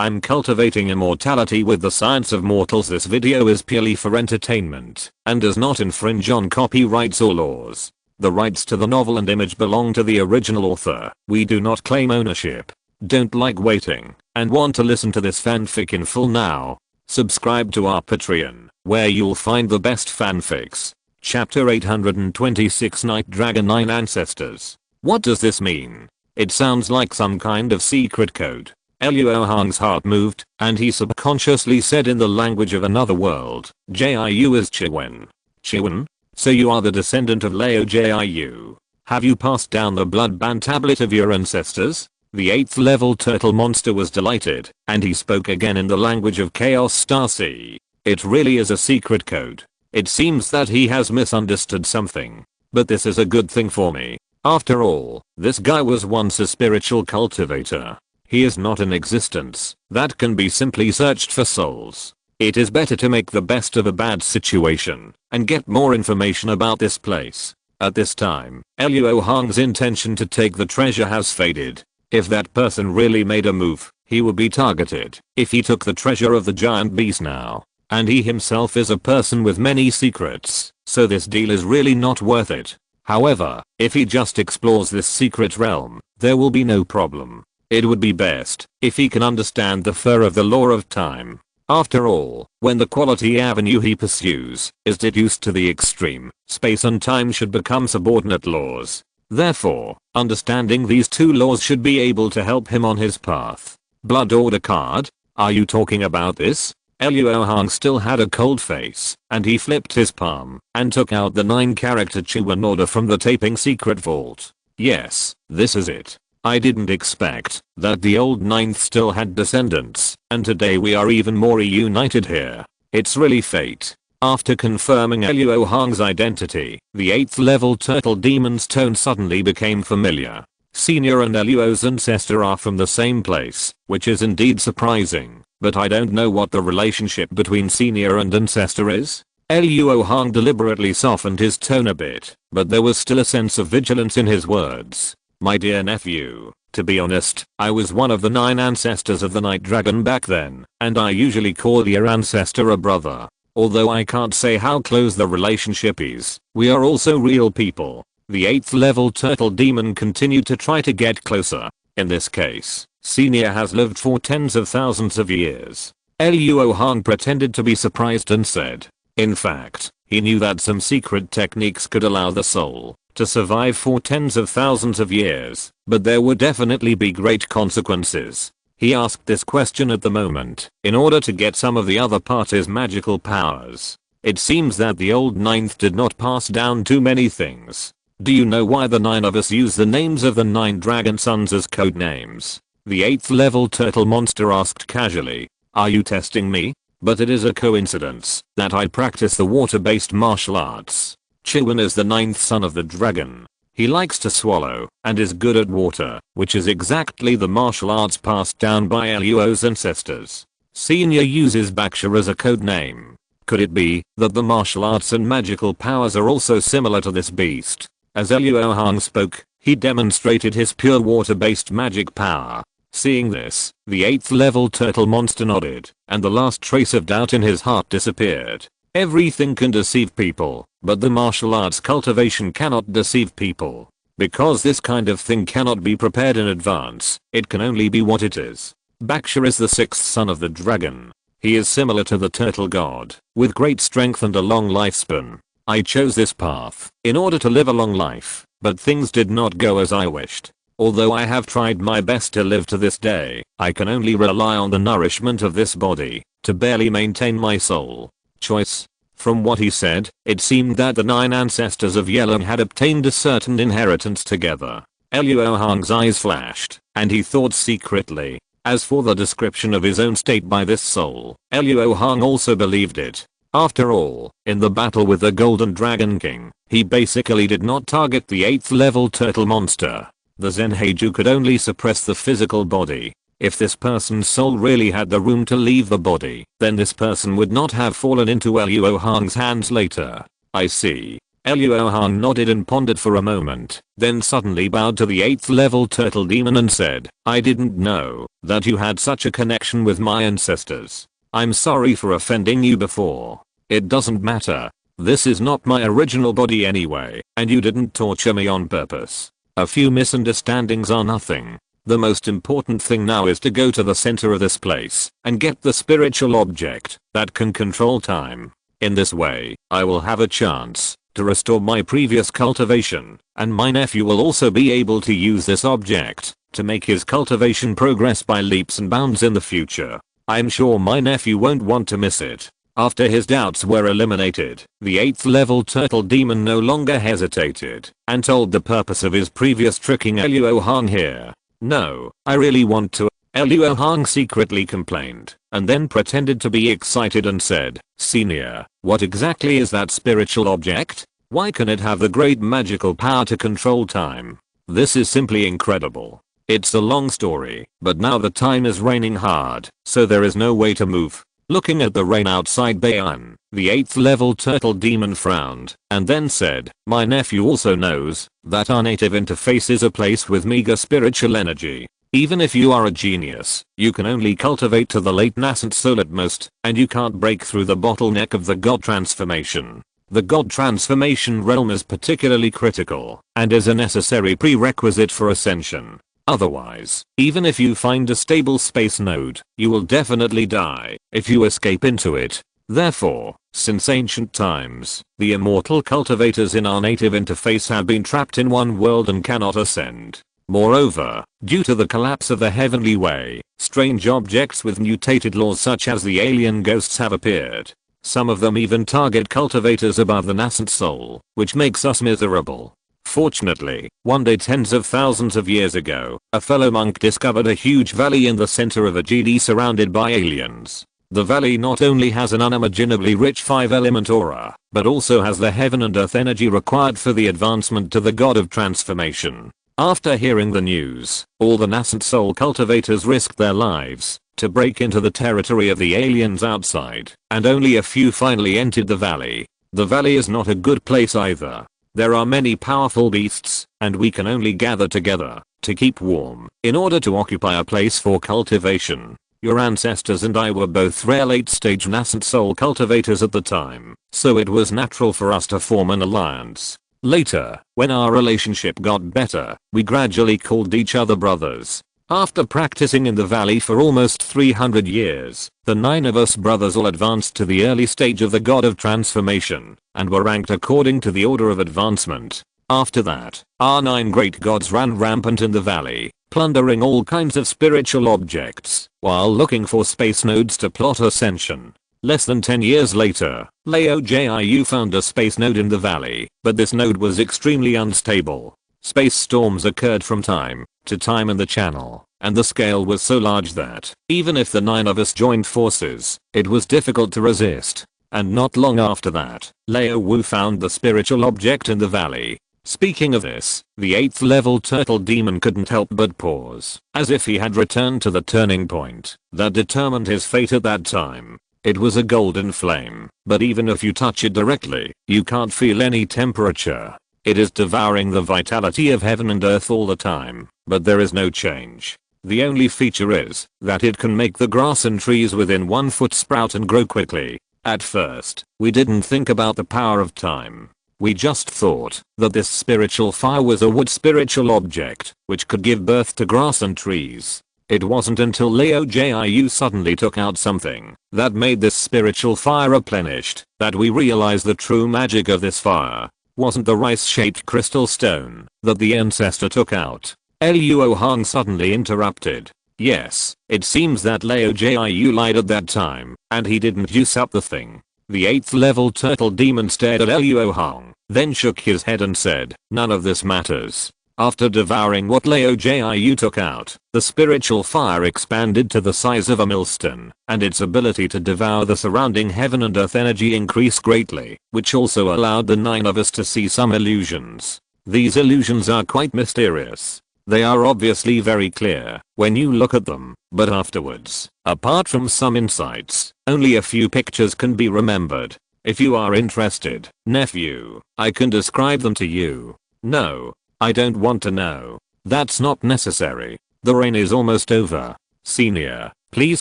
I'm cultivating immortality with the science of mortals. This video is purely for entertainment and does not infringe on copyrights or laws. The rights to the novel and image belong to the original author. We do not claim ownership. Don't like waiting and want to listen to this fanfic in full now? Subscribe to our Patreon, where you'll find the best fanfics. Chapter 826, Night Dragon 9 Ancestors. What does this mean? It sounds like some kind of secret code. Luo Hong's heart moved, and he subconsciously said in the language of another world, Jiu is Chiwen. Chiwen? So you are the descendant of Luo Jiu. Have you passed down the blood band tablet of your ancestors? The 8th level turtle monster was delighted, and he spoke again in the language of Chaos Star Sea. It really is a secret code. It seems that he has misunderstood something. But this is a good thing for me. After all, this guy was once a spiritual cultivator. He is not in existence that can be simply searched for souls. It is better to make the best of a bad situation and get more information about this place. At this time, Luo Hong's intention to take the treasure has faded. If that person really made a move, he would be targeted. If he took the treasure of the giant beast now, and he himself is a person with many secrets, so this deal is really not worth it. However, if he just explores this secret realm, there will be no problem. It would be best if he can understand the fur of the law of time. After all, when the quality avenue he pursues is deduced to the extreme, space and time should become subordinate laws. Therefore, understanding these two laws should be able to help him on his path. Blood order card? Are you talking about this? Luo Hong still had a cold face, and he flipped his palm and took out the 9-character Chiwen order from the taping secret vault. Yes, this is it. I didn't expect that the old 9th still had descendants, and today we are even more reunited here. It's really fate. After confirming Luo Hong's identity, the 8th level turtle demon's tone suddenly became familiar. Senior and Luo's ancestor are from the same place, which is indeed surprising, but I don't know what the relationship between senior and ancestor is. Luo Hong deliberately softened his tone a bit, but there was still a sense of vigilance in his words. My dear nephew, to be honest, I was one of the 9 ancestors of the Night Dragon back then, and I usually call your ancestor a brother. Although I can't say how close the relationship is, we are also real people. The 8th level turtle demon continued to try to get closer. In this case, Senior has lived for tens of thousands of years. Luo Hong pretended to be surprised and said, in fact, he knew that some secret techniques could allow the soul to survive for tens of thousands of years, but there would definitely be great consequences. He asked this question at the moment in order to get some of the other party's magical powers. It seems that the old 9th did not pass down too many things. Do you know why the 9 of us use the names of the 9 dragon sons as code names? The 8th level turtle monster asked casually. Are you testing me? But it is a coincidence that I practice the water-based martial arts. Chiwen is the 9th son of the dragon. He likes to swallow and is good at water, which is exactly the martial arts passed down by Luo's ancestors. Senior uses Baksha as a code name. Could it be that the martial arts and magical powers are also similar to this beast? As Luo Hong spoke, he demonstrated his pure water-based magic power. Seeing this, the 8th level turtle monster nodded, and the last trace of doubt in his heart disappeared. Everything can deceive people, but the martial arts cultivation cannot deceive people. Because this kind of thing cannot be prepared in advance, it can only be what it is. Baksha is the 6th son of the dragon. He is similar to the turtle god, with great strength and a long lifespan. I chose this path in order to live a long life, but things did not go as I wished. Although I have tried my best to live to this day, I can only rely on the nourishment of this body to barely maintain my soul. Choice. From what he said, it seemed that the 9 ancestors of Yellow had obtained a certain inheritance together. Luo Hong's eyes flashed, and he thought secretly. As for the description of his own state by this soul, Luo Hong also believed it. After all, in the battle with the Golden Dragon King, he basically did not target the 8th level turtle monster. The Zenheiju could only suppress the physical body. If this person's soul really had the room to leave the body, then this person would not have fallen into Luo Hong's hands later. I see. Luo Hong nodded and pondered for a moment, then suddenly bowed to the 8th level turtle demon and said, I didn't know that you had such a connection with my ancestors. I'm sorry for offending you before. It doesn't matter. This is not my original body anyway, and you didn't torture me on purpose. A few misunderstandings are nothing. The most important thing now is to go to the center of this place and get the spiritual object that can control time. In this way, I will have a chance to restore my previous cultivation, and my nephew will also be able to use this object to make his cultivation progress by leaps and bounds in the future. I'm sure my nephew won't want to miss it. After his doubts were eliminated, the 8th level turtle demon no longer hesitated and told the purpose of his previous tricking Luo Hong here. No, I really want to. Luo Hong secretly complained, and then pretended to be excited and said, Senior, what exactly is that spiritual object? Why can it have the great magical power to control time? This is simply incredible. It's a long story, but now the time is raining hard, so there is no way to move. Looking at the rain outside Bayan, the 8th level turtle demon frowned, and then said, my nephew also knows that our native interface is a place with meager spiritual energy. Even if you are a genius, you can only cultivate to the late nascent soul at most, and you can't break through the bottleneck of the god transformation. The god transformation realm is particularly critical, and is a necessary prerequisite for ascension. Otherwise, even if you find a stable space node, you will definitely die if you escape into it. Therefore, since ancient times, the immortal cultivators in our native interface have been trapped in one world and cannot ascend. Moreover, due to the collapse of the heavenly way, strange objects with mutated laws such as the alien ghosts have appeared. Some of them even target cultivators above the nascent soul, which makes us miserable. Fortunately, one day tens of thousands of years ago, a fellow monk discovered a huge valley in the center of a GD surrounded by aliens. The valley not only has an unimaginably rich 5-element aura, but also has the heaven and earth energy required for the advancement to the god of transformation. After hearing the news, all the nascent soul cultivators risked their lives to break into the territory of the aliens outside, and only a few finally entered the valley. The valley is not a good place either. There are many powerful beasts, and we can only gather together to keep warm in order to occupy a place for cultivation. Your ancestors and I were both rare late-stage nascent soul cultivators at the time, so it was natural for us to form an alliance. Later, when our relationship got better, we gradually called each other brothers. After practicing in the valley for almost 300 years, the 9 of us brothers all advanced to the early stage of the god of transformation, and were ranked according to the order of advancement. After that, our 9 great gods ran rampant in the valley, plundering all kinds of spiritual objects, while looking for space nodes to plot ascension. Less than 10 years later, Luo Jiu found a space node in the valley, but this node was extremely unstable. Space storms occurred from time to time in the channel, and the scale was so large that, even if the 9 of us joined forces, it was difficult to resist. And not long after that, Luo found the spiritual object in the valley. Speaking of this, the 8th level turtle demon couldn't help but pause, as if he had returned to the turning point that determined his fate at that time. It was a golden flame, but even if you touch it directly, you can't feel any temperature. It is devouring the vitality of heaven and earth all the time, but there is no change. The only feature is that it can make the grass and trees within 1 foot sprout and grow quickly. At first, we didn't think about the power of time. We just thought that this spiritual fire was a wood spiritual object, which could give birth to grass and trees. It wasn't until Luo Jiu suddenly took out something that made this spiritual fire replenished that we realized the true magic of this fire wasn't the rice-shaped crystal stone that the ancestor took out. Luo Hong suddenly interrupted. Yes, it seems that Luo Jiu lied at that time, and he didn't use up the thing. The 8th level turtle demon stared at Luo Hong, then shook his head and said, none of this matters. After devouring what Luo Jiu took out, the spiritual fire expanded to the size of a millstone, and its ability to devour the surrounding heaven and earth energy increased greatly, which also allowed the 9 of us to see some illusions. These illusions are quite mysterious. They are obviously very clear when you look at them, but afterwards, apart from some insights, only a few pictures can be remembered. If you are interested, nephew, I can describe them to you. No, I don't want to know. That's not necessary. The rain is almost over. Senior, please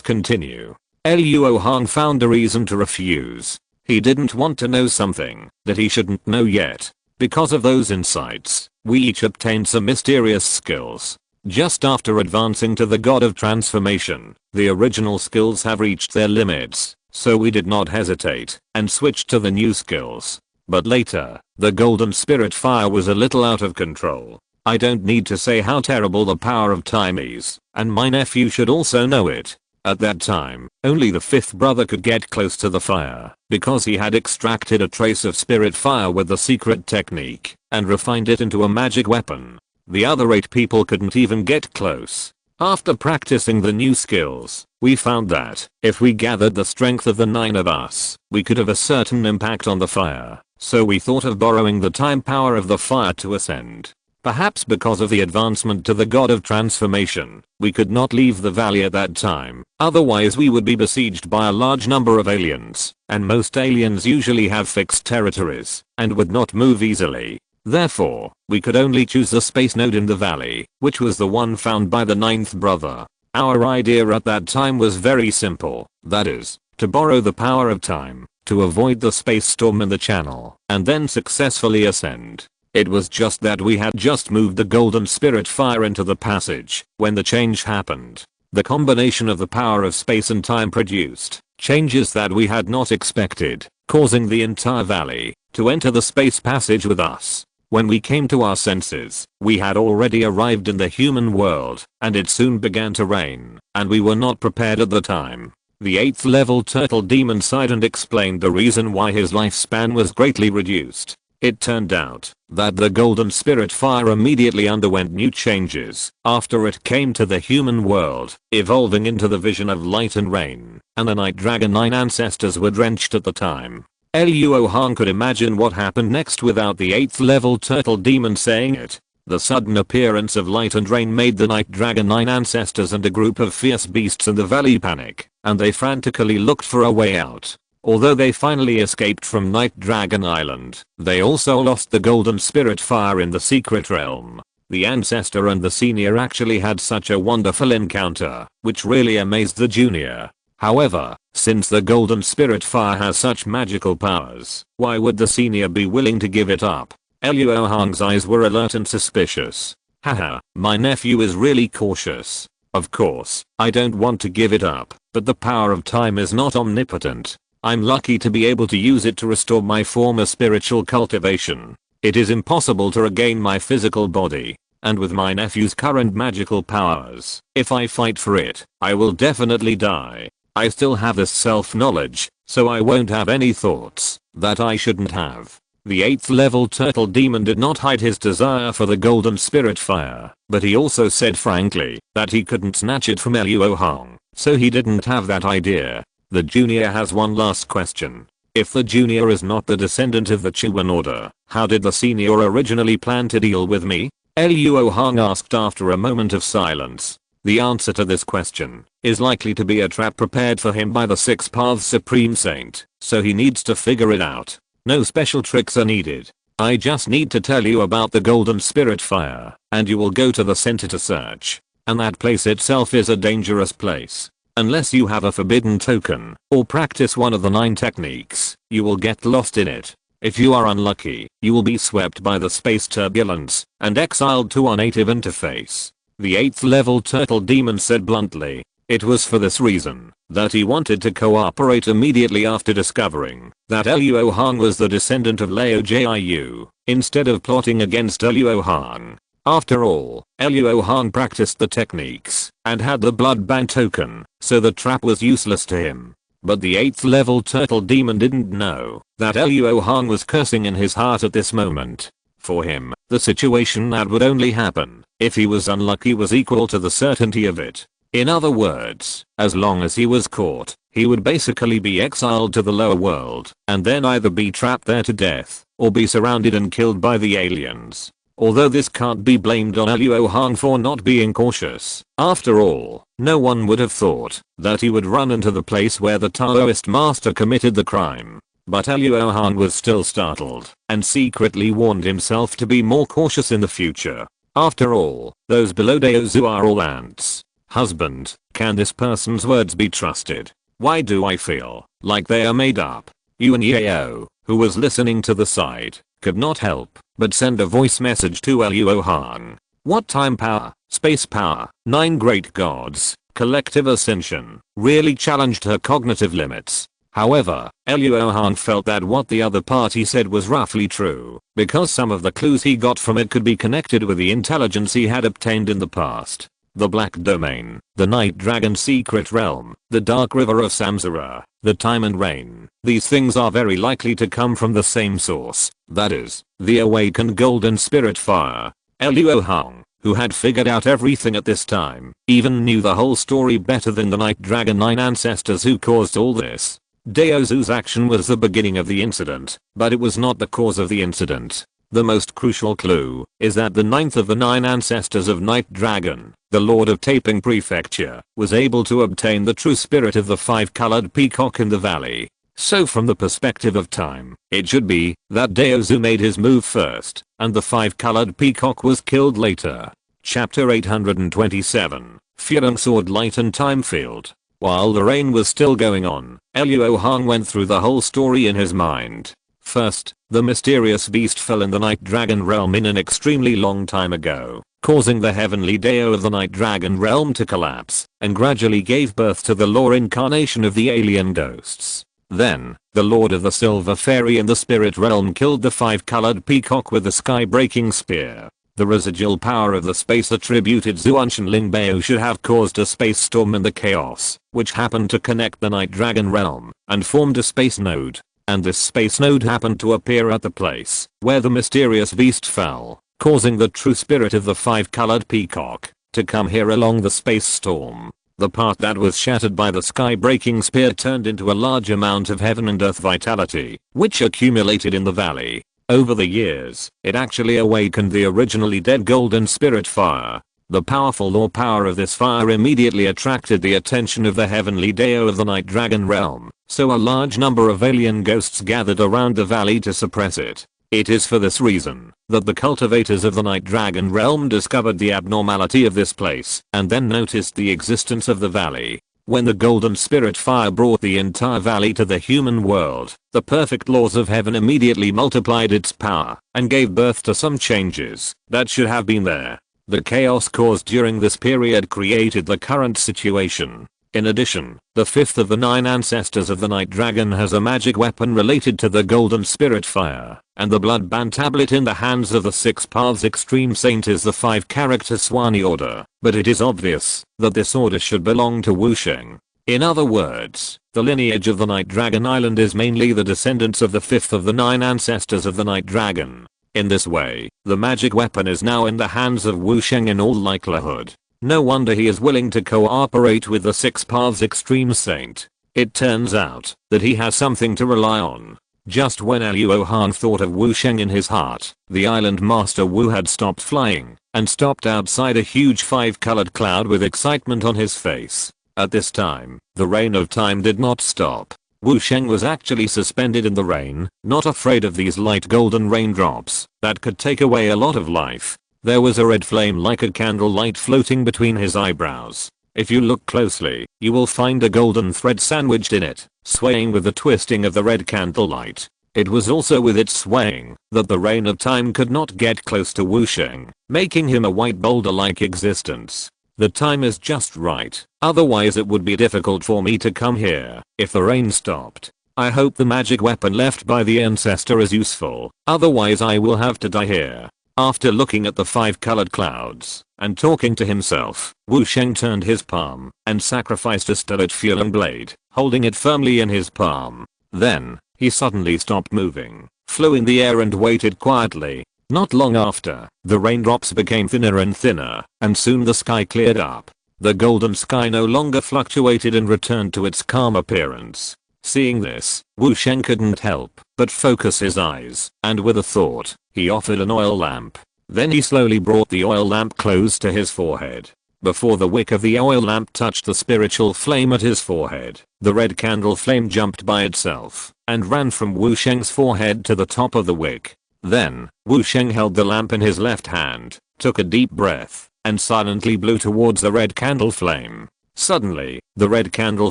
continue. Luo Hong found a reason to refuse. He didn't want to know something that he shouldn't know yet. Because of those insights, we each obtained some mysterious skills. Just after advancing to the God of Transformation, the original skills have reached their limits, so we did not hesitate and switched to the new skills. But later, the Golden Spirit Fire was a little out of control. I don't need to say how terrible the power of time is, and my nephew should also know it. At that time, only the fifth brother could get close to the fire, because he had extracted a trace of spirit fire with the secret technique, and refined it into a magic weapon. The other 8 people couldn't even get close. After practicing the new skills, we found that, if we gathered the strength of the 9 of us, we could have a certain impact on the fire, so we thought of borrowing the time power of the fire to ascend. Perhaps because of the advancement to the God of Transformation, we could not leave the valley at that time, otherwise we would be besieged by a large number of aliens, and most aliens usually have fixed territories, and would not move easily. Therefore, we could only choose the space node in the valley, which was the one found by the 9th brother. Our idea at that time was very simple, that is, to borrow the power of time, to avoid the space storm in the channel, and then successfully ascend. It was just that we had just moved the Golden Spirit Fire into the passage when the change happened. The combination of the power of space and time produced changes that we had not expected, causing the entire valley to enter the space passage with us. When we came to our senses, we had already arrived in the human world, and it soon began to rain, and we were not prepared at the time. The 8th level turtle demon sighed and explained the reason why his lifespan was greatly reduced. It turned out that the Golden Spirit Fire immediately underwent new changes after it came to the human world, evolving into the vision of light and rain, and the Night Dragon 9 ancestors were drenched at the time. Luo Hong could imagine what happened next without the 8th level turtle demon saying it. The sudden appearance of light and rain made the Night Dragon 9 ancestors and a group of fierce beasts in the valley panic, and they frantically looked for a way out. Although they finally escaped from Night Dragon Island, they also lost the Golden Spirit Fire in the secret realm. The ancestor and the senior actually had such a wonderful encounter, which really amazed the junior. However, since the Golden Spirit Fire has such magical powers, why would the senior be willing to give it up? Luo Hong's eyes were alert and suspicious. Haha, my nephew is really cautious. Of course, I don't want to give it up, but the power of time is not omnipotent. I'm lucky to be able to use it to restore my former spiritual cultivation. It is impossible to regain my physical body. And with my nephew's current magical powers, if I fight for it, I will definitely die. I still have this self-knowledge, so I won't have any thoughts that I shouldn't have. The 8th level turtle demon did not hide his desire for the Golden Spirit Fire, but he also said frankly that he couldn't snatch it from Luo Hong, so he didn't have that idea. The junior has one last question. If the junior is not the descendant of the Chuan order, how did the senior originally plan to deal with me? Luo Hong asked after a moment of silence. The answer to this question is likely to be a trap prepared for him by the 6 Paths Supreme Saint, so he needs to figure it out. No special tricks are needed. I just need to tell you about the Golden Spirit Fire, and you will go to the center to search. And that place itself is a dangerous place. Unless you have a forbidden token, or practice one of the 9 techniques, you will get lost in it. If you are unlucky, you will be swept by the space turbulence, and exiled to our native interface. The 8th level turtle demon said bluntly. It was for this reason that he wanted to cooperate immediately after discovering that Luo Hong was the descendant of Luo Jiu, instead of plotting against Luo Hong. After all, Luo Hong practiced the techniques and had the blood band token, so the trap was useless to him. But the 8th level turtle demon didn't know that Luo Hong was cursing in his heart at this moment. For him, the situation that would only happen if he was unlucky was equal to the certainty of it. In other words, as long as he was caught, he would basically be exiled to the lower world and then either be trapped there to death or be surrounded and killed by the aliens. Although this can't be blamed on Luo Hong for not being cautious. After all, no one would have thought that he would run into the place where the Taoist master committed the crime. but Luo Hong was still startled and secretly warned himself to be more cautious in the future. After all, those below Daozu are all ants. Husband, can this person's words be trusted? Why do I feel like they are made up? Yuan Yao, who was listening to the side, could not help but send a voice message to Luo Hong. What time power, space power, 9 great gods, collective ascension, really challenged her cognitive limits. However, Luo Hong felt that what the other party said was roughly true, because some of the clues he got from it could be connected with the intelligence he had obtained in the past. The Black Domain, the Night Dragon Secret Realm, the Dark River of Samsara, the Time and Rain. These things are very likely to come from the same source, that is, the awakened Golden Spirit Fire. Luo Hong, who had figured out everything at this time, even knew the whole story better than the Night Dragon 9 ancestors who caused all this. Daozu's action was the beginning of the incident, but it was not the cause of the incident. The most crucial clue is that the 9th of the 9 ancestors of Night Dragon, the Lord of Taping Prefecture, was able to obtain the true spirit of the 5-colored peacock in the valley. So from the perspective of time, it should be that Daozu made his move first, and the 5-colored peacock was killed later. Chapter 827, Furung Sword Light and Time Field. While the rain was still going on, Luo Hong went through the whole story in his mind. First, the mysterious beast fell in the Night Dragon realm in an extremely long time ago, causing the heavenly Dao of the Night Dragon realm to collapse, and gradually gave birth to the law incarnation of the alien ghosts. Then, the Lord of the Silver Fairy in the spirit realm killed the 5-colored peacock with the sky-breaking spear. The residual power of the space attributed Zuanshan Lingbao should have caused a space storm in the chaos, which happened to connect the Night Dragon realm, and formed a space node. And this space node happened to appear at the place where the mysterious beast fell, causing the true spirit of the 5-colored peacock to come here along the space storm. The part that was shattered by the sky-breaking spear turned into a large amount of heaven and earth vitality, which accumulated in the valley. Over the years, it actually awakened the originally dead Golden Spirit Fire. The powerful law power of this fire immediately attracted the attention of the heavenly Dao of the Night Dragon realm, so a large number of alien ghosts gathered around the valley to suppress it. It is for this reason that the cultivators of the Night Dragon realm discovered the abnormality of this place and then noticed the existence of the valley. When the Golden Spirit Fire brought the entire valley to the human world, the perfect laws of heaven immediately multiplied its power and gave birth to some changes that should have been there. The chaos caused during this period created the current situation. In addition, the 5th of the 9 ancestors of the Night Dragon has a magic weapon related to the Golden Spirit Fire, and the Blood Band tablet in the hands of the 6 Paths Extreme Saint is the 5-character Swanee order, but it is obvious that this order should belong to Wusheng. In other words, the lineage of the Night Dragon Island is mainly the descendants of the 5th of the 9 ancestors of the Night Dragon. In this way, the magic weapon is now in the hands of Wusheng in all likelihood. No wonder he is willing to cooperate with the 6 Paths Extreme Saint. It turns out that he has something to rely on. Just when Luo Hong thought of Wusheng in his heart, the island master Wu had stopped flying and stopped outside a huge 5-colored cloud with excitement on his face. At this time, the rain of time did not stop. Wusheng was actually suspended in the rain, not afraid of these light golden raindrops that could take away a lot of life. There was a red flame like a candlelight floating between his eyebrows. If you look closely, you will find a golden thread sandwiched in it, swaying with the twisting of the red candlelight. It was also with its swaying that the rain of time could not get close to Wusheng, making him a white boulder-like existence. The time is just right, otherwise it would be difficult for me to come here if the rain stopped. I hope the magic weapon left by the ancestor is useful, otherwise I will have to die here. After looking at the 5-colored clouds and talking to himself, Wusheng turned his palm and sacrificed a stellate Furung blade, holding it firmly in his palm. Then, he suddenly stopped moving, flew in the air and waited quietly. Not long after, the raindrops became thinner and thinner, and soon the sky cleared up. The golden sky no longer fluctuated and returned to its calm appearance. Seeing this, Wusheng couldn't help but focus his eyes, and with a thought, he offered an oil lamp. Then he slowly brought the oil lamp close to his forehead. Before the wick of the oil lamp touched the spiritual flame at his forehead, the red candle flame jumped by itself and ran from Wu Sheng's forehead to the top of the wick. Then, Wu Sheng held the lamp in his left hand, took a deep breath, and silently blew towards the red candle flame. Suddenly, the red candle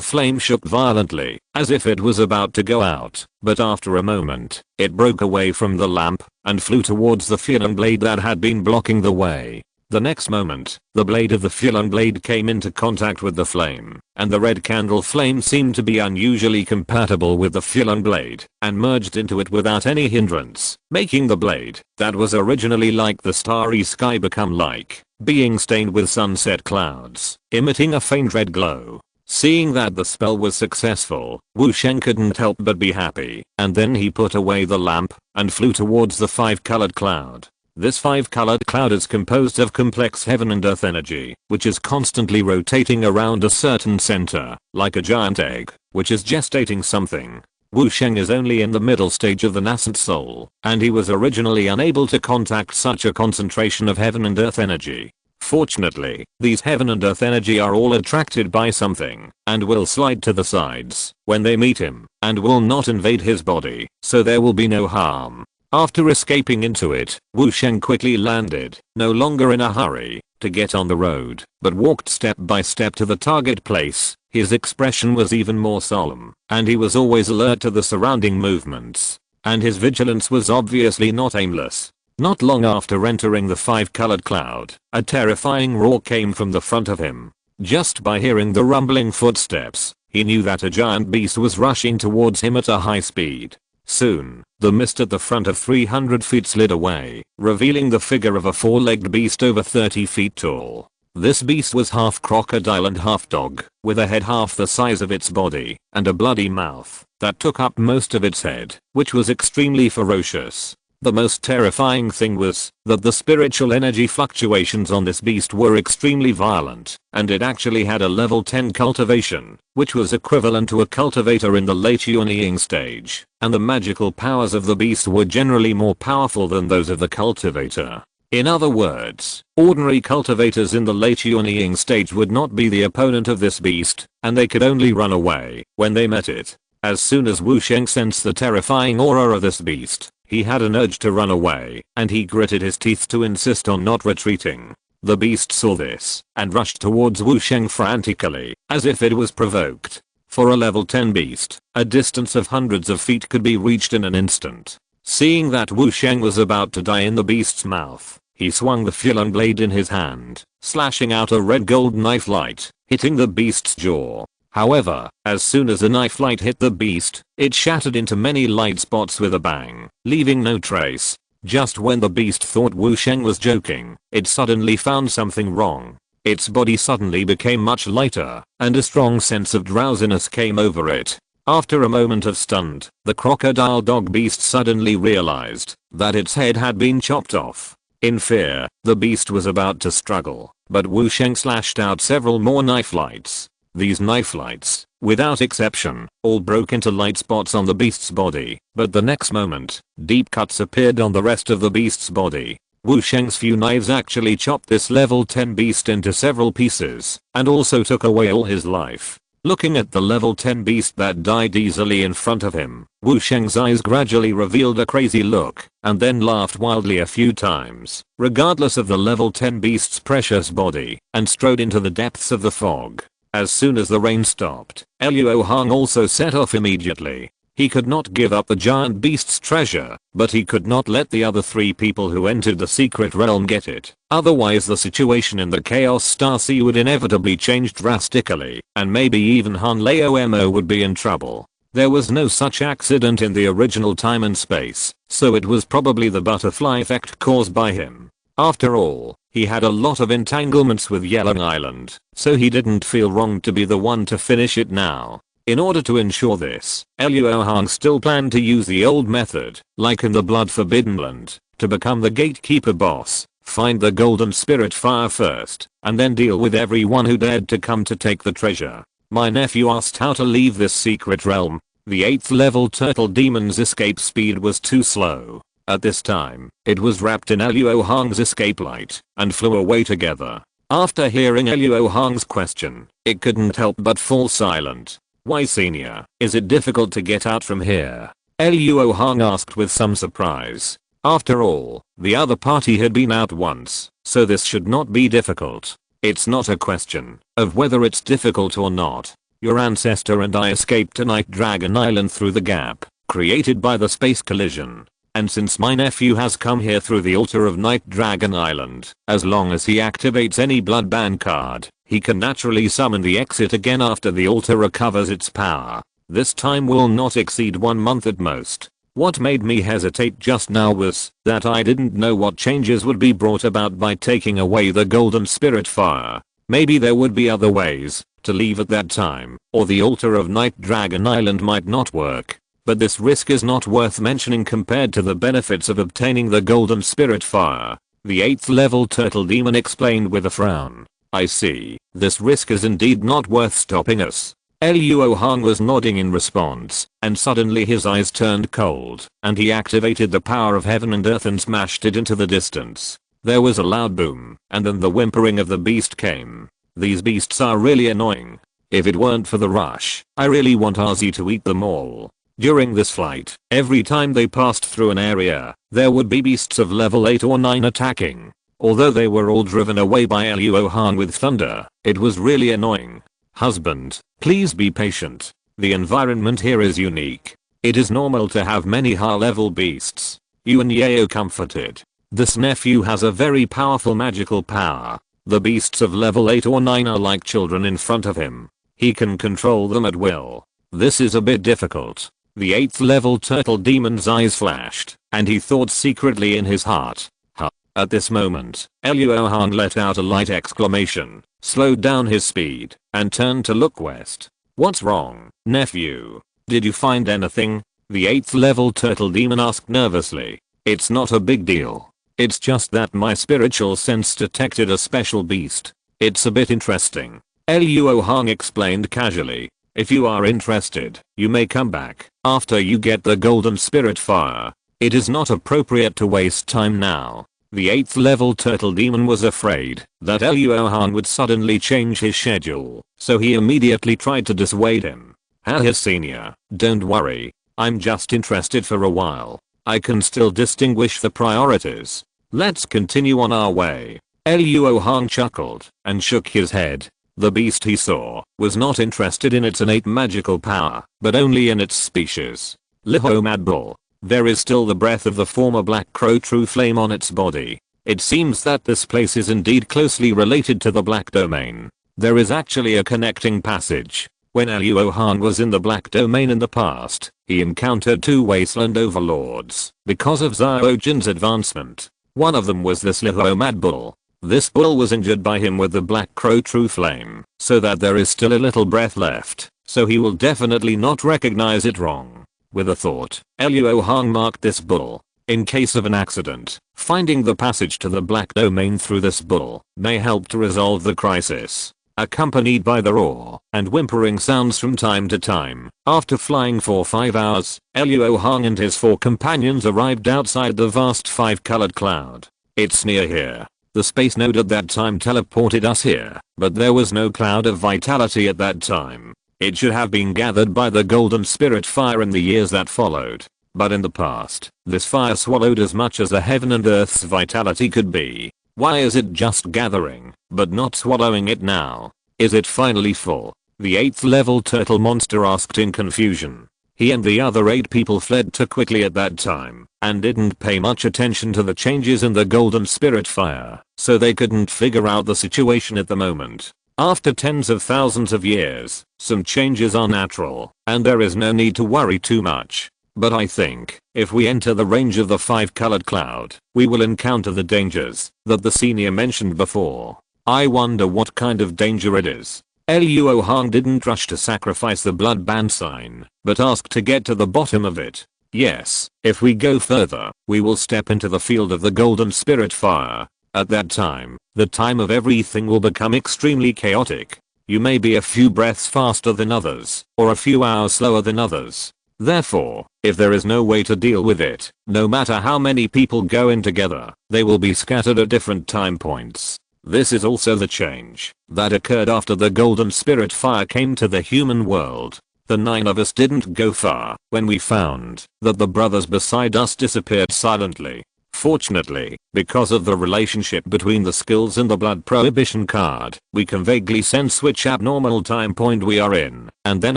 flame shook violently, as if it was about to go out, but after a moment, it broke away from the lamp and flew towards the Fulan blade that had been blocking the way. The next moment, the blade of the Fulan blade came into contact with the flame, and the red candle flame seemed to be unusually compatible with the Fulan blade, and merged into it without any hindrance, making the blade, that was originally like the starry sky, become like being stained with sunset clouds, emitting a faint red glow. Seeing that the spell was successful, Wu Sheng couldn't help but be happy, and then he put away the lamp and flew towards the five-colored cloud. This five-colored cloud is composed of complex heaven and earth energy, which is constantly rotating around a certain center, like a giant egg, which is gestating something. Wu Sheng is only in the middle stage of the nascent soul, and he was originally unable to contact such a concentration of heaven and earth energy. Fortunately, these heaven and earth energy are all attracted by something, and will slide to the sides when they meet him, and will not invade his body, so there will be no harm. After escaping into it, Wu Sheng quickly landed, no longer in a hurry, to get on the road, but walked step by step to the target place. His expression was even more solemn, and he was always alert to the surrounding movements. And his vigilance was obviously not aimless. Not long after entering the five-colored cloud, a terrifying roar came from the front of him. Just by hearing the rumbling footsteps, he knew that a giant beast was rushing towards him at a high speed. Soon, the mist at the front of 300 feet slid away, revealing the figure of a four-legged beast over 30 feet tall. This beast was half crocodile and half dog, with a head half the size of its body, and a bloody mouth that took up most of its head, which was extremely ferocious. The most terrifying thing was that the spiritual energy fluctuations on this beast were extremely violent, and it actually had a level 10 cultivation, which was equivalent to a cultivator in the late Yuanying stage, and the magical powers of the beast were generally more powerful than those of the cultivator. In other words, ordinary cultivators in the late Yuanying stage would not be the opponent of this beast, and they could only run away when they met it. As soon as Wu Sheng sensed the terrifying aura of this beast, he had an urge to run away, and he gritted his teeth to insist on not retreating. The beast saw this, and rushed towards Wu Sheng frantically, as if it was provoked. For a level 10 beast, a distance of hundreds of feet could be reached in an instant. Seeing that Wu Sheng was about to die in the beast's mouth, he swung the Fulan blade in his hand, slashing out a red gold knife light, hitting the beast's jaw. However, as soon as the knife light hit the beast, it shattered into many light spots with a bang, leaving no trace. Just when the beast thought Wu Sheng was joking, it suddenly found something wrong. Its body suddenly became much lighter, and a strong sense of drowsiness came over it. After a moment of stunned, the crocodile dog beast suddenly realized that its head had been chopped off. In fear, the beast was about to struggle, but Wu Sheng slashed out several more knife lights. These knife lights, without exception, all broke into light spots on the beast's body, but the next moment, deep cuts appeared on the rest of the beast's body. Wu Sheng's few knives actually chopped this level 10 beast into several pieces, and also took away all his life. Looking at the level 10 beast that died easily in front of him, Wu Sheng's eyes gradually revealed a crazy look, and then laughed wildly a few times, regardless of the level 10 beast's precious body, and strode into the depths of the fog. As soon as the rain stopped, Luo Hong also set off immediately. He could not give up the giant beast's treasure, but he could not let the other three people who entered the secret realm get it. Otherwise the situation in the Chaos Star Sea would inevitably change drastically, and maybe even Han Laomo would be in trouble. There was no such accident in the original time and space, so it was probably the butterfly effect caused by him. After all, he had a lot of entanglements with Yellow Island, so he didn't feel wrong to be the one to finish it now. In order to ensure this, Luo Hong still planned to use the old method, like in the Blood Forbidden Land, to become the gatekeeper boss, find the golden spirit fire first, and then deal with everyone who dared to come to take the treasure. My nephew asked how to leave this secret realm. The 8th level turtle demon's escape speed was too slow. At this time, it was wrapped in Luo Hong's escape light, and flew away together. After hearing Luo Hong's question, it couldn't help but fall silent. Why, senior, is it difficult to get out from here? Luo Hong asked with some surprise. After all, the other party had been out once, so this should not be difficult. It's not a question of whether it's difficult or not. Your ancestor and I escaped to Night Dragon Island through the gap created by the space collision. And since my nephew has come here through the altar of Night Dragon Island, as long as he activates any blood ban card, he can naturally summon the exit again after the altar recovers its power. This time will not exceed 1 month at most. What made me hesitate just now was that I didn't know what changes would be brought about by taking away the golden spirit fire. Maybe there would be other ways to leave at that time, or the altar of Night Dragon Island might not work. But this risk is not worth mentioning compared to the benefits of obtaining the golden spirit fire. The 8th level turtle demon explained with a frown. I see. This risk is indeed not worth stopping us. Luo Hong was nodding in response, and suddenly his eyes turned cold, and he activated the power of heaven and earth and smashed it into the distance. There was a loud boom, and then the whimpering of the beast came. These beasts are really annoying. If it weren't for the rush, I really want Ozzy to eat them all. During this flight, every time they passed through an area, there would be beasts of level 8 or 9 attacking. Although they were all driven away by Luo Hong with thunder, it was really annoying. Husband, please be patient. The environment here is unique. It is normal to have many high-level beasts. You and Yeo comforted. This nephew has a very powerful magical power. The beasts of level 8 or 9 are like children in front of him. He can control them at will. This is a bit difficult. The 8th level turtle demon's eyes flashed, and he thought secretly in his heart. Huh. At this moment, Luo Hong let out a light exclamation, slowed down his speed, and turned to look west. What's wrong, nephew? Did you find anything? The 8th level turtle demon asked nervously. It's not a big deal. It's just that my spiritual sense detected a special beast. It's a bit interesting. Luo Hong explained casually. If you are interested, you may come back after you get the golden spirit fire. It is not appropriate to waste time now. The 8th level turtle demon was afraid that Luo Hong would suddenly change his schedule, so he immediately tried to dissuade him. Haha, senior, don't worry. I'm just interested for a while. I can still distinguish the priorities. Let's continue on our way. Luo Hong chuckled and shook his head. The beast he saw was not interested in its innate magical power, but only in its species. Luo Mad Bull. There is still the breath of the former Black Crow True Flame on its body. It seems that this place is indeed closely related to the Black Domain. There is actually a connecting passage. When Luo Hong was in the Black Domain in the past, he encountered 2 wasteland overlords because of Xiaojin's advancement. One of them was this Luo Mad Bull. This bull was injured by him with the Black Crow True Flame, so that there is still a little breath left, so he will definitely not recognize it wrong. With a thought, Luo Hong marked this bull. In case of an accident, finding the passage to the Black Domain through this bull may help to resolve the crisis. Accompanied by the roar and whimpering sounds from time to time, after flying for 5 hours, Luo Hong and his 4 companions arrived outside the vast 5-colored cloud. It's near here. The space node at that time teleported us here, but there was no cloud of vitality at that time. It should have been gathered by the golden spirit fire in the years that followed. But in the past, this fire swallowed as much as the heaven and earth's vitality could be. Why is it just gathering, but not swallowing it now? Is it finally full? The 8th level turtle monster asked in confusion. He and the other 8 people fled too quickly at that time, and didn't pay much attention to the changes in the golden spirit fire, so they couldn't figure out the situation at the moment. After tens of thousands of years, some changes are natural, and there is no need to worry too much. But I think, if we enter the range of the 5-colored cloud, we will encounter the dangers that the senior mentioned before. I wonder what kind of danger it is. Luo Hong didn't rush to sacrifice the blood ban sign, but asked to get to the bottom of it. Yes, if we go further, we will step into the field of the golden spirit fire. At that time, the time of everything will become extremely chaotic. You may be a few breaths faster than others, or a few hours slower than others. Therefore, if there is no way to deal with it, no matter how many people go in together, they will be scattered at different time points. This is also the change that occurred after the golden spirit fire came to the human world. The 9 of us didn't go far when we found that the brothers beside us disappeared silently. Fortunately, because of the relationship between the skills and the blood prohibition card, we can vaguely sense which abnormal time point we are in, and then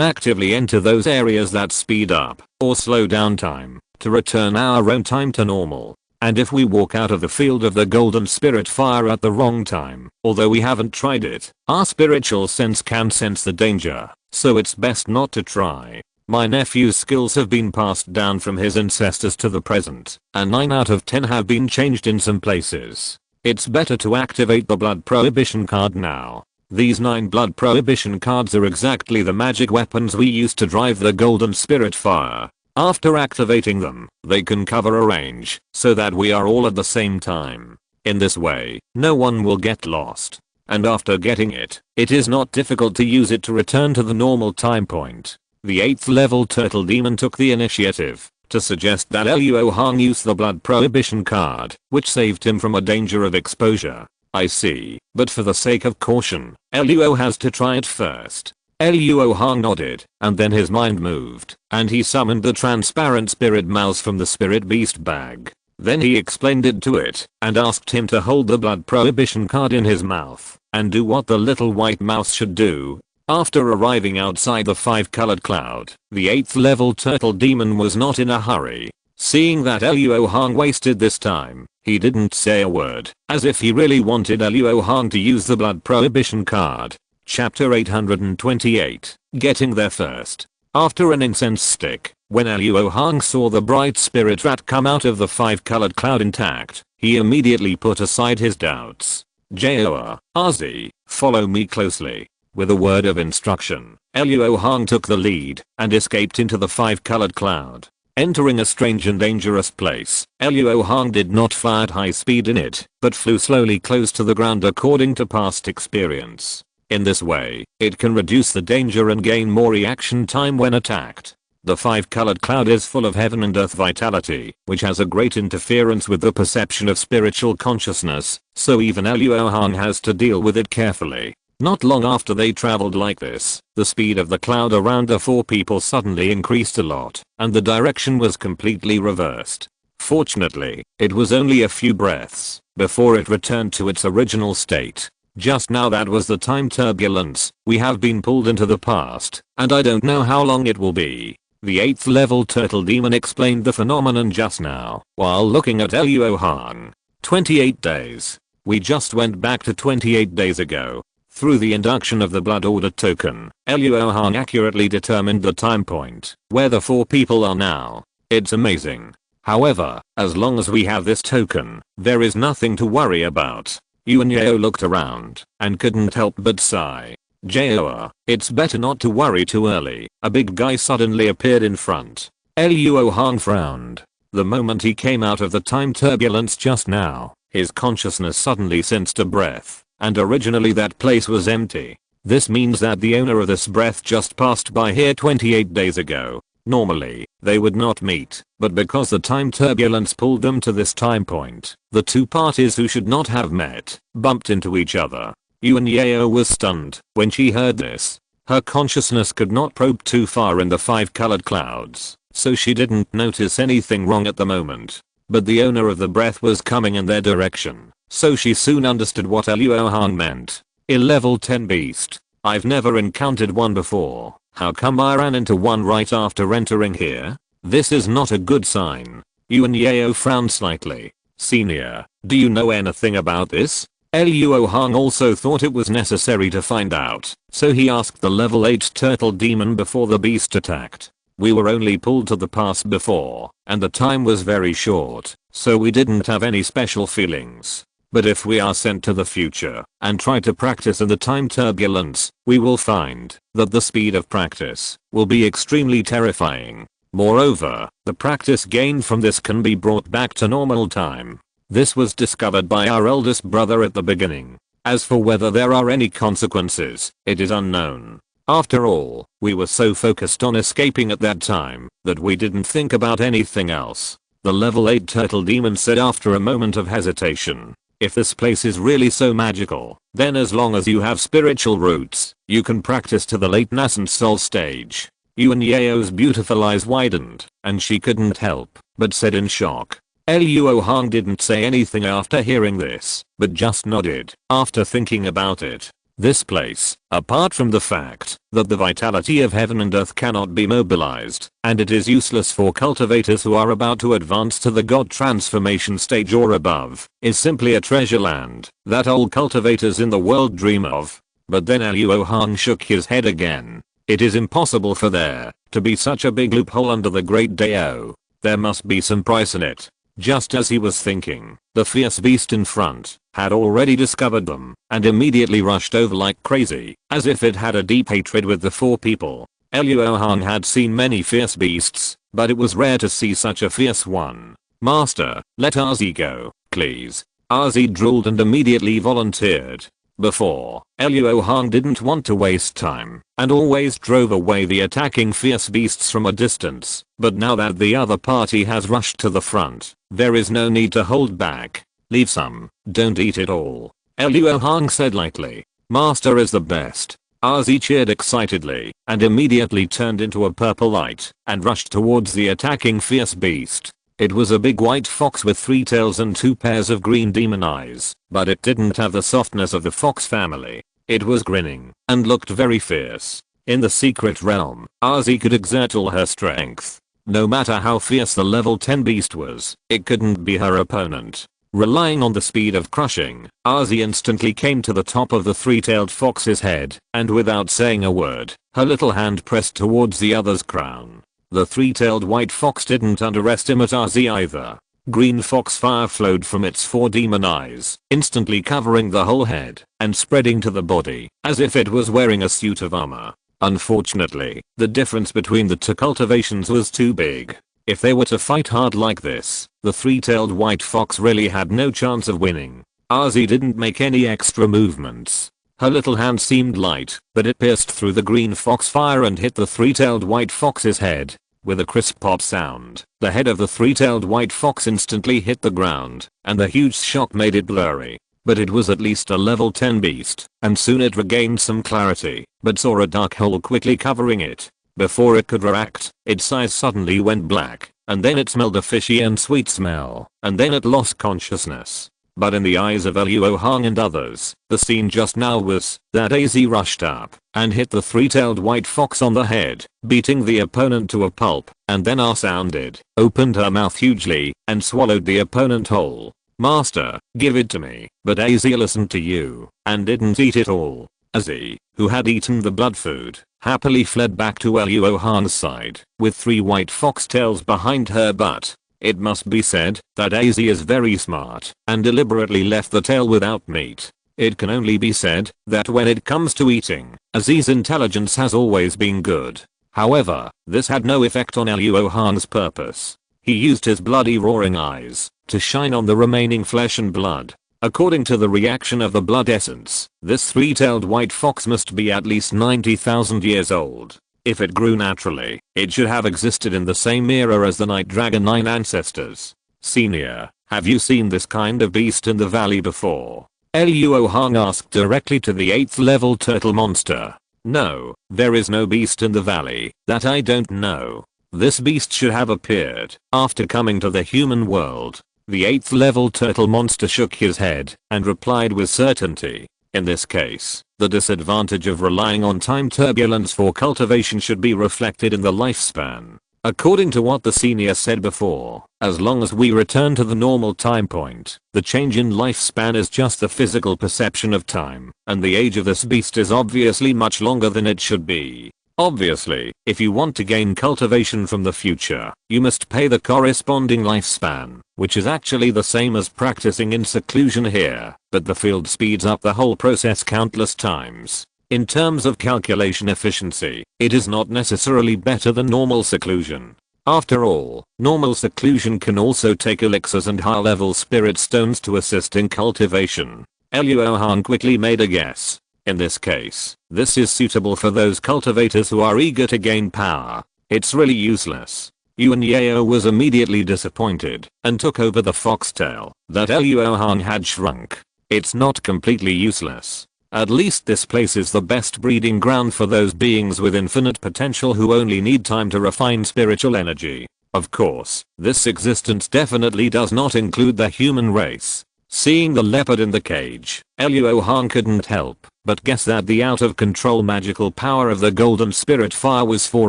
actively enter those areas that speed up or slow down time to return our own time to normal. And if we walk out of the field of the golden spirit fire at the wrong time, although we haven't tried it, our spiritual sense can sense the danger, so it's best not to try. My nephew's skills have been passed down from his ancestors to the present, and 9 out of 10 have been changed in some places. It's better to activate the blood prohibition card now. These 9 blood prohibition cards are exactly the magic weapons we use to drive the golden spirit fire. After activating them, they can cover a range so that we are all at the same time. In this way, no one will get lost. And after getting it, it is not difficult to use it to return to the normal time point. The 8th level turtle demon took the initiative to suggest that Luo Hong use the blood prohibition card, which saved him from a danger of exposure. I see, but for the sake of caution, Luo has to try it first. Luo Hong nodded, and then his mind moved, and he summoned the transparent spirit mouse from the spirit beast bag. Then he explained it to it, and asked him to hold the blood prohibition card in his mouth, and do what the little white mouse should do. After arriving outside the 5-colored cloud, the 8th level turtle demon was not in a hurry. Seeing that Luo Hong wasted this time, he didn't say a word, as if he really wanted Luo Hong to use the blood prohibition card. Chapter 828, Getting There First. After an incense stick, when Luo Hong saw the bright spirit rat come out of the 5-colored cloud intact, he immediately put aside his doubts. Joa, Azi, follow me closely. With a word of instruction, Luo Hong took the lead and escaped into the 5-colored cloud. Entering a strange and dangerous place, Luo Hong did not fly at high speed in it, but flew slowly close to the ground according to past experience. In this way, it can reduce the danger and gain more reaction time when attacked. The 5-colored cloud is full of heaven and earth vitality, which has a great interference with the perception of spiritual consciousness, so even Luo Hong has to deal with it carefully. Not long after they traveled like this, the speed of the cloud around the 4 people suddenly increased a lot, and the direction was completely reversed. Fortunately, it was only a few breaths before it returned to its original state. Just now that was the time turbulence. We have been pulled into the past, and I don't know how long it will be. The 8th level turtle demon explained the phenomenon just now, while looking at Luo Hong. 28 days. We just went back to 28 days ago. Through the induction of the blood order token, Luo Hong accurately determined the time point where the 4 people are now. It's amazing. However, as long as we have this token, there is nothing to worry about. Yuan Yao looked around and couldn't help but sigh. Joa, it's better not to worry too early. A big guy suddenly appeared in front. Luo Hong frowned. The moment he came out of the time turbulence just now, his consciousness suddenly sensed a breath. And originally that place was empty. This means that the owner of this breath just passed by here 28 days ago. Normally, they would not meet, but because the time turbulence pulled them to this time point, the 2 parties who should not have met, bumped into each other. Yuan Yao was stunned when she heard this. Her consciousness could not probe too far in the 5-colored clouds, so she didn't notice anything wrong at the moment. But the owner of the breath was coming in their direction. So she soon understood what Luo Hong meant. A level 10 beast. I've never encountered one before. How come I ran into one right after entering here? This is not a good sign. Yuan Yao frowned slightly. Senior, do you know anything about this? Luo Hong also thought it was necessary to find out, so he asked the level 8 turtle demon before the beast attacked. We were only pulled to the past before, and the time was very short, so we didn't have any special feelings. But if we are sent to the future and try to practice in the time turbulence, we will find that the speed of practice will be extremely terrifying. Moreover, the practice gained from this can be brought back to normal time. This was discovered by our eldest brother at the beginning. As for whether there are any consequences, it is unknown. After all, we were so focused on escaping at that time that we didn't think about anything else. The level 8 turtle demon said after a moment of hesitation. If this place is really so magical, then as long as you have spiritual roots, you can practice to the late nascent soul stage. Yuan Yao's beautiful eyes widened, and she couldn't help but said in shock. Luo Hong didn't say anything after hearing this, but just nodded after thinking about it. This place, apart from the fact that the vitality of heaven and earth cannot be mobilized, and it is useless for cultivators who are about to advance to the god transformation stage or above, is simply a treasure land that all cultivators in the world dream of. But then Luo Hong shook his head again. It is impossible for there to be such a big loophole under the Great Dao. There must be some price in it. Just as he was thinking, the fierce beast in front had already discovered them and immediately rushed over like crazy, as if it had a deep hatred with the four people. Luo Hong had seen many fierce beasts, but it was rare to see such a fierce one. "Master, let Arzi go, please." Arzi drooled and immediately volunteered. Before, Luo Hong didn't want to waste time and always drove away the attacking fierce beasts from a distance, but now that the other party has rushed to the front, there is no need to hold back. "Leave some, don't eat it all," Luo Hong said lightly. "Master is the best." Arzi cheered excitedly and immediately turned into a purple light and rushed towards the attacking fierce beast. It was a big white fox with 3 tails and 2 pairs of green demon eyes, but it didn't have the softness of the fox family. It was grinning and looked very fierce. In the secret realm, Arzi could exert all her strength. No matter how fierce the level 10 beast was, it couldn't be her opponent. Relying on the speed of crushing, Arzi instantly came to the top of the 3-tailed fox's head, and without saying a word, her little hand pressed towards the other's crown. The 3-tailed white fox didn't underestimate Arzi either. Green fox fire flowed from its 4 demon eyes, instantly covering the whole head and spreading to the body as if it was wearing a suit of armor. Unfortunately, the difference between the two cultivations was too big. If they were to fight hard like this, the 3-tailed white fox really had no chance of winning. Arzi didn't make any extra movements. Her little hand seemed light, but it pierced through the green fox fire and hit the 3-tailed white fox's head. With a crisp pop sound, the head of the 3-tailed white fox instantly hit the ground, and the huge shock made it blurry. But it was at least a level 10 beast, and soon it regained some clarity, but saw a dark hole quickly covering it. Before it could react, its eyes suddenly went black, and then it smelled a fishy and sweet smell, and then it lost consciousness. But in the eyes of Luo Hong and others, the scene just now was that AZ rushed up and hit the 3-tailed white fox on the head, beating the opponent to a pulp, and then sounded, opened her mouth hugely, and swallowed the opponent whole. "Master, give it to me." But AZ listened to you and didn't eat it all. AZ, who had eaten the blood food, happily fled back to Luo Hong's side, with 3 white fox tails behind her butt. It must be said that AZ is very smart and deliberately left the tail without meat. It can only be said that when it comes to eating, AZ's intelligence has always been good. However, this had no effect on Luo Hong's purpose. He used his bloody roaring eyes to shine on the remaining flesh and blood. According to the reaction of the blood essence, this 3-tailed white fox must be at least 90,000 years old. If it grew naturally, it should have existed in the same era as the Night Dragon 9 ancestors. "Senior, have you seen this kind of beast in the valley before?" Luo Hong asked directly to the 8th level turtle monster. "No, there is no beast in the valley that I don't know. This beast should have appeared after coming to the human world." The 8th level turtle monster shook his head and replied with certainty. In this case, the disadvantage of relying on time turbulence for cultivation should be reflected in the lifespan. According to what the senior said before, as long as we return to the normal time point, the change in lifespan is just the physical perception of time, and the age of this beast is obviously much longer than it should be. Obviously, if you want to gain cultivation from the future, you must pay the corresponding lifespan, which is actually the same as practicing in seclusion here, but the field speeds up the whole process countless times. In terms of calculation efficiency, it is not necessarily better than normal seclusion. After all, normal seclusion can also take elixirs and high-level spirit stones to assist in cultivation. Luo Hong quickly made a guess. In this case, this is suitable for those cultivators who are eager to gain power. It's really useless. Yuan Yao was immediately disappointed and took over the foxtail that Luo Hong had shrunk. It's not completely useless. At least this place is the best breeding ground for those beings with infinite potential who only need time to refine spiritual energy. Of course, this existence definitely does not include the human race. Seeing the leopard in the cage, Luo Hong couldn't help but guess that the out-of-control magical power of the golden spirit fire was for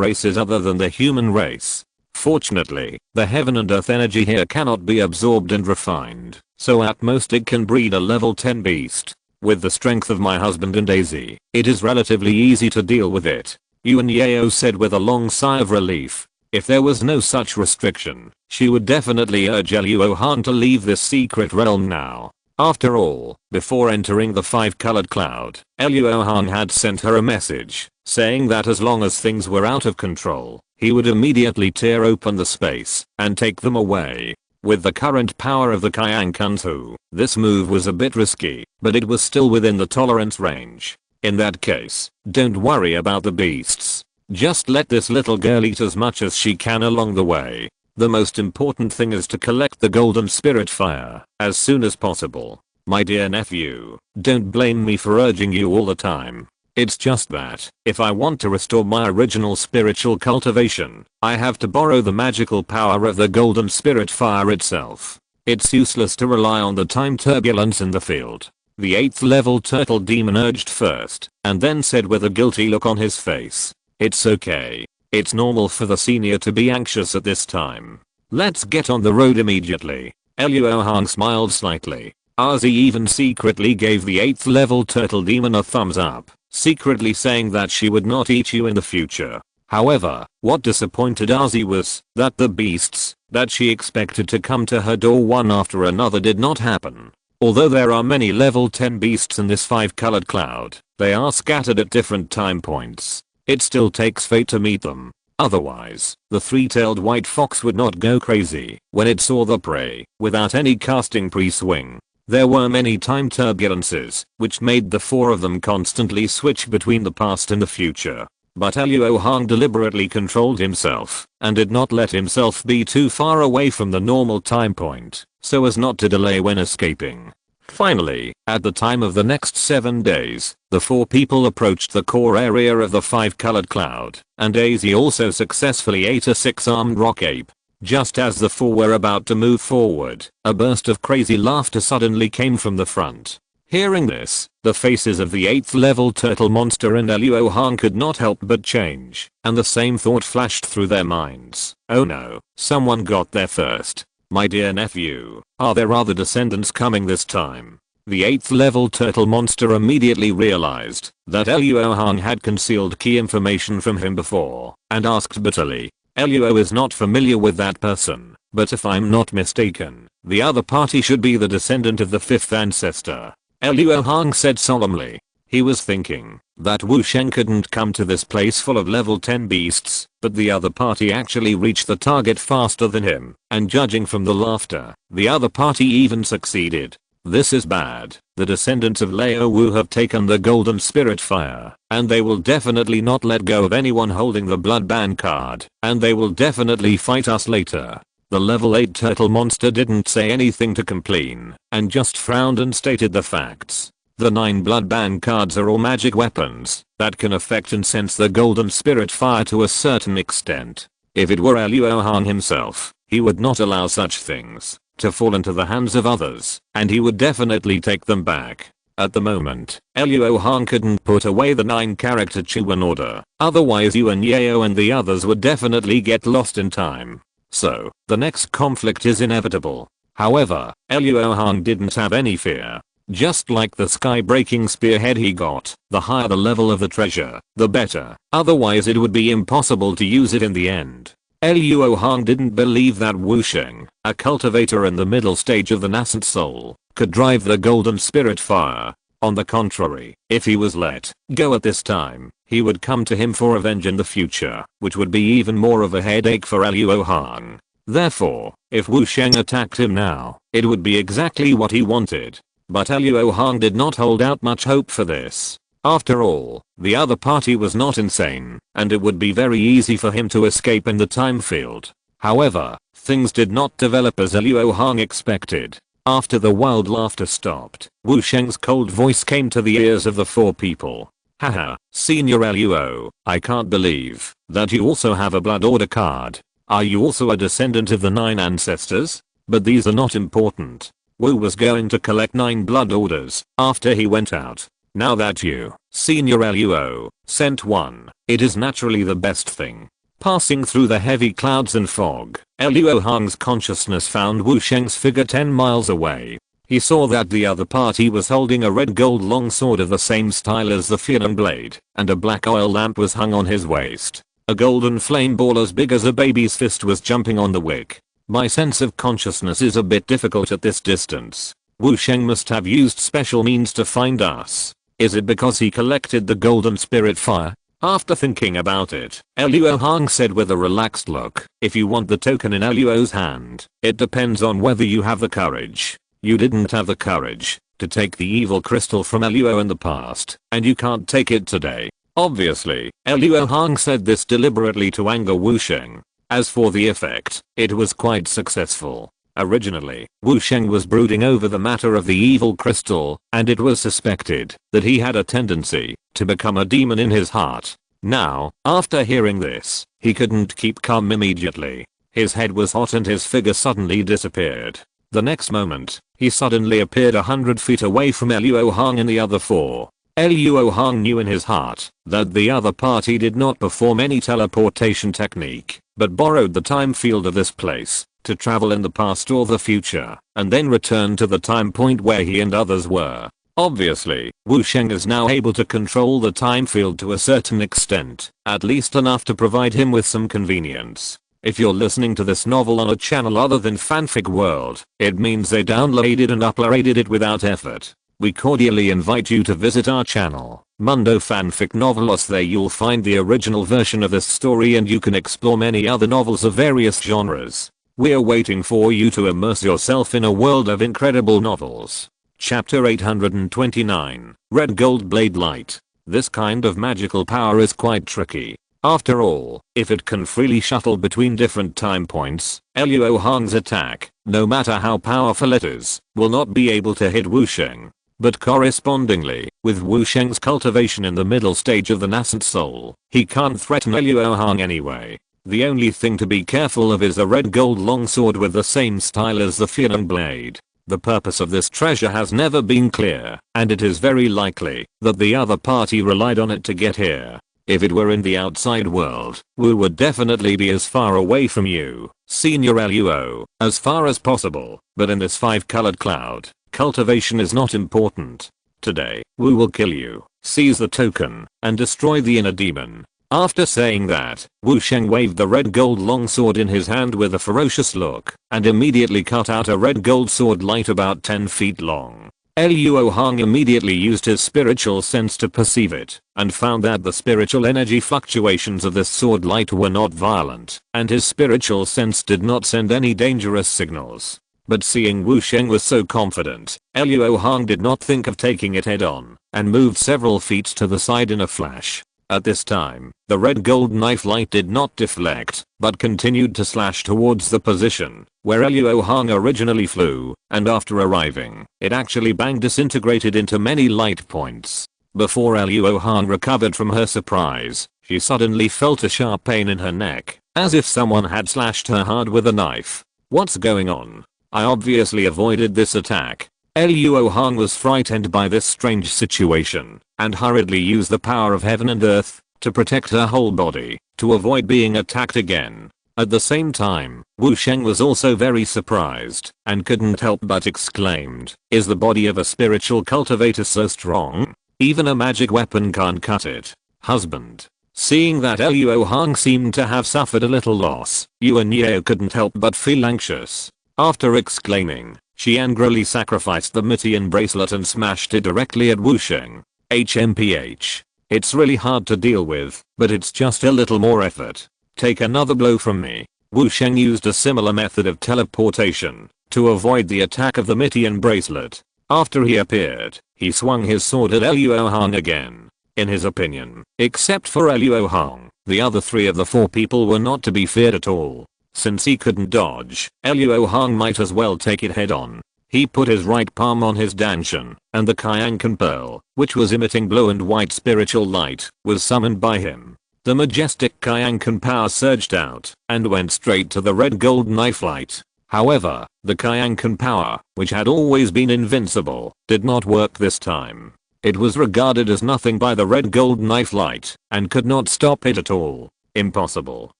races other than the human race. Fortunately, the heaven and earth energy here cannot be absorbed and refined, so at most it can breed a level 10 beast. With the strength of my husband and AZ, it is relatively easy to deal with it, Yuan Yao said with a long sigh of relief. If there was no such restriction, she would definitely urge Luo Hong to leave this secret realm now. After all, before entering the 5-colored cloud, Luo Hong had sent her a message, saying that as long as things were out of control, he would immediately tear open the space and take them away. With the current power of the Kyankuntu, this move was a bit risky, but it was still within the tolerance range. In that case, don't worry about the beasts. Just let this little girl eat as much as she can along the way. The most important thing is to collect the golden spirit fire as soon as possible. My dear nephew, don't blame me for urging you all the time. It's just that, if I want to restore my original spiritual cultivation, I have to borrow the magical power of the golden spirit fire itself. It's useless to rely on the time turbulence in the field. The 8th level turtle demon urged first, and then said with a guilty look on his face. It's okay. It's normal for the senior to be anxious at this time. Let's get on the road immediately. Luo Hong smiled slightly. Arzi even secretly gave the 8th level turtle demon a thumbs up, secretly saying that she would not eat you in the future. However, what disappointed Arzi was that the beasts that she expected to come to her door one after another did not happen. Although there are many level 10 beasts in this 5-colored cloud, they are scattered at different time points. It still takes fate to meet them. Otherwise, the 3-tailed white fox would not go crazy when it saw the prey without any casting pre-swing. There were many time turbulences, which made the 4 of them constantly switch between the past and the future. But Luo Hong deliberately controlled himself and did not let himself be too far away from the normal time point so as not to delay when escaping. Finally, at the time of the next 7 days, the 4 people approached the core area of the 5-colored cloud, and AZ also successfully ate a 6-armed rock ape. Just as the 4 were about to move forward, a burst of crazy laughter suddenly came from the front. Hearing this, the faces of the 8th level turtle monster and Luo Hong could not help but change, and the same thought flashed through their minds. Oh no, someone got there first. My dear nephew, are there other descendants coming this time? The 8th level turtle monster immediately realized that Luo Hong had concealed key information from him before, and asked bitterly. Luo is not familiar with that person, but if I'm not mistaken, the other party should be the descendant of the 5th ancestor. Luo Hong said solemnly. He was thinking that Wu Sheng couldn't come to this place full of level 10 beasts, but the other party actually reached the target faster than him, and judging from the laughter, the other party even succeeded. This is bad. The descendants of Lao Wu have taken the golden spirit fire, and they will definitely not let go of anyone holding the blood ban card, and they will definitely fight us later. The level 8 turtle monster didn't say anything to complain, and just frowned and stated the facts. The 9 blood ban cards are all magic weapons that can affect and sense the golden spirit fire to a certain extent. If it were Luo Hong himself, he would not allow such things to fall into the hands of others, and he would definitely take them back. At the moment, Luo Hong couldn't put away the 9-character Chuan order, otherwise Yuan Yao and the others would definitely get lost in time. So, the next conflict is inevitable. However, Luo Hong didn't have any fear. Just like the sky-breaking spearhead he got, the higher the level of the treasure, the better, otherwise it would be impossible to use it in the end. Luo Hong didn't believe that Wu Sheng, a cultivator in the middle stage of the nascent soul, could drive the golden spirit fire. On the contrary, if he was let go at this time, he would come to him for revenge in the future, which would be even more of a headache for Luo Hong. Therefore, if Wu Sheng attacked him now, it would be exactly what he wanted. But Luo Hong did not hold out much hope for this. After all, the other party was not insane, and it would be very easy for him to escape in the time field. However, things did not develop as Luo Hong expected. After the wild laughter stopped, Wu Sheng's cold voice came to the ears of the four people. Haha, Senior Luo, I can't believe that you also have a blood order card. Are you also a descendant of the 9 ancestors? But these are not important. Wu was going to collect 9 blood orders after he went out. Now that you, Senior Luo, sent one, it is naturally the best thing. Passing through the heavy clouds and fog, Luo Hong's consciousness found Wu Sheng's figure 10 miles away. He saw that the other party was holding a red gold longsword of the same style as the Fian blade, and a black oil lamp was hung on his waist. A golden flame ball as big as a baby's fist was jumping on the wick. My sense of consciousness is a bit difficult at this distance. Wu Sheng must have used special means to find us. Is it because he collected the golden spirit fire? After thinking about it, Luo Hong said with a relaxed look, if you want the token in Luo's hand, it depends on whether you have the courage. You didn't have the courage to take the evil crystal from Luo in the past, and you can't take it today. Obviously, Luo Hong said this deliberately to anger Wu Sheng. As for the effect, it was quite successful. Originally, Wu Sheng was brooding over the matter of the evil crystal, and it was suspected that he had a tendency to become a demon in his heart. Now, after hearing this, he couldn't keep calm immediately. His head was hot and his figure suddenly disappeared. The next moment, he suddenly appeared 100 feet away from Luo Hong and the other four. Luo Hong knew in his heart that the other party did not perform any teleportation technique, but borrowed the time field of this place to travel in the past or the future, and then return to the time point where he and others were. Obviously, Wu Sheng is now able to control the time field to a certain extent, at least enough to provide him with some convenience. If you're listening to this novel on a channel other than Fanfic World, it means they downloaded and uploaded it without effort. We cordially invite you to visit our channel, Mundo Fanfic Novelos. There you'll find the original version of this story and you can explore many other novels of various genres. We're waiting for you to immerse yourself in a world of incredible novels. Chapter 829, Red Gold Blade Light. This kind of magical power is quite tricky. After all, if it can freely shuttle between different time points, Luo Hong's attack, no matter how powerful it is, will not be able to hit Wu Sheng. But correspondingly, with Wu Sheng's cultivation in the middle stage of the nascent soul, he can't threaten Luo Hong anyway. The only thing to be careful of is a red gold longsword with the same style as the Fian blade. The purpose of this treasure has never been clear, and it is very likely that the other party relied on it to get here. If it were in the outside world, Wu would definitely be as far away from you, Senior Luo, as far as possible, but in this 5-colored cloud, cultivation is not important. Today, Wu will kill you, seize the token, and destroy the inner demon. After saying that, Wu Sheng waved the red gold longsword in his hand with a ferocious look, and immediately cut out a red gold sword light about 10 feet long. Luo Hong immediately used his spiritual sense to perceive it, and found that the spiritual energy fluctuations of this sword light were not violent, and his spiritual sense did not send any dangerous signals. But seeing Wu Sheng was so confident, Luo Hong did not think of taking it head on, and moved several feet to the side in a flash. At this time, the red gold knife light did not deflect, but continued to slash towards the position where Luo Hong originally flew, and after arriving, it actually disintegrated into many light points. Before Luo Hong recovered from her surprise, she suddenly felt a sharp pain in her neck, as if someone had slashed her hard with a knife. What's going on? I obviously avoided this attack. Luo Hong was frightened by this strange situation, and hurriedly used the power of heaven and earth to protect her whole body, to avoid being attacked again. At the same time, Wu Sheng was also very surprised, and couldn't help but exclaimed, "Is the body of a spiritual cultivator so strong? Even a magic weapon can't cut it." Husband. Seeing that Luo Hong seemed to have suffered a little loss, Yuan Yeo couldn't help but feel anxious. After exclaiming, she angrily sacrificed the Mitian bracelet and smashed it directly at Wu Sheng. HMPH. It's really hard to deal with, but it's just a little more effort. Take another blow from me. Wu Sheng used a similar method of teleportation to avoid the attack of the Mitian bracelet. After he appeared, he swung his sword at Luo Hong again. In his opinion, except for Luo Hong, the other 3 of the 4 people were not to be feared at all. Since he couldn't dodge, Luo Hong might as well take it head on. He put his right palm on his Danshan, and the Kyankan Pearl, which was emitting blue and white spiritual light, was summoned by him. The majestic Kyankan power surged out, and went straight to the red gold knife light. However, the Kyankan power, which had always been invincible, did not work this time. It was regarded as nothing by the red gold knife light, and could not stop it at all. Impossible.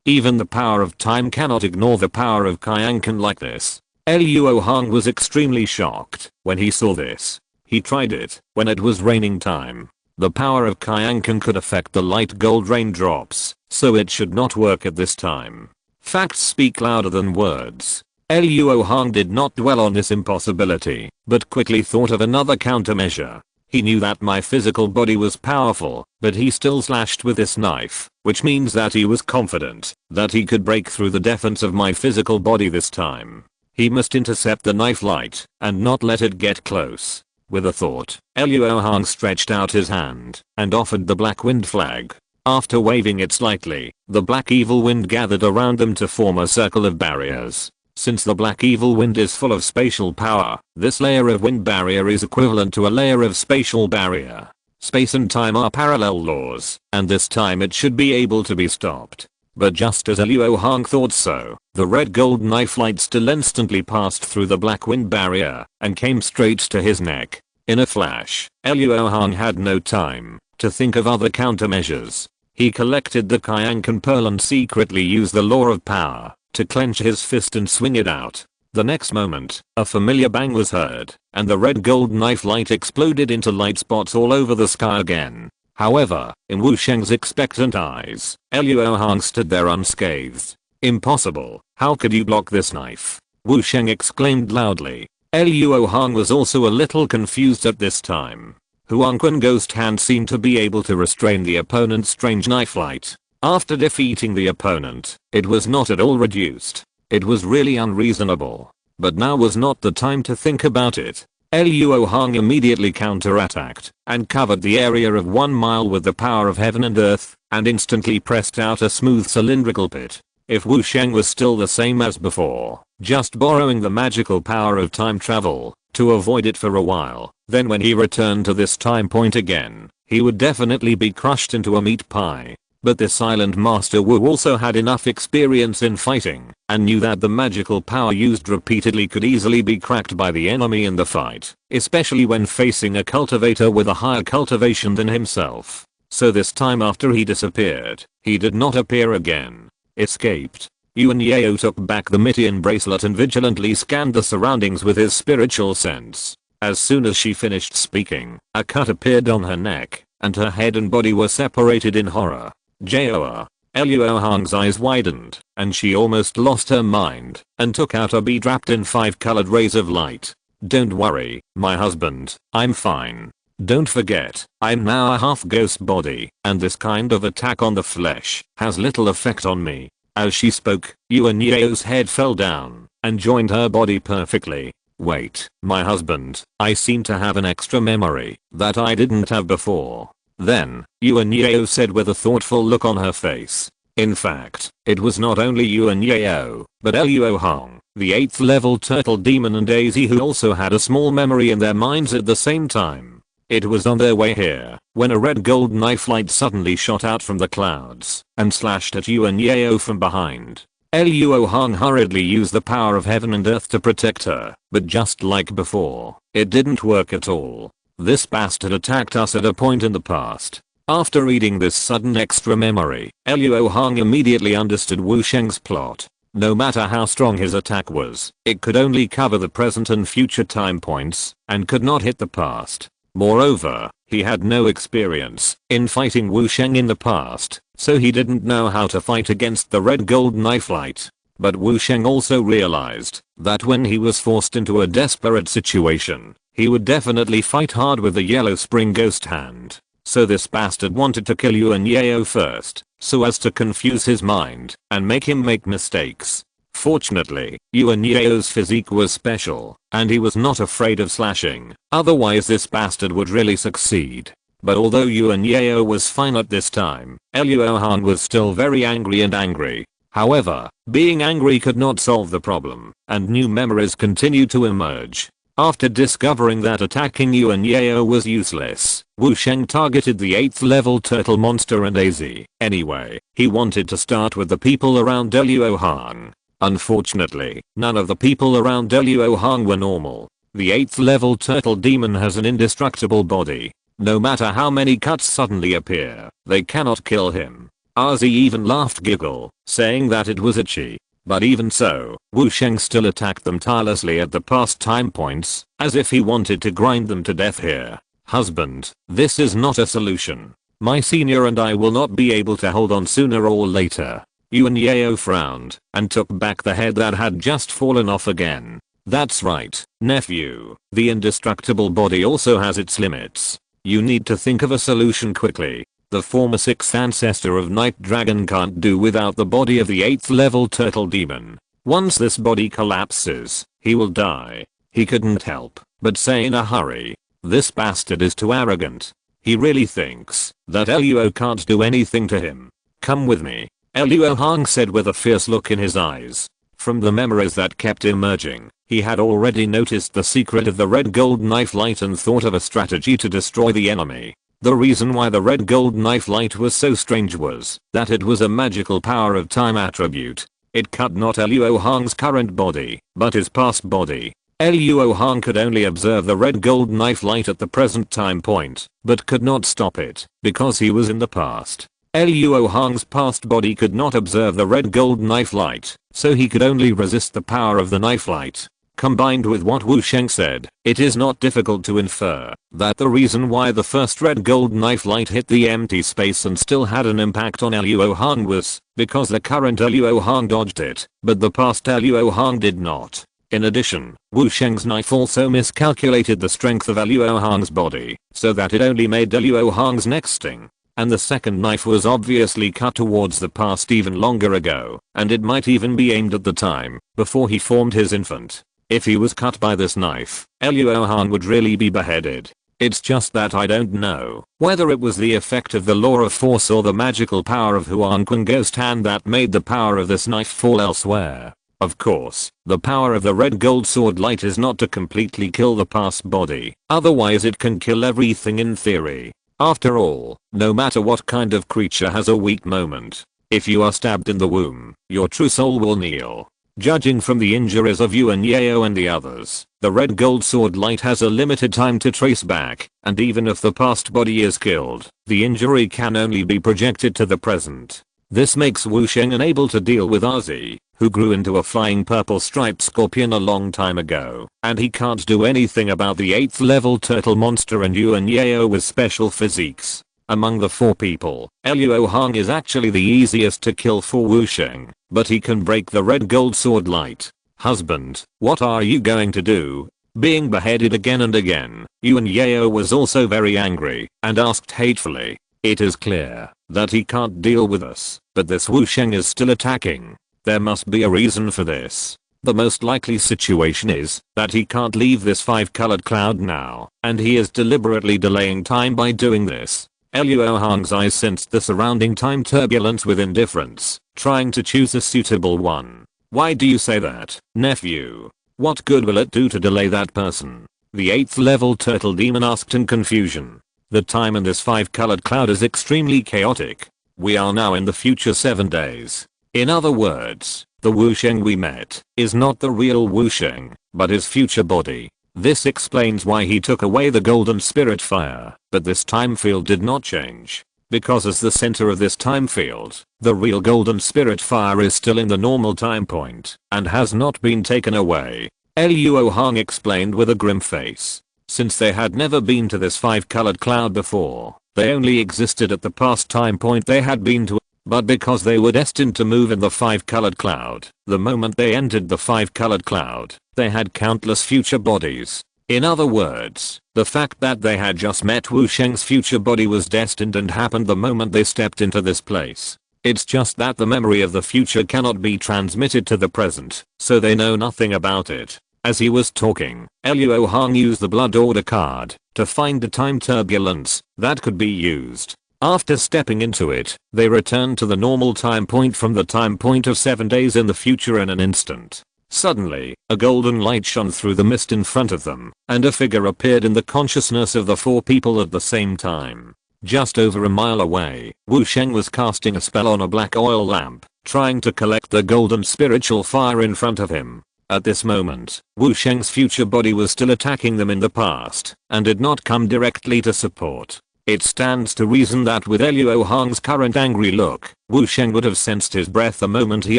Even the power of time cannot ignore the power of Kyankan like this. Luo Hong was extremely shocked when he saw this. He tried it when it was raining time. The power of Kyankan could affect the light gold raindrops, so it should not work at this time. Facts speak louder than words. Luo Hong did not dwell on this impossibility, but quickly thought of another countermeasure. He knew that my physical body was powerful, but he still slashed with this knife, which means that he was confident that he could break through the defense of my physical body this time. He must intercept the knife light and not let it get close. With a thought, Luo Hong stretched out his hand and offered the black wind flag. After waving it slightly, the black evil wind gathered around them to form a circle of barriers. Since the black evil wind is full of spatial power, this layer of wind barrier is equivalent to a layer of spatial barrier. Space and time are parallel laws, and this time it should be able to be stopped. But just as Luo Hong thought so, the red gold knife light still instantly passed through the black wind barrier and came straight to his neck. In a flash, Luo Hong had no time to think of other countermeasures. He collected the Kyankan Pearl and secretly used the law of power to clench his fist and swing it out. The next moment, a familiar bang was heard, and the red gold knife light exploded into light spots all over the sky again. However, in Wu Sheng's expectant eyes, Luo Hong stood there unscathed. Impossible, how could you block this knife? Wu Sheng exclaimed loudly. Luo Hong was also a little confused at this time. Huangquan Ghost Hand seemed to be able to restrain the opponent's strange knife light. After defeating the opponent, it was not at all reduced. It was really unreasonable. But now was not the time to think about it. Luo Hong immediately counterattacked and covered the area of 1 mile with the power of heaven and earth, and instantly pressed out a smooth cylindrical pit. If Wu Sheng was still the same as before, just borrowing the magical power of time travel to avoid it for a while, then when he returned to this time point again, he would definitely be crushed into a meat pie. But the silent master Wu also had enough experience in fighting and knew that the magical power used repeatedly could easily be cracked by the enemy in the fight, especially when facing a cultivator with a higher cultivation than himself. So this time after he disappeared, he did not appear again. Escaped. Yuan Yao took back the Mitian bracelet and vigilantly scanned the surroundings with his spiritual sense. As soon as she finished speaking, a cut appeared on her neck, and her head and body were separated in horror. Joa. Luo Hong's eyes widened, and she almost lost her mind, and took out a bead wrapped in 5 colored rays of light. Don't worry, my husband, I'm fine. Don't forget, I'm now a half ghost body, and this kind of attack on the flesh has little effect on me. As she spoke, Yuan Yao's head fell down, and joined her body perfectly. Wait, my husband, I seem to have an extra memory that I didn't have before. Then, Yuan Yao said with a thoughtful look on her face. In fact, it was not only Yuan Yao, but Luo Hong, the 8th level turtle demon, and Daisy who also had a small memory in their minds at the same time. It was on their way here, when a red gold knife light suddenly shot out from the clouds, and slashed at Yuan Yao from behind. Luo Hong hurriedly used the power of heaven and earth to protect her, but just like before, it didn't work at all. This bastard attacked us at a point in the past. After reading this sudden extra memory, Luo Hong immediately understood Wu Sheng's plot. No matter how strong his attack was, it could only cover the present and future time points, and could not hit the past. Moreover, he had no experience in fighting Wu Sheng in the past, so he didn't know how to fight against the red gold knife light. But Wu Sheng also realized that when he was forced into a desperate situation, he would definitely fight hard with the yellow spring ghost hand. So this bastard wanted to kill Yuan Yao first, so as to confuse his mind and make him make mistakes. Fortunately, Yuan Yao's physique was special, and he was not afraid of slashing, otherwise this bastard would really succeed. But although Yuan Yao was fine at this time, Luo Hong was still very angry. However, being angry could not solve the problem, and new memories continued to emerge. After discovering that attacking Yuan Yao was useless, Wu Sheng targeted the 8th level turtle monster and AZ. Anyway, he wanted to start with the people around Luo Hong. Unfortunately, none of the people around Luo Hong were normal. The 8th level turtle demon has an indestructible body. No matter how many cuts suddenly appear, they cannot kill him. Arzi even laughed giggle, saying that it was itchy. But even so, Wu Sheng still attacked them tirelessly at the past time points, as if he wanted to grind them to death here. Husband, this is not a solution. My senior and I will not be able to hold on sooner or later. Yuan Yao frowned, and took back the head that had just fallen off again. That's right, nephew. The indestructible body also has its limits. You need to think of a solution quickly. The former 6th ancestor of Night Dragon can't do without the body of the 8th level turtle demon. Once this body collapses, he will die. He couldn't help but say in a hurry, this bastard is too arrogant. He really thinks that Luo can't do anything to him. Come with me, Luo Hong said with a fierce look in his eyes. From the memories that kept emerging, he had already noticed the secret of the red gold knife light and thought of a strategy to destroy the enemy. The reason why the red gold knife light was so strange was that it was a magical power of time attribute. It cut not Luo Hong's current body, but his past body. Luo Hong could only observe the red gold knife light at the present time point, but could not stop it, because he was in the past. Luo Hong's past body could not observe the red gold knife light, so he could only resist the power of the knife light. Combined with what Wu Sheng said, it is not difficult to infer that the reason why the first red gold knife light hit the empty space and still had an impact on Luo Hong was because the current Luo Hong dodged it, but the past Luo Hong did not. In addition, Wu Sheng's knife also miscalculated the strength of Luo Hong's body, so that it only made Luo Hong's neck sting. And the second knife was obviously cut towards the past even longer ago, and it might even be aimed at the time before he formed his infant. If he was cut by this knife, Luo Hong would really be beheaded. It's just that I don't know whether it was the effect of the law of force or the magical power of Huan Quan Ghost Hand that made the power of this knife fall elsewhere. Of course, the power of the red gold sword light is not to completely kill the past body, otherwise it can kill everything in theory. After all, no matter what kind of creature has a weak moment, if you are stabbed in the womb, your true soul will kneel. Judging from the injuries of Yuan Yao and the others, the red gold sword light has a limited time to trace back, and even if the past body is killed, the injury can only be projected to the present. This makes Wu Sheng unable to deal with Arzi, who grew into a flying purple striped scorpion a long time ago, and he can't do anything about the 8th level turtle monster and Yuan Yao with special physiques. Among the 4 people, Luo Hong is actually the easiest to kill for Wu Sheng, but he can break the red gold sword light. Husband, what are you going to do? Being beheaded again and again, Yuan Yao was also very angry, and asked hatefully. It is clear that he can't deal with us, but this Wu Sheng is still attacking. There must be a reason for this. The most likely situation is that he can't leave this 5-colored cloud now, and he is deliberately delaying time by doing this. Luo Hong's eyes sensed the surrounding time turbulence with indifference, trying to choose a suitable one. Why do you say that, nephew? What good will it do to delay that person? The 8th level turtle demon asked in confusion. The time in this 5-colored cloud is extremely chaotic. We are now in the future 7 days. In other words, the Wu Sheng we met is not the real Wu Sheng, but his future body. This explains why he took away the golden spirit fire, but this time field did not change. Because as the center of this time field, the real golden spirit fire is still in the normal time point, and has not been taken away. Luo Hong explained with a grim face. Since they had never been to this 5-colored cloud before, they only existed at the past time point they had been to. But because they were destined to move in the 5-colored cloud, the moment they entered the 5-colored cloud, they had countless future bodies. In other words, the fact that they had just met Wu Sheng's future body was destined and happened the moment they stepped into this place. It's just that the memory of the future cannot be transmitted to the present, so they know nothing about it. As he was talking, Luo Hong used the blood order card to find a time turbulence that could be used. After stepping into it, they returned to the normal time point from the time point of 7 days in the future in an instant. Suddenly, a golden light shone through the mist in front of them, and a figure appeared in the consciousness of the 4 people at the same time. Just over a mile away, Wu Sheng was casting a spell on a black oil lamp, trying to collect the golden spiritual fire in front of him. At this moment, Wu Sheng's future body was still attacking them in the past, and did not come directly to support. It stands to reason that with Luo Hong's current angry look, Wu Sheng would have sensed his breath the moment he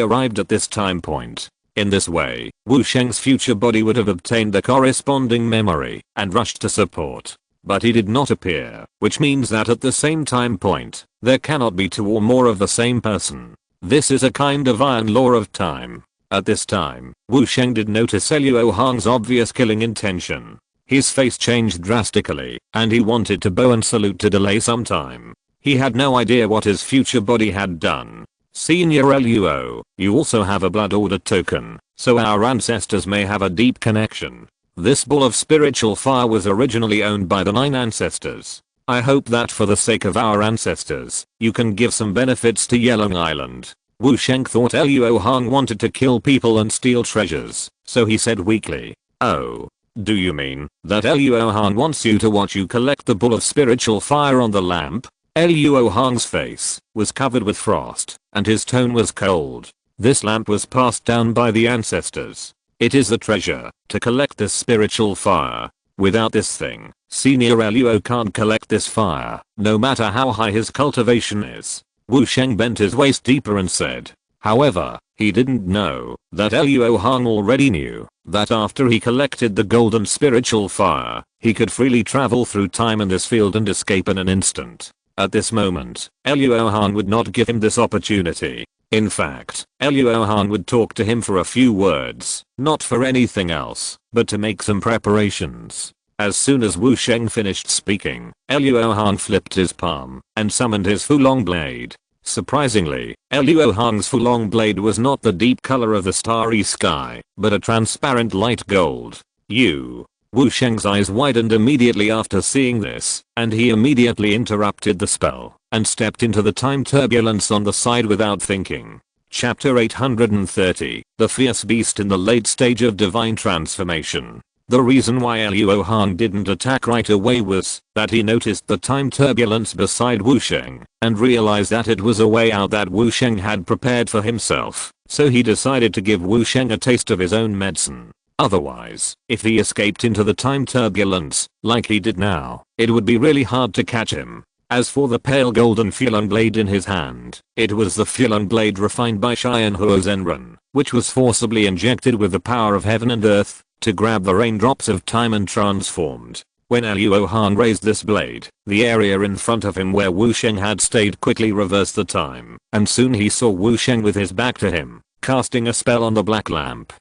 arrived at this time point. In this way, Wu Sheng's future body would have obtained the corresponding memory and rushed to support. But he did not appear, which means that at the same time point, there cannot be 2 or more of the same person. This is a kind of iron law of time. At this time, Wu Sheng did notice Luo Hong's obvious killing intention. His face changed drastically, and he wanted to bow and salute to delay some time. He had no idea what his future body had done. Senior Luo, you also have a blood order token, so our ancestors may have a deep connection. This ball of spiritual fire was originally owned by the 9 ancestors. I hope that for the sake of our ancestors, you can give some benefits to Yellow Island. Wu Sheng thought Luo Hong wanted to kill people and steal treasures, so he said weakly, "Oh, do you mean that Luo Hong wants you to watch you collect the ball of spiritual fire on the lamp?" Luo Hong's face was covered with frost, and his tone was cold. This lamp was passed down by the ancestors. It is the treasure to collect this spiritual fire. Without this thing, Senior Luo can't collect this fire, no matter how high his cultivation is. Wu Sheng bent his waist deeper and said. However, he didn't know that Luo Hong already knew that after he collected the golden spiritual fire, he could freely travel through time in this field and escape in an instant. At this moment, Luo Hong would not give him this opportunity. In fact, Luo Hong would talk to him for a few words, not for anything else, but to make some preparations. As soon as Wu Sheng finished speaking, Luo Hong flipped his palm and summoned his Fulong blade. Surprisingly, Luo Hong's Fulong blade was not the deep color of the starry sky, but a transparent light gold. Wu Sheng's eyes widened immediately after seeing this, and he immediately interrupted the spell and stepped into the time turbulence on the side without thinking. Chapter 830, The Fierce Beast in the Late Stage of Divine Transformation. The reason why Luo Hong didn't attack right away was that he noticed the time turbulence beside Wu Sheng and realized that it was a way out that Wu Sheng had prepared for himself, so he decided to give Wu Sheng a taste of his own medicine. Otherwise, if he escaped into the time turbulence, like he did now, it would be really hard to catch him. As for the pale golden Fulong blade in his hand, it was the Fulong blade refined by Xian Huo Zenren, which was forcibly injected with the power of heaven and earth to grab the raindrops of time and transformed. When Luo Hong raised this blade, the area in front of him where Wu Sheng had stayed quickly reversed the time, and soon he saw Wu Sheng with his back to him, casting a spell on the black lamp.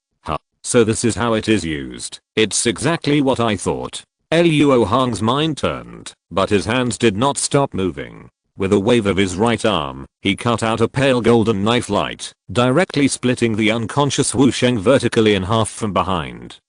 So this is how it is used. It's exactly what I thought. Luo Hong's mind turned, but his hands did not stop moving. With a wave of his right arm, he cut out a pale golden knife light, directly splitting the unconscious Wu Sheng vertically in half from behind.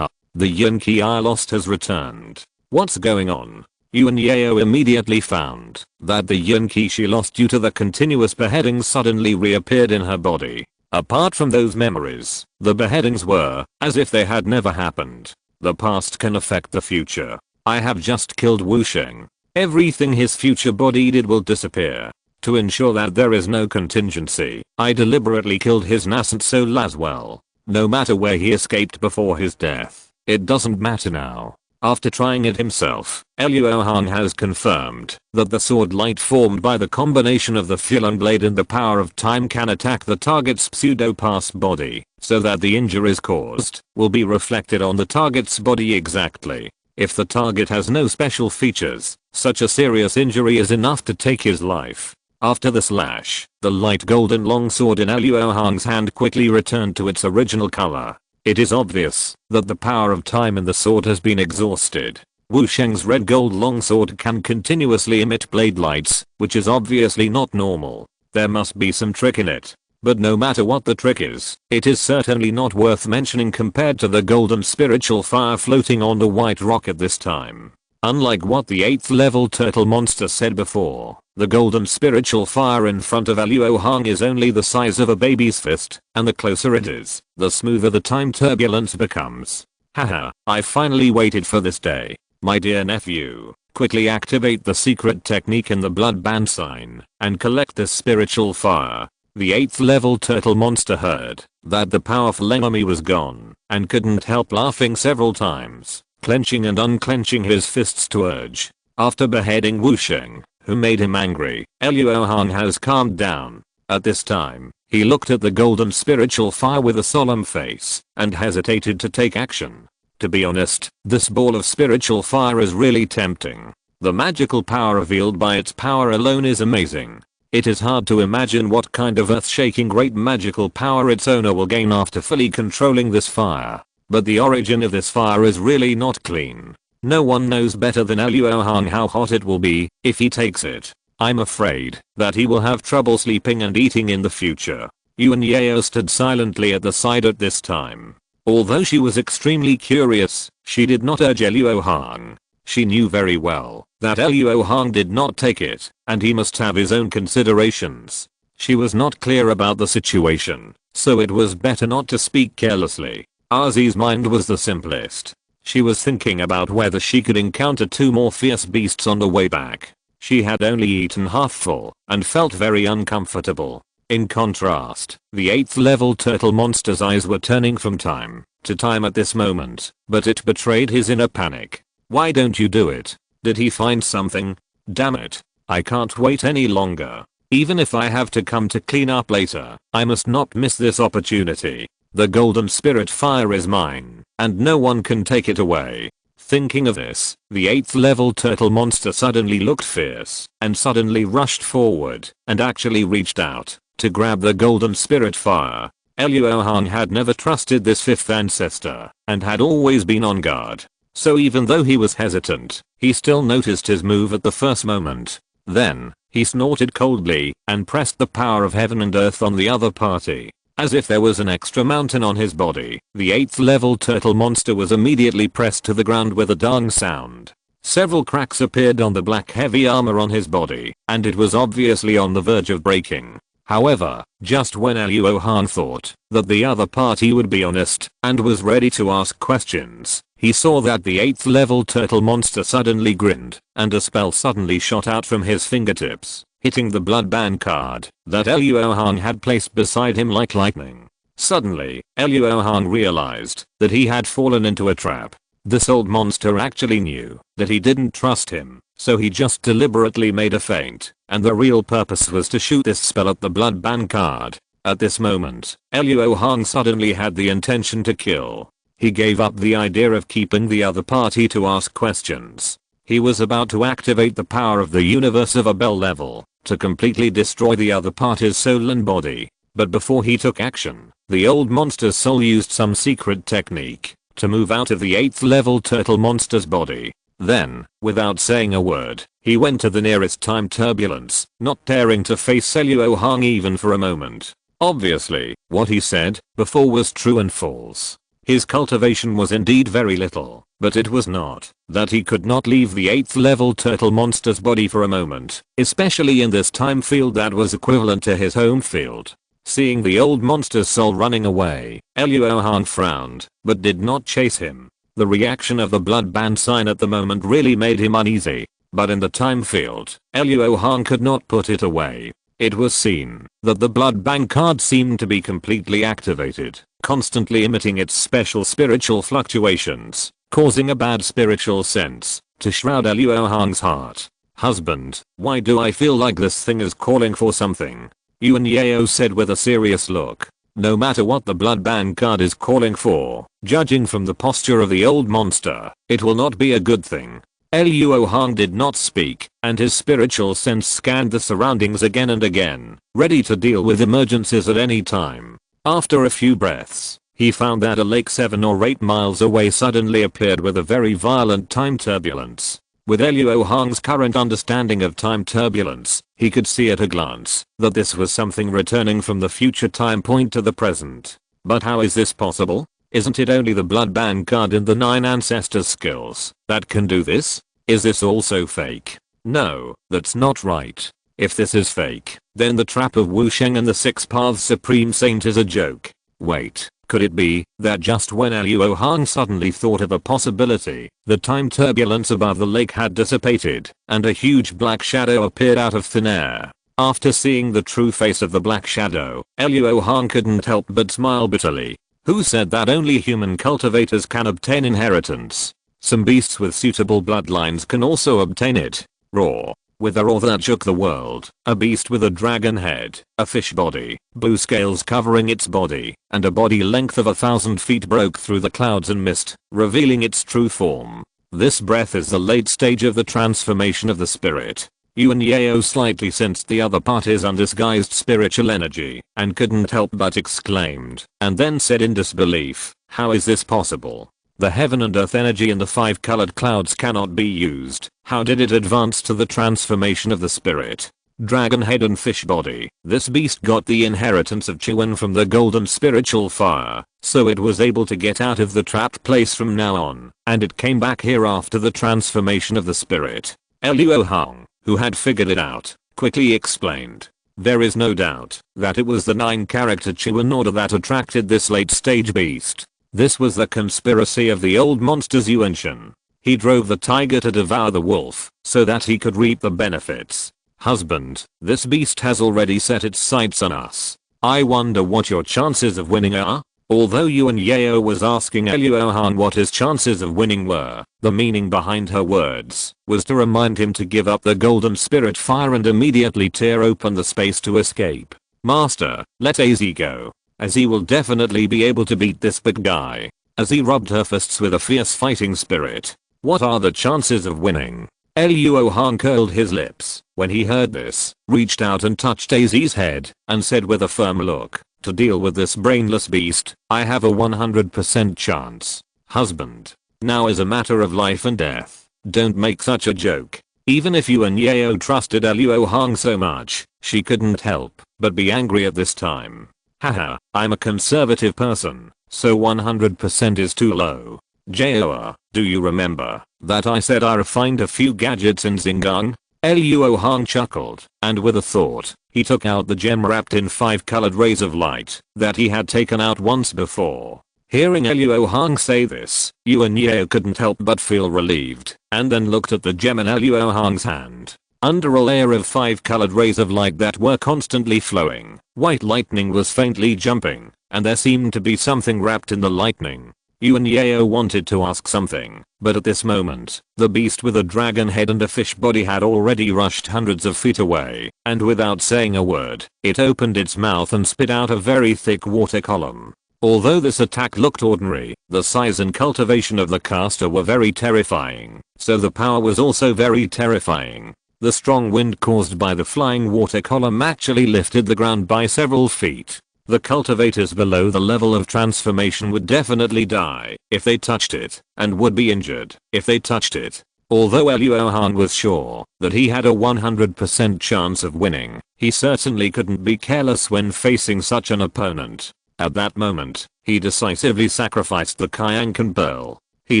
The Yin Qi I lost has returned. What's going on? Yuan Yao immediately found that the Yin Qi she lost due to the continuous beheadings suddenly reappeared in her body. Apart from those memories, the beheadings were as if they had never happened. The past can affect the future. I have just killed Wu Sheng. Everything his future body did will disappear. To ensure that there is no contingency, I deliberately killed his nascent soul as well. No matter where he escaped before his death, it doesn't matter now. After trying it himself, Luo Hong has confirmed that the sword light formed by the combination of the Fulong blade and the power of time can attack the target's pseudo-past body, so that the injuries caused will be reflected on the target's body exactly. If the target has no special features, such a serious injury is enough to take his life. After the slash, the light golden longsword in Luo Hong's hand quickly returned to its original color. It is obvious that the power of time in the sword has been exhausted. Wu Sheng's red gold longsword can continuously emit blade lights, which is obviously not normal. There must be some trick in it. But no matter what the trick is, it is certainly not worth mentioning compared to the golden spiritual fire floating on the white rock at this time. Unlike what the 8th level turtle monster said before, the golden spiritual fire in front of Luo Hong is only the size of a baby's fist, and the closer it is, the smoother the time turbulence becomes. Haha, I finally waited for this day. My dear nephew, quickly activate the secret technique in the blood band sign, and collect this spiritual fire. The 8th level turtle monster heard that the powerful enemy was gone, and couldn't help laughing several times, clenching and unclenching his fists to urge. After beheading Wu Sheng, who made him angry, Luo Hong has calmed down. At this time, he looked at the golden spiritual fire with a solemn face, and hesitated to take action. To be honest, this ball of spiritual fire is really tempting. The magical power revealed by its power alone is amazing. It is hard to imagine what kind of earth-shaking great magical power its owner will gain after fully controlling this fire. But the origin of this fire is really not clean. No one knows better than Luo Hong how hot it will be if he takes it. I'm afraid that he will have trouble sleeping and eating in the future. Yuan Yao stood silently at the side at this time. Although she was extremely curious, she did not urge Luo Hong. She knew very well that Luo Hong did not take it, and he must have his own considerations. She was not clear about the situation, so it was better not to speak carelessly. Azi's mind was the simplest. She was thinking about whether she could encounter 2 more fierce beasts on the way back. She had only eaten half full and felt very uncomfortable. In contrast, the 8th level turtle monster's eyes were turning from time to time at this moment, but it betrayed his inner panic. Why don't you do it? Did he find something? Damn it. I can't wait any longer. Even if I have to come to clean up later, I must not miss this opportunity. The golden spirit fire is mine, and no one can take it away. Thinking of this, the 8th level turtle monster suddenly looked fierce, and suddenly rushed forward, and actually reached out to grab the golden spirit fire. Luo Hong had never trusted this 5th ancestor, and had always been on guard. So even though he was hesitant, he still noticed his move at the first moment. Then, he snorted coldly, and pressed the power of heaven and earth on the other party. As if there was an extra mountain on his body, the 8th level turtle monster was immediately pressed to the ground with a dong sound. Several cracks appeared on the black heavy armor on his body, and it was obviously on the verge of breaking. However, just when Luo Hong thought that the other party would be honest and was ready to ask questions, he saw that the 8th level turtle monster suddenly grinned, and a spell suddenly shot out from his fingertips, hitting the blood band card that Luo Hong had placed beside him like lightning. Suddenly, Luo Hong realized that he had fallen into a trap. This old monster actually knew that he didn't trust him, so he just deliberately made a feint, and the real purpose was to shoot this spell at the blood band card. At this moment, Luo Hong suddenly had the intention to kill. He gave up the idea of keeping the other party to ask questions. He was about to activate the power of the universe of a bell level to completely destroy the other party's soul and body. But before he took action, the old monster's soul used some secret technique to move out of the 8th level turtle monster's body. Then, without saying a word, he went to the nearest time turbulence, not daring to face Luo Hong even for a moment. Obviously, what he said before was true and false. His cultivation was indeed very little, but it was not that he could not leave the 8th level turtle monster's body for a moment, especially in this time field that was equivalent to his home field. Seeing the old monster's soul running away, Luo Hong frowned, but did not chase him. The reaction of the blood band sign at the moment really made him uneasy, but in the time field, Luo Hong could not put it away. It was seen that the blood bank card seemed to be completely activated, constantly emitting its special spiritual fluctuations, causing a bad spiritual sense to shroud Luo Hong's heart. Husband, why do I feel like this thing is calling for something? Yuan Yao said with a serious look. No matter what the blood band card is calling for, judging from the posture of the old monster, it will not be a good thing. Luo Hong did not speak, and his spiritual sense scanned the surroundings again and again, ready to deal with emergencies at any time. After a few breaths, he found that a lake 7 or 8 miles away suddenly appeared with a very violent time turbulence. With Luo Hong's current understanding of time turbulence, he could see at a glance that this was something returning from the future time point to the present. But how is this possible? Isn't it only the blood band card in the 9 ancestors skills that can do this? Is this also fake? No, that's not right. If this is fake, then the trap of Wu Sheng and the Six Paths Supreme Saint is a joke. Wait, could it be that just when Luo Hong suddenly thought of a possibility, the time turbulence above the lake had dissipated, and a huge black shadow appeared out of thin air? After seeing the true face of the black shadow, Luo Hong couldn't help but smile bitterly. Who said that only human cultivators can obtain inheritance? Some beasts with suitable bloodlines can also obtain it. Roar. With a roar that shook the world, a beast with a dragon head, a fish body, blue scales covering its body, and a body length of 1,000 feet broke through the clouds and mist, revealing its true form. This breath is the late stage of the transformation of the spirit. Yuan Yao slightly sensed the other party's undisguised spiritual energy, and couldn't help but exclaimed, and then said in disbelief, how is this possible? The heaven and earth energy in the 5 colored clouds cannot be used. How did it advance to the transformation of the spirit? Dragon head and fish body. This beast got the inheritance of Chuan from the golden spiritual fire, so it was able to get out of the trapped place from now on, and it came back here after the transformation of the spirit. Luo Hong, who had figured it out, quickly explained. There is no doubt that it was the 9-character Chuan order that attracted this late stage beast. This was the conspiracy of the old monsters Yuan Shen. He drove the tiger to devour the wolf, so that he could reap the benefits. Husband, this beast has already set its sights on us. I wonder what your chances of winning are? Although Yuan Yao was asking Luo Hong what his chances of winning were, the meaning behind her words was to remind him to give up the golden spirit fire and immediately tear open the space to escape. Master, let AZ go. As he will definitely be able to beat this big guy. As he rubbed her fists with a fierce fighting spirit. What are the chances of winning? Luo Hong curled his lips when he heard this, reached out and touched AZ's head, and said with a firm look, to deal with this brainless beast, I have a 100% chance. Husband. Now is a matter of life and death. Don't make such a joke. Even if Yuan Yao trusted Luo Hong so much, she couldn't help but be angry at this time. Haha, I'm a conservative person, so 100% is too low. Joa, do you remember that I said I refined a few gadgets in Xingang? Luo Hong chuckled, and with a thought, he took out the gem wrapped in 5 colored rays of light that he had taken out once before. Hearing Luo Hong say this, Yuan Yao couldn't help but feel relieved, and then looked at the gem in Luo Hong's hand. Under a layer of 5 colored rays of light that were constantly flowing, white lightning was faintly jumping, and there seemed to be something wrapped in the lightning. Yuan Yao wanted to ask something, but at this moment, the beast with a dragon head and a fish body had already rushed hundreds of feet away, and without saying a word, it opened its mouth and spit out a very thick water column. Although this attack looked ordinary, the size and cultivation of the caster were very terrifying, so the power was also very terrifying. The strong wind caused by the flying water column actually lifted the ground by several feet. The cultivators below the level of transformation would definitely die if they touched it, and would be injured if they touched it. Although Luo Hong was sure that he had a 100% chance of winning, he certainly couldn't be careless when facing such an opponent. At that moment, he decisively sacrificed the Kyankan Pearl. He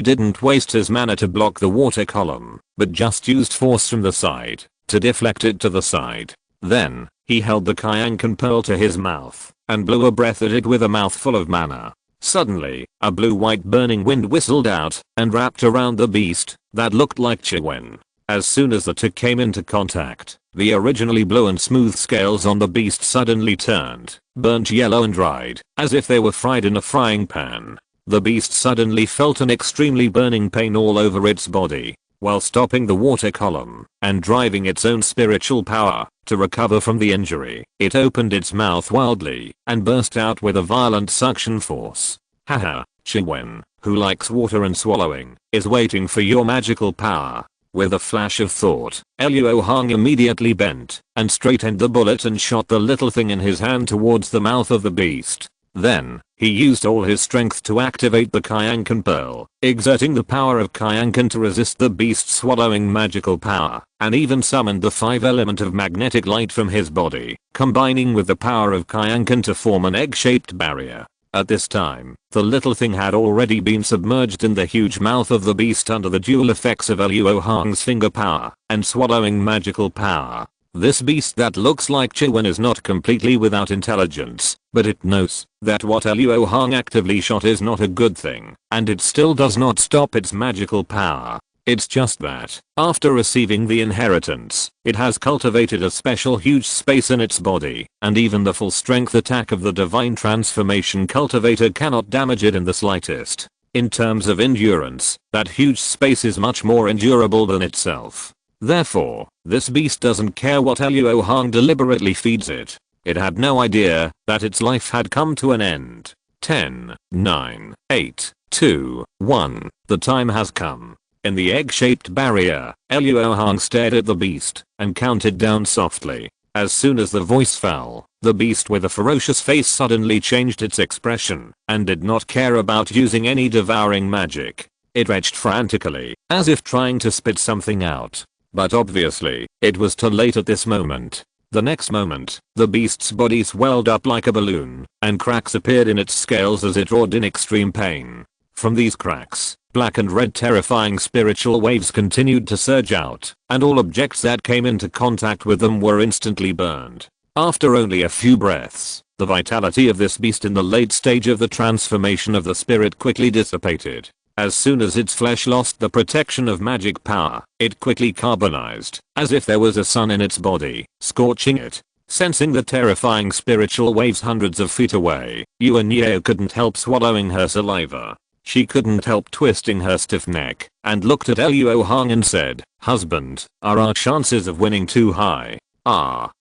didn't waste his mana to block the water column, but just used force from the side to deflect it to the side. Then, he held the Kyankan Pearl to his mouth and blew a breath at it with a mouthful of mana. Suddenly, a blue-white burning wind whistled out and wrapped around the beast that looked like Chiwen. As soon as the two came into contact, the originally blue and smooth scales on the beast suddenly turned burnt yellow and dried, as if they were fried in a frying pan. The beast suddenly felt an extremely burning pain all over its body, while stopping the water column and driving its own spiritual power to recover from the injury. It opened its mouth wildly and burst out with a violent suction force. Haha, Chiwen, who likes water and swallowing, is waiting for your magical power. With a flash of thought, Luo Hong immediately bent and straightened the bullet and shot the little thing in his hand towards the mouth of the beast. Then, he used all his strength to activate the Kyankan Pearl, exerting the power of Kyankan to resist the beast's swallowing magical power, and even summoned the 5 element of magnetic light from his body, combining with the power of Kyankan to form an egg-shaped barrier. At this time, the little thing had already been submerged in the huge mouth of the beast under the dual effects of Luo Hong's finger power and swallowing magical power. This beast that looks like Chiwen is not completely without intelligence, but it knows that what Luo Hong actively shot is not a good thing, and it still does not stop its magical power. It's just that, after receiving the inheritance, it has cultivated a special huge space in its body, and even the full strength attack of the divine transformation cultivator cannot damage it in the slightest. In terms of endurance, that huge space is much more endurable than itself. Therefore, this beast doesn't care what Luo Hong deliberately feeds it. It had no idea that its life had come to an end. 10, 9, 8, 2, 1. The time has come. In the egg-shaped barrier, Luo Hong stared at the beast and counted down softly. As soon as the voice fell, the beast with a ferocious face suddenly changed its expression and did not care about using any devouring magic. It retched frantically, as if trying to spit something out. But obviously, it was too late at this moment. The next moment, the beast's body swelled up like a balloon, and cracks appeared in its scales as it roared in extreme pain. From these cracks, black and red terrifying spiritual waves continued to surge out, and all objects that came into contact with them were instantly burned. After only a few breaths, the vitality of this beast in the late stage of the transformation of the spirit quickly dissipated. As soon as its flesh lost the protection of magic power, it quickly carbonized, as if there was a sun in its body, scorching it. Sensing the terrifying spiritual waves hundreds of feet away, Yuan Yao couldn't help swallowing her saliva. She couldn't help twisting her stiff neck, and looked at Luo Hong and said, "Husband, are our chances of winning too high?"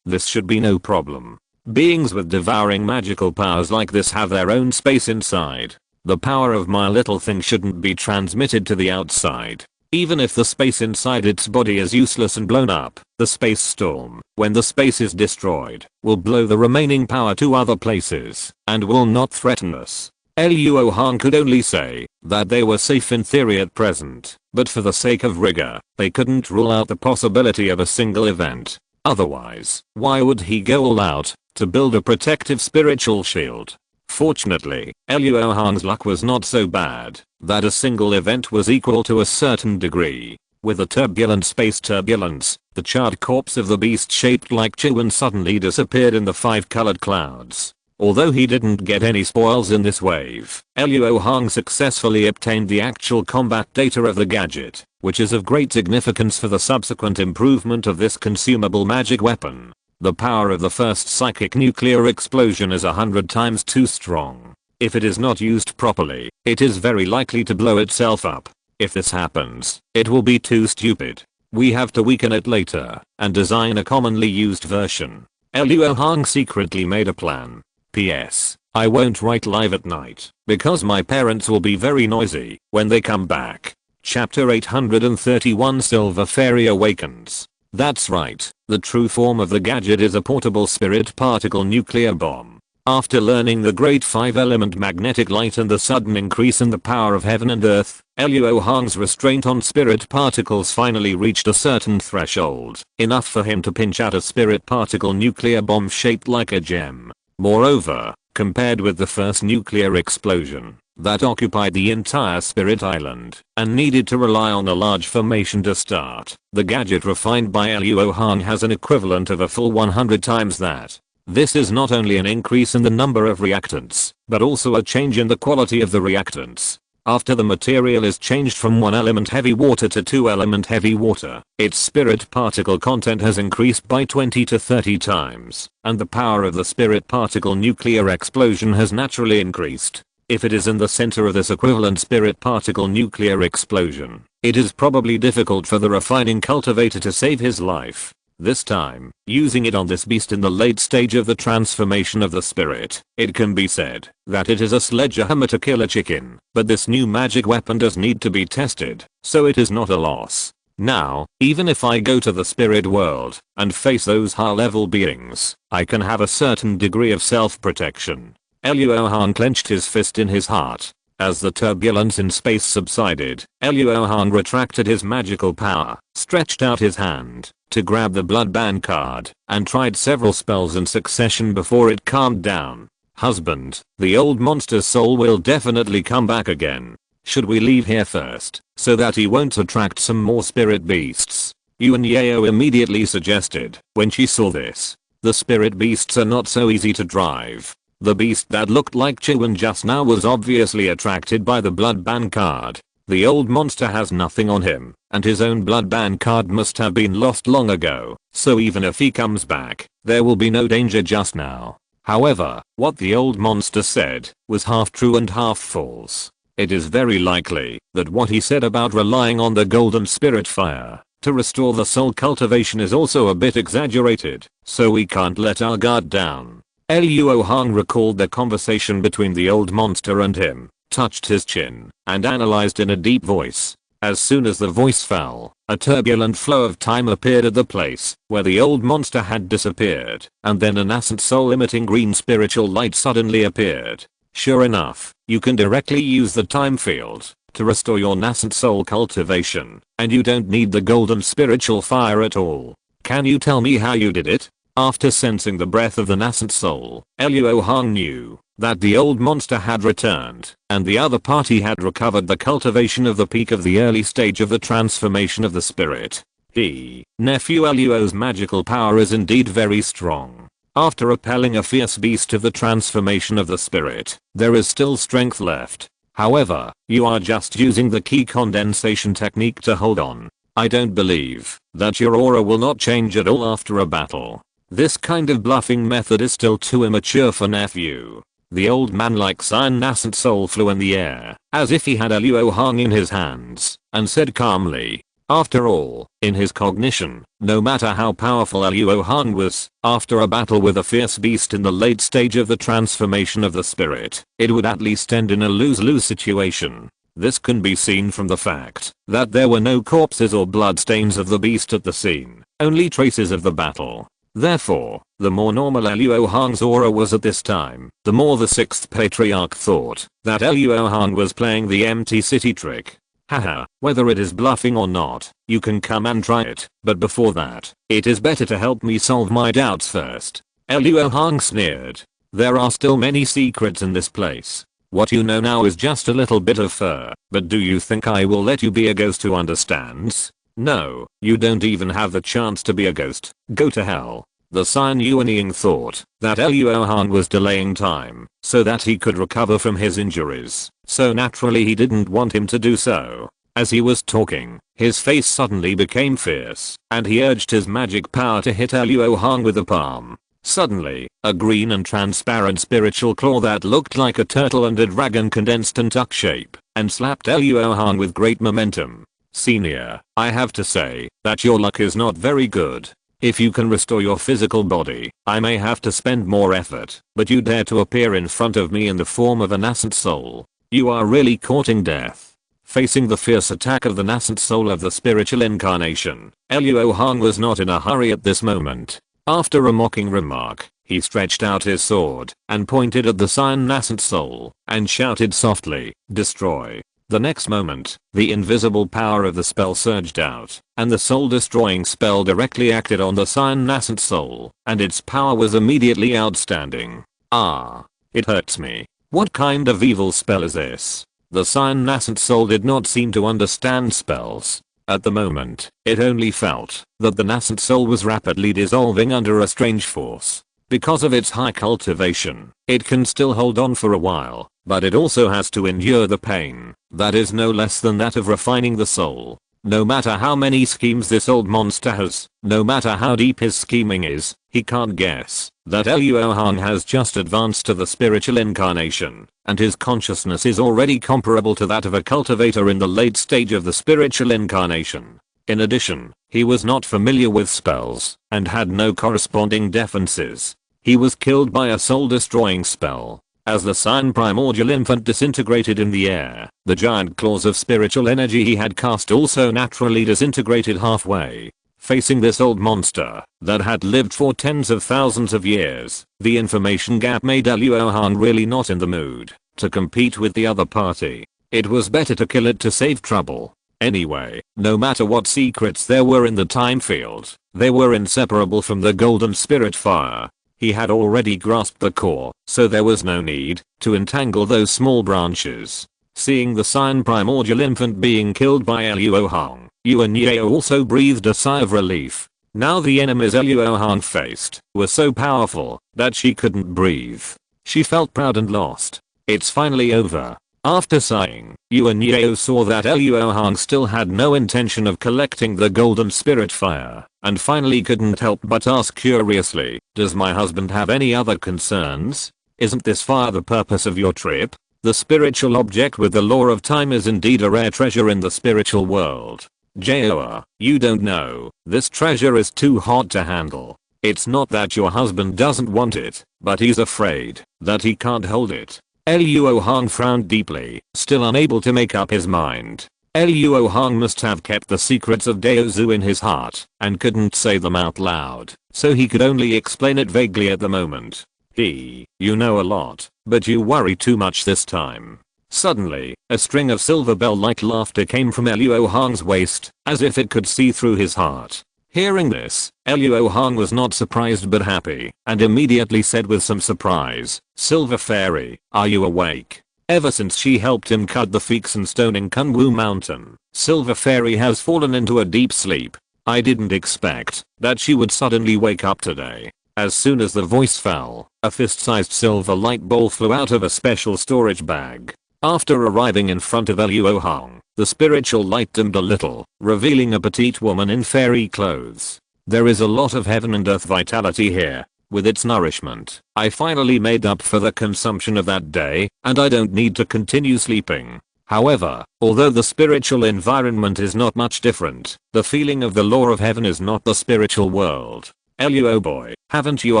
This should be no problem. Beings with devouring magical powers like this have their own space inside. The power of my little thing shouldn't be transmitted to the outside. Even if the space inside its body is useless and blown up, the space storm, when the space is destroyed, will blow the remaining power to other places, and will not threaten us. Luo Hong could only say that they were safe in theory at present, but for the sake of rigor, they couldn't rule out the possibility of a single event. Otherwise, why would he go all out to build a protective spiritual shield? Fortunately, Luo Hong's luck was not so bad that a single event was equal to a certain degree. With a turbulent space turbulence, the charred corpse of the beast shaped like Chiwen suddenly disappeared in the 5-colored clouds. Although he didn't get any spoils in this wave, Luo Hong successfully obtained the actual combat data of the gadget, which is of great significance for the subsequent improvement of this consumable magic weapon. The power of the first psychic nuclear explosion is 100 times too strong. If it is not used properly, it is very likely to blow itself up. If this happens, it will be too stupid. We have to weaken it later and design a commonly used version. Luo Hong secretly made a plan. PS. I won't write live at night because my parents will be very noisy when they come back. Chapter 831 Silver Fairy Awakens. That's right, the true form of the gadget is a portable spirit particle nuclear bomb. After learning the great 5-element magnetic light and the sudden increase in the power of heaven and earth, Luo Hong's restraint on spirit particles finally reached a certain threshold, enough for him to pinch out a spirit particle nuclear bomb shaped like a gem. Moreover, compared with the first nuclear explosion that occupied the entire Spirit Island and needed to rely on a large formation to start, the gadget refined by Luo Hong has an equivalent of a full 100 times that. This is not only an increase in the number of reactants, but also a change in the quality of the reactants. After the material is changed from 1-element heavy water to 2-element heavy water, its spirit particle content has increased by 20 to 30 times, and the power of the spirit particle nuclear explosion has naturally increased. If it is in the center of this equivalent spirit particle nuclear explosion, it is probably difficult for the refining cultivator to save his life. This time, using it on this beast in the late stage of the transformation of the spirit, it can be said that it is a sledgehammer to kill a chicken, but this new magic weapon does need to be tested, so it is not a loss. Now, even if I go to the spirit world and face those high-level beings, I can have a certain degree of self-protection. Luo Hong clenched his fist in his heart. As the turbulence in space subsided, Luo Hong retracted his magical power, stretched out his hand to grab the blood ban card, and tried several spells in succession before it calmed down. Husband, the old monster's soul will definitely come back again. Should we leave here first, so that he won't attract some more spirit beasts? Yuan Yao immediately suggested. When she saw this, the spirit beasts are not so easy to drive. The beast that looked like Chiwen just now was obviously attracted by the blood ban card. The old monster has nothing on him, and his own blood ban card must have been lost long ago, so even if he comes back, there will be no danger just now. However, what the old monster said was half true and half false. It is very likely that what he said about relying on the golden spirit fire to restore the soul cultivation is also a bit exaggerated, so we can't let our guard down. Luo Hong recalled the conversation between the old monster and him, touched his chin, and analyzed in a deep voice. As soon as the voice fell, a turbulent flow of time appeared at the place where the old monster had disappeared, and then a nascent soul emitting green spiritual light suddenly appeared. Sure enough, you can directly use the time field to restore your nascent soul cultivation, and you don't need the golden spiritual fire at all. Can you tell me how you did it? After sensing the breath of the nascent soul, Luo Hong knew that the old monster had returned, and the other party had recovered the cultivation of the peak of the early stage of the transformation of the spirit. Nephew Luo's magical power is indeed very strong. After repelling a fierce beast of the transformation of the spirit, there is still strength left. However, you are just using the key condensation technique to hold on. I don't believe that your aura will not change at all after a battle. This kind of bluffing method is still too immature for nephew. The old man like Cyan nascent soul flew in the air, as if he had a Luo Hong in his hands, and said calmly. After all, in his cognition, no matter how powerful Luo Hong was, after a battle with a fierce beast in the late stage of the transformation of the spirit, it would at least end in a lose-lose situation. This can be seen from the fact that there were no corpses or bloodstains of the beast at the scene, only traces of the battle. Therefore, the more normal Luo Hong's aura was at this time, the more the 6th patriarch thought that Luo Hong was playing the empty city trick. Haha, whether it is bluffing or not, you can come and try it, but before that, it is better to help me solve my doubts first. Luo Hong sneered. There are still many secrets in this place. What you know now is just a little bit of fur, but do you think I will let you be a ghost who understands? No, you don't even have the chance to be a ghost. Go to hell. The Cyan Yuanying thought that Luo Hong was delaying time so that he could recover from his injuries, so naturally he didn't want him to do so. As he was talking, his face suddenly became fierce, and he urged his magic power to hit Luo Hong with the palm. Suddenly, a green and transparent spiritual claw that looked like a turtle and a dragon condensed in tuck shape, and slapped Luo Hong with great momentum. Senior, I have to say that your luck is not very good. If you can restore your physical body, I may have to spend more effort, but you dare to appear in front of me in the form of a nascent soul. You are really courting death. Facing the fierce attack of the nascent soul of the spiritual incarnation, Luo Hong was not in a hurry at this moment. After a mocking remark, he stretched out his sword and pointed at the Cyan nascent soul and shouted softly, "Destroy." The next moment, the invisible power of the spell surged out, and the soul-destroying spell directly acted on the Cyan nascent soul, and its power was immediately outstanding. Ah, it hurts me. What kind of evil spell is this? The Cyan nascent soul did not seem to understand spells. At the moment, it only felt that the nascent soul was rapidly dissolving under a strange force. Because of its high cultivation, it can still hold on for a while, but it also has to endure the pain that is no less than that of refining the soul. No matter how many schemes this old monster has, no matter how deep his scheming is, he can't guess that Luo Hong has just advanced to the spiritual incarnation, and his consciousness is already comparable to that of a cultivator in the late stage of the spiritual incarnation. In addition, he was not familiar with spells, and had no corresponding defenses. He was killed by a soul-destroying spell. As the Cyan primordial infant disintegrated in the air, the giant claws of spiritual energy he had cast also naturally disintegrated halfway. Facing this old monster that had lived for tens of thousands of years, the information gap made Luo Hong really not in the mood to compete with the other party. It was better to kill it to save trouble. Anyway, no matter what secrets there were in the time field, they were inseparable from the golden spirit fire. He had already grasped the core, so there was no need to entangle those small branches. Seeing the Saiyan primordial infant being killed by Luo Hong, Yuan Yao also breathed a sigh of relief. Now the enemies Luo Hong faced were so powerful that she couldn't breathe. She felt proud and lost. It's finally over. After sighing, Yuan Yao saw that Luo Hong still had no intention of collecting the golden spirit fire, and finally couldn't help but ask curiously, does my husband have any other concerns? Isn't this fire the purpose of your trip? The spiritual object with the law of time is indeed a rare treasure in the spiritual world. Joa, you don't know, this treasure is too hot to handle. It's not that your husband doesn't want it, but he's afraid that he can't hold it. Luo Hong frowned deeply, still unable to make up his mind. Luo Hong must have kept the secrets of Daozu in his heart, and couldn't say them out loud, so he could only explain it vaguely at the moment. You know a lot, but you worry too much this time. Suddenly, a string of silver bell-like laughter came from Luo Hong's waist, as if it could see through his heart. Hearing this, Luo Hong was not surprised but happy, and immediately said with some surprise, Silver Fairy, are you awake? Ever since she helped him cut the Feeksan stone in Kunwu Mountain, Silver Fairy has fallen into a deep sleep. I didn't expect that she would suddenly wake up today. As soon as the voice fell, a fist-sized silver light ball flew out of a special storage bag. After arriving in front of Luo Hong, the spiritual light dimmed a little, revealing a petite woman in fairy clothes. There is a lot of heaven and earth vitality here. With its nourishment, I finally made up for the consumption of that day, and I don't need to continue sleeping. However, although the spiritual environment is not much different, the feeling of the law of heaven is not the spiritual world. Luo boy, haven't you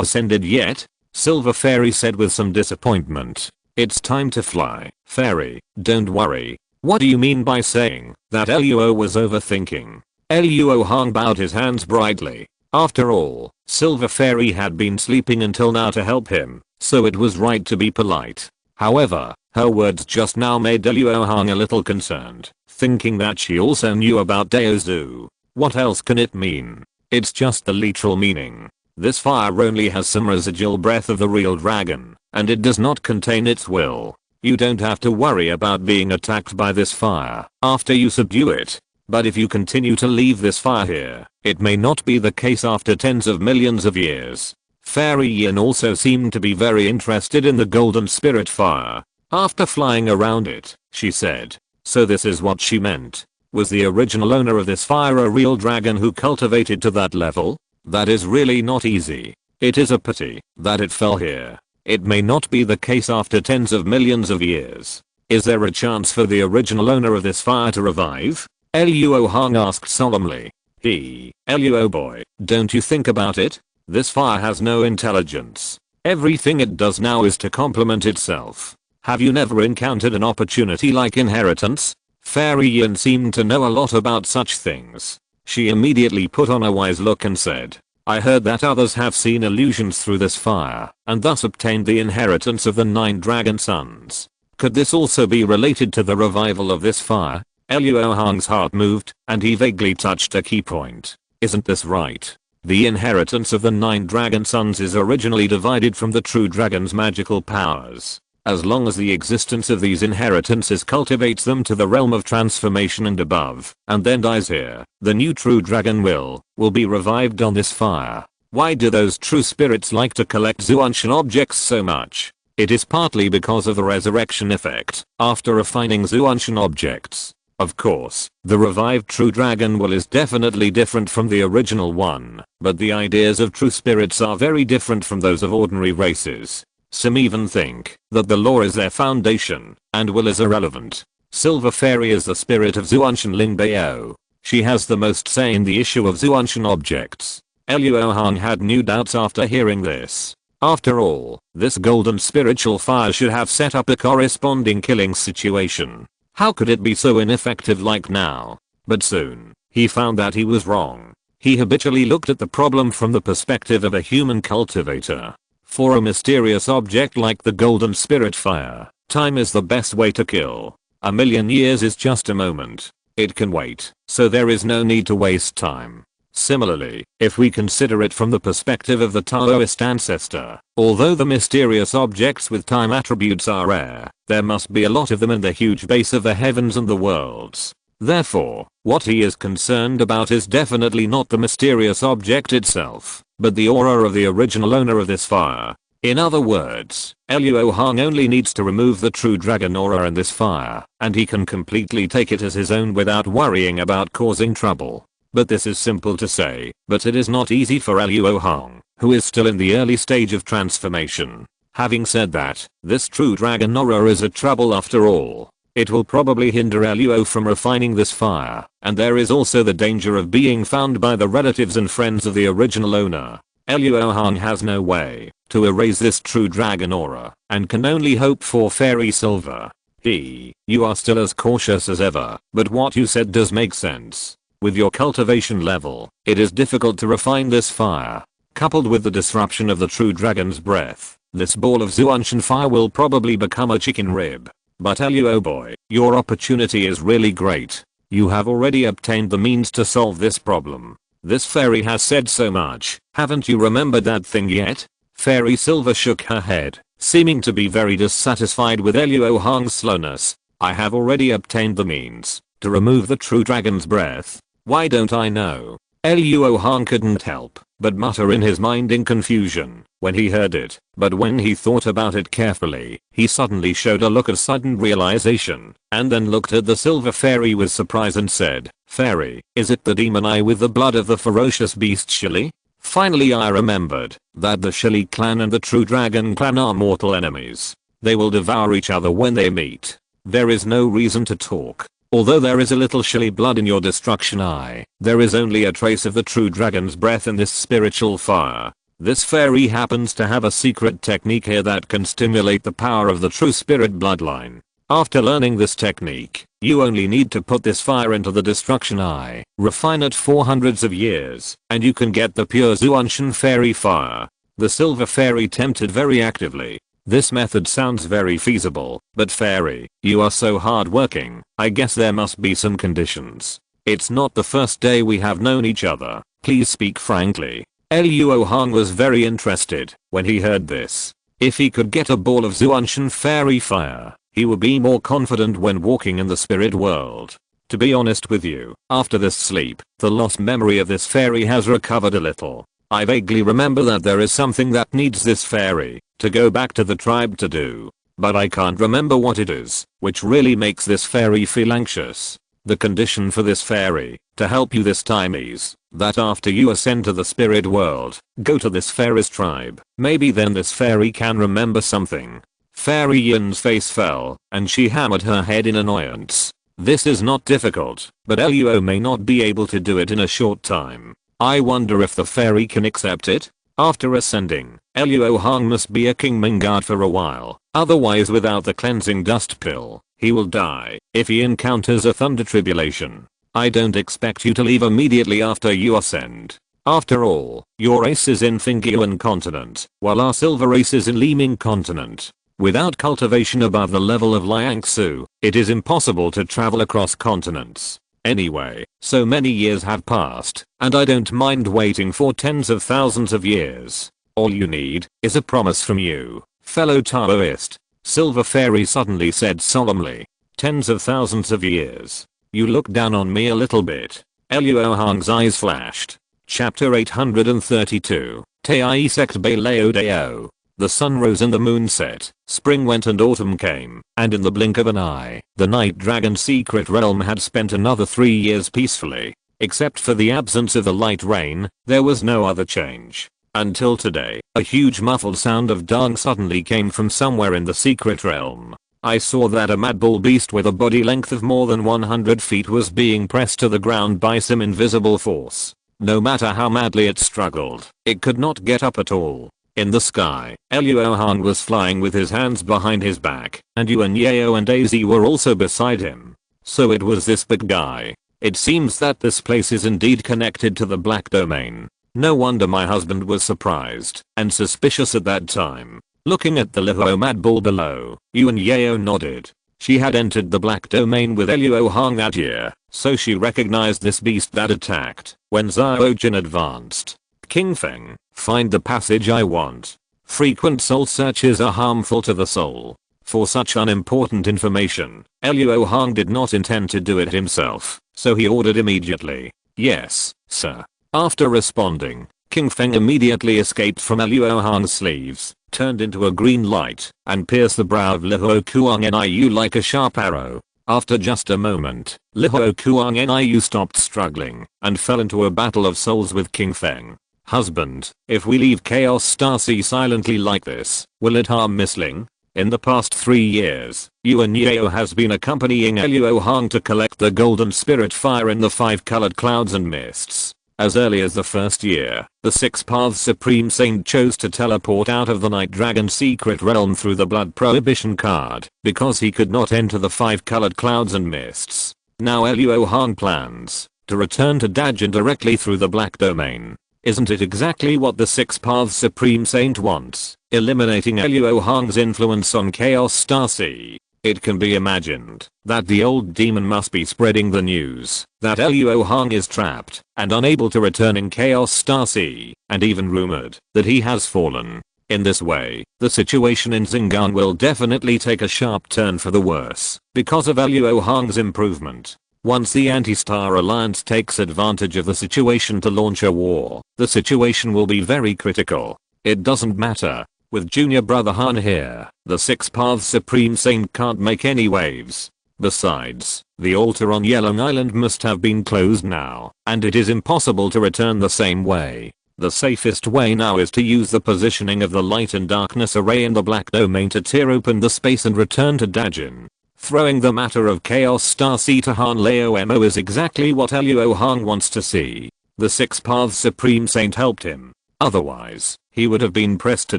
ascended yet? Silver Fairy said with some disappointment. It's time to fly, Fairy, don't worry. What do you mean by saying that? Luo was overthinking. Luo Hong bowed his hands brightly. After all, Silver Fairy had been sleeping until now to help him, so it was right to be polite. However, her words just now made Luo Hong a little concerned, thinking that she also knew about Daozu. What else can it mean? It's just the literal meaning. This fire only has some residual breath of the real dragon, and it does not contain its will. You don't have to worry about being attacked by this fire after you subdue it. But if you continue to leave this fire here, it may not be the case after tens of millions of years. Fairy Yin also seemed to be very interested in the golden spirit fire. After flying around it, she said. So this is what she meant. Was the original owner of this fire a real dragon who cultivated to that level? That is really not easy. It is a pity that it fell here. It may not be the case after tens of millions of years. Is there a chance for the original owner of this fire to revive? Luo Hong asked solemnly. Luo boy, don't you think about it? This fire has no intelligence. Everything it does now is to complement itself. Have you never encountered an opportunity like inheritance? Fairy Yin seemed to know a lot about such things. She immediately put on a wise look and said, I heard that others have seen illusions through this fire, and thus obtained the inheritance of the 9 dragon sons. Could this also be related to the revival of this fire? Luo Hong's heart moved, and he vaguely touched a key point. Isn't this right? The inheritance of the 9 dragon sons is originally divided from the true dragon's magical powers. As long as the existence of these inheritances cultivates them to the realm of transformation and above, and then dies here, the new true dragon will be revived on this fire. Why do those true spirits like to collect Zuanshan objects so much? It is partly because of the resurrection effect after refining Zuanshan objects. Of course, the revived true dragon will is definitely different from the original one, but the ideas of true spirits are very different from those of ordinary races. Some even think that the law is their foundation, and will is irrelevant. Silver Fairy is the spirit of Zuanshan Lingbao. She has the most say in the issue of Zuanshan objects. Luo Hong had new doubts after hearing this. After all, this golden spiritual fire should have set up a corresponding killing situation. How could it be so ineffective like now? But soon, he found that he was wrong. He habitually looked at the problem from the perspective of a human cultivator. For a mysterious object like the golden spirit fire, time is the best way to kill. A million years is just a moment. It can wait, so there is no need to waste time. Similarly, if we consider it from the perspective of the Taoist ancestor, although the mysterious objects with time attributes are rare, there must be a lot of them in the huge base of the heavens and the worlds. Therefore, what he is concerned about is definitely not the mysterious object itself, but the aura of the original owner of this fire. In other words, Luo Hong only needs to remove the true dragon aura in this fire, and he can completely take it as his own without worrying about causing trouble. But this is simple to say, but it is not easy for Luo Hong, who is still in the early stage of transformation. Having said that, this true dragon aura is a trouble after all. It will probably hinder Luo from refining this fire, and there is also the danger of being found by the relatives and friends of the original owner. Luo Hong has no way to erase this true dragon aura, and can only hope for fairy silver. You are still as cautious as ever, but what you said does make sense. With your cultivation level, it is difficult to refine this fire. Coupled with the disruption of the true dragon's breath, this ball of Zuanshan fire will probably become a chicken rib. But Luo boy, your opportunity is really great. You have already obtained the means to solve this problem. This fairy has said so much, haven't you remembered that thing yet? Fairy Silver shook her head, seeming to be very dissatisfied with Luo Hong's slowness. I have already obtained the means to remove the true dragon's breath. Why don't I know? Luo Hong couldn't help but mutter in his mind in confusion when he heard it, but when he thought about it carefully, he suddenly showed a look of sudden realization, and then looked at the silver fairy with surprise and said, Fairy, is it the demon eye with the blood of the ferocious beast Shili? Finally I remembered that the Shili clan and the true dragon clan are mortal enemies. They will devour each other when they meet. There is no reason to talk. Although there is a little Shili blood in your destruction eye, there is only a trace of the true dragon's breath in this spiritual fire. This fairy happens to have a secret technique here that can stimulate the power of the true spirit bloodline. After learning this technique, you only need to put this fire into the destruction eye, refine it for hundreds of years, and you can get the pure Zuanshan fairy fire. The silver fairy tempted very actively. This method sounds very feasible, but fairy, you are so hardworking, I guess there must be some conditions. It's not the first day we have known each other, please speak frankly. Luo Hong was very interested when he heard this. If he could get a ball of Zuanshan fairy fire, he would be more confident when walking in the spirit world. To be honest with you, after this sleep, the lost memory of this fairy has recovered a little. I vaguely remember that there is something that needs this fairy to go back to the tribe to do, but I can't remember what it is, which really makes this fairy feel anxious. The condition for this fairy to help you this time is that after you ascend to the spirit world, go to this fairy's tribe. Maybe then this fairy can remember something. Fairy Yin's face fell, and she hammered her head in annoyance. This is not difficult, but Luo may not be able to do it in a short time. I wonder if the fairy can accept it? After ascending, Luo Hong must be a Kingming guard for a while, otherwise without the cleansing dust pill, he will die if he encounters a thunder tribulation. I don't expect you to leave immediately after you ascend. After all, your race is in Thingyuan continent, while our silver race is in Liming continent. Without cultivation above the level of Liangsu, it is impossible to travel across continents. Anyway, so many years have passed, and I don't mind waiting for tens of thousands of years. All you need is a promise from you, fellow Taoist. Silver Fairy suddenly said solemnly. Tens of thousands of years. You look down on me a little bit. Luo Hong's eyes flashed. Chapter 832. Tei Sect Bei Leo Deo. The sun rose and the moon set, spring went and autumn came, and in the blink of an eye, the Night Dragon's secret realm had spent another 3 years peacefully. Except for the absence of the light rain, there was no other change. Until today, a huge muffled sound of dong suddenly came from somewhere in the secret realm. I saw that a mad bull beast with a body length of more than 100 feet was being pressed to the ground by some invisible force. No matter how madly it struggled, it could not get up at all. In the sky, Luo Hong was flying with his hands behind his back, and Yuan Yao and AZ were also beside him. So it was this big guy. It seems that this place is indeed connected to the Black Domain. No wonder my husband was surprised and suspicious at that time. Looking at the Luo Mad Bull below, Yuan Yao nodded. She had entered the Black Domain with Luo Hong that year, so she recognized this beast that attacked. When Xiaojin advanced, King Feng, find the passage I want. Frequent soul searches are harmful to the soul. For such unimportant information, Luo Hong did not intend to do it himself, so he ordered immediately. Yes, sir. After responding, King Feng immediately escaped from Luo Hong's sleeves, turned into a green light, and pierced the brow of Luo Kuang Niu like a sharp arrow. After just a moment, Luo Kuang Niu stopped struggling, and fell into a battle of souls with King Feng. Husband, if we leave Chaos Star Sea silently like this, will it harm Miss Ling? In the past 3 years, Yuan Yao has been accompanying Luo Hong to collect the golden spirit fire in the 5 colored clouds and mists. As early as the first year, the 6 Paths Supreme Saint chose to teleport out of the Night Dragon secret realm through the blood prohibition card, because he could not enter the 5 colored clouds and mists. Now Luo Hong plans to return to Dajin directly through the black domain. Isn't it exactly what the 6 Paths Supreme Saint wants, eliminating Luo Hong's influence on Chaos Star Sea? It can be imagined that the old demon must be spreading the news that Luo Hong is trapped and unable to return in Chaos Star Sea, and even rumored that he has fallen. In this way, the situation in Xingan will definitely take a sharp turn for the worse because of Luo Hong's improvement. Once the Anti-Star Alliance takes advantage of the situation to launch a war, the situation will be very critical. It doesn't matter. With Junior Brother Han here, the 6 Paths Supreme Saint can't make any waves. Besides, the altar on Yellow Island must have been closed now, and it is impossible to return the same way. The safest way now is to use the positioning of the light and darkness array in the black domain to tear open the space and return to Dajin. Throwing the matter of Chaos Star Sea to Han Lao Mo is exactly what Luo Hong wants to see. The 6 Paths Supreme Saint helped him. Otherwise, he would have been pressed to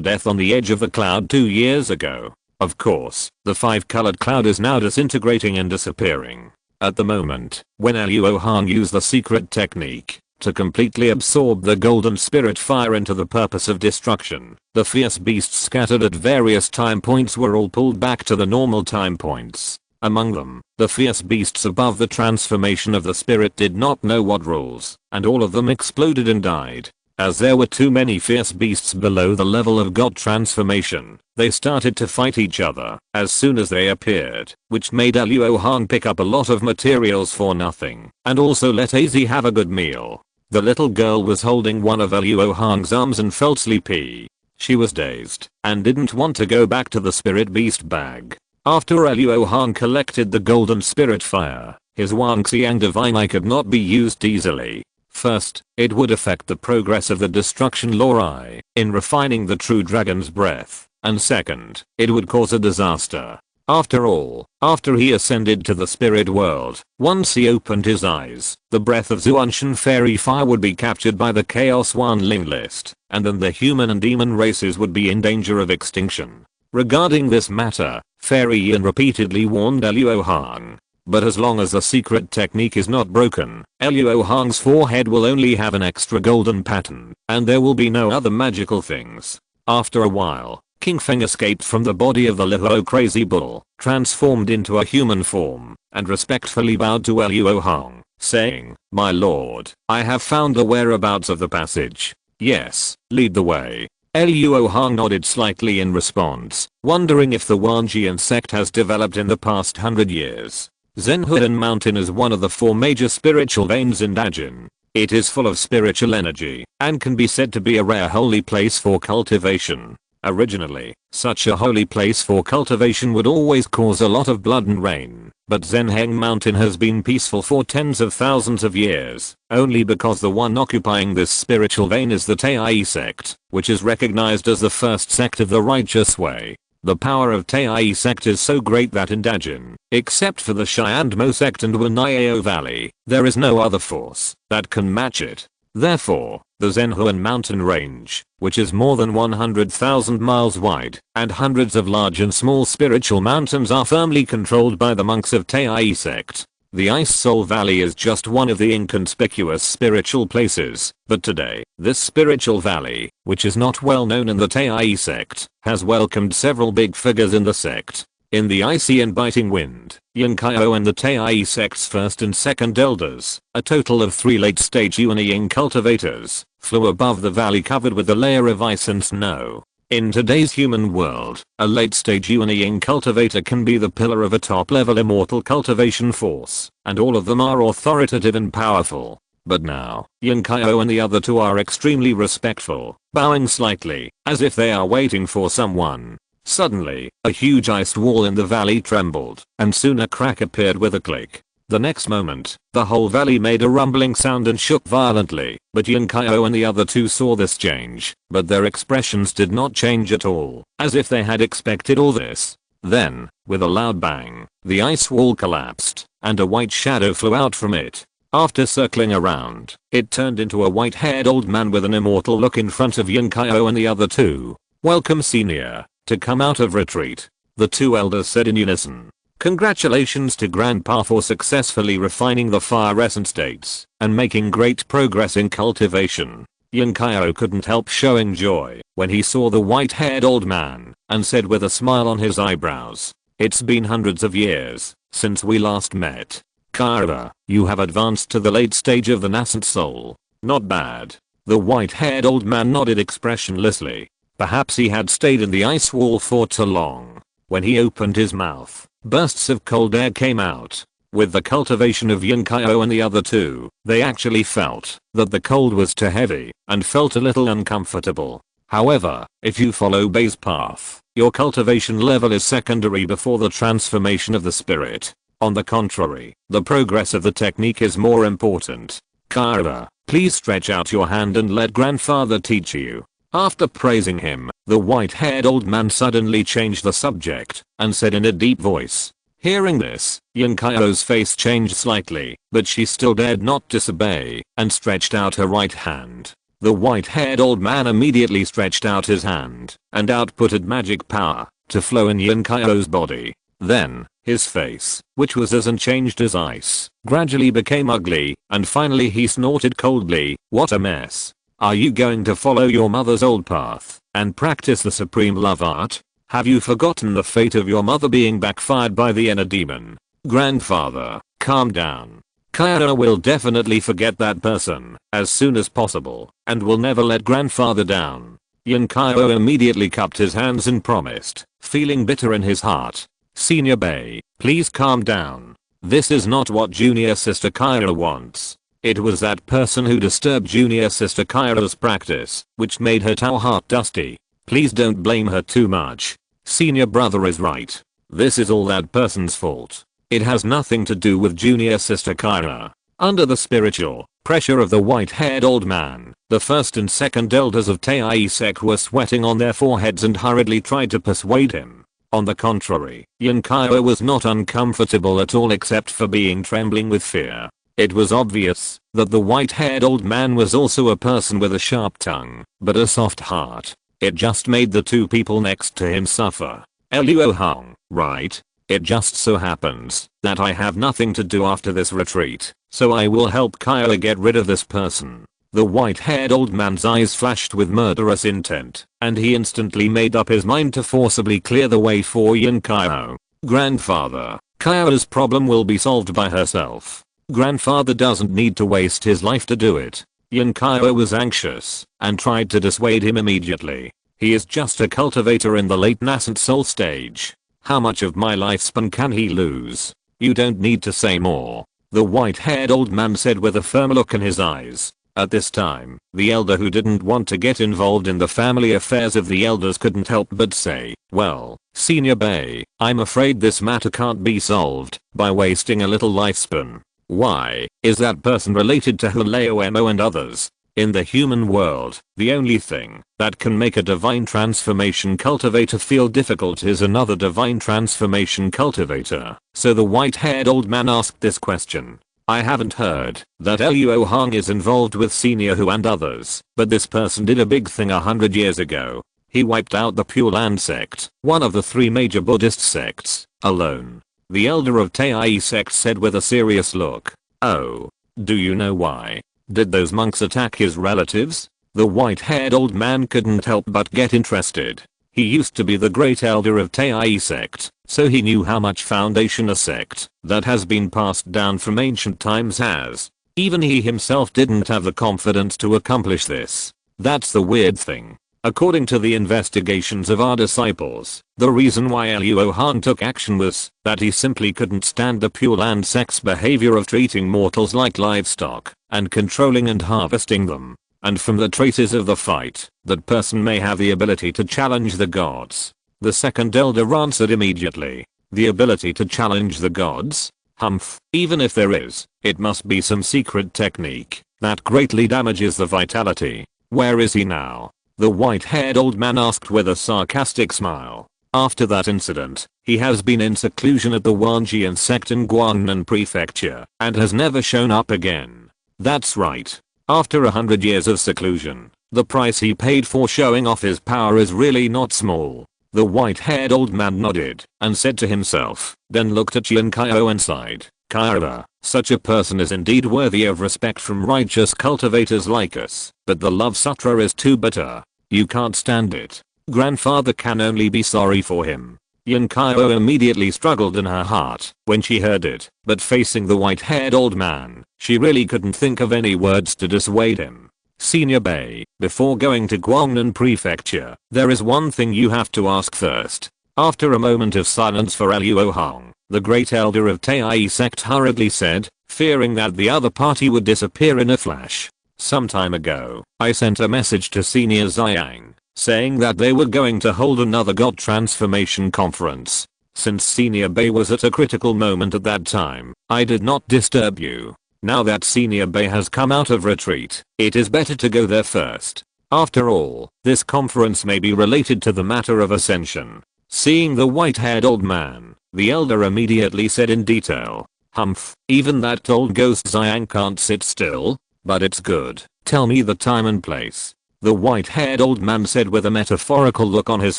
death on the edge of the cloud 2 years ago. Of course, the 5-colored cloud is now disintegrating and disappearing. At the moment, when Luo Hong used the secret technique to completely absorb the golden spirit fire into the purpose of destruction, the fierce beasts scattered at various time points were all pulled back to the normal time points. Among them, the fierce beasts above the transformation of the spirit did not know what rules, and all of them exploded and died. As there were too many fierce beasts below the level of God transformation, they started to fight each other as soon as they appeared, which made Luo Hong pick up a lot of materials for nothing, and also let AZ have a good meal. The little girl was holding one of Luo Hong's arms and felt sleepy. She was dazed, and didn't want to go back to the spirit beast bag. After Luo Hong collected the golden spirit fire, his Wangxiang divine eye could not be used easily. First, it would affect the progress of the destruction lore eye in refining the true dragon's breath, and second, it would cause a disaster. After all, after he ascended to the spirit world, once he opened his eyes, the breath of Zuanshan fairy fire would be captured by the Chaos Wanling list, and then the human and demon races would be in danger of extinction. Regarding this matter, Fairy Yin repeatedly warned Luo Hong. But as long as the secret technique is not broken, Luo Hong's forehead will only have an extra golden pattern, and there will be no other magical things. After a while, King Feng escaped from the body of the Luo Crazy Bull, transformed into a human form, and respectfully bowed to Luo Hong, saying, "My lord, I have found the whereabouts of the passage. Yes, lead the way." Luo Hong nodded slightly in response, wondering if the Wanjian sect has developed in the past 100 years. Zhenhuan Mountain is one of the 4 major spiritual veins in Dajin. It is full of spiritual energy, and can be said to be a rare holy place for cultivation. Originally, such a holy place for cultivation would always cause a lot of blood and rain, but Zhenheng Mountain has been peaceful for tens of thousands of years, only because the one occupying this spiritual vein is the Tai sect, which is recognized as the first sect of the righteous way. The power of Tai sect is so great that in Dajin, except for the Shyandmo sect and Wanayao Valley, there is no other force that can match it. Therefore, the Zhenhuan mountain range, which is more than 100,000 miles wide, and hundreds of large and small spiritual mountains are firmly controlled by the monks of Tai sect. The Ice Soul Valley is just one of the inconspicuous spiritual places, but today, this spiritual valley, which is not well known in the Tai sect, has welcomed several big figures in the sect. In the icy and biting wind, Yunkaio and the Taiyi sect's first and second elders, a total of 3 late-stage Yuanying cultivators, flew above the valley covered with a layer of ice and snow. In today's human world, a late-stage Yuanying cultivator can be the pillar of a top-level immortal cultivation force, and all of them are authoritative and powerful. But now, Yunkaio and the other 2 are extremely respectful, bowing slightly, as if they are waiting for someone. Suddenly, a huge ice wall in the valley trembled, and soon a crack appeared with a click. The next moment, the whole valley made a rumbling sound and shook violently, but Yunkaio and the other 2 saw this change, but their expressions did not change at all, as if they had expected all this. Then, with a loud bang, the ice wall collapsed, and a white shadow flew out from it. After circling around, it turned into a white-haired old man with an immortal look in front of Yunkaio and the other 2. "Welcome, senior, to come out of retreat," the 2 elders said in unison. "Congratulations to Grandpa for successfully refining the fire essence dates and making great progress in cultivation." Yunkaio couldn't help showing joy when he saw the white-haired old man and said with a smile on his eyebrows, "It's been hundreds of years since we last met. Kaira, you have advanced to the late stage of the nascent soul. Not bad." The white-haired old man nodded expressionlessly. Perhaps he had stayed in the ice wall for too long. When he opened his mouth, bursts of cold air came out. With the cultivation of Yunkaio and the other 2, they actually felt that the cold was too heavy and felt a little uncomfortable. However, if you follow Bai's path, your cultivation level is secondary before the transformation of the spirit. On the contrary, the progress of the technique is more important. "Kaira, please stretch out your hand and let grandfather teach you." After praising him, the white-haired old man suddenly changed the subject and said in a deep voice. Hearing this, Yunkaio's face changed slightly, but she still dared not disobey and stretched out her right hand. The white-haired old man immediately stretched out his hand and outputted magic power to flow in Yunkaio's body. Then, his face, which was as unchanged as ice, gradually became ugly, and finally he snorted coldly, "What a mess. Are you going to follow your mother's old path and practice the supreme love art? Have you forgotten the fate of your mother being backfired by the inner demon?" "Grandfather, calm down. Kaira will definitely forget that person as soon as possible and will never let grandfather down." Yunkaio immediately cupped his hands and promised, feeling bitter in his heart. "Senior Bai, please calm down. This is not what junior sister Kaira wants. It was that person who disturbed junior sister Kaira's practice, which made her Tao heart dusty. Please don't blame her too much. Senior brother is right. This is all that person's fault. It has nothing to do with junior sister Kaira." Under the spiritual pressure of the white-haired old man, the first and second elders of Taiyi sect were sweating on their foreheads and hurriedly tried to persuade him. On the contrary, Yunkaio was not uncomfortable at all except for being trembling with fear. It was obvious that the white-haired old man was also a person with a sharp tongue, but a soft heart. It just made the 2 people next to him suffer. "Luo Hong, right? It just so happens that I have nothing to do after this retreat, so I will help Kaira get rid of this person." The white-haired old man's eyes flashed with murderous intent, and he instantly made up his mind to forcibly clear the way for Yunkaio. "Grandfather, Kaira's problem will be solved by herself. Grandfather doesn't need to waste his life to do it." Yunkaio was anxious and tried to dissuade him immediately. "He is just a cultivator in the late nascent soul stage. How much of my lifespan can he lose? You don't need to say more," the white-haired old man said with a firm look in his eyes. At this time, the elder who didn't want to get involved in the family affairs of the elders couldn't help but say, "Well, Senior Bai, I'm afraid this matter can't be solved by wasting a little lifespan. Why, is that person related to Hulaomo and others? In the human world, the only thing that can make a divine transformation cultivator feel difficult is another divine transformation cultivator." So the white-haired old man asked this question. "I haven't heard that Luo Hong is involved with Senior Hu and others, but this person did a big thing 100 years ago. He wiped out the Pure Land sect, one of the 3 major Buddhist sects, alone." The elder of Taiyi sect said with a serious look. "Oh, do you know why? Did those monks attack his relatives?" The white-haired old man couldn't help but get interested. He used to be the great elder of Taiyi sect, so he knew how much foundation a sect that has been passed down from ancient times has. Even he himself didn't have the confidence to accomplish this. That's the weird thing. According to the investigations of our disciples, the reason why Luo Hong took action was that he simply couldn't stand the pure land sex behavior of treating mortals like livestock and controlling and harvesting them. And from the traces of the fight, that person may have the ability to challenge the gods. The second elder answered immediately. The ability to challenge the gods? Humph, even if there is, it must be some secret technique that greatly damages the vitality. Where is he now? The white-haired old man asked with a sarcastic smile. After that incident, he has been in seclusion at the Wanjian sect in Guangnan Prefecture and has never shown up again. That's right. After 100 years of seclusion, the price he paid for showing off his power is really not small. The white-haired old man nodded and said to himself, then looked at Yan Kaio and sighed. Kaira, such a person is indeed worthy of respect from righteous cultivators like us, but the love sutra is too bitter. You can't stand it. Grandfather can only be sorry for him. Yan Kaio immediately struggled in her heart when she heard it, but facing the white-haired old man, she really couldn't think of any words to dissuade him. Senior Bei, before going to Guangnan Prefecture, there is one thing you have to ask first. After a moment of silence for Luo Hong, the great elder of Tai sect hurriedly said, fearing that the other party would disappear in a flash. Some time ago, I sent a message to Senior Ziyang, saying that they were going to hold another God transformation conference. Since Senior Bei was at a critical moment at that time, I did not disturb you. Now that Senior Bei has come out of retreat, it is better to go there first. After all, this conference may be related to the matter of ascension. Seeing the white-haired old man, the elder immediately said in detail, Humph, even that old ghost Ziyang can't sit still? But it's good. Tell me the time and place. The white-haired old man said with a metaphorical look on his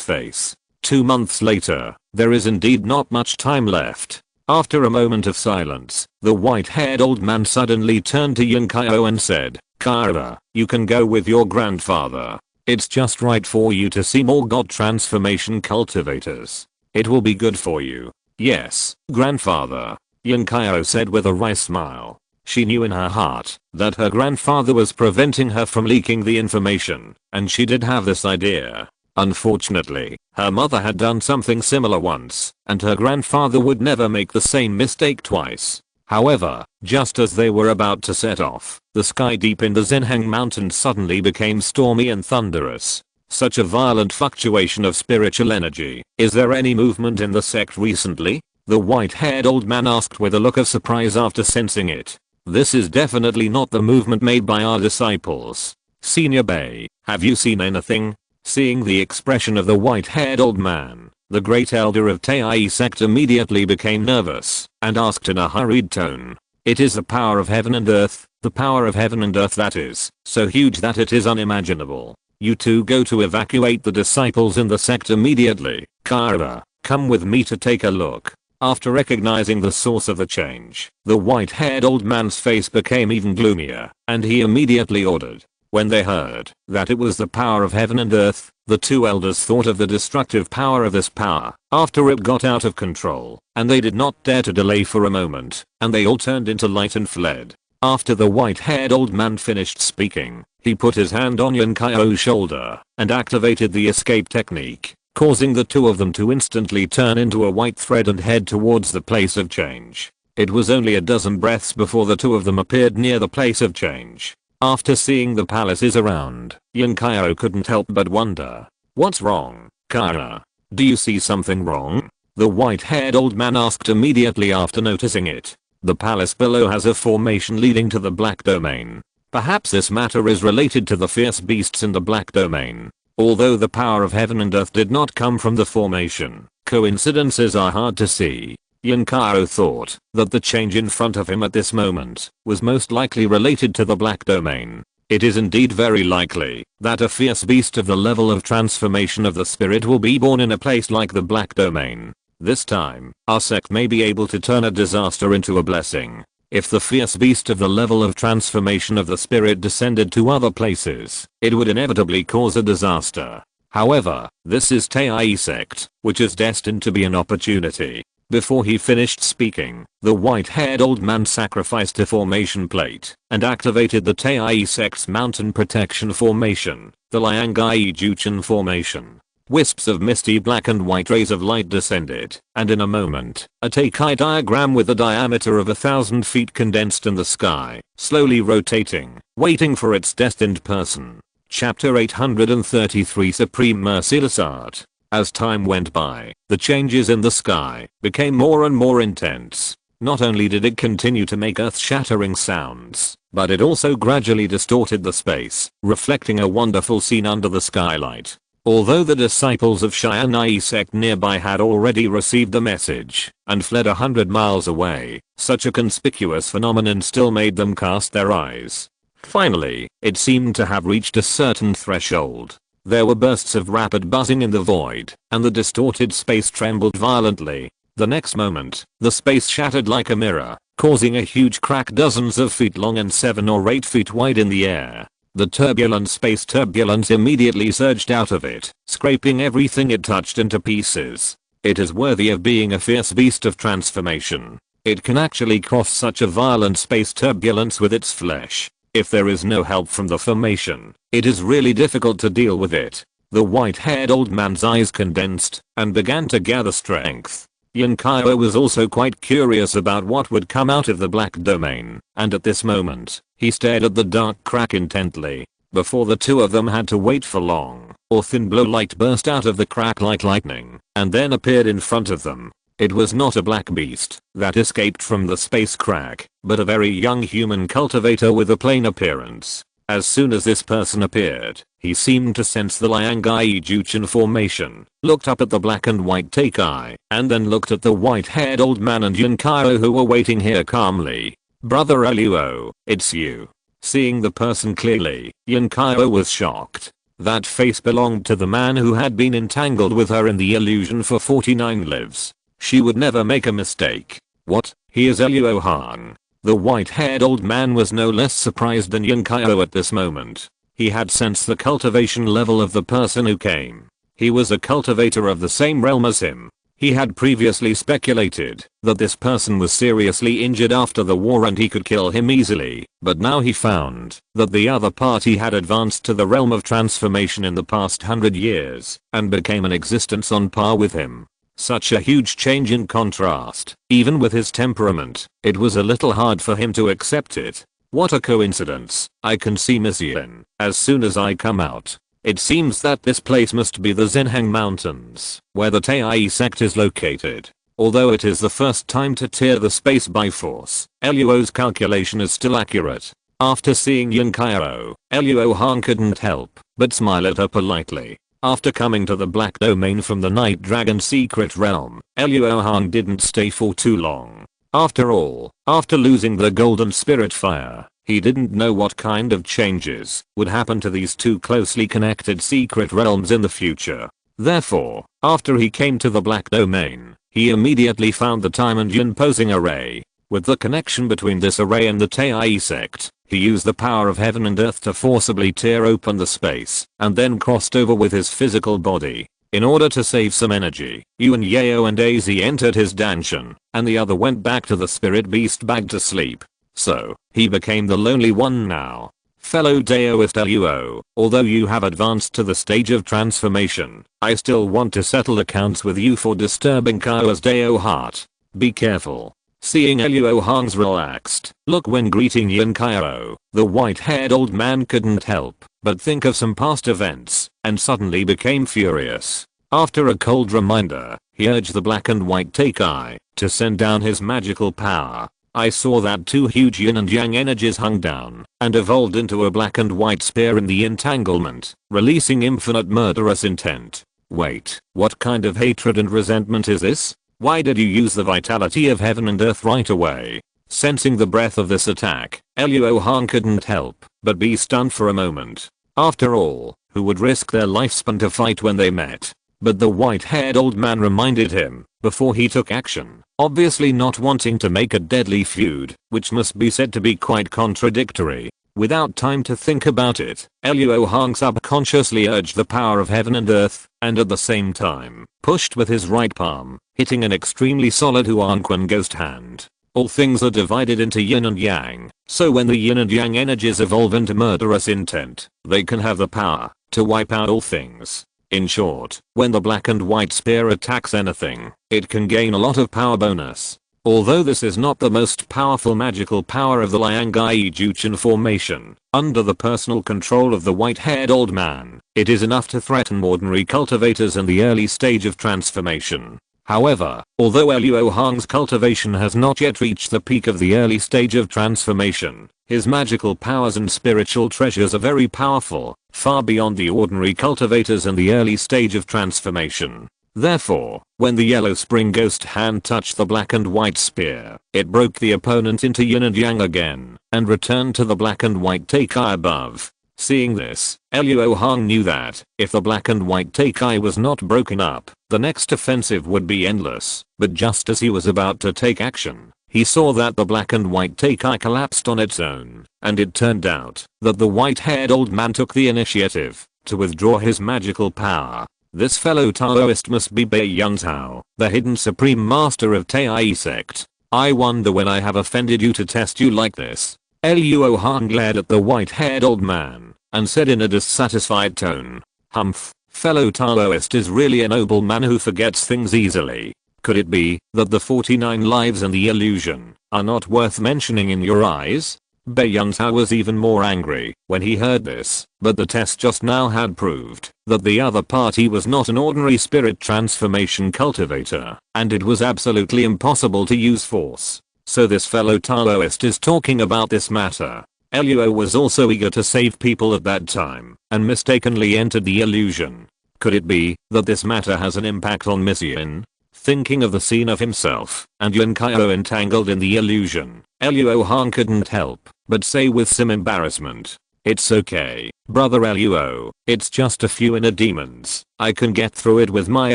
face. 2 months later, there is indeed not much time left. After a moment of silence, the white-haired old man suddenly turned to Yan Kaio and said, Kaira, you can go with your grandfather. It's just right for you to see more God transformation cultivators. It will be good for you. Yes, grandfather. Yan Kaio said with a wry smile. She knew in her heart that her grandfather was preventing her from leaking the information, and she did have this idea. Unfortunately, her mother had done something similar once, and her grandfather would never make the same mistake twice. However, just as they were about to set off, the sky deep in the Zhenheng mountains suddenly became stormy and thunderous. Such a violent fluctuation of spiritual energy. Is there any movement in the sect recently? The white-haired old man asked with a look of surprise after sensing it. This is definitely not the movement made by our disciples. Senior Bei, have you seen anything? Seeing the expression of the white-haired old man, the great elder of Tai sect immediately became nervous and asked in a hurried tone. It is the power of heaven and earth, the power of heaven and earth that is so huge that it is unimaginable. You two go to evacuate the disciples in the sect immediately. Kaira, come with me to take a look. After recognizing the source of the change, the white-haired old man's face became even gloomier, and he immediately ordered. When they heard that it was the power of heaven and earth, the two elders thought of the destructive power of this power after it got out of control, and they did not dare to delay for a moment, and they all turned into light and fled. After the white-haired old man finished speaking, he put his hand on Yan Kaio's shoulder and activated the escape technique, causing the two of them to instantly turn into a white thread and head towards the place of change. It was only a dozen breaths before the two of them appeared near the place of change. After seeing the palaces around, Yan Kaio couldn't help but wonder. What's wrong, Kaira? Do you see something wrong? The white-haired old man asked immediately after noticing it. The palace below has a formation leading to the Black Domain. Perhaps this matter is related to the fierce beasts in the Black Domain. Although the power of heaven and earth did not come from the formation, coincidences are hard to see. Yan Kaio thought that the change in front of him at this moment was most likely related to the Black Domain. It is indeed very likely that a fierce beast of the level of transformation of the spirit will be born in a place like the Black Domain. This time, our sect may be able to turn a disaster into a blessing. If the fierce beast of the level of transformation of the spirit descended to other places, it would inevitably cause a disaster. However, this is Tai sect, which is destined to be an opportunity. Before he finished speaking, the white-haired old man sacrificed a formation plate and activated the Tai sect's mountain protection formation, the Liangai Juchen formation. Wisps of misty black and white rays of light descended, and in a moment, a Tai diagram with a diameter of 1,000 feet condensed in the sky, slowly rotating, waiting for its destined person. Chapter 833 Supreme Merciless Art. As time went by, the changes in the sky became more and more intense. Not only did it continue to make earth-shattering sounds, but it also gradually distorted the space, reflecting a wonderful scene under the skylight. Although the disciples of Xianai sect nearby had already received the message and fled 100 miles away, such a conspicuous phenomenon still made them cast their eyes. Finally, it seemed to have reached a certain threshold. There were bursts of rapid buzzing in the void, and the distorted space trembled violently. The next moment, the space shattered like a mirror, causing a huge crack dozens of feet long and 7 or 8 feet wide in the air. The turbulent space turbulence immediately surged out of it, scraping everything it touched into pieces. It is worthy of being a fierce beast of transformation. It can actually cross such a violent space turbulence with its flesh. If there is no help from the formation, it is really difficult to deal with it. The white-haired old man's eyes condensed and began to gather strength. Yunkaiyo was also quite curious about what would come out of the black domain, and at this moment, he stared at the dark crack intently. Before the two of them had to wait for long, a thin blue light burst out of the crack like lightning, and then appeared in front of them. It was not a black beast that escaped from the space crack, but a very young human cultivator with a plain appearance. As soon as this person appeared, he seemed to sense the Liangai Juchen formation, looked up at the black and white Teikai, and then looked at the white-haired old man and Yunkaiyo who were waiting here calmly. "Brother Luo, it's you." Seeing the person clearly, Yunkaiyo was shocked. That face belonged to the man who had been entangled with her in the illusion for 49 lives. She would never make a mistake. What? He is Luo Hong. The white-haired old man was no less surprised than Yunkaiyo at this moment. He had sensed the cultivation level of the person who came. He was a cultivator of the same realm as him. He had previously speculated that this person was seriously injured after the war and he could kill him easily, but now he found that the other party had advanced to the realm of transformation in the past 100 years and became an existence on par with him. Such a huge change in contrast, even with his temperament, it was a little hard for him to accept it. What a coincidence. I can see Miss Yin as soon as I come out. It seems that this place must be the Zhenheng Mountains, where the Tai sect is located. Although it is the first time to tear the space by force, Luo's calculation is still accurate. After seeing Yunkaiyo, Luo Hong couldn't help but smile at her politely. After coming to the Black Domain from the Night Dragon secret realm, Luo Hong didn't stay for too long. After all, after losing the Golden Spirit Fire, he didn't know what kind of changes would happen to these two closely connected secret realms in the future. Therefore, after he came to the Black Domain, he immediately found the time and imposing array. With the connection between this array and the Tai sect, he used the power of heaven and earth to forcibly tear open the space, and then crossed over with his physical body. In order to save some energy, Yuan Yao and Az entered his danshan, and the other went back to the spirit beast bag to sleep. So, he became the lonely one now. Fellow Daoist Luo, although you have advanced to the stage of transformation, I still want to settle accounts with you for disturbing Kai's Dao heart. Be careful. Seeing Luo Hong's relaxed look when greeting Yunkaiyo, the white-haired old man couldn't help but think of some past events and suddenly became furious. After a cold reminder, he urged the black and white Teikai to send down his magical power. I saw that two huge yin and yang energies hung down and evolved into a black and white spear in the entanglement, releasing infinite murderous intent. Wait, what kind of hatred and resentment is this? Why did you use the vitality of heaven and earth right away? Sensing the breath of this attack, Luo Hong couldn't help but be stunned for a moment. After all, who would risk their lifespan to fight when they met? But the white-haired old man reminded him before he took action, obviously not wanting to make a deadly feud, which must be said to be quite contradictory. Without time to think about it, Luo Hong subconsciously urged the power of heaven and earth, and at the same time, pushed with his right palm, hitting an extremely solid Huanquan ghost hand. All things are divided into yin and yang, so when the yin and yang energies evolve into murderous intent, they can have the power to wipe out all things. In short, when the black and white spear attacks anything, it can gain a lot of power bonus. Although this is not the most powerful magical power of the Liangai Juchen formation, under the personal control of the white-haired old man, it is enough to threaten ordinary cultivators in the early stage of transformation. However, although Luo Hong's cultivation has not yet reached the peak of the early stage of transformation, his magical powers and spiritual treasures are very powerful, far beyond the ordinary cultivators in the early stage of transformation. Therefore, when the yellow spring ghost hand touched the black and white spear, it broke the opponent into yin and yang again, and returned to the black and white Teikai above. Seeing this, Luo Hong knew that, if the black and white Teikai was not broken up, the next offensive would be endless, but just as he was about to take action, he saw that the black and white Teikai collapsed on its own, and it turned out that the white-haired old man took the initiative to withdraw his magical power. This fellow Taoist must be Bei Yangtao, the hidden supreme master of Tai sect. I wonder when I have offended you to test you like this. Luo Hong glared at the white-haired old man, and said in a dissatisfied tone, "Humph, fellow Taoist is really a noble man who forgets things easily. Could it be that the 49 lives and the illusion are not worth mentioning in your eyes?" Bei Yangtao was even more angry when he heard this, but the test just now had proved that the other party was not an ordinary spirit transformation cultivator, and it was absolutely impossible to use force. So this fellow Taoist is talking about this matter. Luo was also eager to save people at that time, and mistakenly entered the illusion. Could it be that this matter has an impact on Miss Yin? Thinking of the scene of himself and Yun Kaio entangled in the illusion, Luo Hong couldn't help but say with some embarrassment, "It's okay, brother Luo, it's just a few inner demons. I can get through it with my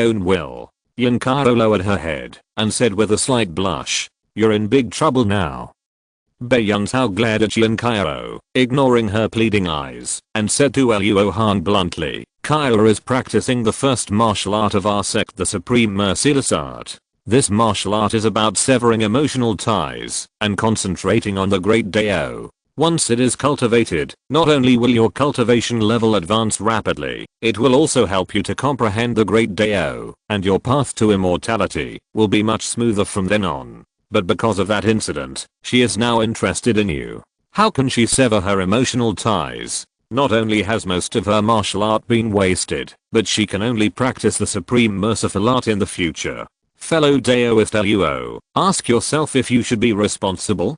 own will." Yun Kaio lowered her head and said with a slight blush, "You're in big trouble now." Bei Yangtao glared at Yun Kaio, ignoring her pleading eyes, and said to Luo Hong bluntly, "Kaio is practicing the first martial art of our sect, the Supreme Merciless Art. This martial art is about severing emotional ties and concentrating on the Great Dao. Once it is cultivated, not only will your cultivation level advance rapidly, it will also help you to comprehend the Great Dao, and your path to immortality will be much smoother from then on. But because of that incident, she is now interested in you. How can she sever her emotional ties? Not only has most of her martial art been wasted, but she can only practice the Supreme Merciful Art in the future. Fellow Daoist Luo, ask yourself if you should be responsible."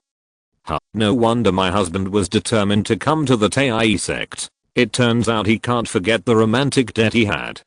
No wonder my husband was determined to come to the Tai sect. It turns out he can't forget the romantic debt he had.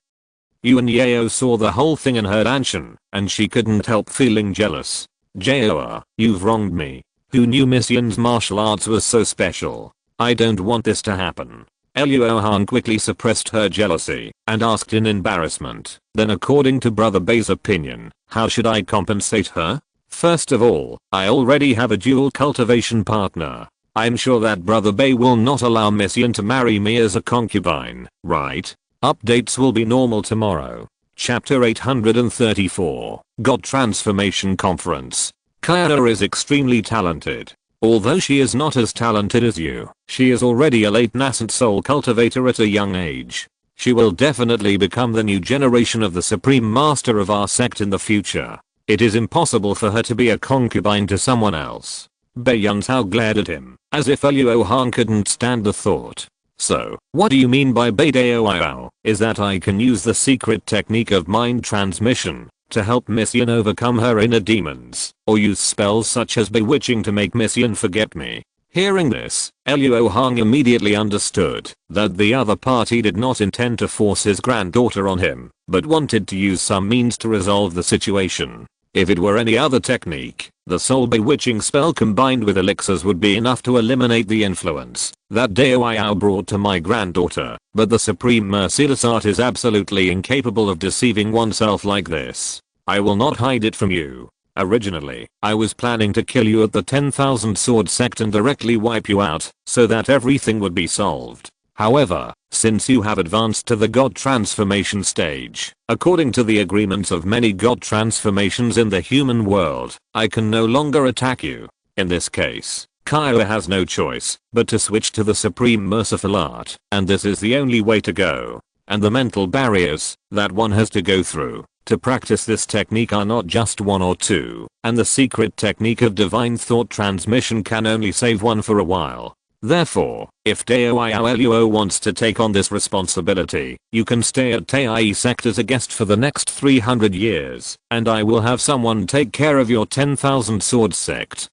Yuan Yao saw the whole thing and heard Anshan, and she couldn't help feeling jealous. "Jaoa, you've wronged me. Who knew Miss Yin's martial arts was so special? I don't want this to happen." Luo Hong quickly suppressed her jealousy and asked in embarrassment, "Then according to Brother Bei's opinion, how should I compensate her? First of all, I already have a dual cultivation partner. I'm sure that Brother Bei will not allow Miss Yin to marry me as a concubine, right? Updates will be normal tomorrow." Chapter 834, God Transformation Conference. Kaia is extremely talented. Although she is not as talented as you, she is already a late nascent soul cultivator at a young age. She will definitely become the new generation of the Supreme Master of our sect in the future. It is impossible for her to be a concubine to someone else. Bei Yangtao glared at him, as if Luo Hong couldn't stand the thought. "So, what do you mean by Bei Dao? Is that I can use the secret technique of mind transmission to help Miss Yin overcome her inner demons, or use spells such as bewitching to make Miss Yin forget me?" Hearing this, Luo Hong immediately understood that the other party did not intend to force his granddaughter on him, but wanted to use some means to resolve the situation. If it were any other technique, the soul bewitching spell combined with elixirs would be enough to eliminate the influence that Dao brought to my granddaughter, but the Supreme Merciless Art is absolutely incapable of deceiving oneself like this. I will not hide it from you. Originally, I was planning to kill you at the 10,000 sword sect and directly wipe you out, so that everything would be solved. However, since you have advanced to the god transformation stage, according to the agreements of many god transformations in the human world, I can no longer attack you. In this case, Kaya has no choice but to switch to the supreme merciful art, and this is the only way to go. And the mental barriers that one has to go through to practice this technique are not just one or two, and the secret technique of divine thought transmission can only save one for a while. Therefore, if Deo Luo wants to take on this responsibility, you can stay at Tai sect as a guest for the next 300 years, and I will have someone take care of your 10,000 sword sect.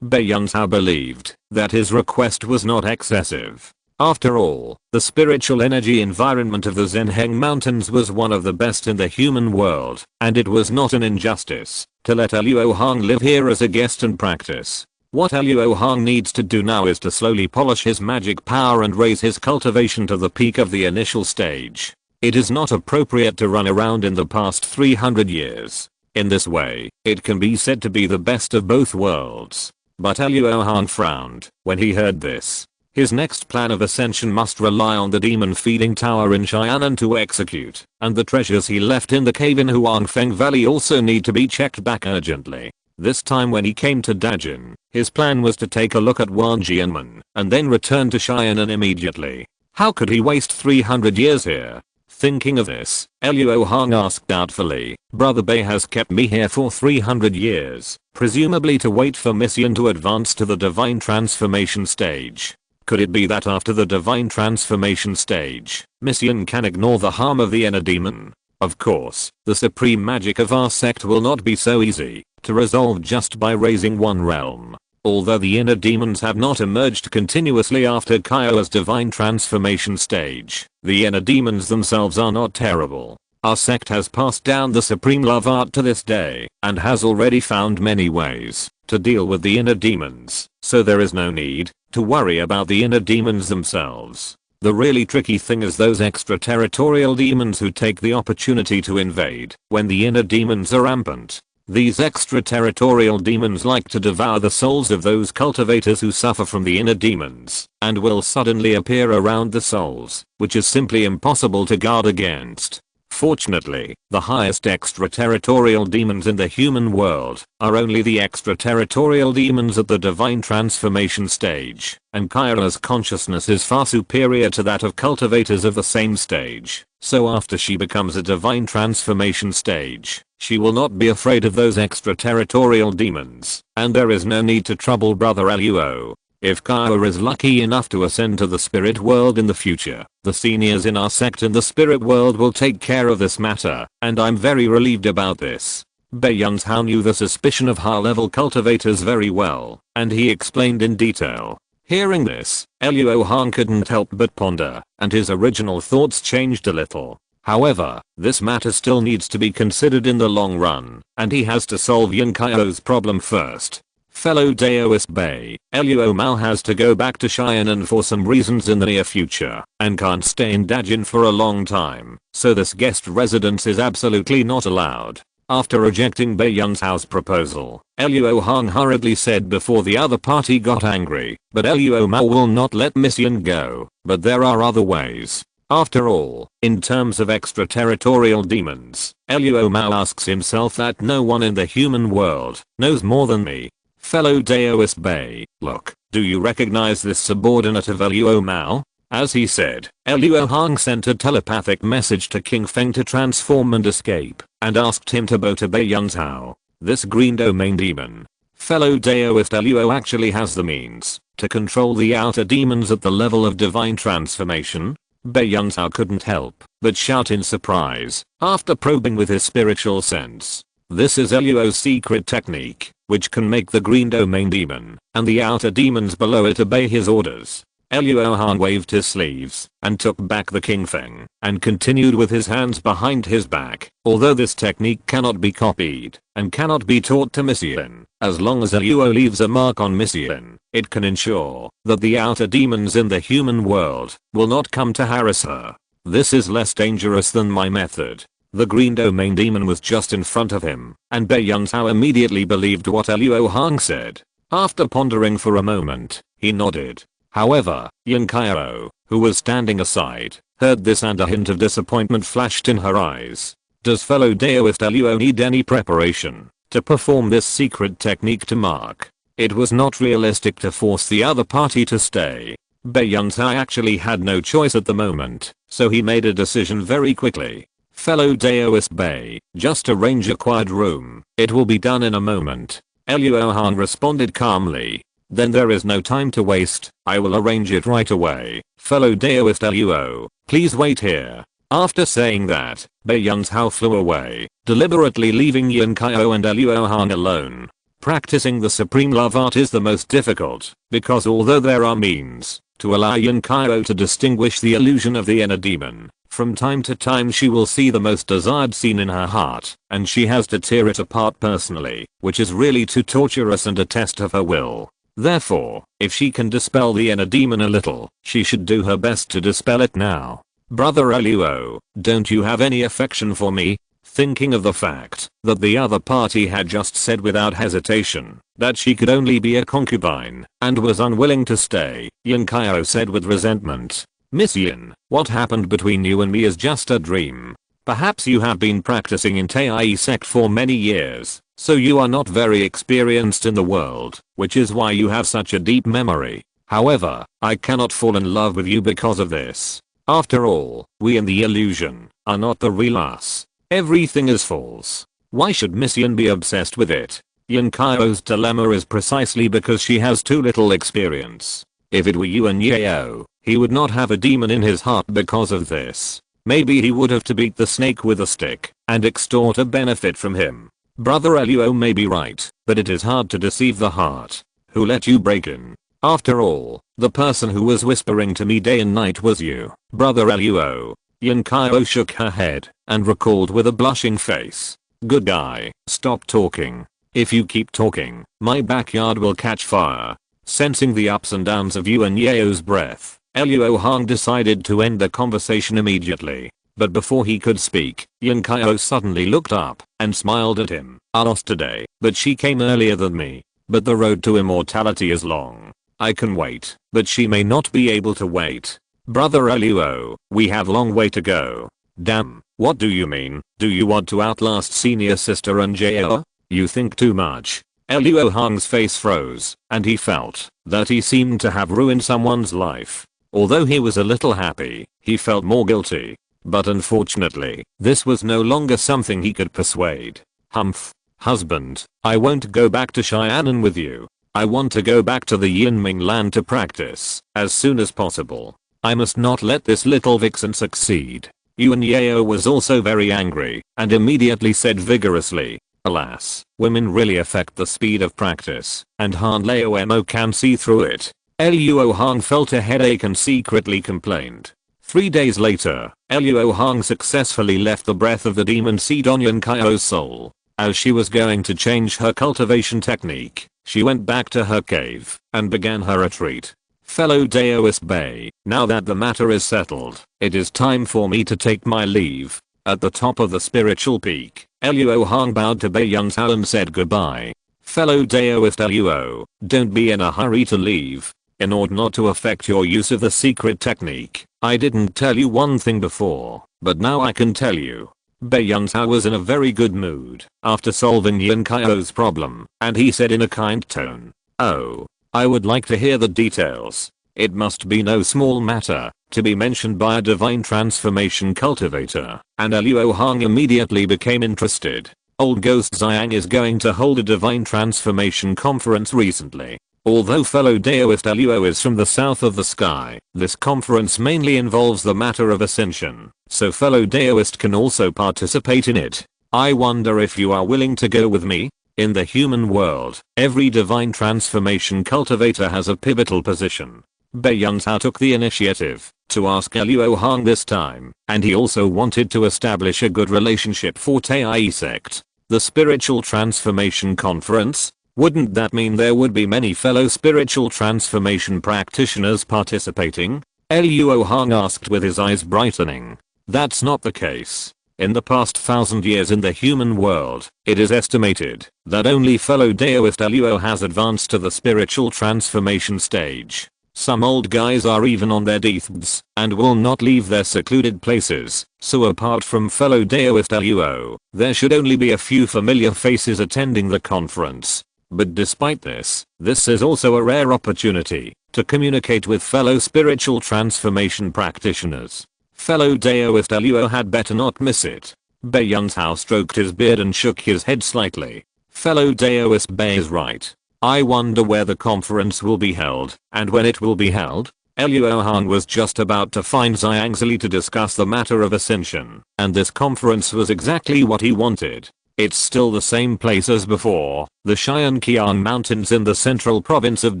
Bei Yunzhao believed that his request was not excessive. After all, the spiritual energy environment of the Zhenheng Mountains was one of the best in the human world, and it was not an injustice to let Luo Hong live here as a guest and practice. What Luo Hong needs to do now is to slowly polish his magic power and raise his cultivation to the peak of the initial stage. It is not appropriate to run around in the past 300 years. In this way, it can be said to be the best of both worlds. But Luo Hong frowned when he heard this. His next plan of ascension must rely on the demon feeding tower in Xianan to execute, and the treasures he left in the cave in Huangfeng Valley also need to be checked back urgently. This time when he came to Dajin, his plan was to take a look at Wanjianmen, and then return to Xianan immediately. How could he waste 300 years here? Thinking of this, Luo Hong asked doubtfully, Brother Bei has kept me here for 300 years, presumably to wait for Mission to advance to the divine transformation stage. Could it be that after the divine transformation stage, Mission can ignore the harm of the inner demon? Of course, the supreme magic of our sect will not be so easy to resolve just by raising one realm. Although the inner demons have not emerged continuously after Kaila's divine transformation stage, the inner demons themselves are not terrible. Our sect has passed down the supreme love art to this day, and has already found many ways to deal with the inner demons, so there is no need to worry about the inner demons themselves. The really tricky thing is those extraterritorial demons who take the opportunity to invade when the inner demons are rampant. These extraterritorial demons like to devour the souls of those cultivators who suffer from the inner demons, and will suddenly appear around the souls, which is simply impossible to guard against. Fortunately, the highest extraterritorial demons in the human world are only the extraterritorial demons at the divine transformation stage, and Kyra's consciousness is far superior to that of cultivators of the same stage, so after she becomes a divine transformation stage, she will not be afraid of those extraterritorial demons, and there is no need to trouble Brother Luo. If Kyra is lucky enough to ascend to the spirit world in the future, the seniors in our sect in the spirit world will take care of this matter, and I'm very relieved about this. Bei Yunzhao knew the suspicion of high-level cultivators very well, and he explained in detail. Hearing this, Luo Hong couldn't help but ponder, and his original thoughts changed a little. However, this matter still needs to be considered in the long run, and he has to solve Yin Kaio's problem first. Fellow Daoist Bei, Luo Mao has to go back to Xianan for some reasons in the near future, and can't stay in Dajin for a long time, so this guest residence is absolutely not allowed. After rejecting Bei Yunzhao's proposal, Luo Hong hurriedly said before the other party got angry, but Luo Mao will not let Mission go, but there are other ways. After all, in terms of extraterritorial demons, Luo Mao asks himself that no one in the human world knows more than me. Fellow Daoist Bei, look, do you recognize this subordinate of Luo Mao? As he said, Luo Hong sent a telepathic message to King Feng to transform and escape, and asked him to bow to Bei Yunzhao, this green domain demon. Fellow Daoist Luo actually has the means to control the outer demons at the level of divine transformation. Bei Yunzhao couldn't help but shout in surprise after probing with his spiritual sense. This is Luo's secret technique, which can make the green domain demon and the outer demons below it obey his orders. Luo Hong waved his sleeves and took back the King Feng and continued with his hands behind his back. Although this technique cannot be copied and cannot be taught to Mission, as long as Luo leaves a mark on Mission, it can ensure that the outer demons in the human world will not come to harass her. This is less dangerous than my method. The green domain demon was just in front of him, and Bei Yunzhao immediately believed what Luo Hong said. After pondering for a moment, he nodded. However, Yun Kaio, who was standing aside, heard this and a hint of disappointment flashed in her eyes. Does fellow Daoist Luo need any preparation to perform this secret technique to mark? It was not realistic to force the other party to stay. Bei Yunzhao actually had no choice at the moment, so he made a decision very quickly. Fellow Daoist Bei, just arrange a quiet room, it will be done in a moment. Luo Hong responded calmly. Then there is no time to waste, I will arrange it right away. Fellow Daoist Luo, please wait here. After saying that, Bei Yunzhao flew away, deliberately leaving Yun Kaio and Luo Hong alone. Practicing the supreme love art is the most difficult, because although there are means to allow Yun Kaio to distinguish the illusion of the inner demon, from time to time she will see the most desired scene in her heart, and she has to tear it apart personally, which is really too torturous and a test of her will. Therefore, if she can dispel the inner demon a little, she should do her best to dispel it now. Brother Luo, don't you have any affection for me? Thinking of the fact that the other party had just said without hesitation that she could only be a concubine and was unwilling to stay, Yun Kaio said with resentment. Miss Yin, what happened between you and me is just a dream. Perhaps you have been practicing in Tai sect for many years, so you are not very experienced in the world, which is why you have such a deep memory. However, I cannot fall in love with you because of this. After all, we in the illusion are not the real us. Everything is false. Why should Miss Yin be obsessed with it? Yun Kaio's dilemma is precisely because she has too little experience. If it were Yuan Yao, he would not have a demon in his heart because of this. Maybe he would have to beat the snake with a stick and extort a benefit from him. Brother Luo may be right, but it is hard to deceive the heart. Who let you break in? After all, the person who was whispering to me day and night was you, Brother Luo. Yun Kaio shook her head and recalled with a blushing face. Good guy, stop talking. If you keep talking, my backyard will catch fire. Sensing the ups and downs of Yuan Yao's breath, Luo Hong decided to end the conversation immediately. But before he could speak, Yun Kaio suddenly looked up and smiled at him. I lost today, but she came earlier than me. But the road to immortality is long. I can wait, but she may not be able to wait. Brother Luo, we have long way to go. Damn, what do you mean? Do you want to outlast senior sister and Jao? You think too much. Luo Hong's face froze, and he felt that he seemed to have ruined someone's life. Although he was a little happy, he felt more guilty. But unfortunately, this was no longer something he could persuade. Humph. Husband, I won't go back to Cheyenne with you. I want to go back to the Yinming land to practice as soon as possible. I must not let this little vixen succeed. Yuan Yao was also very angry and immediately said vigorously, alas, women really affect the speed of practice, and Han Lao Mo can see through it. Luo Hong felt a headache and secretly complained. 3 days later, Luo Hong successfully left the breath of the demon seed on Yun Kaio's soul. As she was going to change her cultivation technique, she went back to her cave and began her retreat. Fellow Daoist Bei, now that the matter is settled, it is time for me to take my leave. At the top of the spiritual peak, Luo Hong bowed to Bei Yunzhao and said goodbye. Fellow Daoist Luo, don't be in a hurry to leave. In order not to affect your use of the secret technique, I didn't tell you one thing before, but now I can tell you. Bei Yunzhao was in a very good mood after solving Yun Kaio's problem, and he said in a kind tone, oh, I would like to hear the details. It must be no small matter to be mentioned by a divine transformation cultivator, and Luo Hong immediately became interested. Old Ghost Xiang is going to hold a divine transformation conference recently. Although fellow Daoist Luo is from the south of the sky, this conference mainly involves the matter of ascension, so fellow Daoist can also participate in it. I wonder if you are willing to go with me? In the human world, every divine transformation cultivator has a pivotal position. Bei Yunzhao took the initiative to ask Luo Hong this time, and he also wanted to establish a good relationship for Tai sect. The spiritual transformation conference? Wouldn't that mean there would be many fellow spiritual transformation practitioners participating? Luo Hong asked with his eyes brightening. That's not the case. In the past 1000 years in the human world, it is estimated that only fellow Daoist Luo has advanced to the spiritual transformation stage. Some old guys are even on their deathbeds and will not leave their secluded places, so apart from fellow Daoist Luo, there should only be a few familiar faces attending the conference. But despite this is also a rare opportunity to communicate with fellow spiritual transformation practitioners. Fellow Daoist Luo had better not miss it. Baiyang Hao stroked his beard and shook his head slightly. Fellow Daoist Bei is right. I wonder where the conference will be held, and when it will be held. Luo Hong was just about to find Zhangzili to discuss the matter of ascension, and this conference was exactly what he wanted. It's still the same place as before, the Xianqiang Mountains in the central province of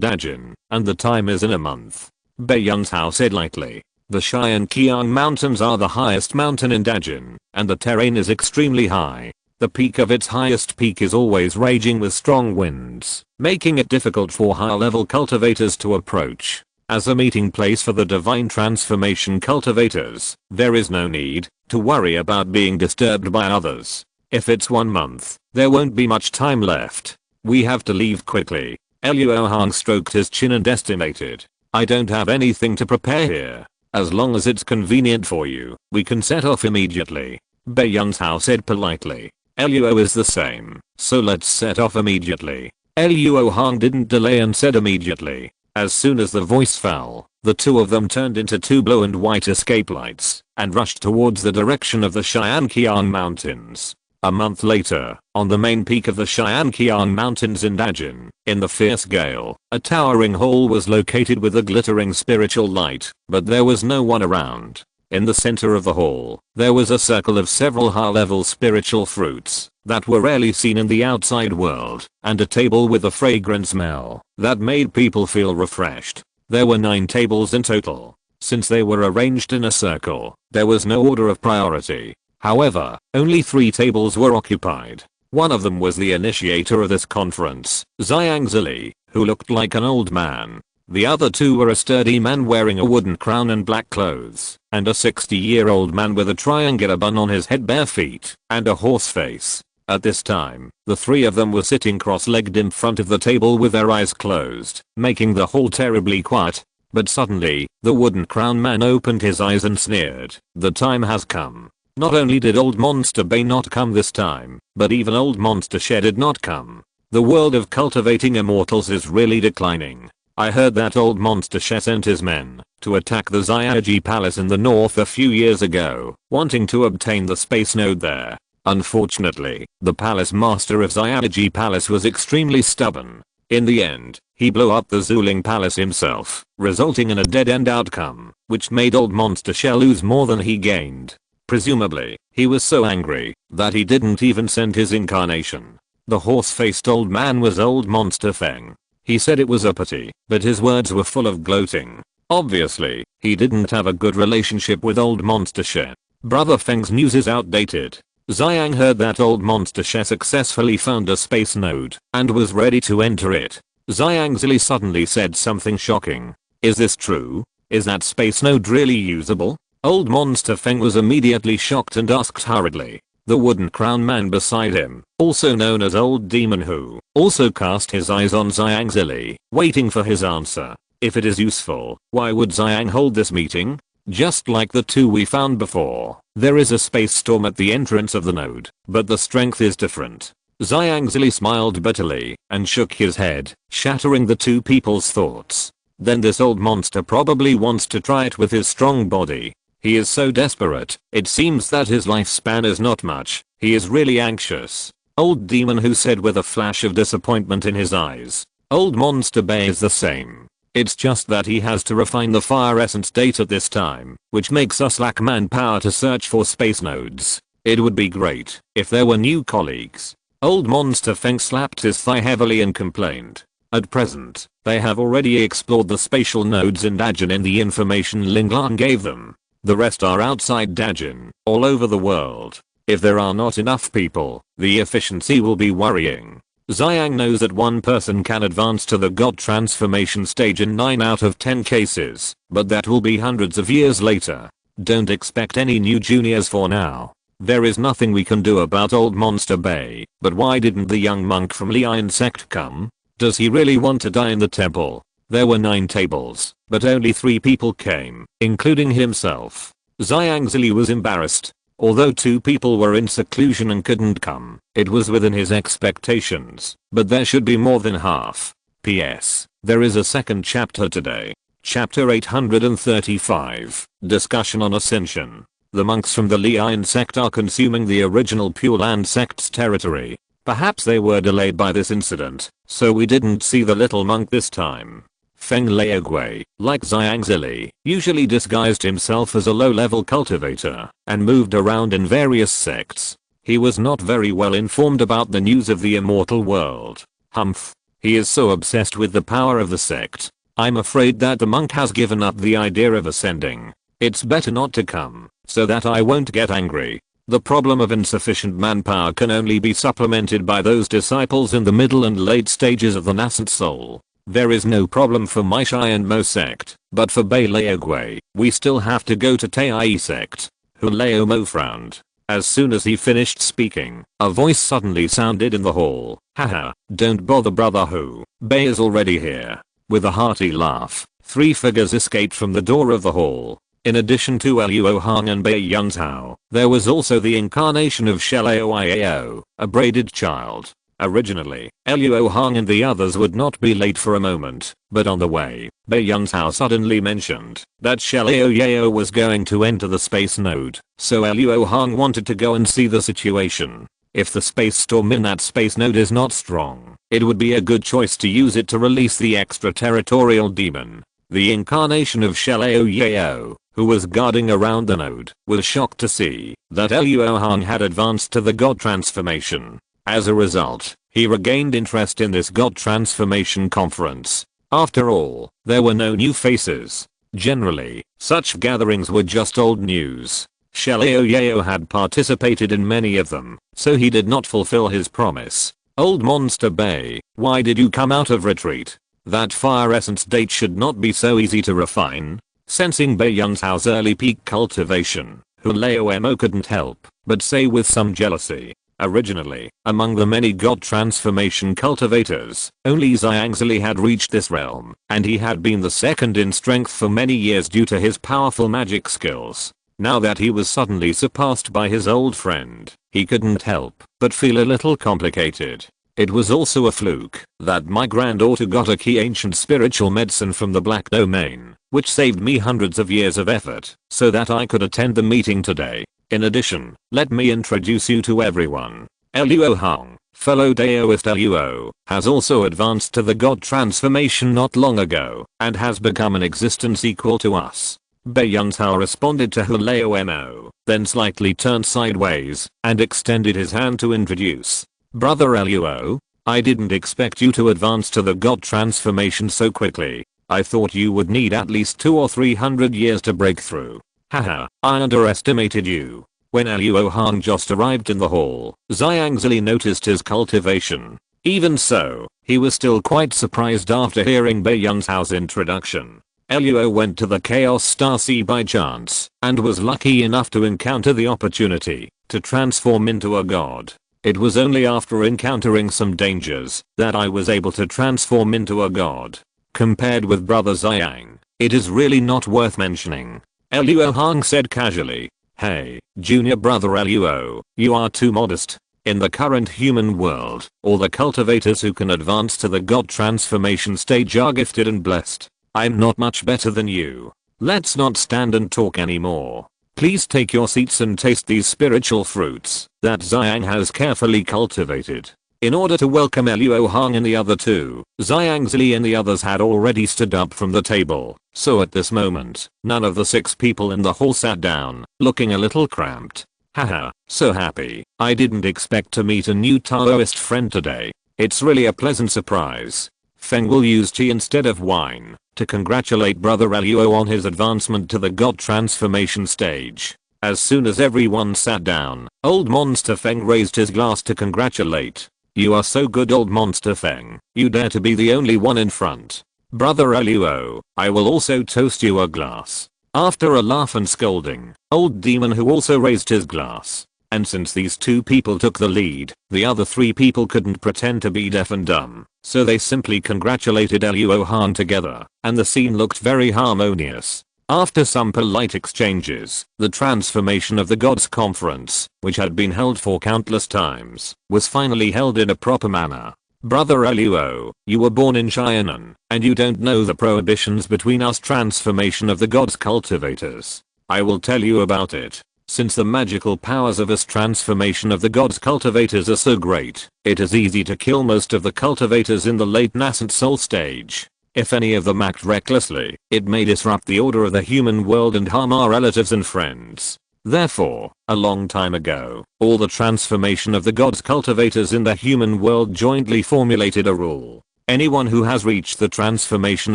Dajin, and the time is in a month. Baiyang Hao said lightly. The Xianqiang Mountains are the highest mountain in Dajin, and the terrain is extremely high. The peak of its highest peak is always raging with strong winds, making it difficult for high-level cultivators to approach. As a meeting place for the divine transformation cultivators, there is no need to worry about being disturbed by others. If it's 1 month, there won't be much time left. We have to leave quickly. Luo Hong stroked his chin and estimated. I don't have anything to prepare here. As long as it's convenient for you, we can set off immediately. Baiyang Hao said politely. Luo is the same, so let's set off immediately. Luo Hong didn't delay and said immediately. As soon as the voice fell, the two of them turned into two blue and white escape lights and rushed towards the direction of the Xianqiang Mountains. A month later, on the main peak of the Xianqiang Mountains in Dajin, in the fierce gale, a towering hall was located with a glittering spiritual light, but there was no one around. In the center of the hall, there was a circle of several high-level spiritual fruits that were rarely seen in the outside world, and a table with a fragrant smell that made people feel refreshed. There were 9 tables in total. Since they were arranged in a circle, there was no order of priority. However, only 3 tables were occupied. One of them was the initiator of this conference, Zhangzili, who looked like an old man. The other 2 were a sturdy man wearing a wooden crown and black clothes, and a 60-year-old man with a triangular bun on his head, bare feet, and a horse face. At this time, the 3 of them were sitting cross-legged in front of the table with their eyes closed, making the hall terribly quiet. But suddenly, the wooden crown man opened his eyes and sneered. The time has come. Not only did Old Monster Bay not come this time, but even Old Monster Shed did not come. The world of cultivating immortals is really declining. I heard that Old Monster Shed sent his men to attack the Xiaoji Palace in the north a few years ago, wanting to obtain the space node there. Unfortunately, the palace master of Xiaoji Palace was extremely stubborn. In the end, he blew up the Zuling Palace himself, resulting in a dead-end outcome, which made Old Monster Shed lose more than he gained. Presumably, he was so angry that he didn't even send his incarnation. The horse-faced old man was Old Monster Feng. He said it was a pity, but his words were full of gloating. Obviously, he didn't have a good relationship with Old Monster Shed. Brother Feng's news is outdated. Zhang heard that Old Monster Shed successfully found a space node and was ready to enter it. Zhangzili suddenly said something shocking. Is this true? Is that space node really usable? Old Monster Feng was immediately shocked and asked hurriedly. The wooden crown man beside him, also known as Old Demon Hu, also cast his eyes on Zhangzili, waiting for his answer. If it is useful, why would Zhang hold this meeting? Just like the 2 we found before, there is a space storm at the entrance of the node, but the strength is different. Zhangzili smiled bitterly and shook his head, shattering the 2 people's thoughts. Then this old monster probably wants to try it with his strong body. He is so desperate, it seems that his lifespan is not much. He is really anxious. Old Demon Who said with a flash of disappointment in his eyes. Old Monster Bay is the same. It's just that he has to refine the fire essence date at this time, which makes us lack manpower to search for space nodes. It would be great if there were new colleagues. Old Monster Feng slapped his thigh heavily and complained. At present, they have already explored the spatial nodes in Dajin in the information Ling Lan gave them. The rest are outside Dajin, all over the world. If there are not enough people, the efficiency will be worrying. Zhang knows that one person can advance to the God transformation stage in 9 out of 10 cases, but that will be hundreds of years later. Don't expect any new juniors for now. There is nothing we can do about old Monster Bay, but why didn't the young monk from Lion sect come? Does he really want to die in the temple? There were 9 tables, but only 3 people came, including himself. Zhang was embarrassed. Although 2 people were in seclusion and couldn't come, it was within his expectations, but there should be more than half. P.S. There is a second chapter today. Chapter 835, Discussion on Ascension. The monks from the Lion sect are consuming the original Pure Land sect's territory. Perhaps they were delayed by this incident, so we didn't see the little monk this time. Feng Laogui, like Zhang, usually disguised himself as a low-level cultivator and moved around in various sects. He was not very well informed about the news of the immortal world. Humph. He is so obsessed with the power of the sect. I'm afraid that the monk has given up the idea of ascending. It's better not to come, so that I won't get angry. The problem of insufficient manpower can only be supplemented by those disciples in the middle and late stages of the nascent soul. There is no problem for Meishai and Mo sect, but for Bei Laogui, we still have to go to Tai sect. Huleo Mo frowned. As soon as he finished speaking, a voice suddenly sounded in the hall. Haha, don't bother brother Hu, Bei is already here. With a hearty laugh, 3 figures escaped from the door of the hall. In addition to Luo Hong and Bei Yunzhao, there was also the incarnation of Shelao Iao, a braided child. Originally, Luo Hong and the others would not be late for a moment, but on the way, Bei Yunzhao suddenly mentioned that Shelao Yao was going to enter the space node, so Luo Hong wanted to go and see the situation. If the space storm in that space node is not strong, it would be a good choice to use it to release the extraterritorial demon. The incarnation of Shelao Yao, who was guarding around the node, was shocked to see that Luo Hong had advanced to the god transformation. As a result, he regained interest in this god transformation conference. After all, there were no new faces. Generally, such gatherings were just old news. Shelao Yao had participated in many of them, so he did not fulfill his promise. Old Monster Bay, why did you come out of retreat? That fire essence date should not be so easy to refine. Sensing Bei Yunzhao's early peak cultivation, Huleo Mo couldn't help but say with some jealousy. Originally, among the many god transformation cultivators, only Zhang had reached this realm, and he had been the second in strength for many years due to his powerful magic skills. Now that he was suddenly surpassed by his old friend, he couldn't help but feel a little complicated. It was also a fluke that my granddaughter got a key ancient spiritual medicine from the Black Domain, which saved me hundreds of years of effort, so that I could attend the meeting today. In addition, let me introduce you to everyone. Luo Hong, fellow Daoist Luo, has also advanced to the god transformation not long ago, and has become an existence equal to us. Bei Yunzhao responded to Huleo Mo, then slightly turned sideways, and extended his hand to introduce. Brother Luo, I didn't expect you to advance to the god transformation so quickly. I thought you would need at least 200 or 300 years to break through. Haha, I underestimated you. When Luo Hong just arrived in the hall, Zhang noticed his cultivation. Even so, he was still quite surprised after hearing Bei Yunzhao's introduction. Luo went to the Chaos Star Sea by chance, and was lucky enough to encounter the opportunity to transform into a god. It was only after encountering some dangers that I was able to transform into a god. Compared with brother Zhang, it is really not worth mentioning. Luo Hong said casually. Hey, junior brother Luo, you are too modest. In the current human world, all the cultivators who can advance to the god transformation stage are gifted and blessed. I'm not much better than you. Let's not stand and talk anymore. Please take your seats and taste these spiritual fruits that Zhang has carefully cultivated. In order to welcome Luo Hong and the other two, Zhang and the others had already stood up from the table, so at this moment, none of the 6 people in the hall sat down, looking a little cramped. Haha, so happy. I didn't expect to meet a new Taoist friend today. It's really a pleasant surprise. Feng will use tea instead of wine to congratulate brother Luo on his advancement to the god transformation stage. As soon as everyone sat down, old monster Feng raised his glass to congratulate. You are so good old monster Feng, you dare to be the only one in front. Brother Luo, I will also toast you a glass. After a laugh and scolding, old demon who also raised his glass. and since these two people took the lead, the other three people couldn't pretend to be deaf and dumb, so they simply congratulated Luo Hong together, and the scene looked very harmonious. After some polite exchanges, the transformation of the gods conference, which had been held for countless times, was finally held in a proper manner. Brother Luo, you were born in China, and you don't know the prohibitions between us transformation of the gods cultivators. I will tell you about it. Since the magical powers of us transformation of the gods cultivators are so great, it is easy to kill most of the cultivators in the late nascent soul stage. If any of them act recklessly, it may disrupt the order of the human world and harm our relatives and friends. Therefore, a long time ago, all the transformation of the gods cultivators in the human world jointly formulated a rule. Anyone who has reached the transformation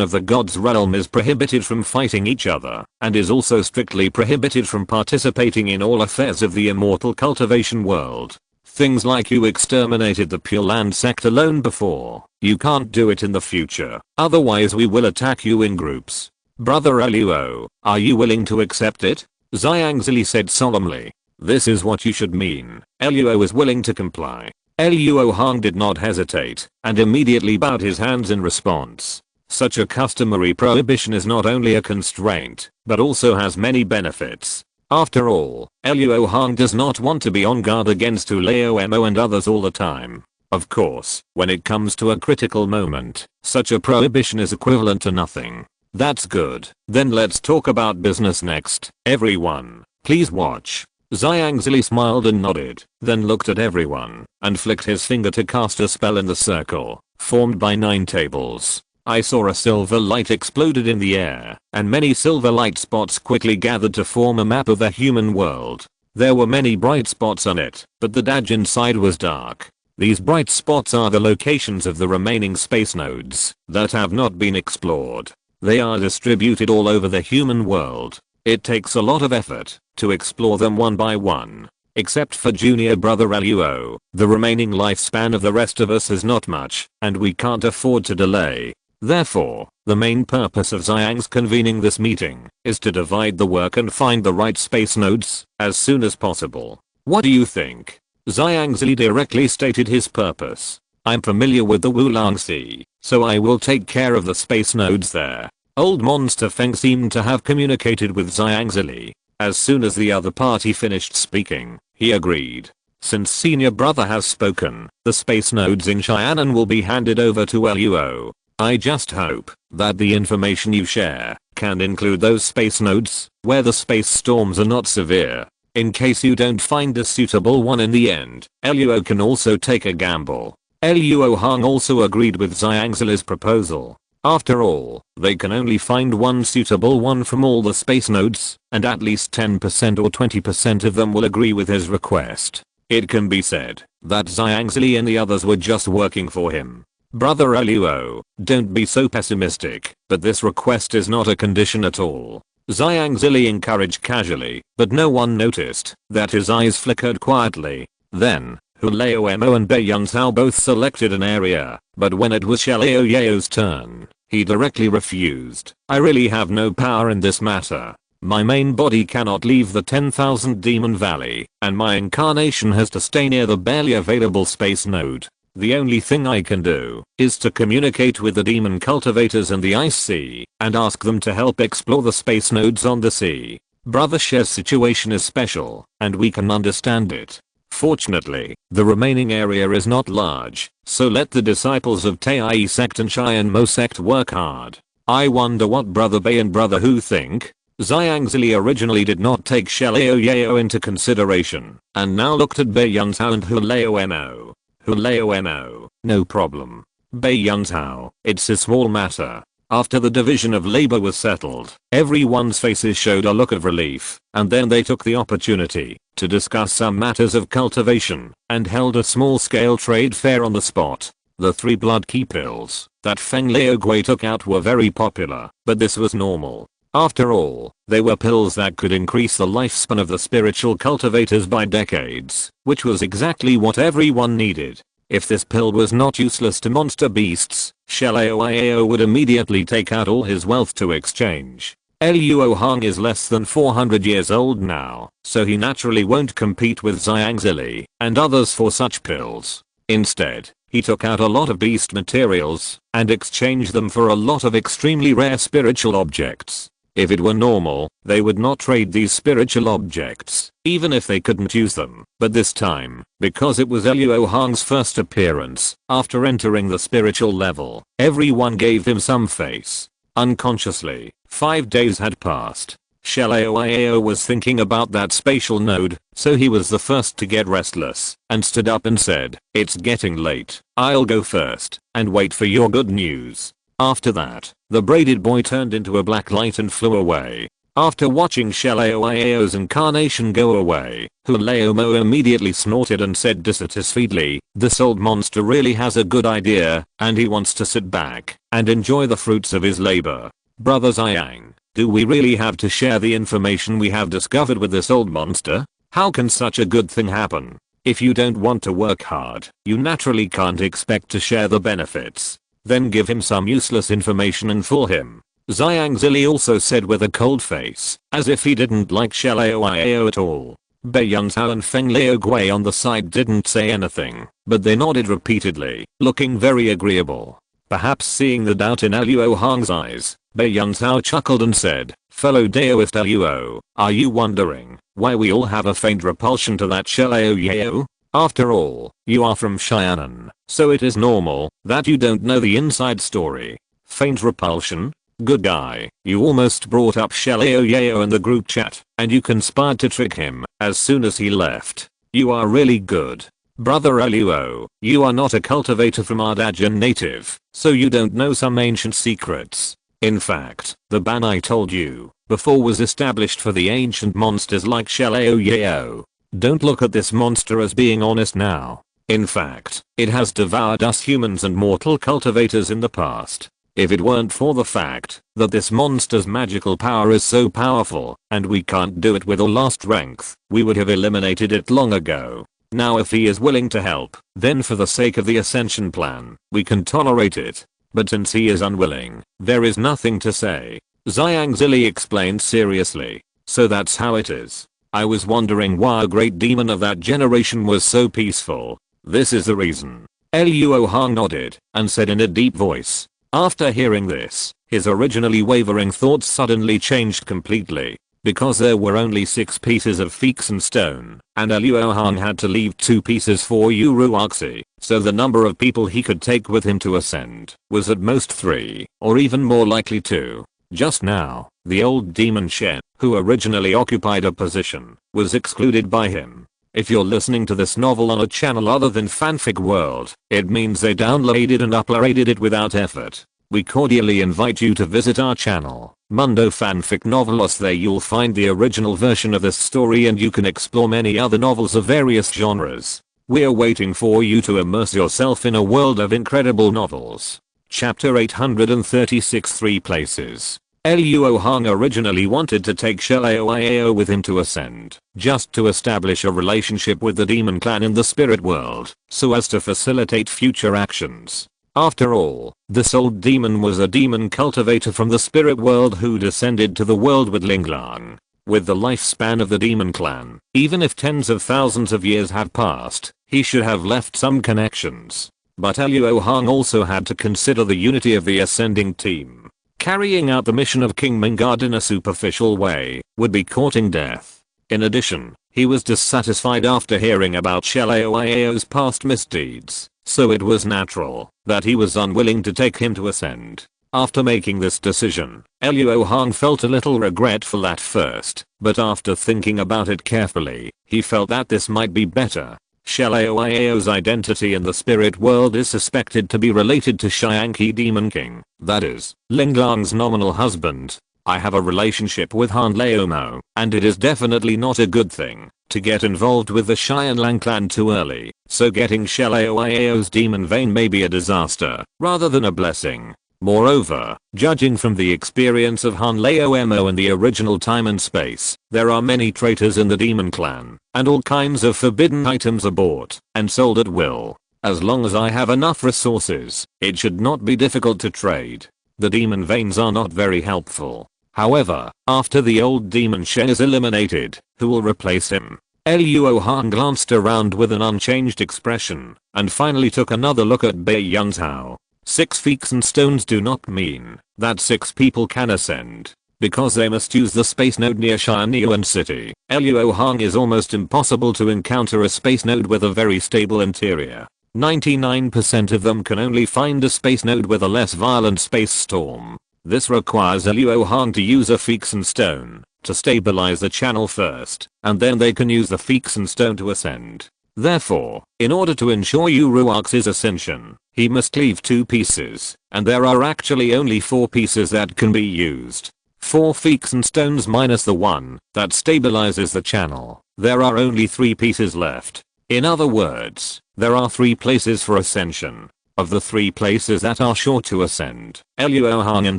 of the gods realm is prohibited from fighting each other, and is also strictly prohibited from participating in all affairs of the immortal cultivation world. Things like you exterminated the Pure Land sect alone before, you can't do it in the future, otherwise we will attack you in groups. Brother Luo, are you willing to accept it? Zhang said solemnly. This is what you should mean. Luo was willing to comply. Luo Hong did not hesitate, and immediately bowed his hands in response. Such a customary prohibition is not only a constraint, but also has many benefits. After all, Luo Hong does not want to be on guard against Luo Mo and others all the time. Of course, when it comes to a critical moment, such a prohibition is equivalent to nothing. That's good. Then let's talk about business next. Everyone, please watch. Zhang smiled and nodded, then looked at everyone, and flicked his finger to cast a spell in the circle, formed by 9 tables. I saw a silver light exploded in the air, and many silver light spots quickly gathered to form a map of the human world. There were many bright spots on it, but the daj inside was dark. These bright spots are the locations of the remaining space nodes that have not been explored. They are distributed all over the human world. It takes a lot of effort to explore them one by one. Except for junior brother Luo, the remaining lifespan of the rest of us is not much, and we can't afford to delay. Therefore, the main purpose of Zhang's convening this meeting is to divide the work and find the right space nodes as soon as possible. What do you think? Zhang directly stated his purpose. I'm familiar with the Wulong Sea, so I will take care of the space nodes there. Old Monster Feng seemed to have communicated with Zhang. As soon as the other party finished speaking, he agreed. Since senior brother has spoken, the space nodes in Cheyenne will be handed over to Luo. I just hope that the information you share can include those space nodes where the space storms are not severe. In case you don't find a suitable one in the end, Luo can also take a gamble. Luo Hong also agreed with Zhang's proposal. After all, they can only find one suitable one from all the space nodes, and at least 10% or 20% of them will agree with his request. It can be said that Zhang and the others were just working for him. Brother Luo, don't be so pessimistic, but this request is not a condition at all. Zhang encouraged casually, but no one noticed that his eyes flickered quietly. Then, Luo Mo and Bei Yunzhao both selected an area, but when it was Xiao Yao's turn, he directly refused. I really have no power in this matter. My main body cannot leave the 10,000 Demon Valley, and my incarnation has to stay near the barely available space node. The only thing I can do is to communicate with the demon cultivators in the Ice Sea and ask them to help explore the space nodes on the sea. Brother She's situation is special, and we can understand it. Fortunately, the remaining area is not large, so let the disciples of Tai sect and Cheyenne Mo sect work hard. I wonder what Brother Bei and Brother Hu think. Zhang originally did not take Xiao Yao into consideration, and now looked at Bei Yunzhao and Luo Mo. Luo Mo, no problem. Bei Yunzhao, it's a small matter. After the division of labor was settled, everyone's faces showed a look of relief, and then they took the opportunity to discuss some matters of cultivation, and held a small-scale trade fair on the spot. The 3 blood key pills that Feng Liaogui took out were very popular, but this was normal. After all, they were pills that could increase the lifespan of the spiritual cultivators by decades, which was exactly what everyone needed. If this pill was not useless to monster beasts, Xiao Yao would immediately take out all his wealth to exchange. Luo Hong is less than 400 years old now, so he naturally won't compete with Xiang Zili and others for such pills. Instead, he took out a lot of beast materials and exchanged them for a lot of extremely rare spiritual objects. If it were normal, they would not trade these spiritual objects, even if they couldn't use them. But this time, because it was Luo Hong's first appearance after entering the spiritual level, everyone gave him some face. Unconsciously, 5 days had passed. Shalao was thinking about that spatial node, so he was the first to get restless and stood up and said, "It's getting late. I'll go first and wait for your good news." After that, the braided boy turned into a black light and flew away. After watching Shalao's incarnation go away, Hulaomo immediately snorted and said dissatisfiedly, "This old monster really has a good idea, and he wants to sit back and enjoy the fruits of his labor." Brother Xiang, do we really have to share the information we have discovered with this old monster? How can such a good thing happen? If you don't want to work hard, you naturally can't expect to share the benefits. Then give him some useless information and fool him. Xiang Zili also said with a cold face, as if he didn't like Shalao at all. Bei Yuntao and Feng Liao Gui on the side didn't say anything, but they nodded repeatedly, looking very agreeable. Perhaps seeing the doubt in Luo Hong's eyes, Bei Yuntao chuckled and said, "Fellow Daoist Luo, are you wondering why we all have a faint repulsion to that Shalao Yao? After all, you are from Xianan, so it is normal that you don't know the inside story." Faint repulsion? Good guy, you almost brought up Shalao Yao in the group chat, and you conspired to trick him as soon as he left. You are really good. Brother Luo, you are not a cultivator from Ardajan native, so you don't know some ancient secrets. In fact, the ban I told you before was established for the ancient monsters like Shalao Yao. Don't look at this monster as being honest now. In fact, it has devoured us humans and mortal cultivators in the past. If it weren't for the fact that this monster's magical power is so powerful and we can't do it with our last strength, we would have eliminated it long ago. Now if he is willing to help, then for the sake of the ascension plan, we can tolerate it. But since he is unwilling, there is nothing to say. Xiang Zili explained seriously. So that's how it is. I was wondering why a great demon of that generation was so peaceful. This is the reason. Luo Hong nodded and said in a deep voice. After hearing this, his originally wavering thoughts suddenly changed completely. Because there were only 6 pieces of Feexen stone, and Luo Hong had to leave 2 pieces for Uruoxi, so the number of people he could take with him to ascend was at most 3, or even more likely 2. Just now, the old demon Shen, who originally occupied a position, was excluded by him. If you're listening to this novel on a channel other than Fanfic World, it means they downloaded and uploaded it without effort. We cordially invite you to visit our channel, Mundo Fanfic Novelos. There you'll find the original version of this story and you can explore many other novels of various genres. We're waiting for you to immerse yourself in a world of incredible novels. Chapter 836 3 Places. Luo Hong originally wanted to take Shalao with him to ascend, just to establish a relationship with the demon clan in the spirit world, so as to facilitate future actions. After all, this old demon was a demon cultivator from the spirit world who descended to the world with Linglang. With the lifespan of the demon clan, even if tens of thousands of years had passed, he should have left some connections. But Luo Hong also had to consider the unity of the ascending team. Carrying out the mission of King Mingard in a superficial way would be courting death. In addition, he was dissatisfied after hearing about Shalao's past misdeeds, so it was natural that he was unwilling to take him to ascend. After making this decision, Luo Hong felt a little regretful at first, but after thinking about it carefully, he felt that this might be better. Shalao's identity in the spirit world is suspected to be related to Xiangqi Demon King, that is, Linglang's nominal husband. I have a relationship with Han Laomo, and it is definitely not a good thing to get involved with the Xianlang clan too early, so getting Shalao's demon vein may be a disaster, rather than a blessing. Moreover, judging from the experience of Han Laomo in the original time and space, there are many traitors in the demon clan, and all kinds of forbidden items are bought and sold at will. As long as I have enough resources, it should not be difficult to trade. The demon veins are not very helpful. However, after the old demon Shen is eliminated, who will replace him? Luo Hong glanced around with an unchanged expression, and finally took another look at Bei Yunzhao. 6 feet and stones do not mean that 6 people can ascend, because they must use the space node near Xianyuan City. Luo Hong is almost impossible to encounter a space node with a very stable interior. 99% of them can only find a space node with a less violent space storm. This requires Luo Hong to use a Feexen stone to stabilize the channel first, and then they can use the Feexen stone to ascend. Therefore, in order to ensure Uruax's ascension, he must leave 2 pieces, and there are actually only 4 pieces that can be used. 4 Feexen stones minus the one that stabilizes the channel. There are only 3 pieces left. In other words, there are 3 places for ascension. Of the 3 places that are sure to ascend, Luo Hong and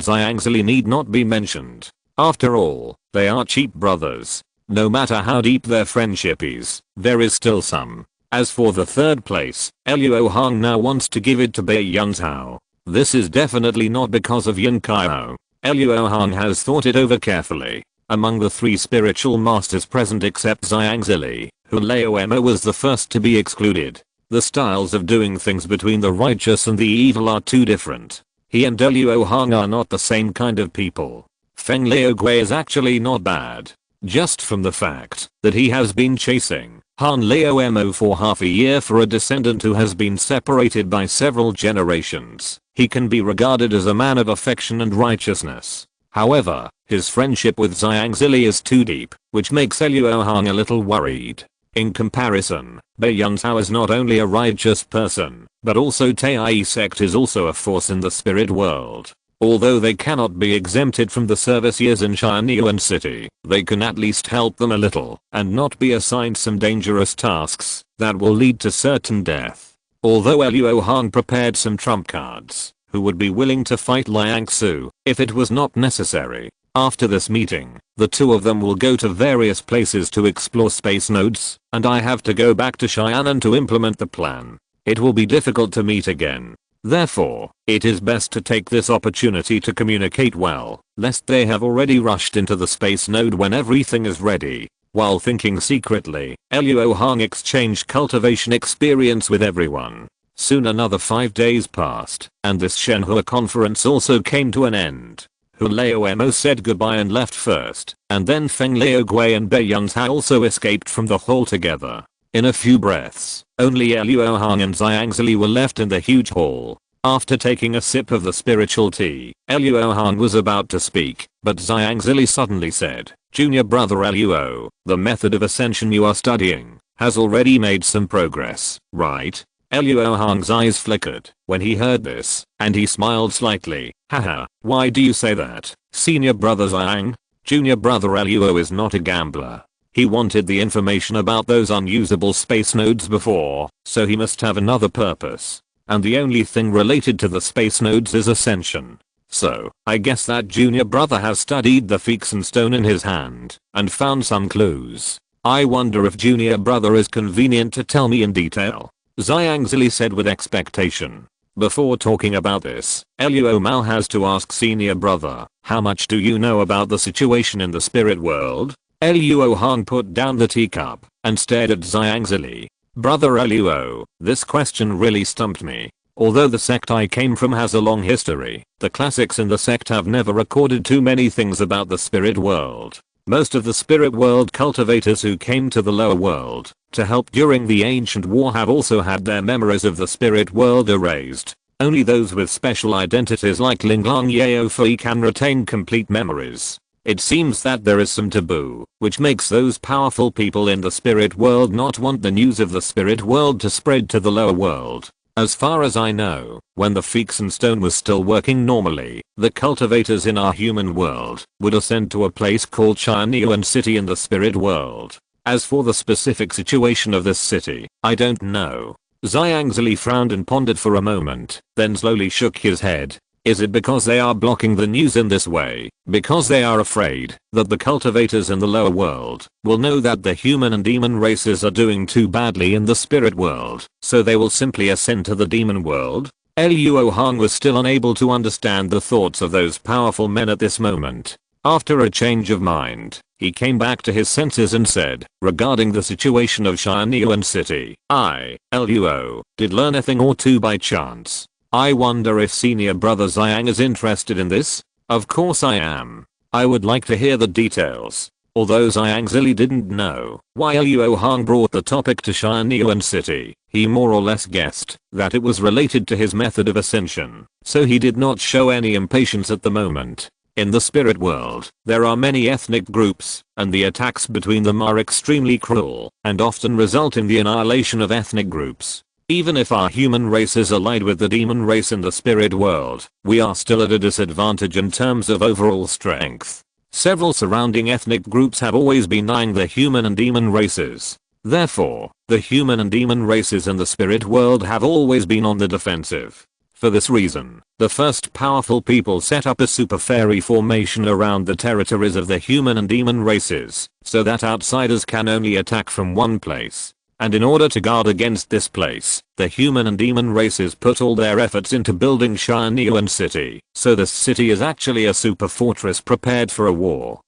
Xiangzili need not be mentioned. After all, they are cheap brothers. No matter how deep their friendship is, there is still some. As for the 3rd place, Luo Hong now wants to give it to Bei Yunzhao. This is definitely not because of Yun Kaio. Luo Hong has thought it over carefully. Among the 3 spiritual masters present except Xiangzili, who Laomo was the first to be excluded, the styles of doing things between the righteous and the evil are too different. He and Luo Hong are not the same kind of people. Feng Laogui is actually not bad. Just from the fact that he has been chasing Han Laomo for half a year for a descendant who has been separated by several generations, he can be regarded as a man of affection and righteousness. However, his friendship with Xiangzili is too deep, which makes Luo Hong a little worried. In comparison, Bei Yunzhao is not only a righteous person, but also Tai sect is also a force in the spirit world. Although they cannot be exempted from the service years in Xianyuan City, they can at least help them a little and not be assigned some dangerous tasks that will lead to certain death. Although Luo Hong prepared some trump cards, who would be willing to fight Liang Su if it was not necessary. After this meeting, the 2 of them will go to various places to explore space nodes, and I have to go back to Xianan to implement the plan. It will be difficult to meet again. Therefore, it is best to take this opportunity to communicate well, lest they have already rushed into the space node when everything is ready. While thinking secretly, Luo Hong exchanged cultivation experience with everyone. Soon another 5 days passed, and this Shenhua conference also came to an end. Hu Laomo said goodbye and left first, and then Feng Laogui and Bei Yunzhao also escaped from the hall together. In a few breaths, only Luo Hong and Xiangzili were left in the huge hall. After taking a sip of the spiritual tea, Luo Hong was about to speak, but Xiangzili suddenly said, "Junior brother Luo, the method of ascension you are studying has already made some progress, right?" Luo Hong's eyes flickered when he heard this, and he smiled slightly. "Haha, why do you say that, senior brother Xiang? Junior brother Luo is not a gambler. He wanted the information about those unusable space nodes before, so he must have another purpose. And the only thing related to the space nodes is ascension. So, I guess that junior brother has studied the Feexen stone in his hand, and found some clues. I wonder if junior brother is convenient to tell me in detail," Xiangzili said with expectation. Before talking about this, Luo Mao has to ask senior brother, "How much do you know about the situation in the spirit world?" Luo Hong put down the teacup and stared at Xiangzili. "Brother Luo, this question really stumped me. Although the sect I came from has a long history, the classics in the sect have never recorded too many things about the spirit world. Most of the spirit world cultivators who came to the lower world to help during the ancient war have also had their memories of the spirit world erased. Only those with special identities like Linglang Yao Fei can retain complete memories. It seems that there is some taboo, which makes those powerful people in the spirit world not want the news of the spirit world to spread to the lower world. As far as I know, when the Feexen stone was still working normally, the cultivators in our human world would ascend to a place called Xianyuan City in the spirit world. As for the specific situation of this city, I don't know." Xiangzili frowned and pondered for a moment, then slowly shook his head. "Is it because they are blocking the news in this way? Because they are afraid that the cultivators in the lower world will know that the human and demon races are doing too badly in the spirit world, so they will simply ascend to the demon world?" Luo Hong was still unable to understand the thoughts of those powerful men at this moment. After a change of mind, he came back to his senses and said, regarding the situation of Shianyuan City, I, Luo, did learn a thing or two by chance. I wonder if senior brother Xiang is interested in this? Of course I am. I would like to hear the details. Although Xiang Zili didn't know why Luo Hong brought the topic to Shianyuan City, he more or less guessed that it was related to his method of ascension, so he did not show any impatience at the moment. In the spirit world, there are many ethnic groups, and the attacks between them are extremely cruel, and often result in the annihilation of ethnic groups. Even if our human race is allied with the demon race in the spirit world, we are still at a disadvantage in terms of overall strength. Several surrounding ethnic groups have always been eyeing the human and demon races. Therefore, the human and demon races in the spirit world have always been on the defensive. For this reason, the first powerful people set up a super fairy formation around the territories of the human and demon races, so that outsiders can only attack from one place. And in order to guard against this place, the human and demon races put all their efforts into building Shianyuan City, so this city is actually a super fortress prepared for a war.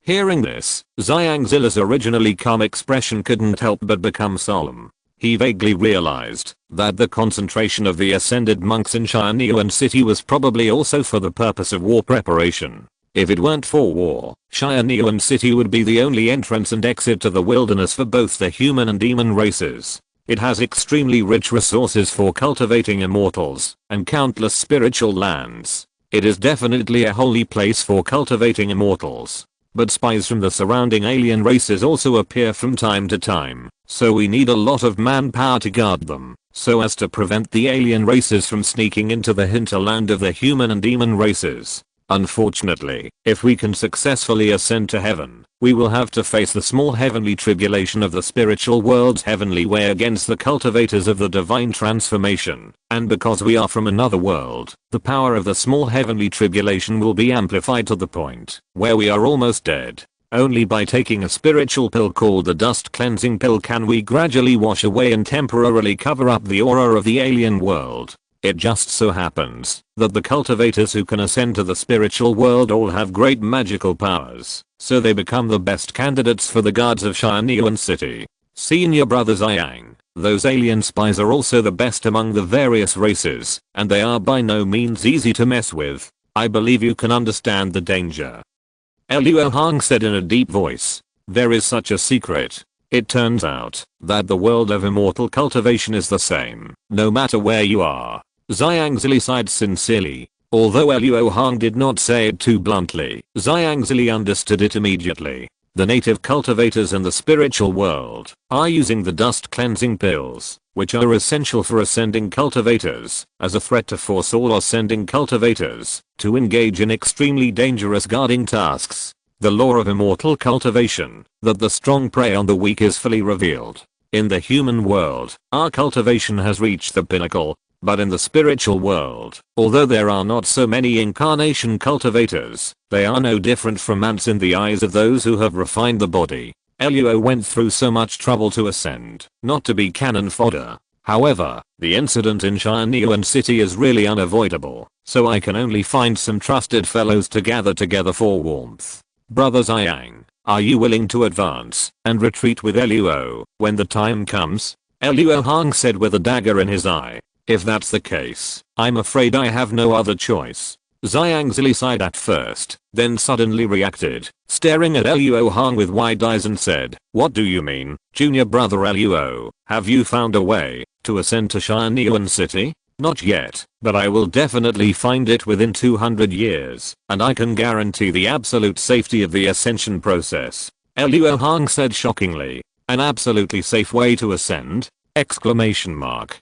Hearing this, Xiang Zili's originally calm expression couldn't help but become solemn. He vaguely realized that the concentration of the ascended monks in Shianyuan City was probably also for the purpose of war preparation. If it weren't for war, Shianyuan City would be the only entrance and exit to the wilderness for both the human and demon races. It has extremely rich resources for cultivating immortals, and countless spiritual lands. It is definitely a holy place for cultivating immortals. But spies from the surrounding alien races also appear from time to time, so we need a lot of manpower to guard them, so as to prevent the alien races from sneaking into the hinterland of the human and demon races. Unfortunately, if we can successfully ascend to heaven, we will have to face the small heavenly tribulation of the spiritual world's heavenly way against the cultivators of the divine transformation, and because we are from another world, the power of the small heavenly tribulation will be amplified to the point where we are almost dead. Only by taking a spiritual pill called the dust cleansing pill can we gradually wash away and temporarily cover up the aura of the alien world. It just so happens that the cultivators who can ascend to the spiritual world all have great magical powers, so they become the best candidates for the guards of Shianyuan City. Senior brother Xiang, those alien spies are also the best among the various races, and they are by no means easy to mess with. I believe you can understand the danger. Luo Hong said in a deep voice. There is such a secret. It turns out that the world of immortal cultivation is the same, no matter where you are. Xiang Zili sighed sincerely. Although Luo Hong did not say it too bluntly, Xiang Zili understood it immediately. The native cultivators in the spiritual world are using the dust cleansing pills, which are essential for ascending cultivators, as a threat to force all ascending cultivators to engage in extremely dangerous guarding tasks. The law of immortal cultivation, that the strong prey on the weak, is fully revealed. In the human world, our cultivation has reached the pinnacle, but in the spiritual world, although there are not so many incarnation cultivators, they are no different from ants in the eyes of those who have refined the body. Luo went through so much trouble to ascend, not to be cannon fodder. However, the incident in Shianyuan City is really unavoidable, so I can only find some trusted fellows to gather together for warmth. Brother Xiang, are you willing to advance and retreat with Luo when the time comes? Luo Hong said with a dagger in his eye. If that's the case, I'm afraid I have no other choice. Xiang Zili sighed at first, then suddenly reacted, staring at Luo Hong with wide eyes and said, what do you mean, junior brother Luo? Have you found a way to ascend to Shianyuan City? Not yet, but I will definitely find it within 200 years, and I can guarantee the absolute safety of the ascension process. Luo Hong said shockingly. An absolutely safe way to ascend? Exclamation mark.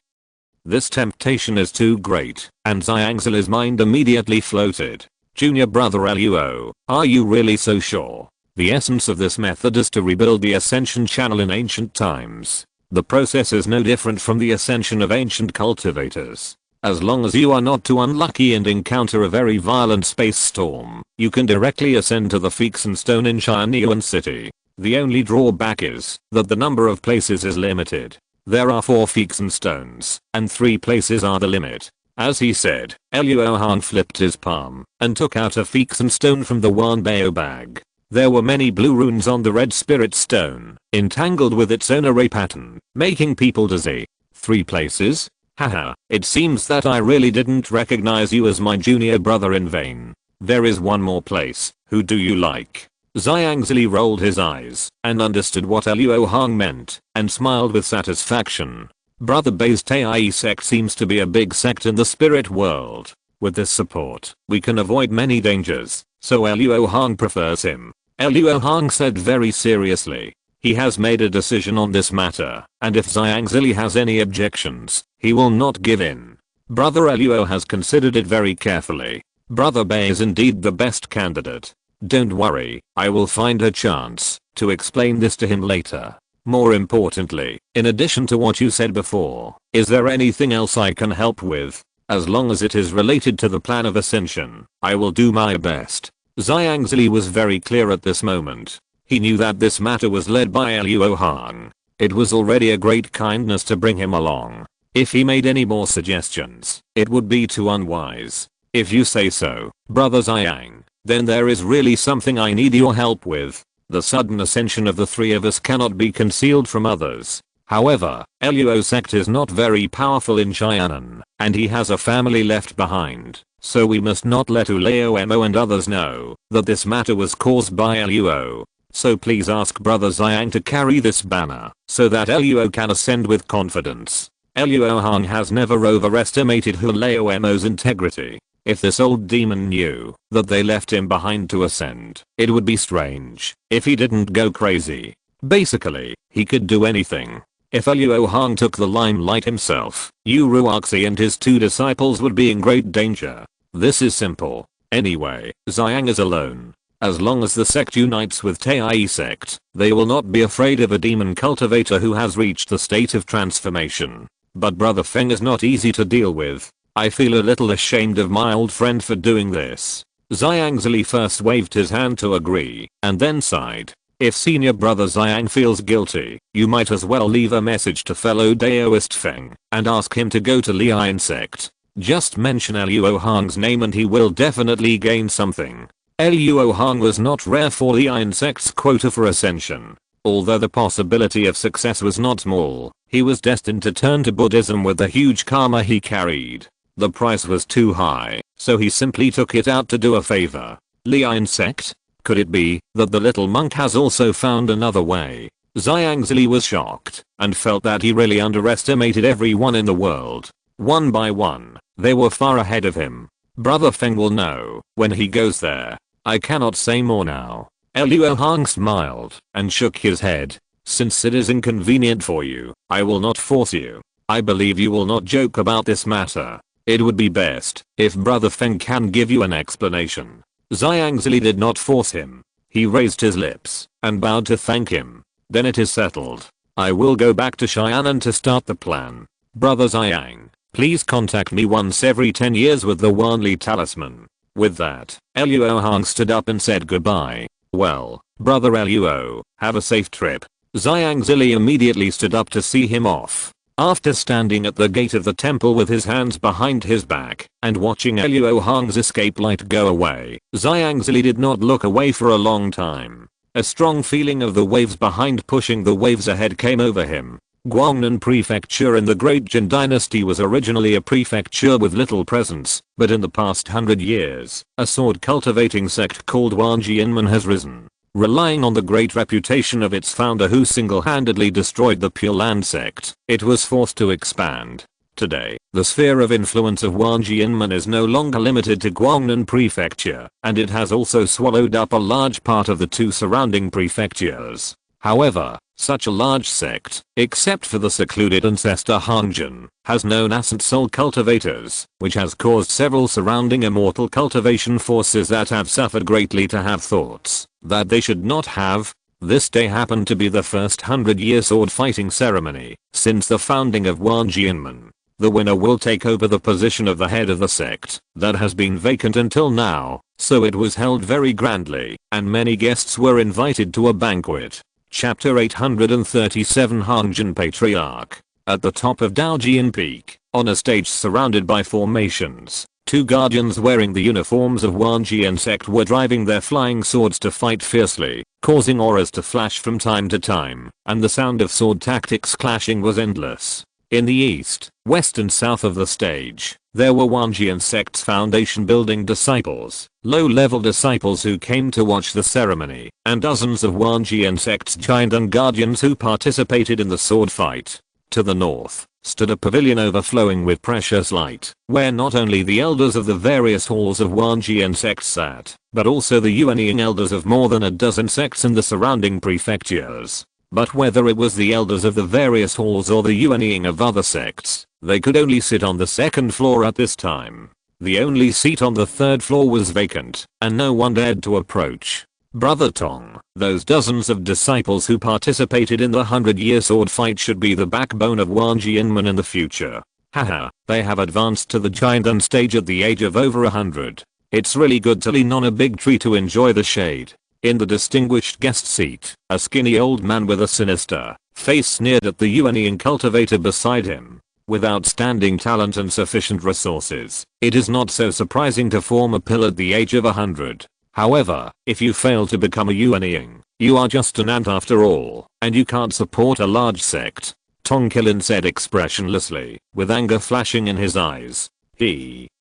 This temptation is too great, and Xiang Zili's mind immediately floated. Junior brother Luo, are you really so sure? The essence of this method is to rebuild the ascension channel in ancient times. The process is no different from the ascension of ancient cultivators. As long as you are not too unlucky and encounter a very violent space storm, you can directly ascend to the Feeksen Stone in Shianyuan City. The only drawback is that the number of places is limited. There are 4 Feeksen Stones, and 3 places are the limit. As he said, Luo Hong flipped his palm and took out a Feekson stone from the Wanbao bag. There were many blue runes on the red spirit stone, entangled with its own array pattern, making people dizzy. 3 places? Haha, it seems that I really didn't recognize you as my junior brother in vain. There is one more place. Who do you like? Zhang rolled his eyes and understood what Luo Hong meant and smiled with satisfaction. Brother Bei's Tai sect seems to be a big sect in the spirit world. With this support, we can avoid many dangers, so Luo Hong prefers him. Luo Hong said very seriously. He has made a decision on this matter, and if Zhang has any objections, he will not give in. Brother Luo has considered it very carefully. Brother Bei is indeed the best candidate. Don't worry, I will find a chance to explain this to him later. More importantly, in addition to what you said before, is there anything else I can help with? As long as it is related to the plan of ascension, I will do my best. Zhang was very clear at this moment. He knew that this matter was led by Luo Hong. It was already a great kindness to bring him along. If he made any more suggestions, it would be too unwise. If you say so, Brother Zhang, then there is really something I need your help with. The sudden ascension of the 3 of us cannot be concealed from others. However, Luo's sect is not very powerful in Xianan, and he has a family left behind. So we must not let Uleomo and others know that this matter was caused by Luo. So please ask Brother Zhang to carry this banner so that Luo can ascend with confidence. Luo Hong has never overestimated Uleomo's integrity. If this old demon knew that they left him behind to ascend, it would be strange if he didn't go crazy. Basically, he could do anything. If Luo Hong took the limelight himself, Yu Ruoxi and his 2 disciples would be in great danger. This is simple. Anyway, Zhang is alone. As long as the sect unites with Tai sect, they will not be afraid of a demon cultivator who has reached the state of transformation. But Brother Feng is not easy to deal with. I feel a little ashamed of my old friend for doing this. Zhang first waved his hand to agree, and then sighed. If senior brother Zhang feels guilty, you might as well leave a message to fellow Daoist Feng and ask him to go to Lian sect. Just mention Luo Hong's name and he will definitely gain something. Luo Hong was not rare for Lian sect's quota for ascension. Although the possibility of success was not small, he was destined to turn to Buddhism with the huge karma he carried. The price was too high, so he simply took it out to do a favor. Lian sect? Could it be that the little monk has also found another way? Zhang was shocked and felt that he really underestimated everyone in the world. One by one, they were far ahead of him. Brother Feng will know when he goes there. I cannot say more now. Luo Hong smiled and shook his head. Since it is inconvenient for you, I will not force you. I believe you will not joke about this matter. It would be best if Brother Feng can give you an explanation. Zhang did not force him. He raised his lips and bowed to thank him. Then it is settled. I will go back to Xianan to start the plan. Brother Zhang, please contact me once every 10 years with the Wanli talisman. With that, Luo Hong stood up and said goodbye. Well, Brother Luo, have a safe trip. Zhang immediately stood up to see him off. After standing at the gate of the temple with his hands behind his back and watching Luo Hong's escape light go away, Zhang did not look away for a long time. A strong feeling of the waves behind pushing the waves ahead came over him. Guangnan Prefecture in the Great Jin Dynasty was originally a prefecture with little presence, but in the past 100 years, a sword cultivating sect called Wanjianmen has risen. Relying on the great reputation of its founder who single-handedly destroyed the Pure Land sect, it was forced to expand. Today, the sphere of influence of Wanjianmen is no longer limited to Guangnan Prefecture, and it has also swallowed up a large part of the 2 surrounding prefectures. However, such a large sect, except for the secluded ancestor Hongjin, has no nascent soul cultivators, which has caused several surrounding immortal cultivation forces that have suffered greatly to have thoughts that they should not have. This day happened to be the first 100-year sword fighting ceremony since the founding of Wanjianmen. The winner will take over the position of the head of the sect that has been vacant until now, so it was held very grandly, and many guests were invited to a banquet. Chapter 837 Hongjin Patriarch. At the top of Daojian Peak, on a stage surrounded by formations, two guardians wearing the uniforms of Wanjian sect were driving their flying swords to fight fiercely, causing auras to flash from time to time, and the sound of sword tactics clashing was endless. In the east, west and south of the stage, there were Wanjian sect's foundation building disciples, low-level disciples who came to watch the ceremony, and dozens of Wanjian sect's giant and guardians who participated in the sword fight. To the north, stood a pavilion overflowing with precious light, where not only the elders of the various halls of Wanjian sects sat, but also the Yuanying elders of more than a dozen sects in the surrounding prefectures. But whether it was the elders of the various halls or the Yuanying of other sects, they could only sit on the second floor at this time. The only seat on the third floor was vacant, and no one dared to approach. Brother Tong, those dozens of disciples who participated in the 100-year sword fight should be the backbone of Wanjianmen in the future. Haha, they have advanced to the giant stage at the age of over 100. It's really good to lean on a big tree to enjoy the shade. In the distinguished guest seat, a skinny old man with a sinister face sneered at the Yuanying cultivator beside him. With outstanding talent and sufficient resources, it is not so surprising to form a pill at the age of 100. However, if you fail to become a Yuanying, you are just an ant after all, and you can't support a large sect. Tong Kilin said expressionlessly, with anger flashing in his eyes.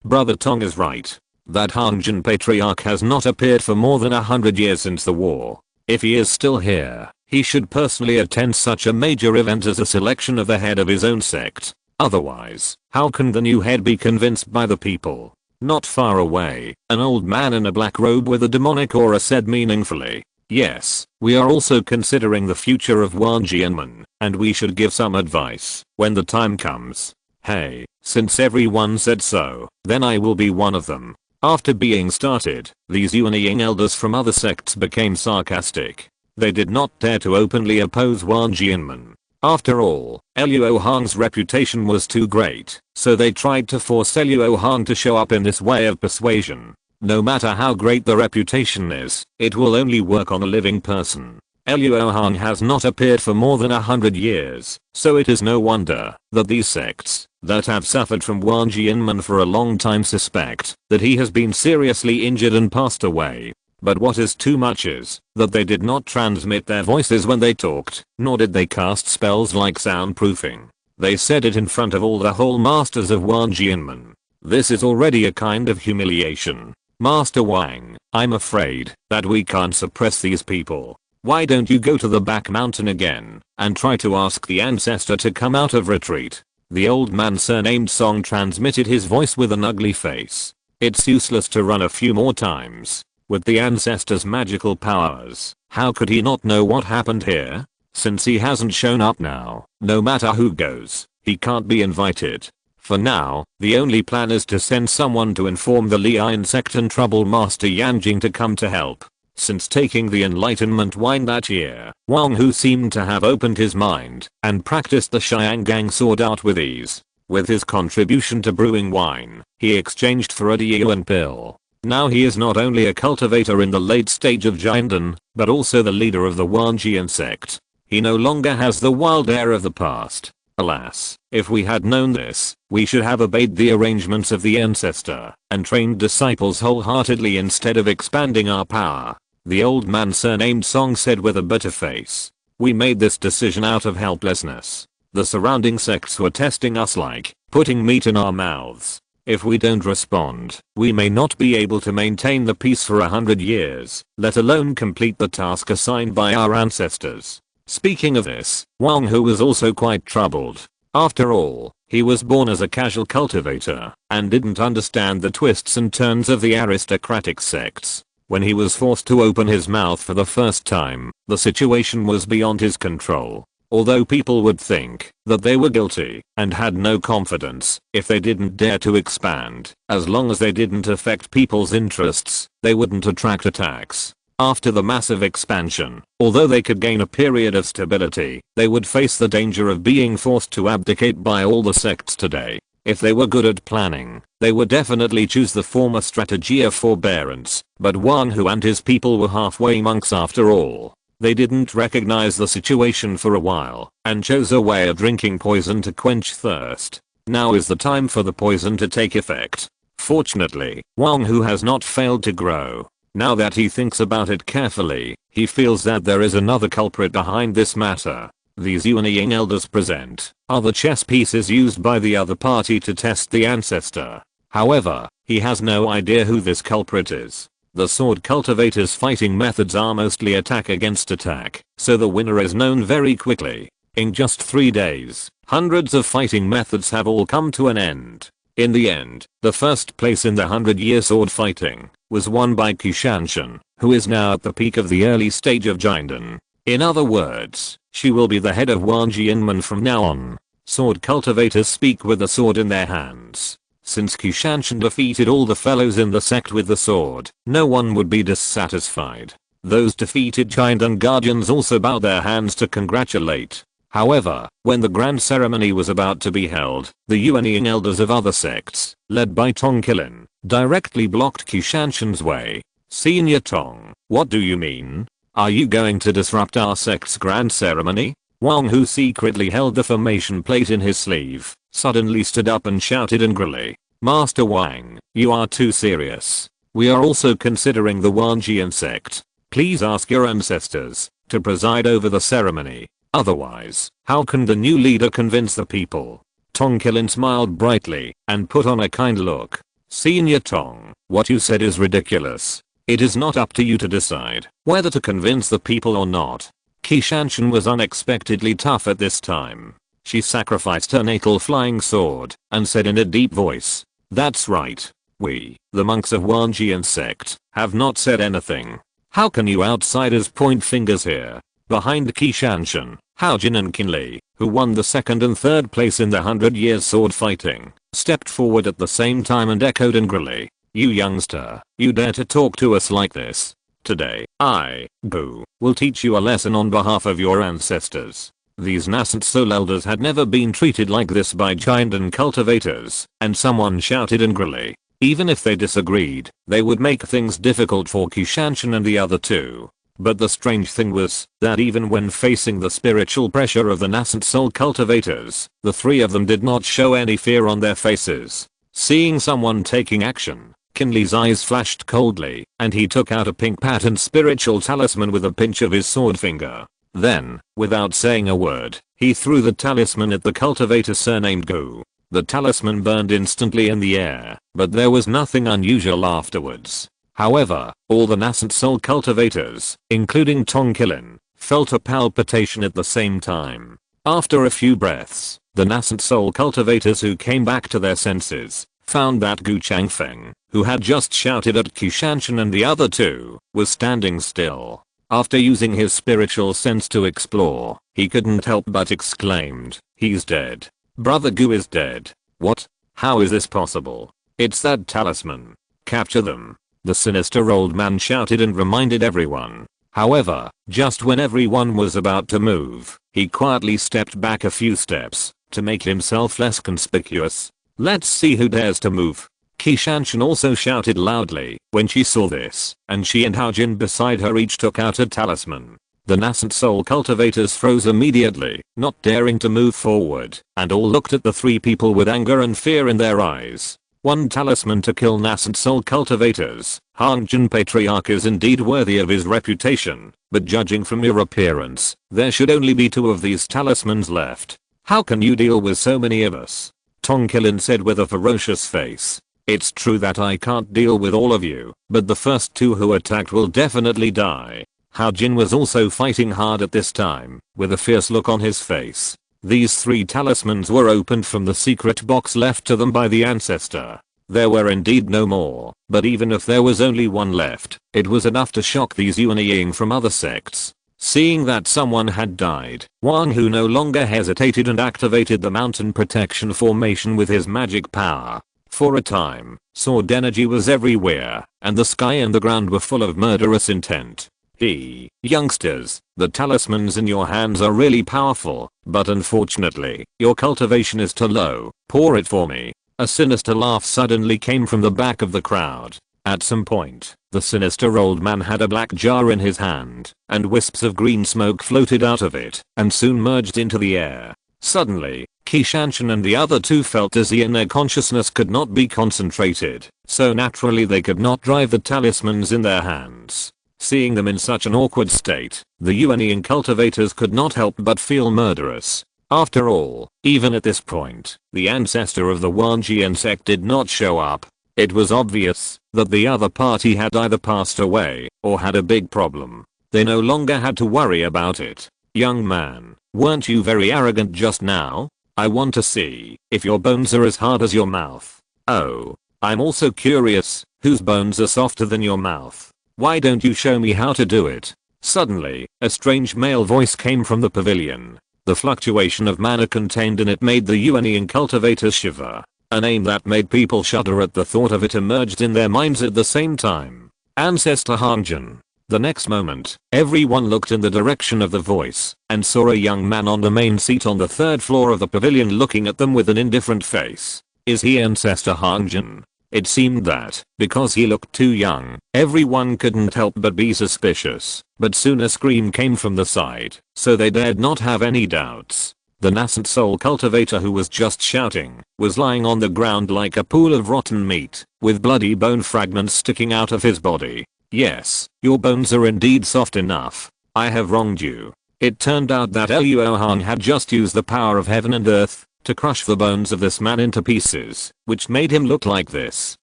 Brother Tong is right. That Hanjin patriarch has not appeared for more than 100 years since the war. If he is still here, he should personally attend such a major event as a selection of the head of his own sect. Otherwise, how can the new head be convinced by the people? Not far away, an old man in a black robe with a demonic aura said meaningfully. Yes, we are also considering the future of Wanjianmen, and we should give some advice when the time comes. Hey, since everyone said so, then I will be one of them. After being started, these Yuanying elders from other sects became sarcastic. They did not dare to openly oppose Wanjianmen. After all, Luo Hong's reputation was too great, so they tried to force Luo Hong to show up in this way of persuasion. No matter how great the reputation is, it will only work on a living person. Luo Hong has not appeared for more than 100 years, so it is no wonder that these sects that have suffered from Wanjianmen for a long time suspect that he has been seriously injured and passed away. But what is too much is that they did not transmit their voices when they talked, nor did they cast spells like soundproofing. They said it in front of all the whole masters of Wanjianmen. This is already a kind of humiliation. Master Wang, I'm afraid that we can't suppress these people. Why don't you go to the back mountain again and try to ask the ancestor to come out of retreat? The old man surnamed Song transmitted his voice with an ugly face. It's useless to run a few more times. With the ancestor's magical powers, how could he not know what happened here? Since he hasn't shown up now, no matter who goes, he can't be invited. For now, the only plan is to send someone to inform the Lion sect and trouble Master Yanjing to come to help. Since taking the enlightenment wine that year, Wang Hu seemed to have opened his mind and practiced the Xiangang sword art with ease. With his contribution to brewing wine, he exchanged for a Diyuan pill. Now he is not only a cultivator in the late stage of Jiandan, but also the leader of the Wanjian sect. He no longer has the wild air of the past. Alas, if we had known this, we should have obeyed the arrangements of the ancestor and trained disciples wholeheartedly instead of expanding our power. The old man surnamed Song said with a bitter face. We made this decision out of helplessness. The surrounding sects were testing us like putting meat in our mouths. If we don't respond, we may not be able to maintain the peace for 100 years, let alone complete the task assigned by our ancestors. Speaking of this, Wang Hu was also quite troubled. After all, he was born as a casual cultivator and didn't understand the twists and turns of the aristocratic sects. When he was forced to open his mouth for the first time, the situation was beyond his control. Although people would think that they were guilty and had no confidence if they didn't dare to expand, as long as they didn't affect people's interests, they wouldn't attract attacks. After the massive expansion, although they could gain a period of stability, they would face the danger of being forced to abdicate by all the sects today. If they were good at planning, they would definitely choose the former strategy of forbearance, but Wang Hu and his people were halfway monks after all. They didn't recognize the situation for a while and chose a way of drinking poison to quench thirst. Now is the time for the poison to take effect. Fortunately, Wang Hu has not failed to grow. Now that he thinks about it carefully, he feels that there is another culprit behind this matter. These Yuanying elders present are the chess pieces used by the other party to test the ancestor. However, he has no idea who this culprit is. The sword cultivators' fighting methods are mostly attack against attack, so the winner is known very quickly. In just 3 days, hundreds of fighting methods have all come to an end. In the end, the first place in the 100-year sword fighting was won by Qishanshan, who is now at the peak of the early stage of Jinden. In other words, she will be the head of Wanjianmen from now on. Sword cultivators speak with the sword in their hands. Since Qishanshan defeated all the fellows in the sect with the sword, no one would be dissatisfied. Those defeated Jinden guardians also bowed their hands to congratulate. However, when the grand ceremony was about to be held, the Yuanying elders of other sects, led by Tong Qilin, directly blocked Qishanshan's way. Senior Tong, what do you mean? Are you going to disrupt our sect's grand ceremony? Wang Hu secretly held the formation plate in his sleeve, suddenly stood up and shouted angrily, Master Wang, you are too serious. We are also considering the Wanjian sect. Please ask your ancestors to preside over the ceremony. Otherwise, how can the new leader convince the people? Tong Qilin smiled brightly and put on a kind look. Senior Tong, what you said is ridiculous. It is not up to you to decide whether to convince the people or not. Qishanshan was unexpectedly tough at this time. She sacrificed her natal flying sword and said in a deep voice, that's right. We, the monks of Wanjian sect, have not said anything. How can you outsiders point fingers here? Behind Qishanshan, Haojin and Qinli, who won the second and third place in the 100-year sword fighting, stepped forward at the same time and echoed angrily, you youngster, you dare to talk to us like this? Today, I, Gu, will teach you a lesson on behalf of your ancestors. These nascent soul elders had never been treated like this by Jinden cultivators, and someone shouted angrily. Even if they disagreed, they would make things difficult for Qishanshan and the other two. But the strange thing was that even when facing the spiritual pressure of the nascent soul cultivators, the three of them did not show any fear on their faces. Seeing someone taking action, Qinli's eyes flashed coldly, and he took out a pink patterned spiritual talisman with a pinch of his sword finger. Then, without saying a word, he threw the talisman at the cultivator surnamed Gu. The talisman burned instantly in the air, but there was nothing unusual afterwards. However, all the nascent soul cultivators, including Tong Qilin, felt a palpitation at the same time. After a few breaths, the nascent soul cultivators who came back to their senses found that Gu Changfeng, who had just shouted at Qishanshan and the other two, was standing still. After using his spiritual sense to explore, he couldn't help but exclaimed, he's dead. Brother Gu is dead. What? How is this possible? It's that talisman. Capture them. The sinister old man shouted and reminded everyone. However, just when everyone was about to move, he quietly stepped back a few steps to make himself less conspicuous. Let's see who dares to move. Qishanshan also shouted loudly when she saw this, and she and Haojin beside her each took out a talisman. The nascent soul cultivators froze immediately, not daring to move forward, and all looked at the three people with anger and fear in their eyes. One talisman to kill nascent soul cultivators. Hangjin Patriarch is indeed worthy of his reputation, but judging from your appearance, there should only be 2 of these talismans left. How can you deal with so many of us? Tong Qilin said with a ferocious face. It's true that I can't deal with all of you, but the first 2 who attacked will definitely die. Haojin was also fighting hard at this time, with a fierce look on his face. These 3 talismans were opened from the secret box left to them by the ancestor. There were indeed no more, but even if there was only 1 left, it was enough to shock these Yuanying from other sects. Seeing that someone had died, Wang Hu no longer hesitated and activated the mountain protection formation with his magic power. For a time, sword energy was everywhere, and the sky and the ground were full of murderous intent. Youngsters, the talismans in your hands are really powerful, but unfortunately, your cultivation is too low. Pour it for me. A sinister laugh suddenly came from the back of the crowd. At some point, the sinister old man had a black jar in his hand, and wisps of green smoke floated out of it, and soon merged into the air. Suddenly, Kishanshan and the other two felt dizzy and their consciousness could not be concentrated, so naturally they could not drive the talismans in their hands. Seeing them in such an awkward state, the Yuanian cultivators could not help but feel murderous. After all, even at this point, the ancestor of the Wanjian sect did not show up. It was obvious that the other party had either passed away or had a big problem. They no longer had to worry about it. Young man, weren't you very arrogant just now? I want to see if your bones are as hard as your mouth. Oh, I'm also curious, whose bones are softer than your mouth? Why don't you show me how to do it? Suddenly, a strange male voice came from the pavilion. The fluctuation of mana contained in it made the Yuanian cultivators shiver. A name that made people shudder at the thought of it emerged in their minds at the same time. Ancestor Hangjin. The next moment, everyone looked in the direction of the voice and saw a young man on the main seat on the third floor of the pavilion looking at them with an indifferent face. Is he Ancestor Hangjin? It seemed that, because he looked too young, everyone couldn't help but be suspicious, but soon a scream came from the side, so they dared not have any doubts. The nascent soul cultivator who was just shouting was lying on the ground like a pool of rotten meat, with bloody bone fragments sticking out of his body. Yes, your bones are indeed soft enough. I have wronged you. It turned out that Luo Hong had just used the power of heaven and earth to crush the bones of this man into pieces, which made him look like this.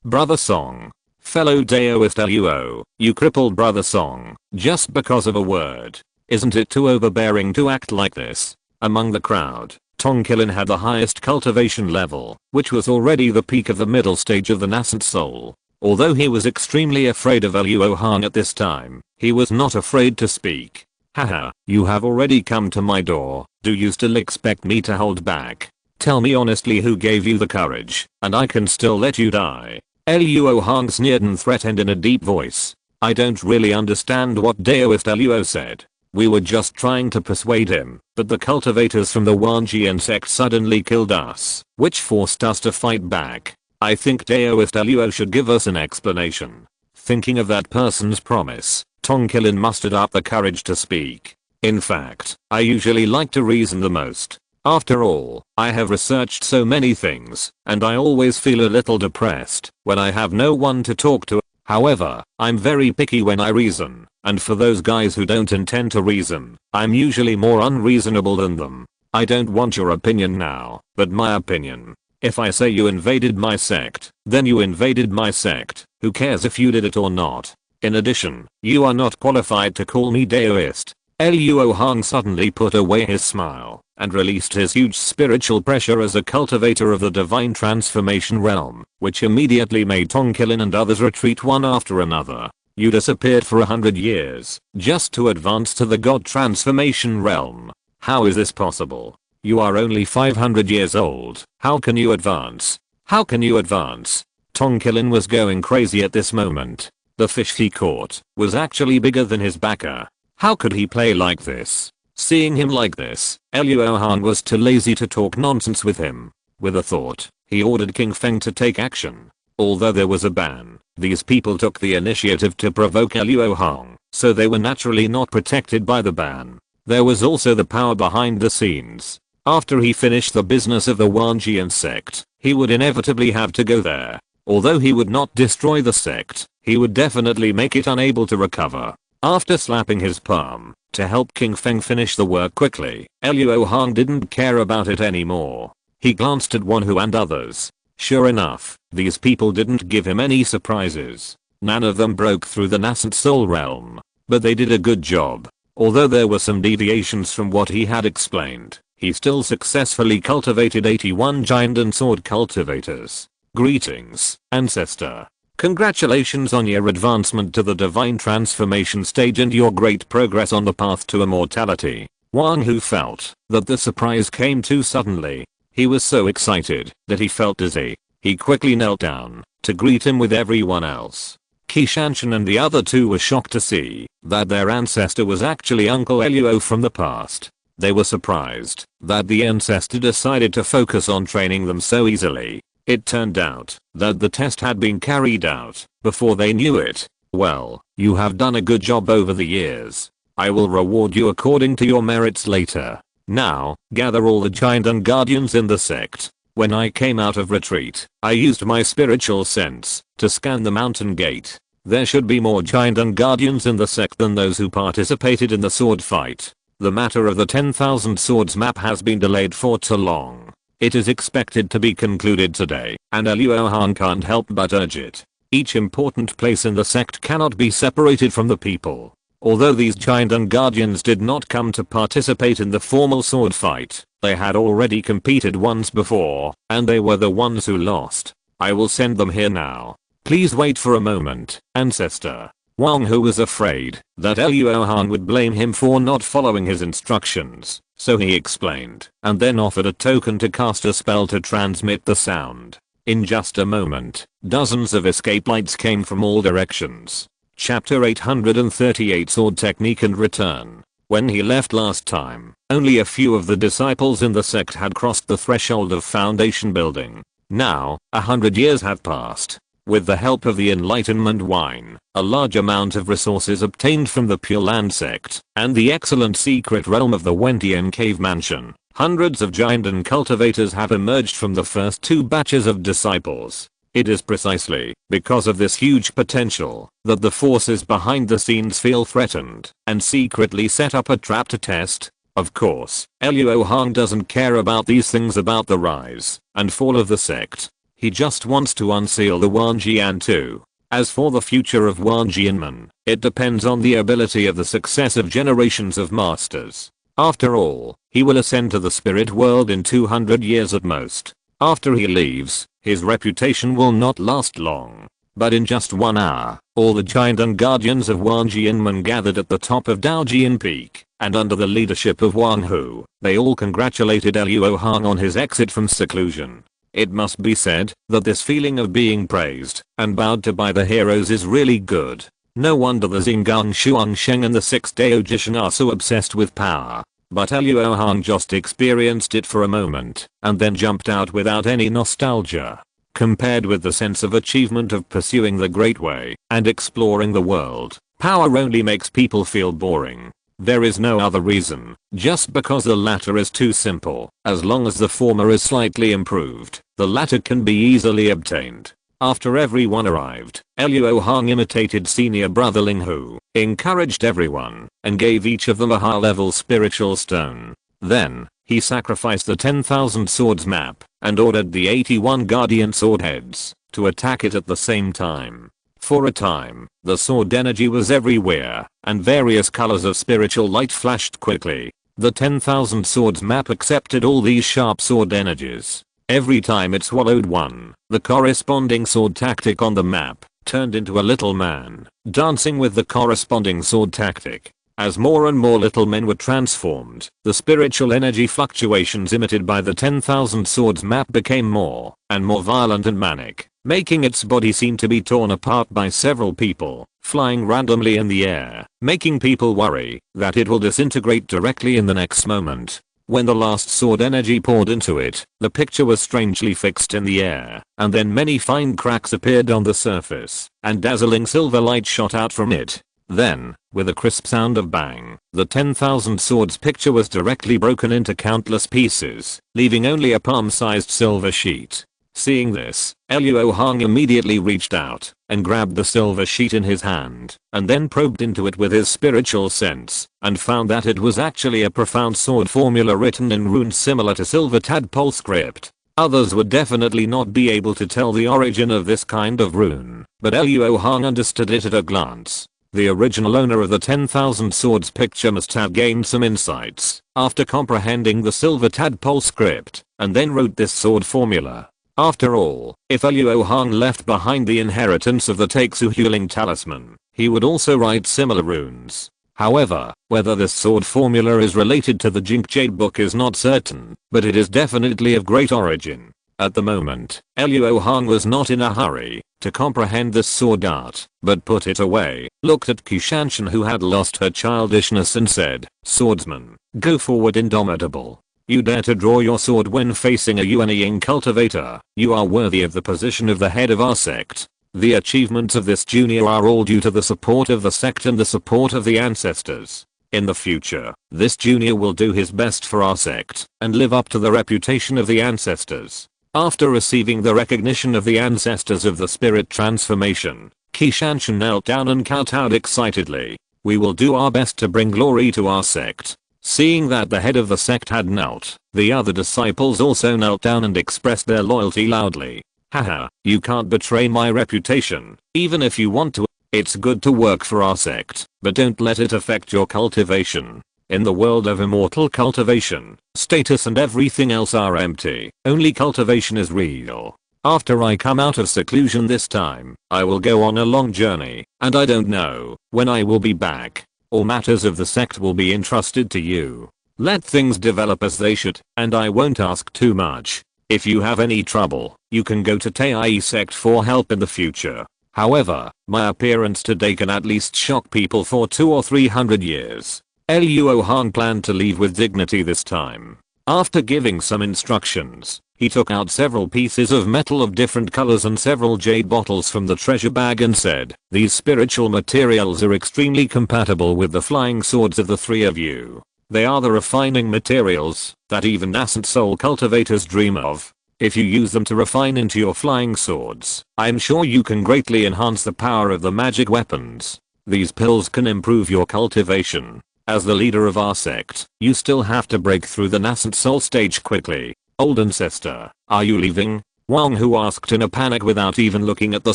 Brother Song. Fellow Daoist Luo, you crippled Brother Song, just because of a word. Isn't it too overbearing to act like this? Among the crowd, Tongkilin had the highest cultivation level, which was already the peak of the middle stage of the nascent soul. Although he was extremely afraid of Luo Hong at this time, he was not afraid to speak. Haha, you have already come to my door, do you still expect me to hold back? Tell me honestly who gave you the courage, and I can still let you die. Luo Hong sneered and threatened in a deep voice. I don't really understand what Daoist Luo said. We were just trying to persuade him, but the cultivators from the Wanjian sect suddenly killed us, which forced us to fight back. I think Daoist Luo should give us an explanation. Thinking of that person's promise, Tongkilin mustered up the courage to speak. In fact, I usually like to reason the most. After all, I have researched so many things, and I always feel a little depressed when I have no one to talk to. However, I'm very picky when I reason, and for those guys who don't intend to reason, I'm usually more unreasonable than them. I don't want your opinion now, but my opinion. If I say you invaded my sect, then you invaded my sect, who cares if you did it or not? In addition, you are not qualified to call me Daoist. Luo Hong suddenly put away his smile and released his huge spiritual pressure as a cultivator of the divine transformation realm, which immediately made Tongkilin and others retreat one after another. You disappeared for 100 years, just to advance to the god transformation realm. How is this possible? You are only 500 years old, how can you advance? How can you advance? Tongkilin was going crazy at this moment. The fish he caught was actually bigger than his backer. How could he play like this? Seeing him like this, Luo Hong was too lazy to talk nonsense with him. With a thought, he ordered King Feng to take action. Although there was a ban, these people took the initiative to provoke Luo Hong, so they were naturally not protected by the ban. There was also the power behind the scenes. After he finished the business of the Wanjian sect, he would inevitably have to go there. Although he would not destroy the sect, he would definitely make it unable to recover. After slapping his palm to help King Feng finish the work quickly, Luo Hong didn't care about it anymore. He glanced at Wanhu and others. Sure enough, these people didn't give him any surprises. None of them broke through the nascent soul realm, but they did a good job. Although there were some deviations from what he had explained, he still successfully cultivated 81 giant and sword cultivators. Greetings, Ancestor. Congratulations on your advancement to the divine transformation stage and your great progress on the path to immortality. Wang Hu felt that the surprise came too suddenly. He was so excited that he felt dizzy. He quickly knelt down to greet him with everyone else. Kishanshan and the other two were shocked to see that their ancestor was actually Uncle Luo from the past. They were surprised that the ancestor decided to focus on training them so easily. It turned out that the test had been carried out before they knew it. Well, you have done a good job over the years. I will reward you according to your merits later. Now, gather all the giant and guardians in the sect. When I came out of retreat, I used my spiritual sense to scan the mountain gate. There should be more giant and guardians in the sect than those who participated in the sword fight. The matter of the 10,000 swords map has been delayed for too long. It is expected to be concluded today, and Luo Hong can't help but urge it. Each important place in the sect cannot be separated from the people. Although these giant and guardians did not come to participate in the formal sword fight, they had already competed once before, and they were the ones who lost. I will send them here now. Please wait for a moment, ancestor. Wang Hu was afraid that Luo Hong would blame him for not following his instructions, so he explained and then offered a token to cast a spell to transmit the sound. In just a moment, dozens of escape lights came from all directions. Chapter 838 Sword Technique and Return. When he left last time, only a few of the disciples in the sect had crossed the threshold of Foundation building. Now, 100 years have passed. With the help of the Enlightenment Wine, a large amount of resources obtained from the Pure Land sect, and the excellent secret realm of the Wentian Cave Mansion, hundreds of giant and cultivators have emerged from the first 2 batches of disciples. It is precisely because of this huge potential that the forces behind the scenes feel threatened and secretly set up a trap to test. Of course, Luo Hong doesn't care about these things about the rise and fall of the sect. He just wants to unseal the Wanjian too. As for the future of Wanjianmen, it depends on the ability of the successive generations of masters. After all, he will ascend to the spirit world in 200 years at most. After he leaves, his reputation will not last long. But in just 1 hour, all the giant and guardians of Wanjianmen gathered at the top of Daojian Peak, and under the leadership of Wang Hu, they all congratulated Luo Hong on his exit from seclusion. It must be said that this feeling of being praised and bowed to by the heroes is really good. No wonder the Xingang Shuangsheng and the 6 Daojishan are so obsessed with power. But Luo Hong just experienced it for a moment and then jumped out without any nostalgia. Compared with the sense of achievement of pursuing the Great Way and exploring the world, power only makes people feel boring. There is no other reason, just because the latter is too simple. As long as the former is slightly improved, the latter can be easily obtained. After everyone arrived, Luo Hong imitated senior brother Ling Hu, encouraged everyone, and gave each of them a high-level spiritual stone. Then, he sacrificed the 10,000 swords map, and ordered the 81 guardian sword heads to attack it at the same time. For a time, the sword energy was everywhere, and various colors of spiritual light flashed quickly. The 10,000 swords map accepted all these sharp sword energies. Every time it swallowed one, the corresponding sword tactic on the map turned into a little man, dancing with the corresponding sword tactic. As more and more little men were transformed, the spiritual energy fluctuations emitted by the 10,000 swords map became more and more violent and manic, making its body seem to be torn apart by several people, flying randomly in the air, making people worry that it will disintegrate directly in the next moment. When the last sword energy poured into it, the picture was strangely fixed in the air, and then many fine cracks appeared on the surface, and dazzling silver light shot out from it. Then, with a crisp sound of bang, the 10,000 swords picture was directly broken into countless pieces, leaving only a palm-sized silver sheet. Seeing this, Luo Hong immediately reached out and grabbed the silver sheet in his hand, and then probed into it with his spiritual sense, and found that it was actually a profound sword formula written in runes similar to silver tadpole script. Others would definitely not be able to tell the origin of this kind of rune, but Luo Hong understood it at a glance. The original owner of the 10,000 swords picture must have gained some insights after comprehending the silver tadpole script, and then wrote this sword formula. After all, if Luo Hong left behind the inheritance of the Taixu Huling talisman, he would also write similar runes. However, whether this sword formula is related to the Jinkjade book is not certain, but it is definitely of great origin. At the moment, Luo Hong was not in a hurry to comprehend this sword art, but put it away, looked at Kushanshan who had lost her childishness and said, "Swordsman, go forward indomitable." You dare to draw your sword when facing a Yuan cultivator. You are worthy of the position of the head of our sect. The achievements of this junior are all due to the support of the sect and the support of the ancestors. In the future, this junior will do his best for our sect and live up to the reputation of the ancestors. After receiving the recognition of the ancestors of the spirit transformation, Kishanshan knelt down and kowtowed excitedly. We will do our best to bring glory to our sect. Seeing that the head of the sect had knelt, the other disciples also knelt down and expressed their loyalty loudly. Haha, you can't betray my reputation, even if you want to. It's good to work for our sect, but don't let it affect your cultivation. In the world of immortal cultivation, status and everything else are empty. Only cultivation is real. After I come out of seclusion this time, I will go on a long journey, and I don't know when I will be back. All matters of the sect will be entrusted to you. Let things develop as they should, and I won't ask too much. If you have any trouble, you can go to Tai sect for help in the future. However, my appearance today can at least shock people for 200 or 300 years. Luo Hong planned to leave with dignity this time. After giving some instructions, he took out several pieces of metal of different colors and several jade bottles from the treasure bag and said, "These spiritual materials are extremely compatible with the flying swords of the three of you. They are the refining materials that even nascent soul cultivators dream of. If you use them to refine into your flying swords, I'm sure you can greatly enhance the power of the magic weapons. These pills can improve your cultivation. As the leader of our sect, you still have to break through the nascent soul stage quickly. Old ancestor, are you leaving?" Wang Hu asked in a panic without even looking at the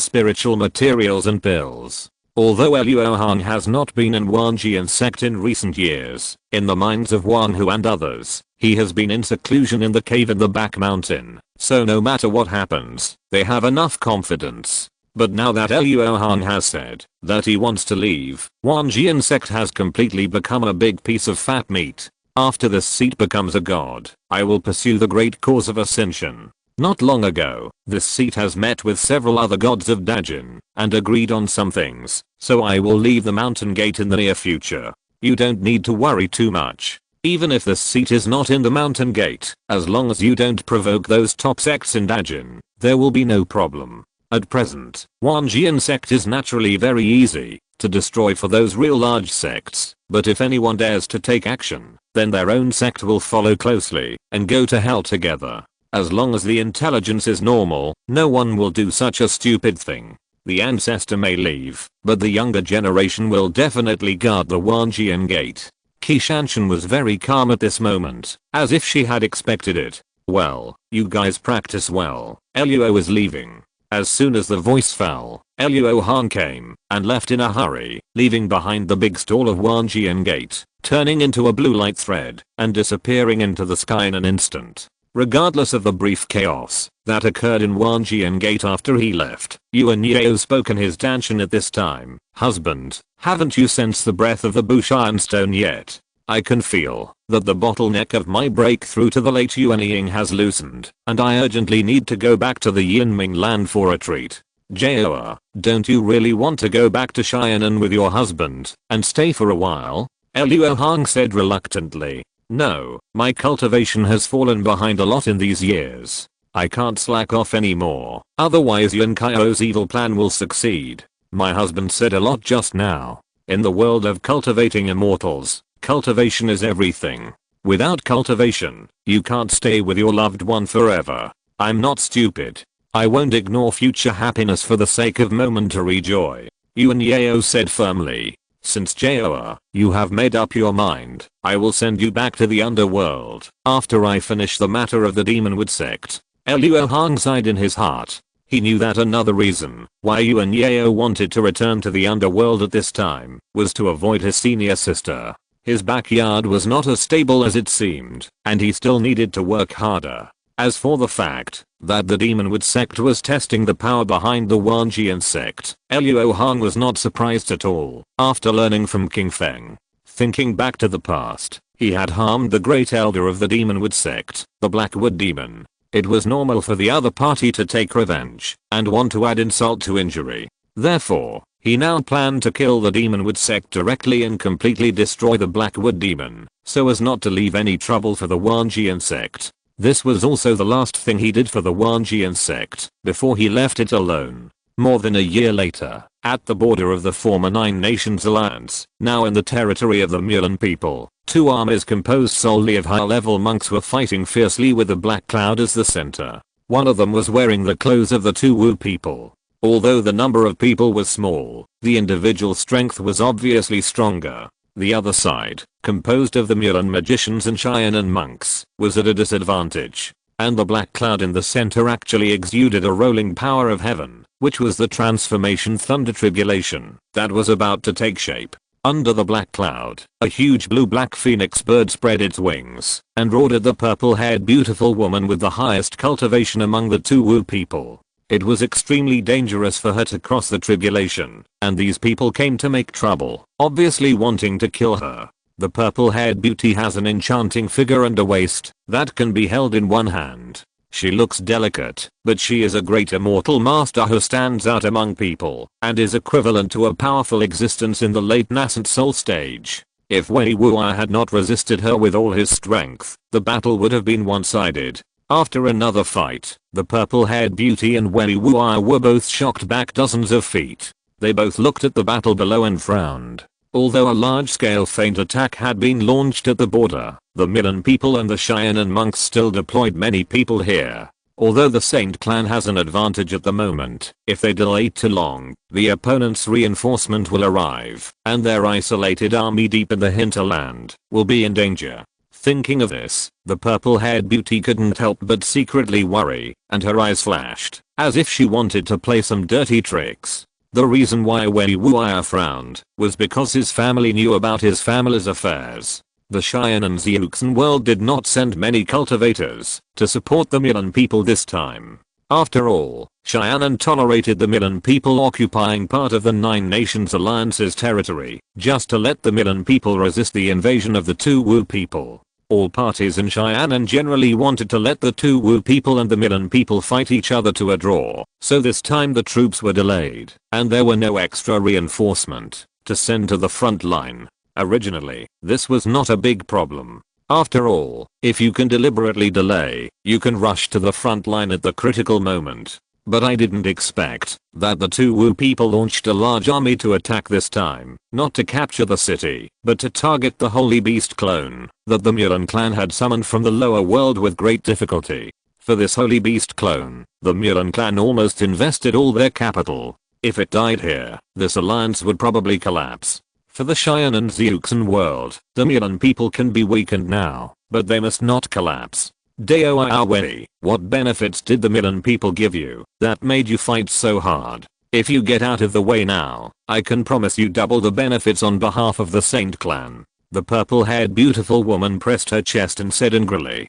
spiritual materials and pills. Although Luo Hong has not been in Wanjian sect in recent years, in the minds of Wang Hu and others, he has been in seclusion in the cave in the back mountain, so no matter what happens, they have enough confidence. But now that Luo Hong has said that he wants to leave, Wanjian sect has completely become a big piece of fat meat. After this seat becomes a god, I will pursue the great cause of ascension. Not long ago, this seat has met with several other gods of Dajin and agreed on some things, so I will leave the mountain gate in the near future. You don't need to worry too much. Even if this seat is not in the mountain gate, as long as you don't provoke those top sects in Dajin, there will be no problem. At present, Wanjian sect is naturally very easy to destroy for those real large sects, but if anyone dares to take action, then their own sect will follow closely and go to hell together. As long as the intelligence is normal, no one will do such a stupid thing. The ancestor may leave, but the younger generation will definitely guard the Wanjian gate. Kishanshan was very calm at this moment, as if she had expected it. Well, you guys practice well. Luo is leaving. As soon as the voice fell, Luo Hong came and left in a hurry, leaving behind the big stall of Wanjian gate, turning into a blue light thread and disappearing into the sky in an instant. Regardless of the brief chaos that occurred in Wanjian gate after he left, Yuan Yao spoke in his Danshan at this time. "Husband, haven't you sensed the breath of the Bushan stone yet? I can feel that the bottleneck of my breakthrough to the late Yuan Ying has loosened, and I urgently need to go back to the Yinming land for a treat. Jaoa, don't you really want to go back to Xianan with your husband and stay for a while?" Luo Hong said reluctantly. "No, my cultivation has fallen behind a lot in these years. I can't slack off anymore, otherwise Yuan Kaio's evil plan will succeed." My husband said a lot just now. In the world of cultivating immortals, cultivation is everything. Without cultivation, you can't stay with your loved one forever. I'm not stupid. I won't ignore future happiness for the sake of momentary joy, Yuan Yao said firmly. "Since Jaoa, you have made up your mind, I will send you back to the underworld after I finish the matter of the Demonwood sect." Luo Hong sighed in his heart. He knew that another reason why Yuan Yao wanted to return to the underworld at this time was to avoid his senior sister. His backyard was not as stable as it seemed, and he still needed to work harder. As for the fact that the Demonwood sect was testing the power behind the Wanjian sect, Luo Hong was not surprised at all after learning from King Feng. Thinking back to the past, he had harmed the great elder of the Demonwood sect, the Blackwood demon. It was normal for the other party to take revenge and want to add insult to injury. Therefore, He now planned to kill the Demonwood sect directly and completely destroy the Blackwood demon, so as not to leave any trouble for the Wanjian sect. This was also the last thing he did for the Wanjian sect before he left it alone. More than a year later, at the border of the former Nine Nations Alliance, now in the territory of the Mulan people, two armies composed solely of high-level monks were fighting fiercely with the Black Cloud as the center. One of them was wearing the clothes of the two Wu people. Although the number of people was small, the individual strength was obviously stronger. The other side, composed of the Mulan magicians and Cheyenne monks, was at a disadvantage. And the Black Cloud in the center actually exuded a rolling power of heaven, which was the transformation thunder tribulation that was about to take shape. Under the Black Cloud, a huge blue-black phoenix bird spread its wings and roared at the purple-haired beautiful woman with the highest cultivation among the two Wu people. It was extremely dangerous for her to cross the tribulation, and these people came to make trouble, obviously wanting to kill her. The purple-haired beauty has an enchanting figure and a waist that can be held in one hand. She looks delicate, but she is a great immortal master who stands out among people and is equivalent to a powerful existence in the late nascent soul stage. If Wei Wu'er had not resisted her with all his strength, the battle would have been one-sided. After another fight, the purple-haired beauty and Wei Wu'er were both shocked back dozens of feet. They both looked at the battle below and frowned. Although a large-scale feint attack had been launched at the border, the Mulan people and the Cheyenne monks still deployed many people here. Although the Saint clan has an advantage at the moment, if they delay too long, the opponent's reinforcement will arrive, and their isolated army deep in the hinterland will be in danger. Thinking of this, the purple-haired beauty couldn't help but secretly worry, and her eyes flashed, as if she wanted to play some dirty tricks. The reason why Wei Wu'er frowned was because his family knew about his family's affairs. The Cheyenne and Xiuxin world did not send many cultivators to support the Mulan people this time. After all, Cheyenne tolerated the Mulan people occupying part of the Nine Nations Alliance's territory just to let the Mulan people resist the invasion of the two Wu people. All parties in Cheyenne generally wanted to let the two Wu people and the Mulan people fight each other to a draw, so this time the troops were delayed, and there were no extra reinforcement to send to the front line. Originally, this was not a big problem. After all, if you can deliberately delay, you can rush to the front line at the critical moment. But I didn't expect that the two Wu people launched a large army to attack this time, not to capture the city, but to target the Holy Beast clone that the Mulan clan had summoned from the lower world with great difficulty. For this Holy Beast clone, the Mulan clan almost invested all their capital. If it died here, this alliance would probably collapse. For the Cheyenne and Xiuxin world, the Mulan people can be weakened now, but they must not collapse. Dao Wei, what benefits did the Mulan people give you that made you fight so hard? If you get out of the way now, I can promise you double the benefits on behalf of the Saint clan. The purple-haired beautiful woman pressed her chest and said angrily,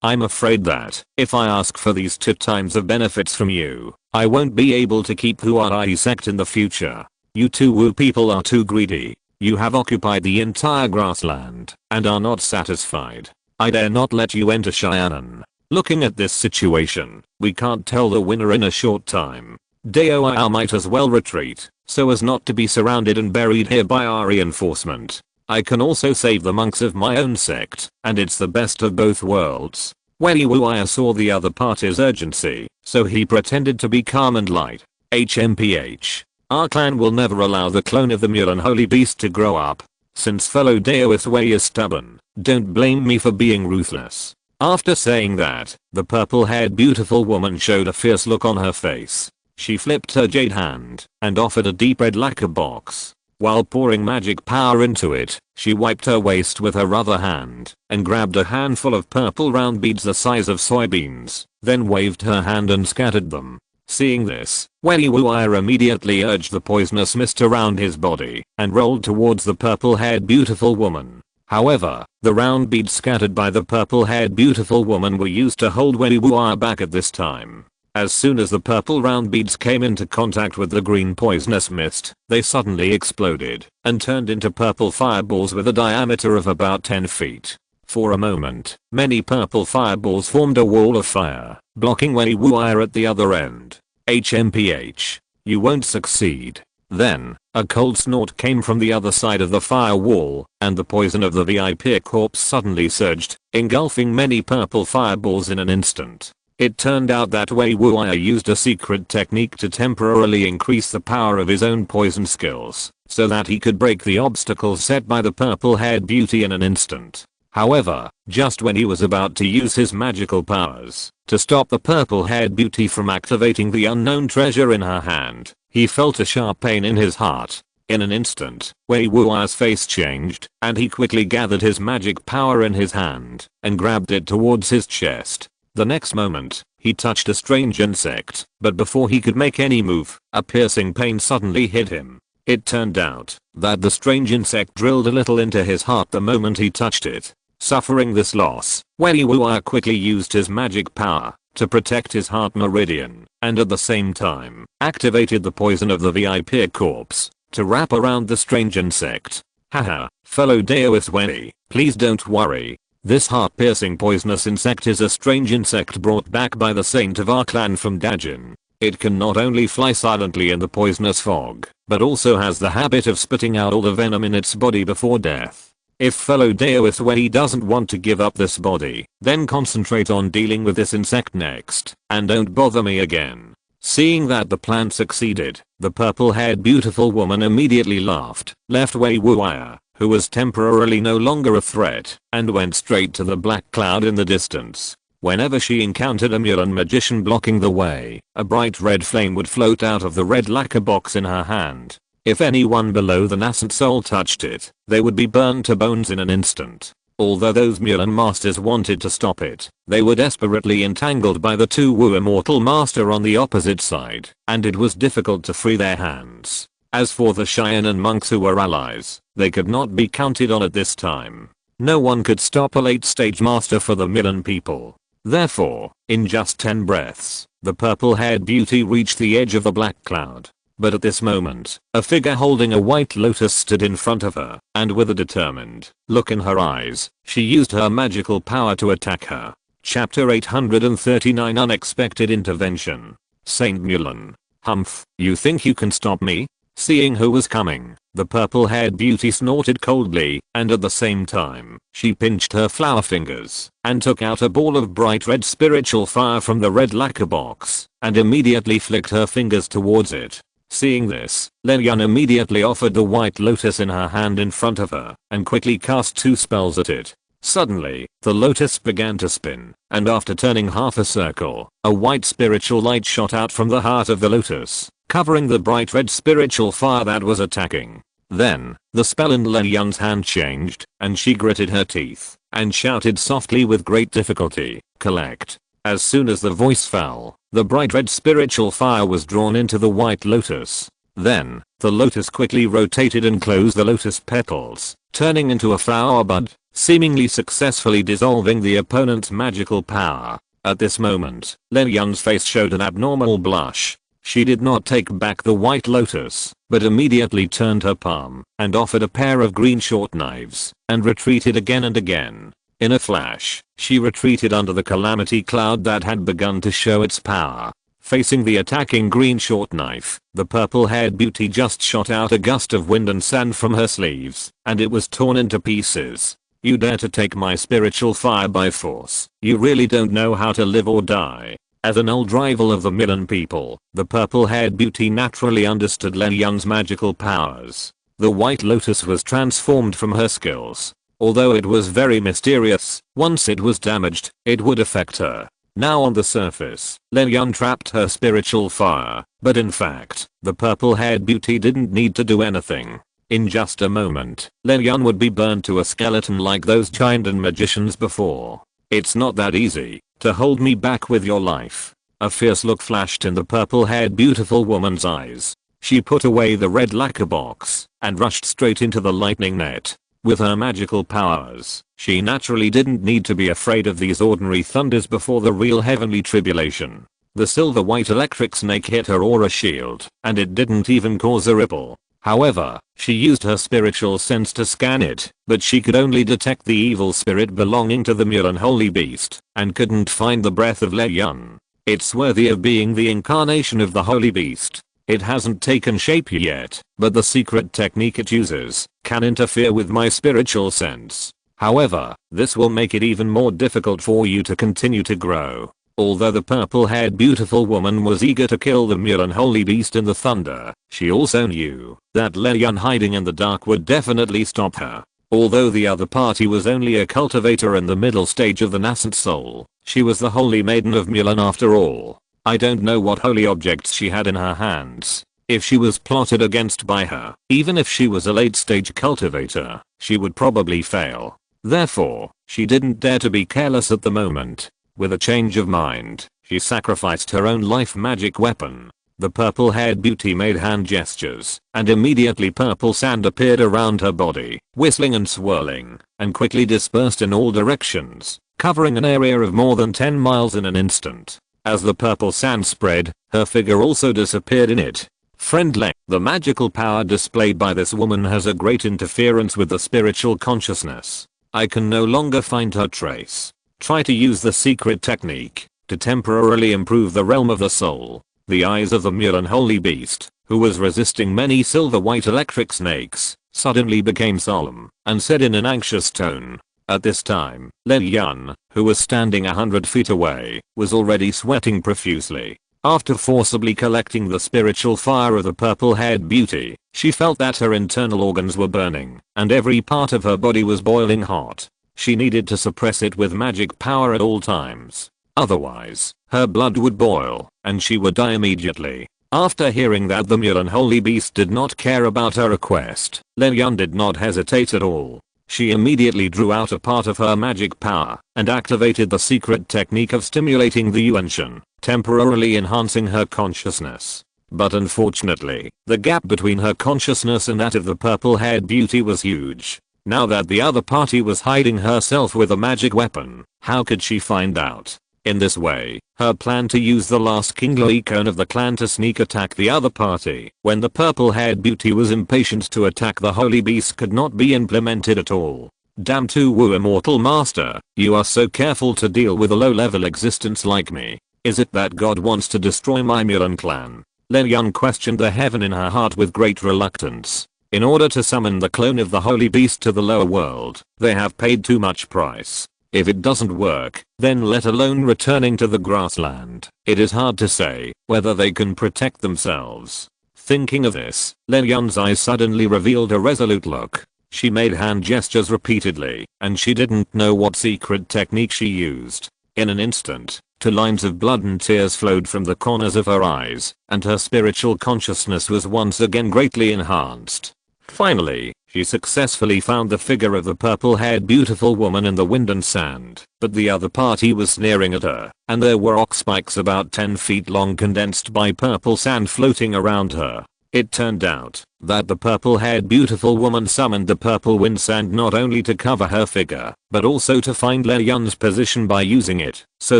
I'm afraid that if I ask for these 2 times of benefits from you, I won't be able to keep Huai sect in the future. You two Wu people are too greedy. You have occupied the entire grassland and are not satisfied. I dare not let you enter Cheyenne. Looking at this situation, we can't tell the winner in a short time. Dao might as well retreat, so as not to be surrounded and buried here by our reinforcement. I can also save the monks of my own sect, and it's the best of both worlds. Wei Wu'er saw the other party's urgency, so he pretended to be calm and light. HMPH. Our clan will never allow the clone of the Mulan Holy Beast to grow up. Since fellow Daoist Wei is stubborn, don't blame me for being ruthless. After saying that, the purple-haired beautiful woman showed a fierce look on her face. She flipped her jade hand and offered a deep red lacquer box. While pouring magic power into it, she wiped her waist with her other hand and grabbed a handful of purple round beads the size of soybeans, then waved her hand and scattered them. Seeing this, Wei Wu'er immediately urged the poisonous mist around his body and rolled towards the purple-haired beautiful woman. However, the round beads scattered by the purple-haired beautiful woman were used to hold Wei Wu'er back at this time. As soon as the purple round beads came into contact with the green poisonous mist, they suddenly exploded and turned into purple fireballs with a diameter of about 10 feet. For a moment, many purple fireballs formed a wall of fire, blocking Wei Wu'er at the other end. HMPH. You won't succeed. Then, a cold snort came from the other side of the firewall, and the poison of the VIP corpse suddenly surged, engulfing many purple fireballs in an instant. It turned out that Wei Wuya used a secret technique to temporarily increase the power of his own poison skills, so that he could break the obstacles set by the purple-haired beauty in an instant. However, just when he was about to use his magical powers to stop the purple-haired beauty from activating the unknown treasure in her hand, he felt a sharp pain in his heart. In an instant, Wei Wuya's face changed, and he quickly gathered his magic power in his hand and grabbed it towards his chest. The next moment, he touched a strange insect, but before he could make any move, a piercing pain suddenly hit him. It turned out that the strange insect drilled a little into his heart the moment he touched it. Suffering this loss, Wei Wuya quickly used his magic power to protect his heart meridian, and at the same time, activated the poison of the VIP corpse to wrap around the strange insect. Haha, fellow Daoist Wei, please don't worry. This heart-piercing poisonous insect is a strange insect brought back by the saint of our clan from Dajin. It can not only fly silently in the poisonous fog, but also has the habit of spitting out all the venom in its body before death. If fellow Daoist Wei doesn't want to give up this body, then concentrate on dealing with this insect next, and don't bother me again. Seeing that the plan succeeded, the purple-haired beautiful woman immediately laughed, left Wei Wuya, who was temporarily no longer a threat, and went straight to the black cloud in the distance. Whenever she encountered a Mulan magician blocking the way, a bright red flame would float out of the red lacquer box in her hand. If anyone below the nascent soul touched it, they would be burned to bones in an instant. Although those Mulan masters wanted to stop it, they were desperately entangled by the two Wu immortal master on the opposite side, and it was difficult to free their hands. As for the Cheyenne monks who were allies, they could not be counted on at this time. No one could stop a late-stage master for the Milan people. Therefore, in just 10 breaths, the purple-haired beauty reached the edge of the black cloud. But at this moment, a figure holding a white lotus stood in front of her, and with a determined look in her eyes, she used her magical power to attack her. Chapter 839 Unexpected Intervention. Saint Mulan. Humph, you think you can stop me? Seeing who was coming, the purple-haired beauty snorted coldly, and at the same time, she pinched her flower fingers and took out a ball of bright red spiritual fire from the red lacquer box, and immediately flicked her fingers towards it. Seeing this, Lin Yun immediately offered the white lotus in her hand in front of her, and quickly cast 2 spells at it. Suddenly, the lotus began to spin, and after turning half a circle, a white spiritual light shot out from the heart of the lotus, covering the bright red spiritual fire that was attacking. Then, the spell in Lin Yun's hand changed, and she gritted her teeth, and shouted softly with great difficulty, "Collect." As soon as the voice fell, the bright red spiritual fire was drawn into the white lotus. Then, the lotus quickly rotated and closed the lotus petals, turning into a flower bud, seemingly successfully dissolving the opponent's magical power. At this moment, Lin Yun's face showed an abnormal blush. She did not take back the white lotus, but immediately turned her palm and offered a pair of green short knives, and retreated again and again. In a flash, she retreated under the calamity cloud that had begun to show its power. Facing the attacking green short knife, the purple-haired beauty just shot out a gust of wind and sand from her sleeves, and it was torn into pieces. You dare to take my spiritual fire by force? You really don't know how to live or die. As an old rival of the Milan people, the purple-haired beauty naturally understood Lin Yun's magical powers. The white lotus was transformed from her skills. Although it was very mysterious, once it was damaged, it would affect her. Now on the surface, Lin Yun trapped her spiritual fire, but in fact, the purple-haired beauty didn't need to do anything. In just a moment, Lin Yun would be burned to a skeleton like those Chindan magicians before. It's not that easy to hold me back with your life. A fierce look flashed in the purple-haired beautiful woman's eyes. She put away the red lacquer box and rushed straight into the lightning net. With her magical powers, she naturally didn't need to be afraid of these ordinary thunders before the real heavenly tribulation. The silver-white electric snake hit her aura shield, and it didn't even cause a ripple. However, she used her spiritual sense to scan it, but she could only detect the evil spirit belonging to the Mulan holy beast, and couldn't find the breath of Lin Yun. It's worthy of being the incarnation of the holy beast. It hasn't taken shape yet, but the secret technique it uses can interfere with my spiritual sense. However, this will make it even more difficult for you to continue to grow. Although the purple-haired beautiful woman was eager to kill the mule unholy beast in the thunder, she also knew that Lei Yun hiding in the dark would definitely stop her. Although the other party was only a cultivator in the middle stage of the nascent soul, she was the holy maiden of Mulan after all. I don't know what holy objects she had in her hands. If she was plotted against by her, even if she was a late-stage cultivator, she would probably fail. Therefore, she didn't dare to be careless at the moment. With a change of mind, she sacrificed her own life magic weapon. The purple-haired beauty made hand gestures, and immediately purple sand appeared around her body, whistling and swirling, and quickly dispersed in all directions, covering an area of more than 10 miles in an instant. As the purple sand spread, her figure also disappeared in it. Friendly, the magical power displayed by this woman has a great interference with the spiritual consciousness. I can no longer find her trace. Try to use the secret technique to temporarily improve the realm of the soul. The eyes of the mule unholy beast, who was resisting many silver-white electric snakes, suddenly became solemn and said in an anxious tone. At this time, Lei Yun, who was standing 100 feet away, was already sweating profusely. After forcibly collecting the spiritual fire of the purple-haired beauty, she felt that her internal organs were burning, and every part of her body was boiling hot. She needed to suppress it with magic power at all times. Otherwise, her blood would boil, and she would die immediately. After hearing that the mule unholy beast did not care about her request, Lei Yun did not hesitate at all. She immediately drew out a part of her magic power, and activated the secret technique of stimulating the Yuanshan, temporarily enhancing her consciousness. But unfortunately, the gap between her consciousness and that of the purple-haired beauty was huge. Now that the other party was hiding herself with a magic weapon, how could she find out? In this way, her plan to use the last King cone of the clan to sneak attack the other party when the purple-haired beauty was impatient to attack the holy beast could not be implemented at all. Damn Tu Wu immortal master, you are so careful to deal with a low-level existence like me. Is it that God wants to destroy my Mulan clan? Lei Yun questioned the heaven in her heart with great reluctance. In order to summon the clone of the holy beast to the lower world, they have paid too much price. If it doesn't work, then let alone returning to the grassland, it is hard to say whether they can protect themselves. Thinking of this, Lei Yun's eyes suddenly revealed a resolute look. She made hand gestures repeatedly, and she didn't know what secret technique she used. In an instant, 2 lines of blood and tears flowed from the corners of her eyes, and her spiritual consciousness was once again greatly enhanced. Finally, she successfully found the figure of the purple-haired beautiful woman in the wind and sand, but the other party was sneering at her, and there were ox spikes about 10 feet long condensed by purple sand floating around her. It turned out that the purple-haired beautiful woman summoned the purple wind sand not only to cover her figure, but also to find Lei Yun's position by using it, so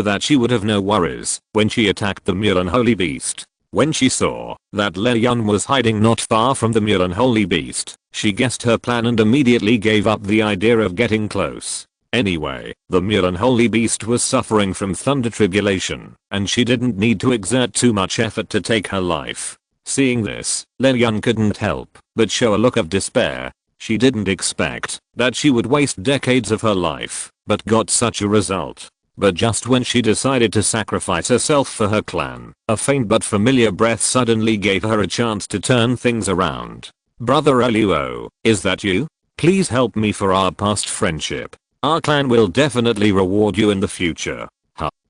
that she would have no worries when she attacked the mule unholy beast. When she saw that Lei Yun was hiding not far from the mule unholy beast, she guessed her plan and immediately gave up the idea of getting close. Anyway, the mule unholy beast was suffering from thunder tribulation, and she didn't need to exert too much effort to take her life. Seeing this, Lei Yun couldn't help but show a look of despair. She didn't expect that she would waste decades of her life, but got such a result. But just when she decided to sacrifice herself for her clan, a faint but familiar breath suddenly gave her a chance to turn things around. Brother Luo, is that you? Please help me for our past friendship. Our clan will definitely reward you in the future.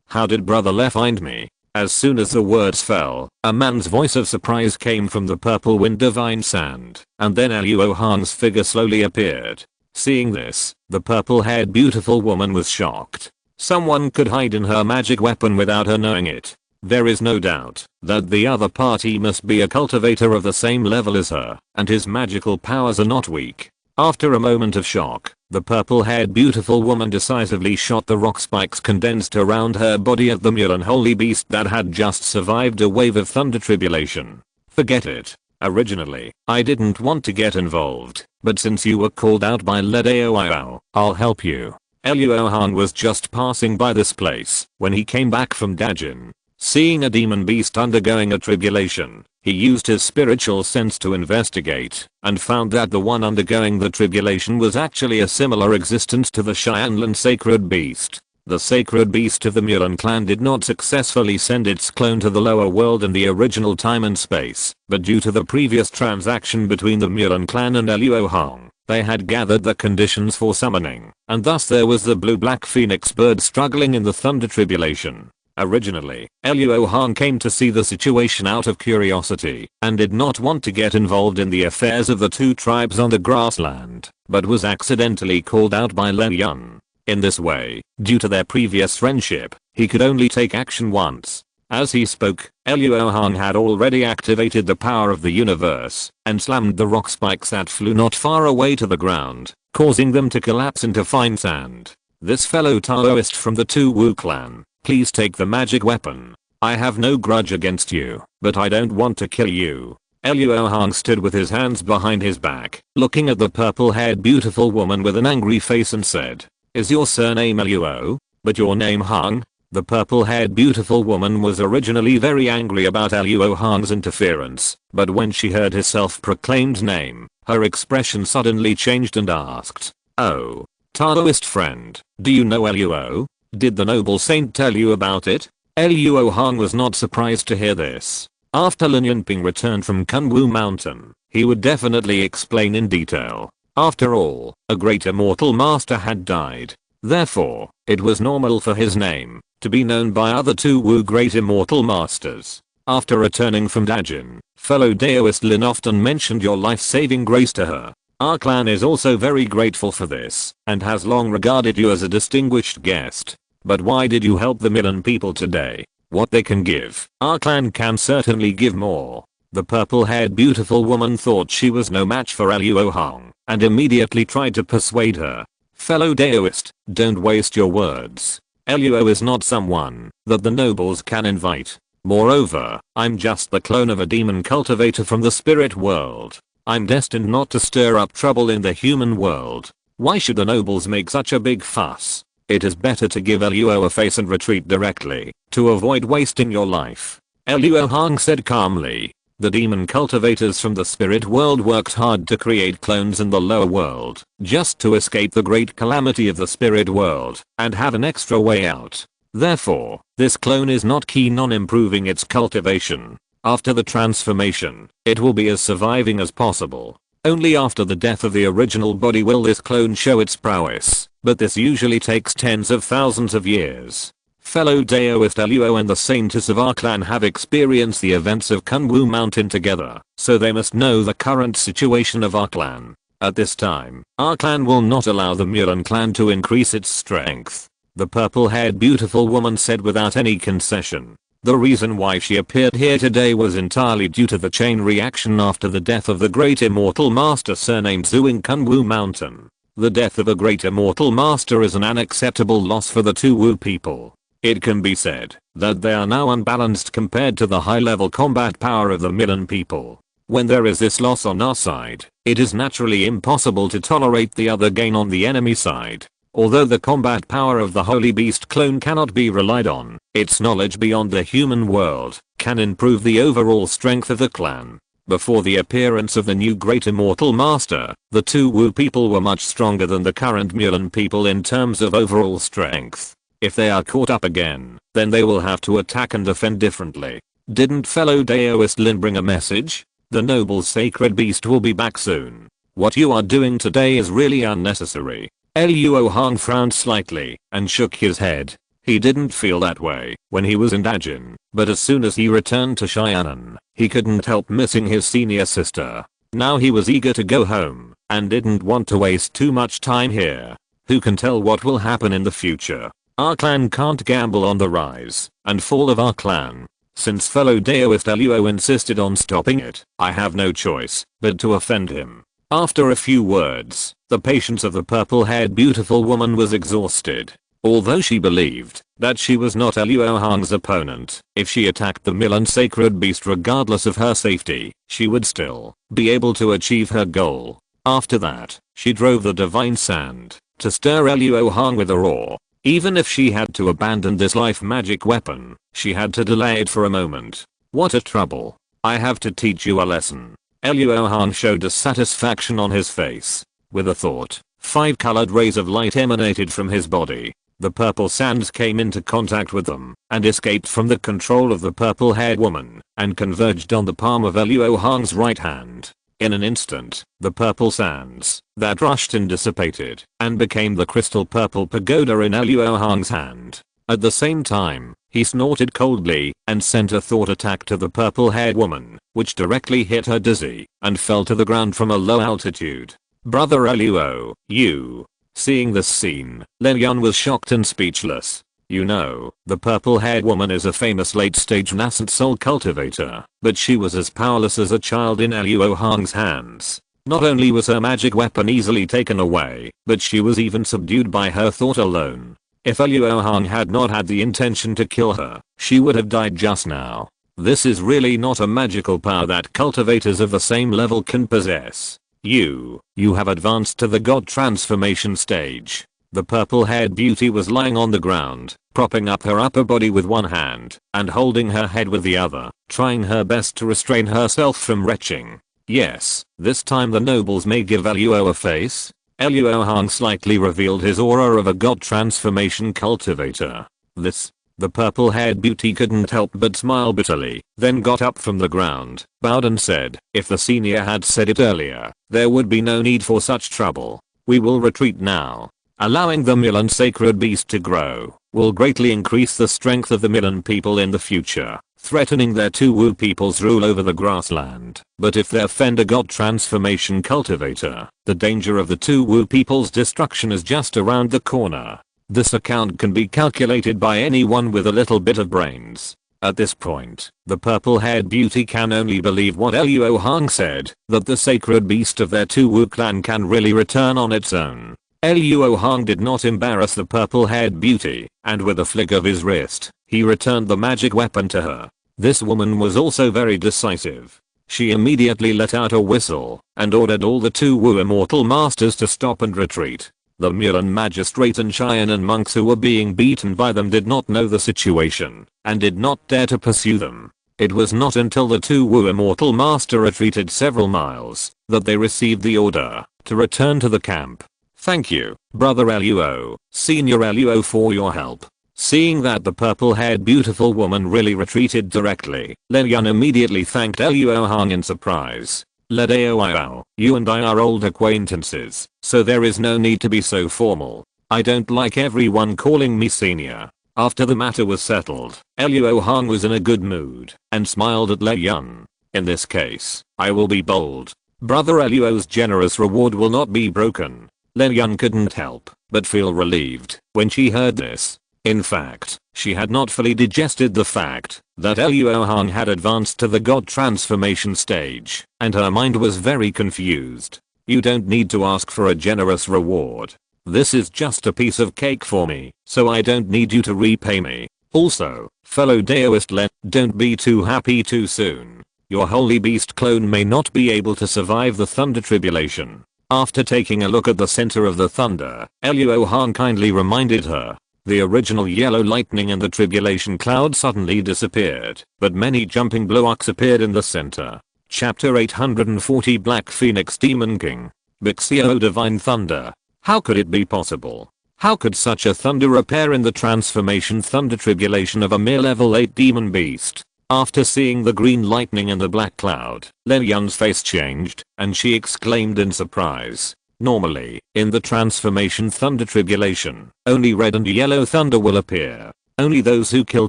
How did Brother Le find me? As soon as the words fell, a man's voice of surprise came from the purple wind divine sand, and then Luo Hong's figure slowly appeared. Seeing this, the purple-haired beautiful woman was shocked. Someone could hide in her magic weapon without her knowing it. There is no doubt that the other party must be a cultivator of the same level as her, and his magical powers are not weak. After a moment of shock, the purple-haired beautiful woman decisively shot the rock spikes condensed around her body at the mule unholy beast that had just survived a wave of thunder tribulation. Forget it. Originally, I didn't want to get involved, but since you were called out by Ledao, I'll help you. Luo Hong was just passing by this place when he came back from Dajin. Seeing a demon beast undergoing a tribulation, he used his spiritual sense to investigate, and found that the one undergoing the tribulation was actually a similar existence to the Cheyenne sacred beast. The sacred beast of the Mulan clan did not successfully send its clone to the lower world in the original time and space, but due to the previous transaction between the Mulan clan and Luo Hong, they had gathered the conditions for summoning, and thus there was the blue-black phoenix bird struggling in the thunder tribulation. Originally, Luo Hong came to see the situation out of curiosity and did not want to get involved in the affairs of the two tribes on the grassland, but was accidentally called out by Lei Yun. In this way, due to their previous friendship, he could only take action once. As he spoke, Luo Hong had already activated the power of the universe and slammed the rock spikes that flew not far away to the ground, causing them to collapse into fine sand. This fellow Taoist from the Tu Wu clan, please take the magic weapon. I have no grudge against you, but I don't want to kill you. Luo Hong stood with his hands behind his back, looking at the purple-haired beautiful woman with an angry face and said, "Is your surname Luo? But your name Hong?" The purple-haired beautiful woman was originally very angry about Luo Hong's interference, but when she heard his self-proclaimed name, her expression suddenly changed and asked, "Oh, Taoist friend, do you know Luo? Did the noble saint tell you about it?" Luo Hong was not surprised to hear this. After Lin Yunping returned from Kunwu Mountain, he would definitely explain in detail. After all, a great immortal master had died. Therefore, it was normal for his name to be known by other Tu Wu great immortal masters. After returning from Dajin, fellow Daoist Lin often mentioned your life-saving grace to her. Our clan is also very grateful for this, and has long regarded you as a distinguished guest. But why did you help the Milan people today? What they can give, our clan can certainly give more. The purple-haired beautiful woman thought she was no match for Luo Hong, and immediately tried to persuade her. Fellow Daoist, don't waste your words. Luo is not someone that the nobles can invite. Moreover, I'm just the clone of a demon cultivator from the spirit world. I'm destined not to stir up trouble in the human world. Why should the nobles make such a big fuss? It is better to give Luo a face and retreat directly, to avoid wasting your life. Luo Hong said calmly. The demon cultivators from the spirit world worked hard to create clones in the lower world, just to escape the great calamity of the spirit world, and have an extra way out. Therefore, this clone is not keen on improving its cultivation. After the transformation, it will be as surviving as possible. Only after the death of the original body will this clone show its prowess, but this usually takes tens of thousands of years. Fellow Daoist Luo and the saintess of our clan have experienced the events of Kunwu Mountain together, so they must know the current situation of our clan. At this time, our clan will not allow the Mulan clan to increase its strength. The purple-haired beautiful woman said without any concession. The reason why she appeared here today was entirely due to the chain reaction after the death of the great immortal master surnamed Zhu in Kunwu Mountain. The death of a great immortal master is an unacceptable loss for the Tu Wu people. It can be said that they are now unbalanced compared to the high-level combat power of the Milan people. When there is this loss on our side, it is naturally impossible to tolerate the other gain on the enemy side. Although the combat power of the Holy Beast clone cannot be relied on, its knowledge beyond the human world can improve the overall strength of the clan. Before the appearance of the new great immortal master, the Tu Wu people were much stronger than the current Mulan people in terms of overall strength. If they are caught up again, then they will have to attack and defend differently. Didn't fellow Daoist Lin bring a message? The noble sacred beast will be back soon. What you are doing today is really unnecessary. Luo Hong frowned slightly and shook his head. He didn't feel that way when he was in Dajin, but as soon as he returned to Cheyenne, he couldn't help missing his senior sister. Now he was eager to go home and didn't want to waste too much time here. Who can tell what will happen in the future? Our clan can't gamble on the rise and fall of our clan. Since fellow Daoist Luo insisted on stopping it, I have no choice but to offend him. After a few words, the patience of the purple-haired beautiful woman was exhausted. Although she believed that she was not Luo Hong's opponent, if she attacked the Milan sacred beast regardless of her safety, she would still be able to achieve her goal. After that, she drove the divine sand to stir Luo Hong with a roar. Even if she had to abandon this life magic weapon, she had to delay it for a moment. What a trouble. I have to teach you a lesson. Luo Hong showed dissatisfaction on his face. With a thought, 5 colored rays of light emanated from his body. The purple sands came into contact with them and escaped from the control of the purple-haired woman and converged on the palm of Luo Hong's right hand. In an instant, the purple sands that rushed in dissipated and became the crystal purple pagoda in Luo Hong's hand. At the same time, he snorted coldly and sent a thought attack to the purple-haired woman, which directly hit her dizzy and fell to the ground from a low altitude. Brother Luo, you. Seeing this scene, Len Yun was shocked and speechless. You know, the purple-haired woman is a famous late-stage nascent soul cultivator, but she was as powerless as a child in Luo Hong's hands. Not only was her magic weapon easily taken away, but she was even subdued by her thought alone. If Luo Hong had not had the intention to kill her, she would have died just now. This is really not a magical power that cultivators of the same level can possess. You have advanced to the god transformation stage. The purple-haired beauty was lying on the ground, propping up her upper body with one hand and holding her head with the other, trying her best to restrain herself from retching. Yes, this time the nobles may give Luo a face. Luo Hong slightly revealed his aura of a god transformation cultivator. The purple-haired beauty couldn't help but smile bitterly, then got up from the ground, bowed and said, if the senior had said it earlier, there would be no need for such trouble. We will retreat now. Allowing the Milan sacred beast to grow will greatly increase the strength of the Milan people in the future, threatening their two Wu people's rule over the grassland. But if they offend a god transformation cultivator, the danger of the two Wu people's destruction is just around the corner. This account can be calculated by anyone with a little bit of brains. At this point, the purple-haired beauty can only believe what Luo Hong said, that the sacred beast of their two Wu clan can really return on its own. Luo Hong did not embarrass the purple-haired beauty, and with a flick of his wrist, he returned the magic weapon to her. This woman was also very decisive. She immediately let out a whistle and ordered all the two Wu immortal masters to stop and retreat. The Milan magistrate and Cheyenne monks who were being beaten by them did not know the situation and did not dare to pursue them. It was not until the two Wu immortal master retreated several miles that they received the order to return to the camp. Thank you, Brother Luo, Senior Luo, for your help. Seeing that the purple-haired beautiful woman really retreated directly, Len Yun immediately thanked Luo Hong in surprise. Ledao, you and I are old acquaintances, so there is no need to be so formal. I don't like everyone calling me senior. After the matter was settled, Luo Hong was in a good mood and smiled at Len Yun. In this case, I will be bold. Brother Luo's generous reward will not be broken. Len Yun couldn't help but feel relieved when she heard this. In fact, she had not fully digested the fact that Luo Hong had advanced to the god transformation stage, and her mind was very confused. You don't need to ask for a generous reward. This is just a piece of cake for me, so I don't need you to repay me. Also, fellow Daoist Len, don't be too happy too soon. Your holy beast clone may not be able to survive the thunder tribulation. After taking a look at the center of the thunder, Luo Hong kindly reminded her. The original yellow lightning and the tribulation cloud suddenly disappeared, but many jumping blocks appeared in the center. Chapter 840 Black Phoenix Demon King. Bixio Divine Thunder. How could it be possible? How could such a thunder appear in the transformation thunder tribulation of a mere level 8 demon beast? After seeing the green lightning and the black cloud, Len Yun's face changed, and she exclaimed in surprise. Normally, in the transformation thunder tribulation, only red and yellow thunder will appear. Only those who kill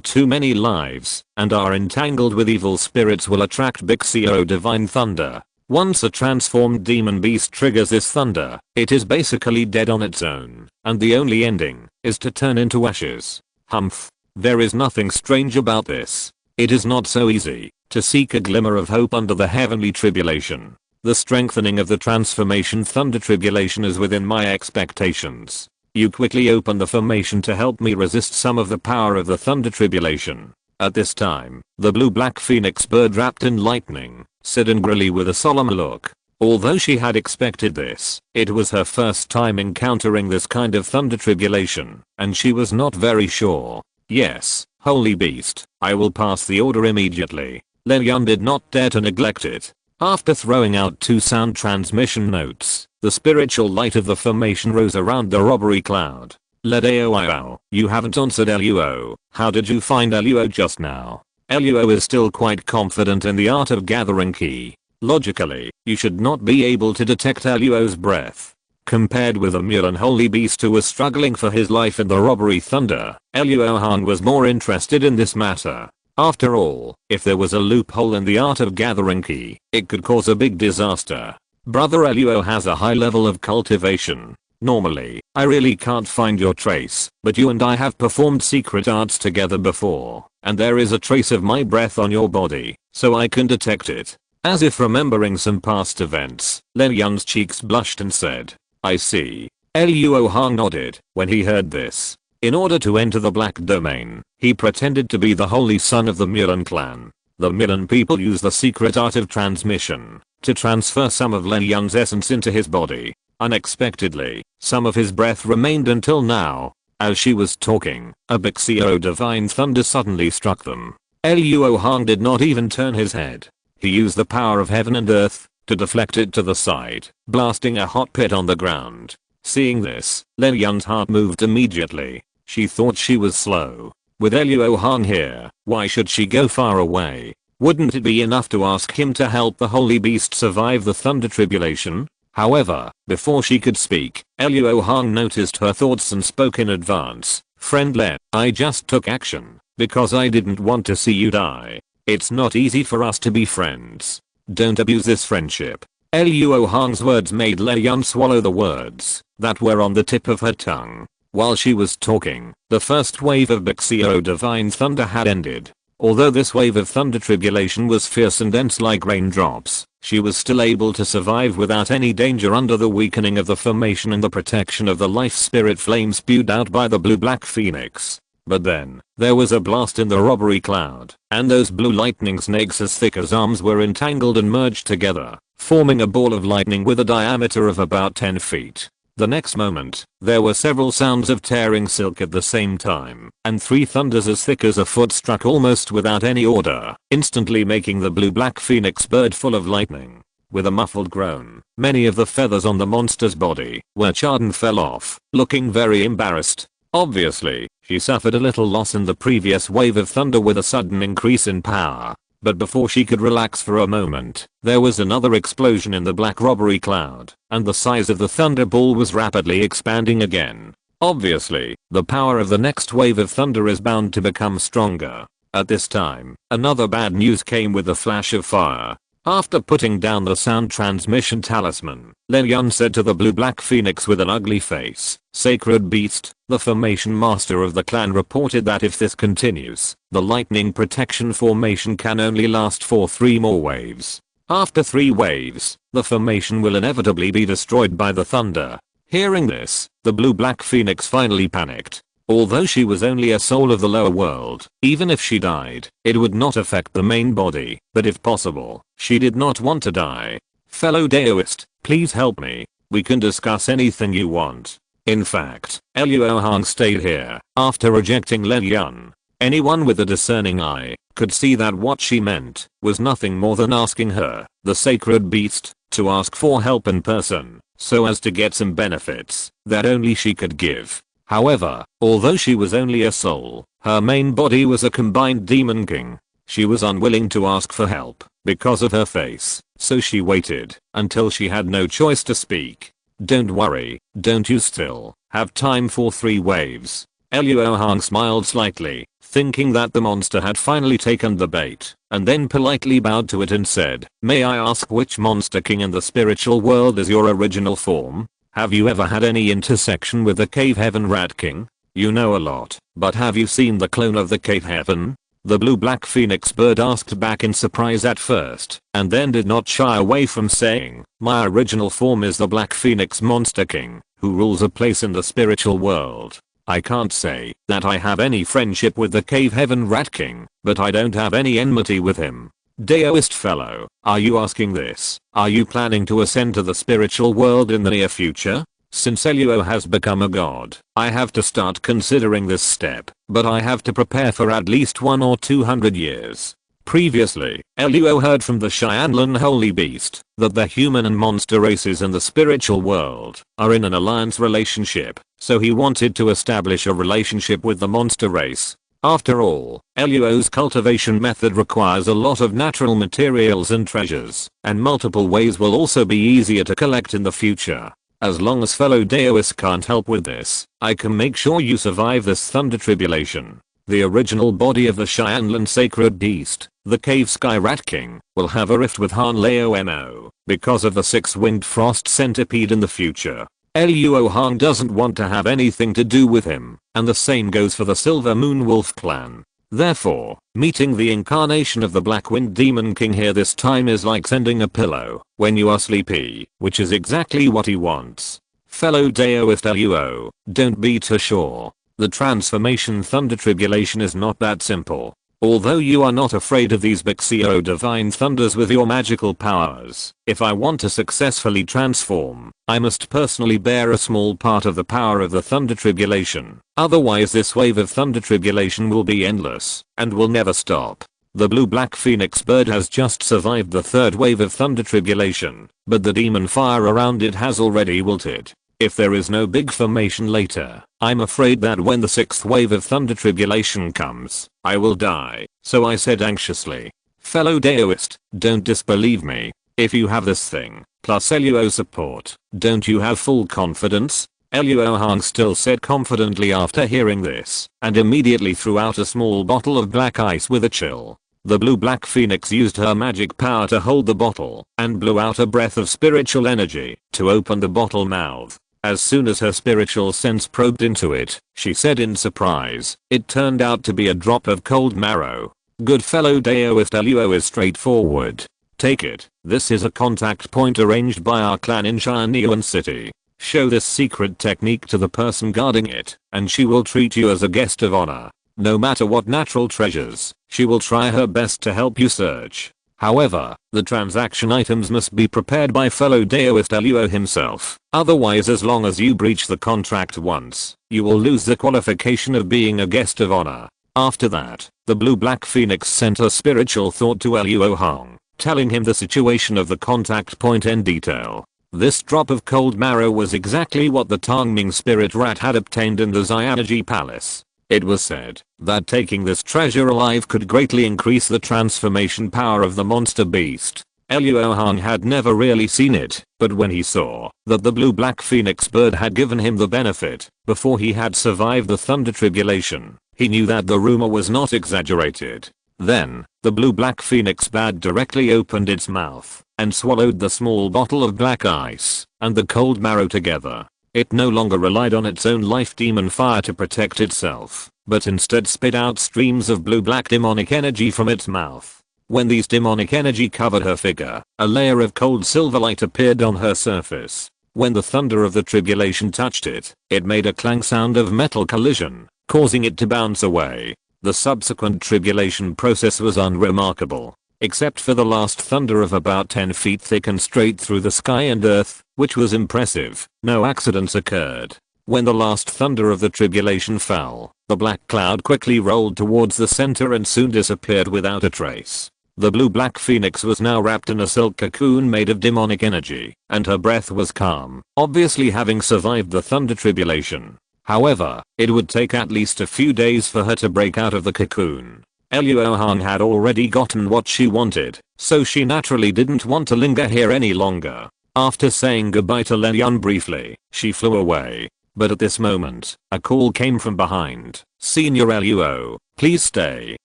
too many lives and are entangled with evil spirits will attract Bixio Divine Thunder. Once a transformed demon beast triggers this thunder, it is basically dead on its own, and the only ending is to turn into ashes. Humph. There is nothing strange about this. It is not so easy to seek a glimmer of hope under the heavenly tribulation. The strengthening of the transformation thunder tribulation is within my expectations. You quickly open the formation to help me resist some of the power of the thunder tribulation. At this time, the blue-black phoenix bird wrapped in lightning said angrily with a solemn look. Although she had expected this, it was her first time encountering this kind of thunder tribulation, and she was not very sure. Yes, holy beast, I will pass the order immediately. Lei Yun did not dare to neglect it. After throwing out 2 sound transmission notes, the spiritual light of the formation rose around the robbery cloud. Luo, you haven't answered Luo. How did you find Luo just now? Luo is still quite confident in the art of gathering ki. Logically, you should not be able to detect Luo's breath. Compared with a mere holy beast who was struggling for his life in the robbery thunder, Luo Hong was more interested in this matter. After all, if there was a loophole in the art of gathering ki, it could cause a big disaster. Brother Luo has a high level of cultivation. Normally, I really can't find your trace, but you and I have performed secret arts together before, and there is a trace of my breath on your body, so I can detect it. As if remembering some past events, Lei Yun's cheeks blushed and said, I see. Luo Hong nodded when he heard this. In order to enter the black domain, he pretended to be the holy son of the Milan clan. The Milan people use the secret art of transmission to transfer some of Lei Yun's essence into his body. Unexpectedly, some of his breath remained until now. As she was talking, a Bixio divine thunder suddenly struck them. Luo Hong did not even turn his head. He used the power of heaven and earth to deflect it to the side, blasting a hot pit on the ground. Seeing this, Lei Yun's heart moved immediately. She thought she was slow. With Luo Hong here, why should she go far away? Wouldn't it be enough to ask him to help the holy beast survive the thunder tribulation? However, before she could speak, Luo Hong noticed her thoughts and spoke in advance. Friend Lei, I just took action because I didn't want to see you die. It's not easy for us to be friends. Don't abuse this friendship. Luo Hong's words made Lei Yun swallow the words that were on the tip of her tongue. While she was talking, the first wave of Bixio divine thunder had ended. Although this wave of thunder tribulation was fierce and dense like raindrops, she was still able to survive without any danger under the weakening of the formation and the protection of the life spirit flame spewed out by the blue-black phoenix. But then, there was a blast in the robbery cloud, and those blue lightning snakes as thick as arms were entangled and merged together, forming a ball of lightning with a diameter of about 10 feet. The next moment, there were several sounds of tearing silk at the same time, and 3 thunders as thick as a foot struck almost without any order, instantly making the blue-black phoenix bird full of lightning. With a muffled groan, many of the feathers on the monster's body were charred and fell off, looking very embarrassed. Obviously, she suffered a little loss in the previous wave of thunder with a sudden increase in power. But before she could relax for a moment, there was another explosion in the black robbery cloud, and the size of the thunder ball was rapidly expanding again. Obviously, the power of the next wave of thunder is bound to become stronger. At this time, another bad news came with a flash of fire. After putting down the sound transmission talisman, Lei Yun said to the blue-black phoenix with an ugly face, Sacred beast, the formation master of the clan reported that if this continues, the lightning protection formation can only last for 3 more waves. After 3 waves, the formation will inevitably be destroyed by the thunder. Hearing this, the blue-black phoenix finally panicked. Although she was only a soul of the lower world, even if she died, it would not affect the main body, but if possible, she did not want to die. Fellow Daoist, please help me. We can discuss anything you want. In fact, Luo Hong stayed here after rejecting Lei Yun. Anyone with a discerning eye could see that what she meant was nothing more than asking her, the sacred beast, to ask for help in person, so as to get some benefits that only she could give. However, although she was only a soul, her main body was a combined demon king. She was unwilling to ask for help because of her face, so she waited until she had no choice to speak. Don't worry, don't you still have time for 3 waves? Luo Hong smiled slightly, thinking that the monster had finally taken the bait, and then politely bowed to it and said, May I ask which monster king in the spiritual world is your original form? Have you ever had any intersection with the Cave Heaven Rat King? You know a lot, but have you seen the clone of the Cave Heaven? The blue-black phoenix bird asked back in surprise at first, and then did not shy away from saying, My original form is the Black Phoenix Monster King, who rules a place in the spiritual world. I can't say that I have any friendship with the Cave Heaven Rat King, but I don't have any enmity with him. Daoist fellow, are you asking this? Are you planning to ascend to the spiritual world in the near future? Since Luo has become a god, I have to start considering this step, but I have to prepare for at least 1 or 200 years. Previously, Luo heard from the Shyandlan holy beast that the human and monster races in the spiritual world are in an alliance relationship, so he wanted to establish a relationship with the monster race. After all, Luo's cultivation method requires a lot of natural materials and treasures, and multiple ways will also be easier to collect in the future. As long as fellow Daoists can't help with this, I can make sure you survive this thunder tribulation. The original body of the Shyandlan sacred beast, the cave sky rat king, will have a rift with Han Luo Mo because of the six-winged frost centipede in the future. Luo Hong doesn't want to have anything to do with him, and the same goes for the Silver Moon Wolf clan. Therefore, meeting the incarnation of the Black-Winged Demon King here this time is like sending a pillow when you are sleepy, which is exactly what he wants. Fellow Daoist Luo, don't be too sure. The transformation thunder tribulation is not that simple. Although you are not afraid of these Bixio divine thunders with your magical powers, if I want to successfully transform, I must personally bear a small part of the power of the thunder tribulation. Otherwise this wave of thunder tribulation will be endless, and will never stop. The blue-black phoenix bird has just survived the third wave of thunder tribulation, but the demon fire around it has already wilted. If there is no big formation later, I'm afraid that when the sixth wave of thunder tribulation comes, I will die, so I said anxiously. Fellow Daoist, don't disbelieve me. If you have this thing, plus Luo support, don't you have full confidence? Luo Hong still said confidently after hearing this, and immediately threw out a small bottle of black ice with a chill. The blue-black phoenix used her magic power to hold the bottle, and blew out a breath of spiritual energy to open the bottle mouth. As soon as her spiritual sense probed into it, she said in surprise, it turned out to be a drop of cold marrow. Good fellow Daoist Luo is straightforward. Take it, this is a contact point arranged by our clan in Shianyuan City. Show this secret technique to the person guarding it, and she will treat you as a guest of honor. No matter what natural treasures, she will try her best to help you search. However, the transaction items must be prepared by fellow Daoist Luo himself. Otherwise, as long as you breach the contract once, you will lose the qualification of being a guest of honor. After that, the blue-black phoenix sent a spiritual thought to Luo Hong, telling him the situation of the contact point in detail. This drop of cold marrow was exactly what the Tongming spirit rat had obtained in the Xianji palace. It was said that taking this treasure alive could greatly increase the transformation power of the monster beast. Luo Hong had never really seen it, but when he saw that the blue-black phoenix bird had given him the benefit before he had survived the thunder tribulation, he knew that the rumor was not exaggerated. Then, the blue-black phoenix bird directly opened its mouth and swallowed the small bottle of black ice and the cold marrow together. It no longer relied on its own life demon fire to protect itself, but instead spit out streams of blue-black demonic energy from its mouth. When these demonic energy covered her figure, a layer of cold silver light appeared on her surface. When the thunder of the tribulation touched it, it made a clang sound of metal collision, causing it to bounce away. The subsequent tribulation process was unremarkable, except for the last thunder of about 10 feet thick and straight through the sky and earth, which was impressive. No accidents occurred. When the last thunder of the tribulation fell, the black cloud quickly rolled towards the center and soon disappeared without a trace. The blue-black phoenix was now wrapped in a silk cocoon made of demonic energy, and her breath was calm, obviously having survived the thunder tribulation. However, it would take at least a few days for her to break out of the cocoon. Luo Hong had already gotten what she wanted, so she naturally didn't want to linger here any longer. After saying goodbye to Leon briefly, she flew away. But at this moment, a call came from behind. Senior Luo, please stay.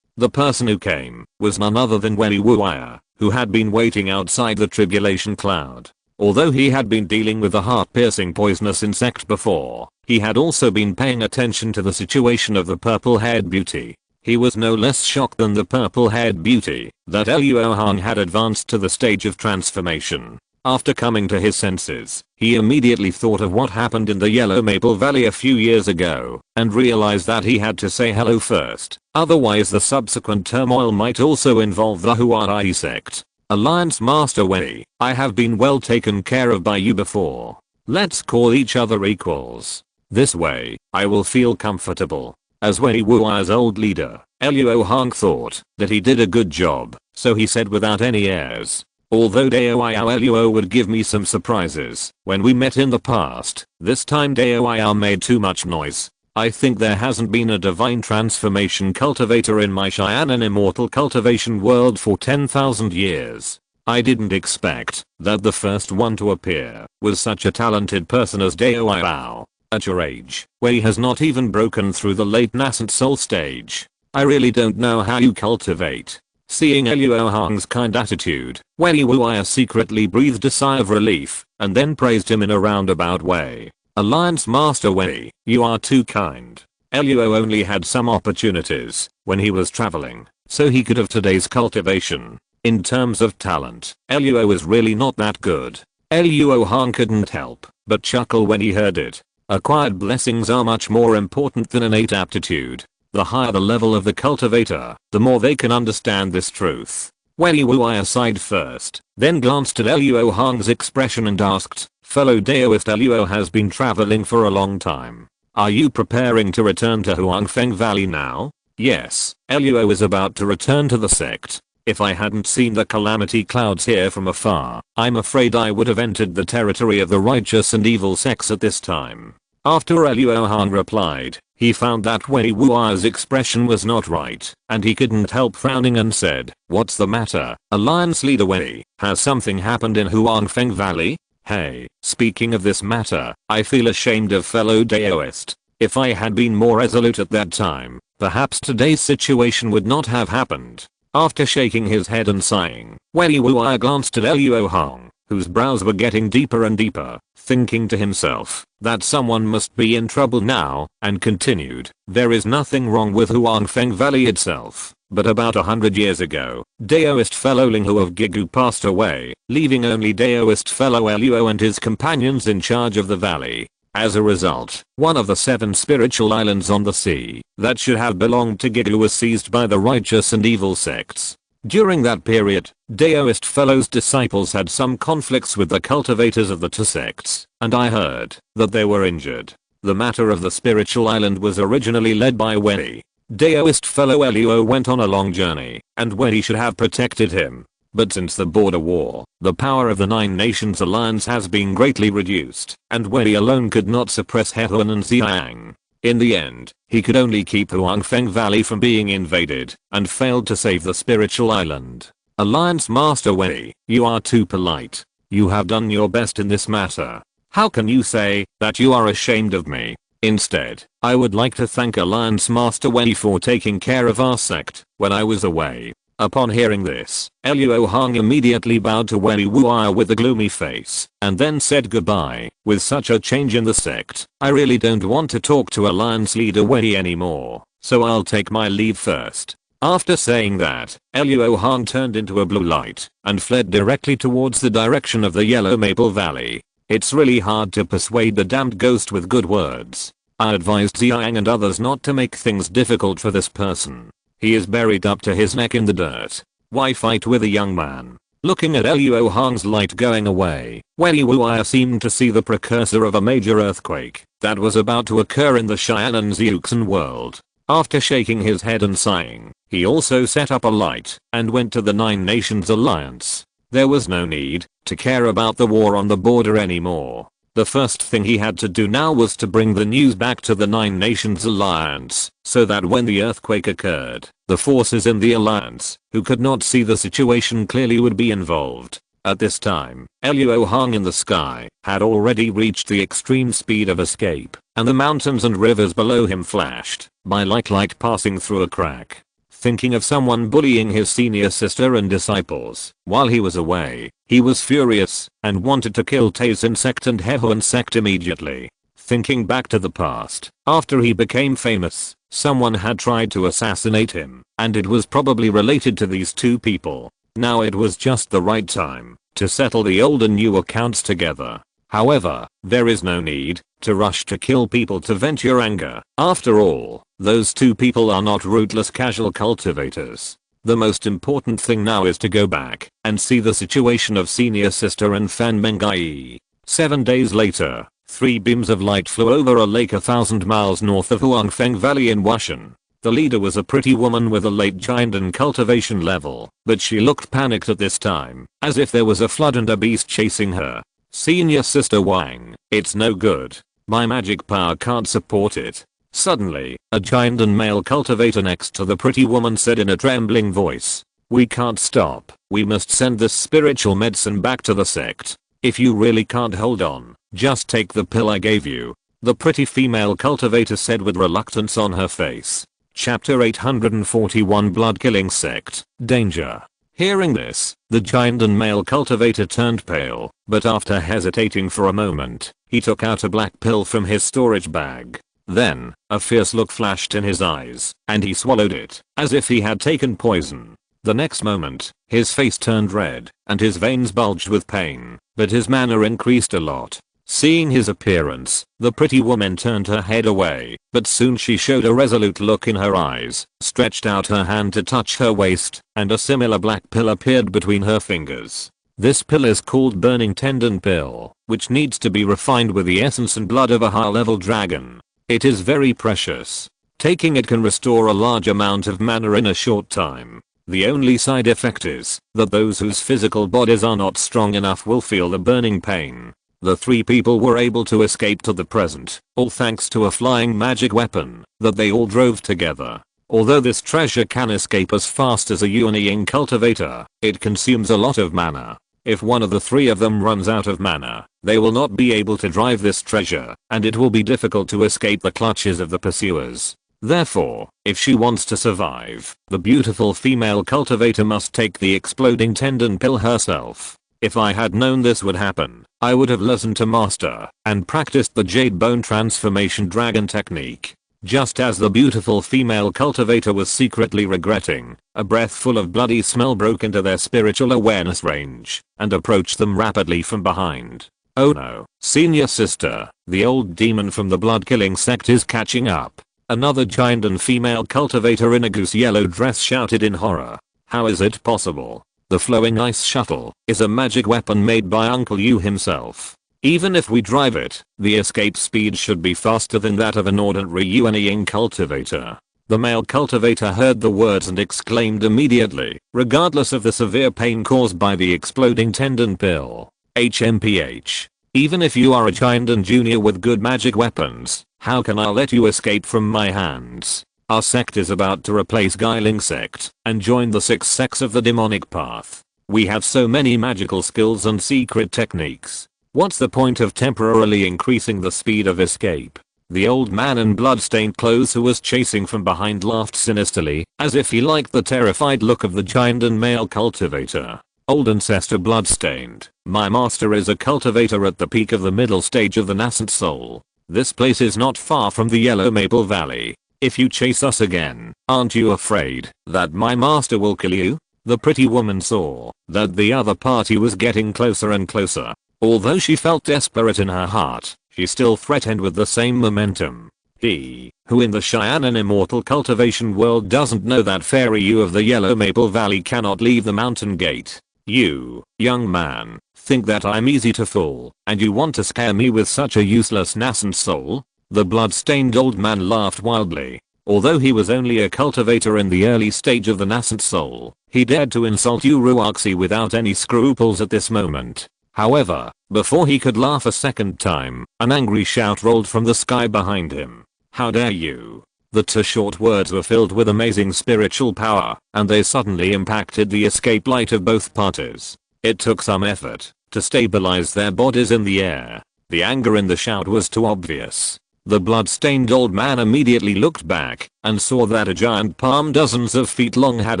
The person who came was none other than Wei Wuya, who had been waiting outside the tribulation cloud. Although he had been dealing with the heart-piercing poisonous insect before, he had also been paying attention to the situation of the purple-haired beauty. He was no less shocked than the purple-haired beauty that Luo Hong had advanced to the stage of transformation. After coming to his senses, he immediately thought of what happened in the Yellow Maple Valley a few years ago, and realized that he had to say hello first, otherwise the subsequent turmoil might also involve the Huarai sect. Alliance Master Wei, I have been well taken care of by you before. Let's call each other equals. This way, I will feel comfortable. As Wei Wuai's old leader, Luo Hong thought that he did a good job, so he said without any airs. Although Dao Luo would give me some surprises when we met in the past, this time Dao made too much noise. I think there hasn't been a divine transformation cultivator in my Cheyenne and immortal cultivation world for 10,000 years. I didn't expect that the first one to appear was such a talented person as Dao. At your age, Wei has not even broken through the late nascent soul stage. I really don't know how you cultivate. Seeing Luo Hong's kind attitude, Wei Wuai secretly breathed a sigh of relief, and then praised him in a roundabout way. Alliance Master Wei, you are too kind. Luo only had some opportunities when he was traveling, so he could have today's cultivation. In terms of talent, Luo is really not that good. Luo Hong couldn't help but chuckle when he heard it. Acquired blessings are much more important than innate aptitude. The higher the level of the cultivator, the more they can understand this truth. Wei Wuai sighed first, then glanced at Luo Hong's expression and asked, fellow Daoist Luo has been traveling for a long time. Are you preparing to return to Huangfeng Valley now? Yes, Luo is about to return to the sect. If I hadn't seen the calamity clouds here from afar, I'm afraid I would have entered the territory of the righteous and evil sects at this time. After Luo Hong replied, he found that Wei Wuai's expression was not right, and he couldn't help frowning and said, what's the matter, Alliance Leader Wei, has something happened in Huangfeng Valley? Hey, speaking of this matter, I feel ashamed of fellow Daoist. If I had been more resolute at that time, perhaps today's situation would not have happened. After shaking his head and sighing, Wei Wuai glanced at Luo Hong, whose brows were getting deeper and deeper, thinking to himself that someone must be in trouble now, and continued, there is nothing wrong with Huangfeng Valley itself, but about 100 years ago, Daoist fellow Linghu of Gigu passed away, leaving only Daoist fellow Luo and his companions in charge of the valley. As a result, one of the 7 spiritual islands on the sea that should have belonged to Gigu was seized by the righteous and evil sects. During that period, Daoist fellows' disciples had some conflicts with the cultivators of the 2 sects, and I heard that they were injured. The matter of the spiritual island was originally led by Wei. Daoist fellow Luo went on a long journey, and Wei should have protected him. But since the border war, the power of the 9 Nations Alliance has been greatly reduced, and Wei alone could not suppress Hehuan and Xiang. In the end, he could only keep Huangfeng Valley from being invaded, and failed to save the spiritual island. Alliance Master Wei, you are too polite. You have done your best in this matter. How can you say that you are ashamed of me? Instead, I would like to thank Alliance Master Wei for taking care of our sect when I was away. Upon hearing this, Luo Hong immediately bowed to Wei Wuai with a gloomy face, and then said goodbye. With such a change in the sect, I really don't want to talk to Alliance Leader Wei anymore, so I'll take my leave first. After saying that, Luo Hong turned into a blue light, and fled directly towards the direction of the Yellow Maple Valley. It's really hard to persuade the damned ghost with good words. I advised Xiang and others not to make things difficult for this person. He is buried up to his neck in the dirt. Why fight with a young man? Looking at Luo Hong's light going away, Wei Wuai seemed to see the precursor of a major earthquake that was about to occur in the Cheyenne and Xiuxin world. After shaking his head and sighing, he also set up a light and went to the 9 Nations Alliance. There was no need to care about the war on the border anymore. The first thing he had to do now was to bring the news back to the 9 Nations Alliance, so that when the earthquake occurred, the forces in the alliance, who could not see the situation clearly, would be involved. At this time, Luo Hong in the sky had already reached the extreme speed of escape, and the mountains and rivers below him flashed by like passing through a crack. Thinking of someone bullying his senior sister and disciples while he was away, he was furious and wanted to kill Taizin sect and Hehuan sect immediately. Thinking back to the past, after he became famous, someone had tried to assassinate him, and it was probably related to these 2 people. Now it was just the right time to settle the old and new accounts together. However, there is no need to rush to kill people to vent your anger. After all, those two people are not rootless casual cultivators. The most important thing now is to go back and see the situation of senior sister and Fan Mengai. 7 days later, 3 beams of light flew over a lake 1,000 miles north of Huangfeng Valley in Washan. The leader was a pretty woman with a late giant and cultivation level, but she looked panicked at this time, as if there was a flood and a beast chasing her. Senior sister Wang, it's no good. My magic power can't support it. Suddenly, a giant and male cultivator next to the pretty woman said in a trembling voice, "We can't stop. We must send this spiritual medicine back to the sect. If you really can't hold on, just take the pill I gave you," the pretty female cultivator said with reluctance on her face. Chapter 841 Blood Killing Sect, Danger. Hearing this, the giant and male cultivator turned pale, but after hesitating for a moment, he took out a black pill from his storage bag. Then, a fierce look flashed in his eyes, and he swallowed it, as if he had taken poison. The next moment, his face turned red, and his veins bulged with pain, but his manner increased a lot. Seeing his appearance, the pretty woman turned her head away, but soon she showed a resolute look in her eyes, stretched out her hand to touch her waist, and a similar black pill appeared between her fingers. This pill is called Burning Tendon Pill, which needs to be refined with the essence and blood of a high-level dragon. It is very precious. Taking it can restore a large amount of mana in a short time. The only side effect is that those whose physical bodies are not strong enough will feel the burning pain. The 3 people were able to escape to the present, all thanks to a flying magic weapon that they all drove together. Although this treasure can escape as fast as a Yuanying cultivator, it consumes a lot of mana. If one of the 3 of them runs out of mana, they will not be able to drive this treasure, and it will be difficult to escape the clutches of the pursuers. Therefore, if she wants to survive, the beautiful female cultivator must take the exploding tendon pill herself. If I had known this would happen, I would have listened to Master and practiced the Jade Bone Transformation Dragon technique. Just as the beautiful female cultivator was secretly regretting, a breath full of bloody smell broke into their spiritual awareness range and approached them rapidly from behind. Oh no, senior sister, the old demon from the blood-killing sect is catching up. Another giant and female cultivator in a goose yellow dress shouted in horror. How is it possible? The flowing ice shuttle is a magic weapon made by Uncle Yu himself. Even if we drive it, the escape speed should be faster than that of an ordinary Yuanying cultivator. The male cultivator heard the words and exclaimed immediately, regardless of the severe pain caused by the exploding tendon pill. HMPH. Even if you are a giant and junior with good magic weapons, how can I let you escape from my hands? Our sect is about to replace Guiling sect and join the 6 sects of the demonic path. We have so many magical skills and secret techniques. What's the point of temporarily increasing the speed of escape? The old man in blood-stained clothes who was chasing from behind laughed sinisterly, as if he liked the terrified look of the giant and male cultivator. Old ancestor blood-stained, my master is a cultivator at the peak of the middle stage of the nascent soul. This place is not far from the Yellow Maple Valley. If you chase us again, aren't you afraid that my master will kill you? The pretty woman saw that the other party was getting closer and closer. Although she felt desperate in her heart, she still threatened with the same momentum. He, who in the Cheyenne and immortal cultivation world doesn't know that Fairy Yu of the Yellow Maple Valley cannot leave the mountain gate. You, young man, think that I'm easy to fool, and you want to scare me with such a useless nascent soul? The blood-stained old man laughed wildly. Although he was only a cultivator in the early stage of the nascent soul, he dared to insult Uruaxi without any scruples at this moment. However, before he could laugh a second time, an angry shout rolled from the sky behind him. How dare you? The 2 short words were filled with amazing spiritual power, and they suddenly impacted the escape light of both parties. It took some effort to stabilize their bodies in the air. The anger in the shout was too obvious. The blood-stained old man immediately looked back and saw that a giant palm dozens of feet long had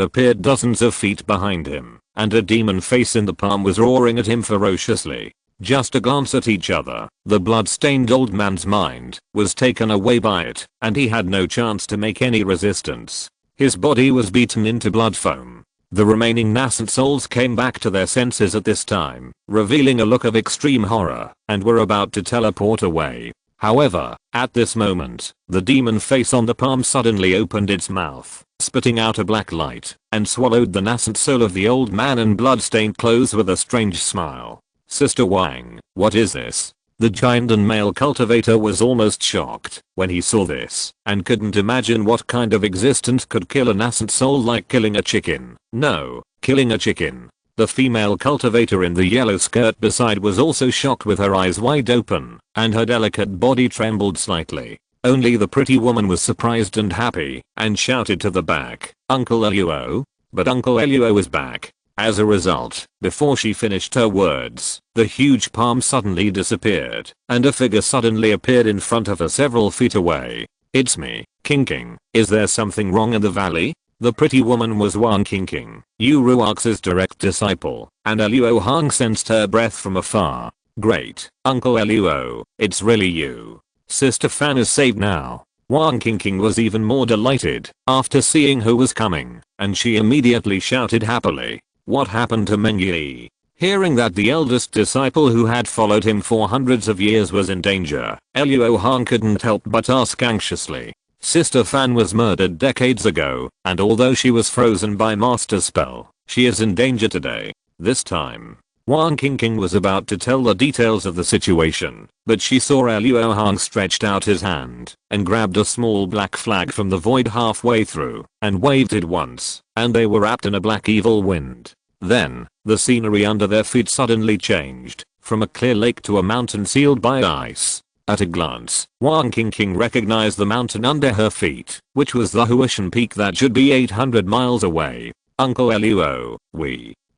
appeared dozens of feet behind him, and a demon face in the palm was roaring at him ferociously. Just a glance at each other, the blood-stained old man's mind was taken away by it, and he had no chance to make any resistance. His body was beaten into blood foam. The remaining nascent souls came back to their senses at this time, revealing a look of extreme horror, and were about to teleport away. However, at this moment, the demon face on the palm suddenly opened its mouth, spitting out a black light, and swallowed the nascent soul of the old man in blood-stained clothes with a strange smile. Sister Wang, what is this? The giant and male cultivator was almost shocked when he saw this, and couldn't imagine what kind of existence could kill a nascent soul like killing a chicken. No, killing a chicken. The female cultivator in the yellow skirt beside was also shocked with her eyes wide open, and her delicate body trembled slightly. Only the pretty woman was surprised and happy, and shouted to the back, "Uncle Luo?" But Uncle Luo was back. As a result, before she finished her words, the huge palm suddenly disappeared, and a figure suddenly appeared in front of her several feet away. "It's me, King. Is there something wrong in the valley?" The pretty woman was Wang King, Yu Ruox's direct disciple, and Luo Hong sensed her breath from afar. "Great, Uncle Luo, it's really you. Sister Fan is saved now." Wang King was even more delighted after seeing who was coming, and she immediately shouted happily, "What happened to Meng Yi?" Hearing that the eldest disciple who had followed him for hundreds of years was in danger, Luo Hong couldn't help but ask anxiously. Sister Fan was murdered decades ago, and although she was frozen by master spell, she is in danger today. This time, Wang King was about to tell the details of the situation, but she saw Luo Hong stretched out his hand and grabbed a small black flag from the void halfway through and waved it once, and they were wrapped in a black evil wind. Then, the scenery under their feet suddenly changed, from a clear lake to a mountain sealed by ice. At a glance, Wang King recognized the mountain under her feet, which was the Huashan peak that should be 800 miles away. "Uncle Luo,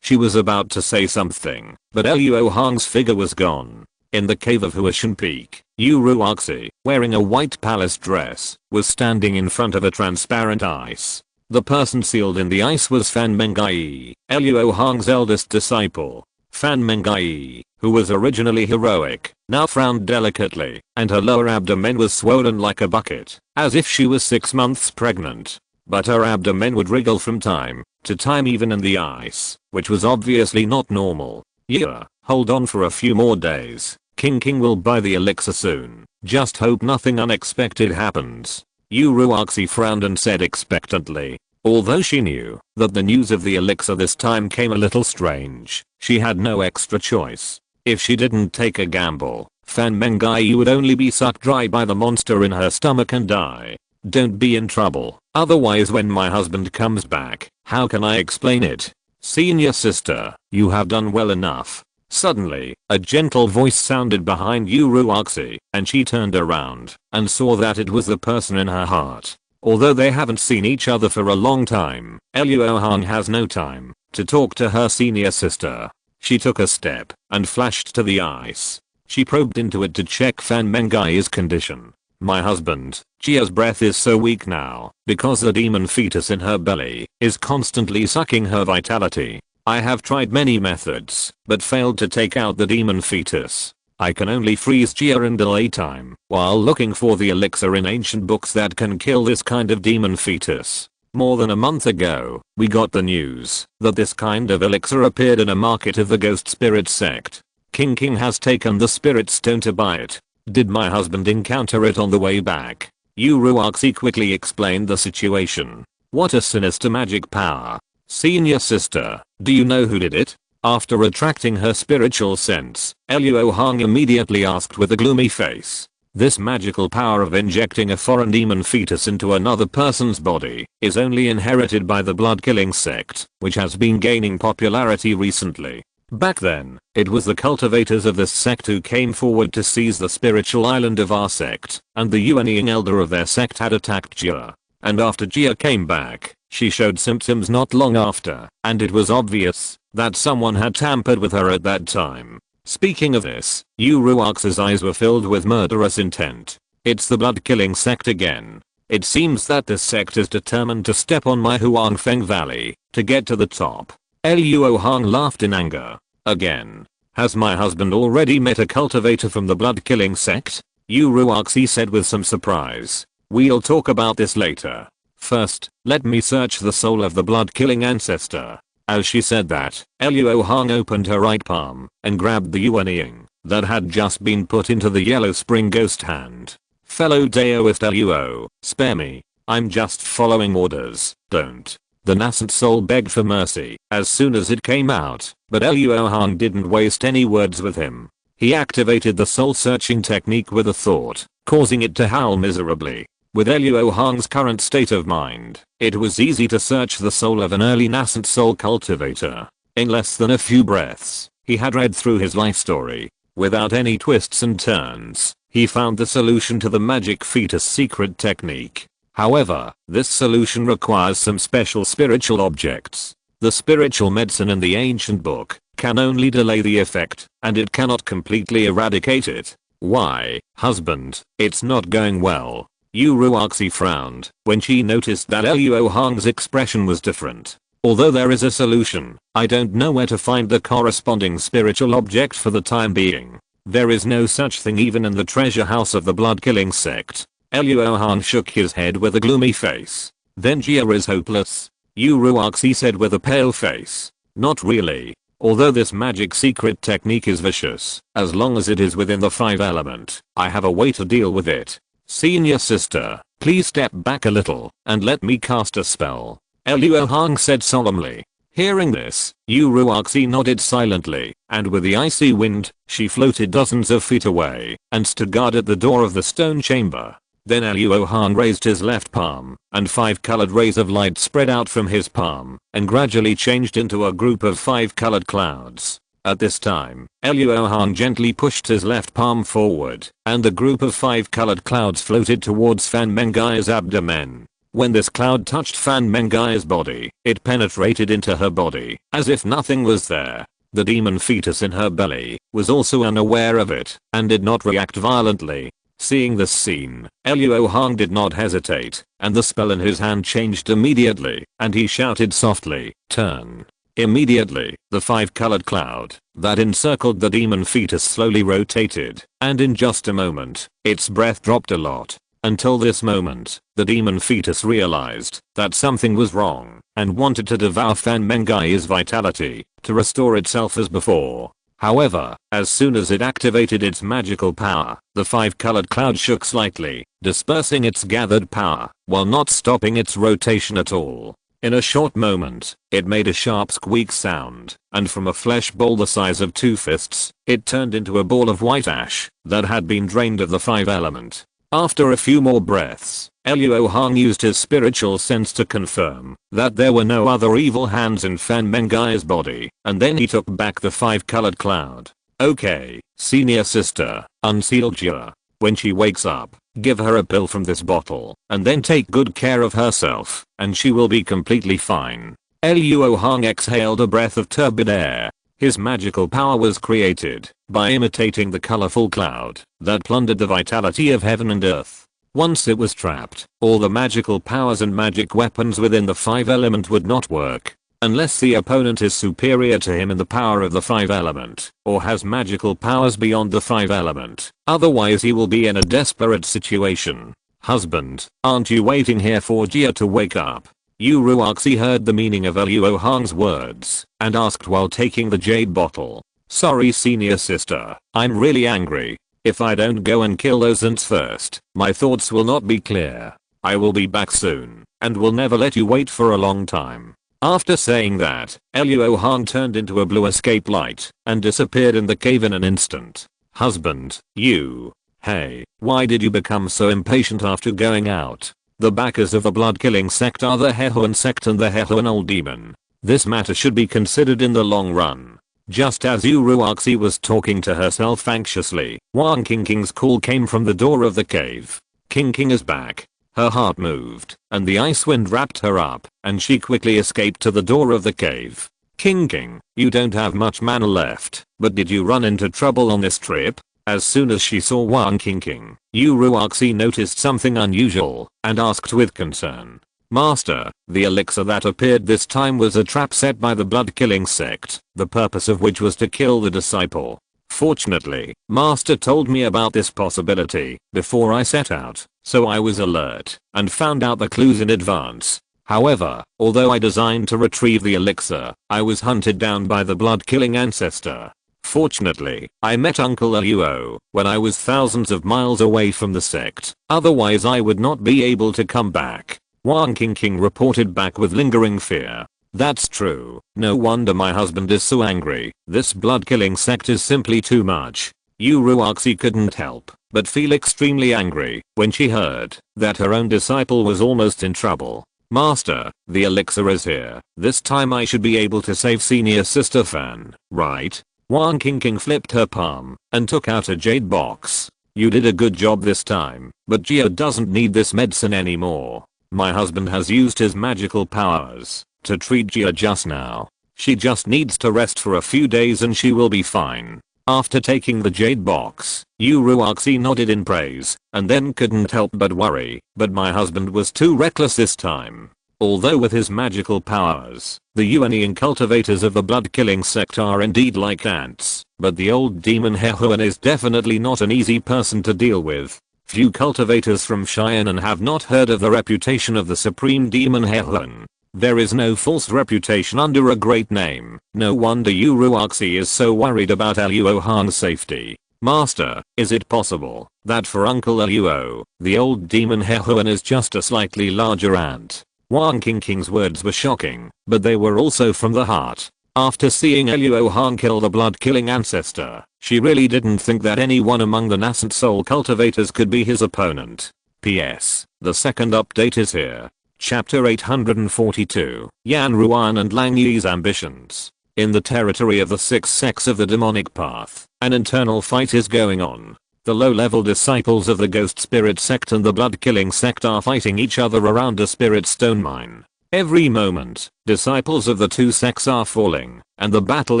She was about to say something, but Luo Hong's figure was gone. In the cave of Huashan Peak, Yu Ruoxi, wearing a white palace dress, was standing in front of a transparent ice. The person sealed in the ice was Fan Mengai, Luo Hong's eldest disciple. Fan Mengai, who was originally heroic, now frowned delicately, and her lower abdomen was swollen like a bucket, as if she was 6 months pregnant. But her abdomen would wriggle from time to time even in the ice, which was obviously not normal. "Yeah, hold on for a few more days. King will buy the elixir soon. Just hope nothing unexpected happens." Yu Ruoxi frowned and said expectantly. Although she knew that the news of the elixir this time came a little strange, she had no extra choice. If she didn't take a gamble, Fan Mengai would only be sucked dry by the monster in her stomach and die. "Don't be in trouble, otherwise when my husband comes back, how can I explain it? Senior sister, you have done well enough." Suddenly, a gentle voice sounded behind Yu Ruoxi, and she turned around and saw that it was the person in her heart. Although they haven't seen each other for a long time, Luo Hong has no time to talk to her senior sister. She took a step and flashed to the ice. She probed into it to check Fan Mengai's condition. "My husband, Jia's breath is so weak now because the demon fetus in her belly is constantly sucking her vitality. I have tried many methods, but failed to take out the demon fetus. I can only freeze Jia and delay time while looking for the elixir in ancient books that can kill this kind of demon fetus. More than a month ago, we got the news that this kind of elixir appeared in a market of the Ghost Spirit sect. King has taken the spirit stone to buy it. Did my husband encounter it on the way back?" Yu Ruoxi quickly explained the situation. "What a sinister magic power. Senior sister, do you know who did it?" After retracting her spiritual sense, Luo Hong immediately asked with a gloomy face. This magical power of injecting a foreign demon fetus into another person's body is only inherited by the blood-killing sect, which has been gaining popularity recently. Back then, it was the cultivators of this sect who came forward to seize the spiritual island of our sect, and the Yuanying elder of their sect had attacked Jia. And after Jia came back, she showed symptoms not long after, and it was obvious that someone had tampered with her at that time. Speaking of this, Yu Ruox's eyes were filled with murderous intent. "It's the blood-killing sect again. It seems that this sect is determined to step on my Huangfeng Valley to get to the top." Luo Hong laughed in anger. "Again? Has my husband already met a cultivator from the blood-killing sect?" Yu Ruoxi said with some surprise. "We'll talk about this later. First, let me search the soul of the blood-killing ancestor. As she said that, Luo Hong opened her right palm and grabbed the Yuan that had just been put into the yellow spring ghost hand. Fellow Daoist Luo, spare me. I'm just following orders, don't. The nascent soul begged for mercy as soon as it came out, but Luo Hong didn't waste any words with him. He activated the soul searching technique with a thought, causing it to howl miserably. With Luo Hong's current state of mind, it was easy to search the soul of an early nascent soul cultivator. In less than a few breaths, he had read through his life story. Without any twists and turns, he found the solution to the magic fetus secret technique. However, this solution requires some special spiritual objects. The spiritual medicine in the ancient book can only delay the effect, and it cannot completely eradicate it. Why, husband, it's not going well. Uruoxi frowned when she noticed that Luo Hong's expression was different. Although there is a solution, I don't know where to find the corresponding spiritual object for the time being. There is no such thing even in the treasure house of the blood-killing sect. Luo Hong shook his head with a gloomy face. Then Jia is hopeless. Uruoxi said with a pale face. Not really. Although this magic secret technique is vicious, as long as it is within the 5 element, I have a way to deal with it. Senior sister, please step back a little and let me cast a spell. Luo Hong said solemnly. Hearing this, Uruoxi nodded silently, and with the icy wind, she floated dozens of feet away and stood guard at the door of the stone chamber. Then Luo Hong raised his left palm, and 5 colored rays of light spread out from his palm and gradually changed into a group of 5 colored clouds. At this time, Luo Hong gently pushed his left palm forward, and the group of 5 colored clouds floated towards Fan Mengai's abdomen. When this cloud touched Fan Mengai's body, it penetrated into her body, as if nothing was there. The demon fetus in her belly was also unaware of it, and did not react violently. Seeing this scene, Luo Hong did not hesitate, and the spell in his hand changed immediately, and he shouted softly, "Turn." Immediately, the 5 colored cloud that encircled the demon fetus slowly rotated, and in just a moment, its breath dropped a lot. Until this moment, the demon fetus realized that something was wrong, and wanted to devour Fan Mengai's vitality, to restore itself as before. However, as soon as it activated its magical power, the 5 colored cloud shook slightly, dispersing its gathered power, while not stopping its rotation at all. In a short moment, it made a sharp squeak sound, and from a flesh ball the size of 2 fists, it turned into a ball of white ash that had been drained of the 5 element. After a few more breaths, Luo Hong used his spiritual sense to confirm that there were no other evil hands in Fan Mengai's body, and then he took back the 5 colored cloud. Okay, senior sister, unseal Jia. When she wakes up, give her a pill from this bottle, and then take good care of herself, and she will be completely fine. Luo Hong exhaled a breath of turbid air. His magical power was created by imitating the colorful cloud that plundered the vitality of heaven and earth. Once it was trapped, all the magical powers and magic weapons within the 5 element would not work. Unless the opponent is superior to him in the power of the 5 element, or has magical powers beyond the 5 element. Otherwise he will be in a desperate situation. Husband, aren't you waiting here for Jia to wake up? Uruoxi heard the meaning of Luo Hong's words, and asked while taking the jade bottle. Sorry senior sister, I'm really angry. If I don't go and kill those ants first, my thoughts will not be clear. I will be back soon, and will never let you wait for a long time. After saying that, Luo Hong turned into a blue escape light, and disappeared in the cave in an instant. Husband, hey, why did you become so impatient after going out? The backers of the blood-killing sect are the Hehuan sect and the Hehuan old demon. This matter should be considered in the long run. Just as Uruoxi was talking to herself anxiously, Wang Qingqing's call came from the door of the cave. Qingqing is back. Her heart moved, and the ice wind wrapped her up, and she quickly escaped to the door of the cave. Qingqing, you don't have much mana left, but did you run into trouble on this trip? As soon as she saw Wang Qingqing, Uruoxi noticed something unusual, and asked with concern. Master, the elixir that appeared this time was a trap set by the blood-killing sect, the purpose of which was to kill the disciple. Fortunately, Master told me about this possibility before I set out, so I was alert and found out the clues in advance. However, although I designed to retrieve the elixir, I was hunted down by the blood-killing ancestor. Fortunately, I met Uncle Luo when I was thousands of miles away from the sect, otherwise I would not be able to come back. Wang King reported back with lingering fear. That's true, no wonder my husband is so angry. This blood-killing sect is simply too much. Yu Ruoxi couldn't help but feel extremely angry when she heard that her own disciple was almost in trouble. Master, the elixir is here. This time I should be able to save senior sister Fan, right? Wang King flipped her palm and took out a jade box. You did a good job this time, but Jia doesn't need this medicine anymore. My husband has used his magical powers to treat Jia just now. She just needs to rest for a few days and she will be fine. After taking the jade box, Yu Ruoxi nodded in praise and then couldn't help but worry, but my husband was too reckless this time. Although with his magical powers, the Yuanian cultivators of the blood-killing sect are indeed like ants, but the old demon Hehuan is definitely not an easy person to deal with. Few cultivators from Cheyenne have not heard of the reputation of the supreme demon Hehuan. There is no false reputation under a great name. No wonder Yu Ruoxi is so worried about Luo Hong's safety. Master, is it possible that for Uncle Luo, the old demon Hehuan is just a slightly larger ant? Wang King's words were shocking, but they were also from the heart. After seeing Luo Hong kill the blood-killing ancestor, she really didn't think that anyone among the nascent soul cultivators could be his opponent. P.S. The second update is here. Chapter 842, Yan Ruan and Lang Yi's ambitions. In the territory of the six sects of the demonic path, an internal fight is going on. The low-level disciples of the ghost spirit sect and the blood-killing sect are fighting each other around a spirit stone mine. Every moment, disciples of the two sects are falling, and the battle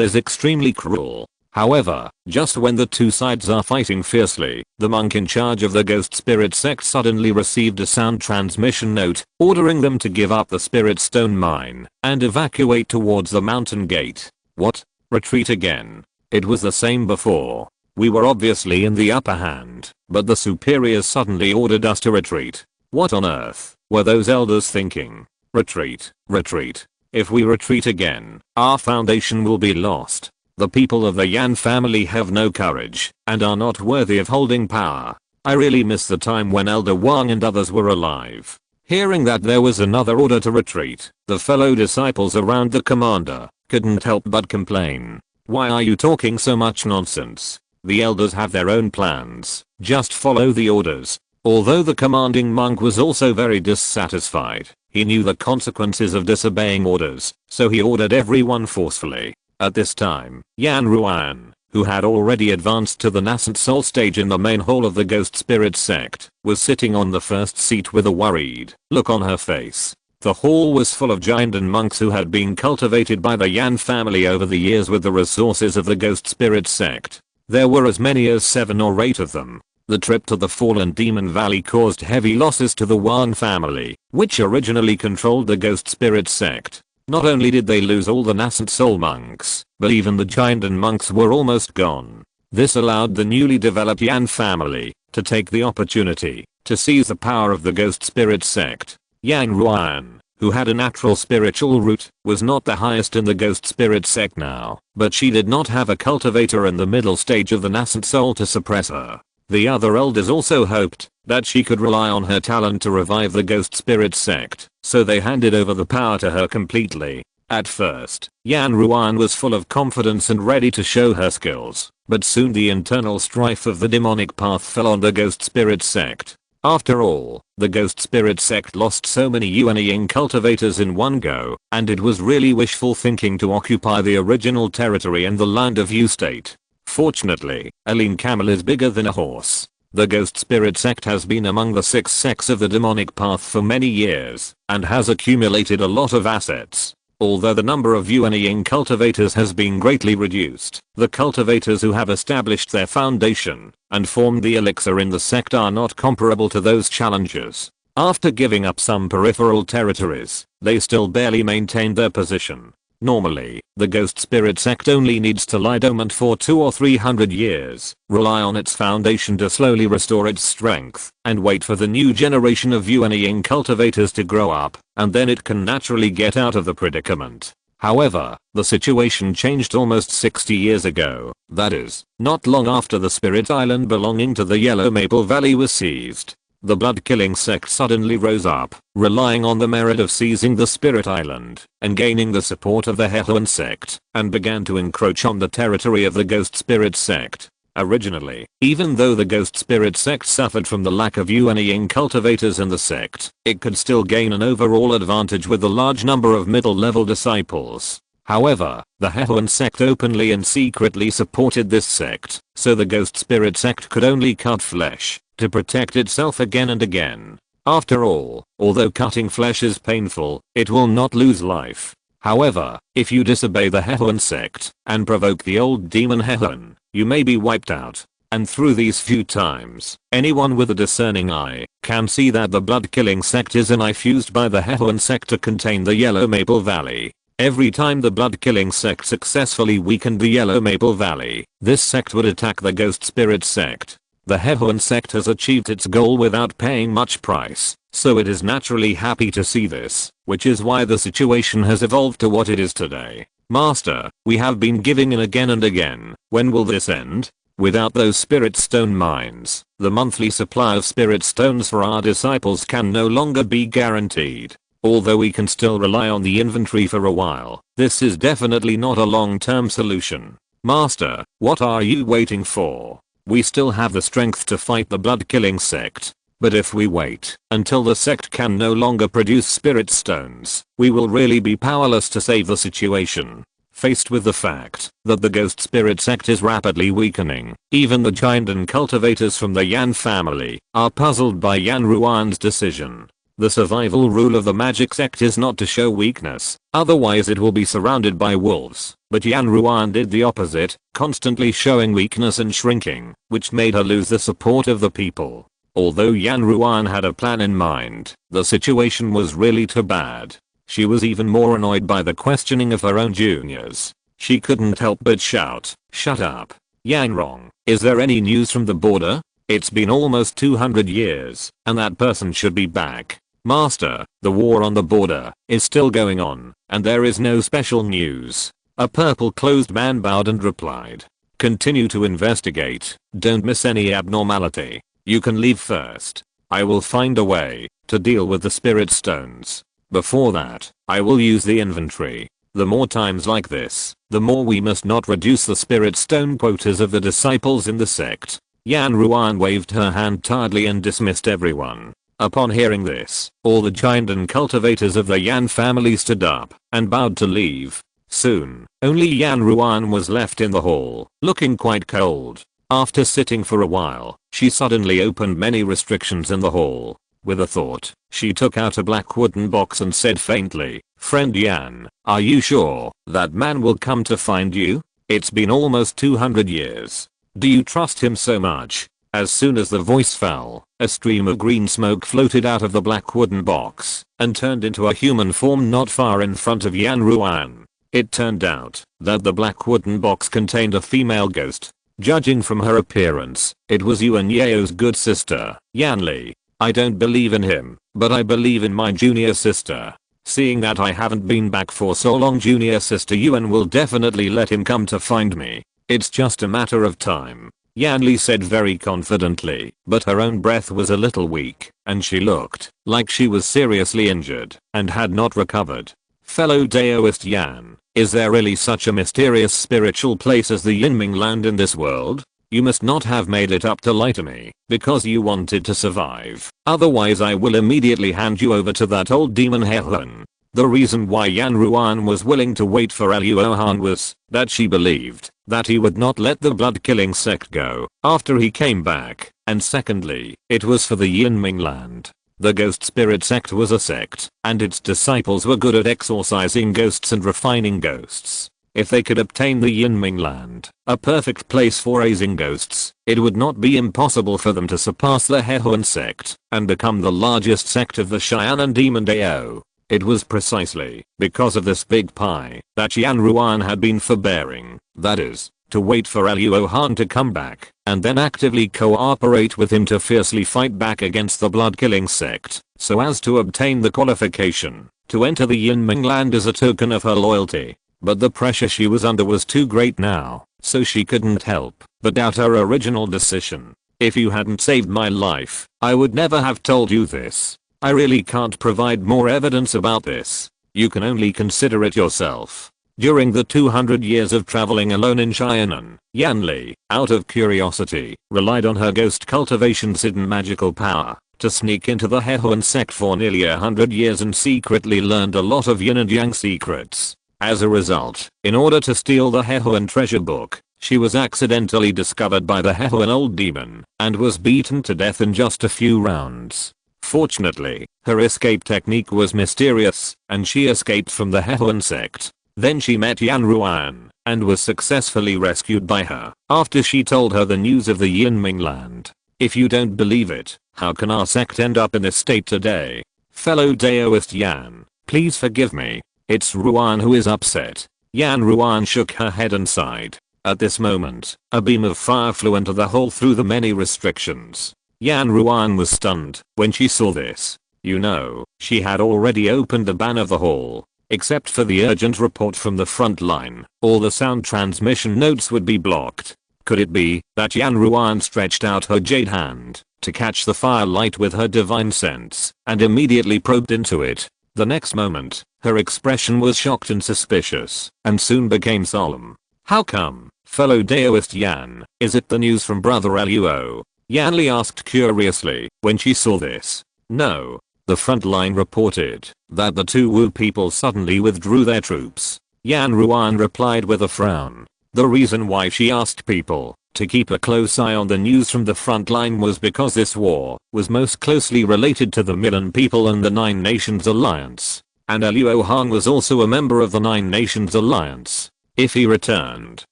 is extremely cruel. However, just when the two sides are fighting fiercely, the monk in charge of the ghost spirit sect suddenly received a sound transmission note, ordering them to give up the spirit stone mine and evacuate towards the mountain gate. What? Retreat again? It was the same before. We were obviously in the upper hand, but the superiors suddenly ordered us to retreat. What on earth were those elders thinking? Retreat, retreat. If we retreat again, our foundation will be lost. The people of the Yan family have no courage and are not worthy of holding power. I really miss the time when Elder Wang and others were alive. Hearing that there was another order to retreat, the fellow disciples around the commander couldn't help but complain. Why are you talking so much nonsense? The elders have their own plans. Just follow the orders. Although the commanding monk was also very dissatisfied, he knew the consequences of disobeying orders, so he ordered everyone forcefully. At this time, Yan Ruan, who had already advanced to the nascent soul stage in the main hall of the ghost spirit sect, was sitting on the first seat with a worried look on her face. The hall was full of giant and monks who had been cultivated by the Yan family over the years with the resources of the ghost spirit sect. There were as many as 7 or 8 of them. The trip to the fallen demon valley caused heavy losses to the Wang family, which originally controlled the ghost spirit sect. Not only did they lose all the nascent soul monks, but even the giant and monks were almost gone. This allowed the newly developed Yan family to take the opportunity to seize the power of the ghost spirit sect. Yan Ruan, who had a natural spiritual root, was not the highest in the ghost spirit sect now, but she did not have a cultivator in the middle stage of the nascent soul to suppress her. The other elders also hoped that she could rely on her talent to revive the ghost spirit sect, so they handed over the power to her completely. At first, Yan Ruan was full of confidence and ready to show her skills, but soon the internal strife of the demonic path fell on the ghost spirit sect. After all, the ghost spirit sect lost so many Yuan cultivators in one go, and it was really wishful thinking to occupy the original territory in the land of Yu state. Fortunately, a lean camel is bigger than a horse. The ghost spirit sect has been among the 6 sects of the demonic path for many years, and has accumulated a lot of assets. Although the number of Yuan cultivators has been greatly reduced, the cultivators who have established their foundation and formed the elixir in the sect are not comparable to those challengers. After giving up some peripheral territories, they still barely maintained their position. Normally, the ghost spirit sect only needs to lie dormant for 200 or 300 years, rely on its foundation to slowly restore its strength, and wait for the new generation of Yuan cultivators to grow up, and then it can naturally get out of the predicament. However, the situation changed almost 60 years ago, that is, not long after the spirit island belonging to the Yellow Maple Valley was seized. The blood-killing sect suddenly rose up, relying on the merit of seizing the spirit island, and gaining the support of the Hehuan sect, and began to encroach on the territory of the ghost spirit sect. Originally, even though the ghost spirit sect suffered from the lack of Yuan cultivators in the sect, it could still gain an overall advantage with the large number of middle-level disciples. However, the Hehuan sect openly and secretly supported this sect, so the ghost spirit sect could only cut flesh to protect itself again and again. After all, although cutting flesh is painful, it will not lose life. However, if you disobey the Hehuan sect and provoke the old demon Hehuan, you may be wiped out. And through these few times, anyone with a discerning eye can see that the blood-killing sect is an eye fused by the Hehuan sect to contain the Yellow Maple Valley. Every time the blood-killing sect successfully weakened the Yellow Maple Valley, this sect would attack the ghost spirit sect. The Hehuan sect has achieved its goal without paying much price, so it is naturally happy to see this, which is why the situation has evolved to what it is today. Master, we have been giving in again and again. When will this end? Without those spirit stone mines, the monthly supply of spirit stones for our disciples can no longer be guaranteed. Although we can still rely on the inventory for a while, this is definitely not a long-term solution. Master, what are you waiting for? We still have the strength to fight the blood-killing sect. But if we wait until the sect can no longer produce spirit stones, we will really be powerless to save the situation. Faced with the fact that the ghost spirit sect is rapidly weakening, even the giant and cultivators from the Yan family are puzzled by Yan Ruan's decision. The survival rule of the magic sect is not to show weakness, otherwise it will be surrounded by wolves. But Yan Ruan did the opposite, constantly showing weakness and shrinking, which made her lose the support of the people. Although Yan Ruan had a plan in mind, the situation was really too bad. She was even more annoyed by the questioning of her own juniors. She couldn't help but shout, "Shut up. Yan Rong, is there any news from the border? It's been almost 200 years, and that person should be back." Master, the war on the border is still going on, and there is no special news. A purple-clothed man bowed and replied, "Continue to investigate, don't miss any abnormality. You can leave first. I will find a way to deal with the spirit stones. Before that, I will use the inventory. The more times like this, the more we must not reduce the spirit stone quotas of the disciples in the sect." Yan Ruan waved her hand tiredly and dismissed everyone. Upon hearing this, all the giant and cultivators of the Yan family stood up and bowed to leave. Soon, only Yan Ruan was left in the hall, looking quite cold. After sitting for a while, she suddenly opened many restrictions in the hall. With a thought, she took out a black wooden box and said faintly, "Friend Yan, are you sure that man will come to find you? It's been almost 200 years. Do you trust him so much?" As soon as the voice fell, a stream of green smoke floated out of the black wooden box and turned into a human form not far in front of Yan Ruan. It turned out that the black wooden box contained a female ghost. Judging from her appearance, it was Yuan Yao's good sister, Yan Li. "I don't believe in him, but I believe in my junior sister. Seeing that I haven't been back for so long, junior sister Yuan will definitely let him come to find me. It's just a matter of time," Yan Li said very confidently, but her own breath was a little weak, and she looked like she was seriously injured and had not recovered. "Fellow Daoist Yan, is there really such a mysterious spiritual place as the Yinming land in this world? You must not have made it up to lie to me because you wanted to survive. Otherwise I will immediately hand you over to that old demon Hehuan." The reason why Yan Ruan was willing to wait for Luo Hong was that she believed that he would not let the blood-killing sect go after he came back, and secondly, it was for the Yinming land. The ghost spirit sect was a sect, and its disciples were good at exorcising ghosts and refining ghosts. If they could obtain the Yinming land, a perfect place for raising ghosts, it would not be impossible for them to surpass the Hehuan sect and become the largest sect of the Cheyenne and Demon Dao. It was precisely because of this big pie that Yan Ruan had been forbearing, that is, to wait for Luo Hong to come back, and then actively cooperate with him to fiercely fight back against the blood-killing sect, so as to obtain the qualification to enter the Yinming land as a token of her loyalty. But the pressure she was under was too great now, so she couldn't help but doubt her original decision. If you hadn't saved my life, I would never have told you this. I really can't provide more evidence about this. You can only consider it yourself. During the 200 years of traveling alone in Xianan, Yan Li, out of curiosity, relied on her ghost cultivation's hidden magical power to sneak into the Hehuan sect for nearly 100 years and secretly learned a lot of yin and yang secrets. As a result, in order to steal the Hehuan treasure book, she was accidentally discovered by the Hehuan old demon and was beaten to death in just a few rounds. Fortunately, her escape technique was mysterious, and she escaped from the Hehuan sect. Then she met Yan Ruan and was successfully rescued by her after she told her the news of the Yinming land. If you don't believe it, how can our sect end up in this state today? Fellow Daoist Yan, please forgive me. It's Ruan who is upset. Yan Ruan shook her head and sighed. At this moment, a beam of fire flew into the hole through the many restrictions. Yan Ruan was stunned when she saw this. You know, she had already opened the ban of the hall. Except for the urgent report from the front line, all the sound transmission notes would be blocked. Could it be that Yan Ruan stretched out her jade hand to catch the firelight with her divine sense and immediately probed into it? The next moment, her expression was shocked and suspicious, and soon became solemn. How come, fellow Daoist Yan? Is it the news from Brother Luo? Yan Li asked curiously when she saw this. No. The front line reported that the two Wu people suddenly withdrew their troops. Yan Ruan replied with a frown. The reason why she asked people to keep a close eye on the news from the front line was because this war was most closely related to the Milan people and the Nine Nations Alliance. And Luo Hong was also a member of the Nine Nations Alliance. If he returned,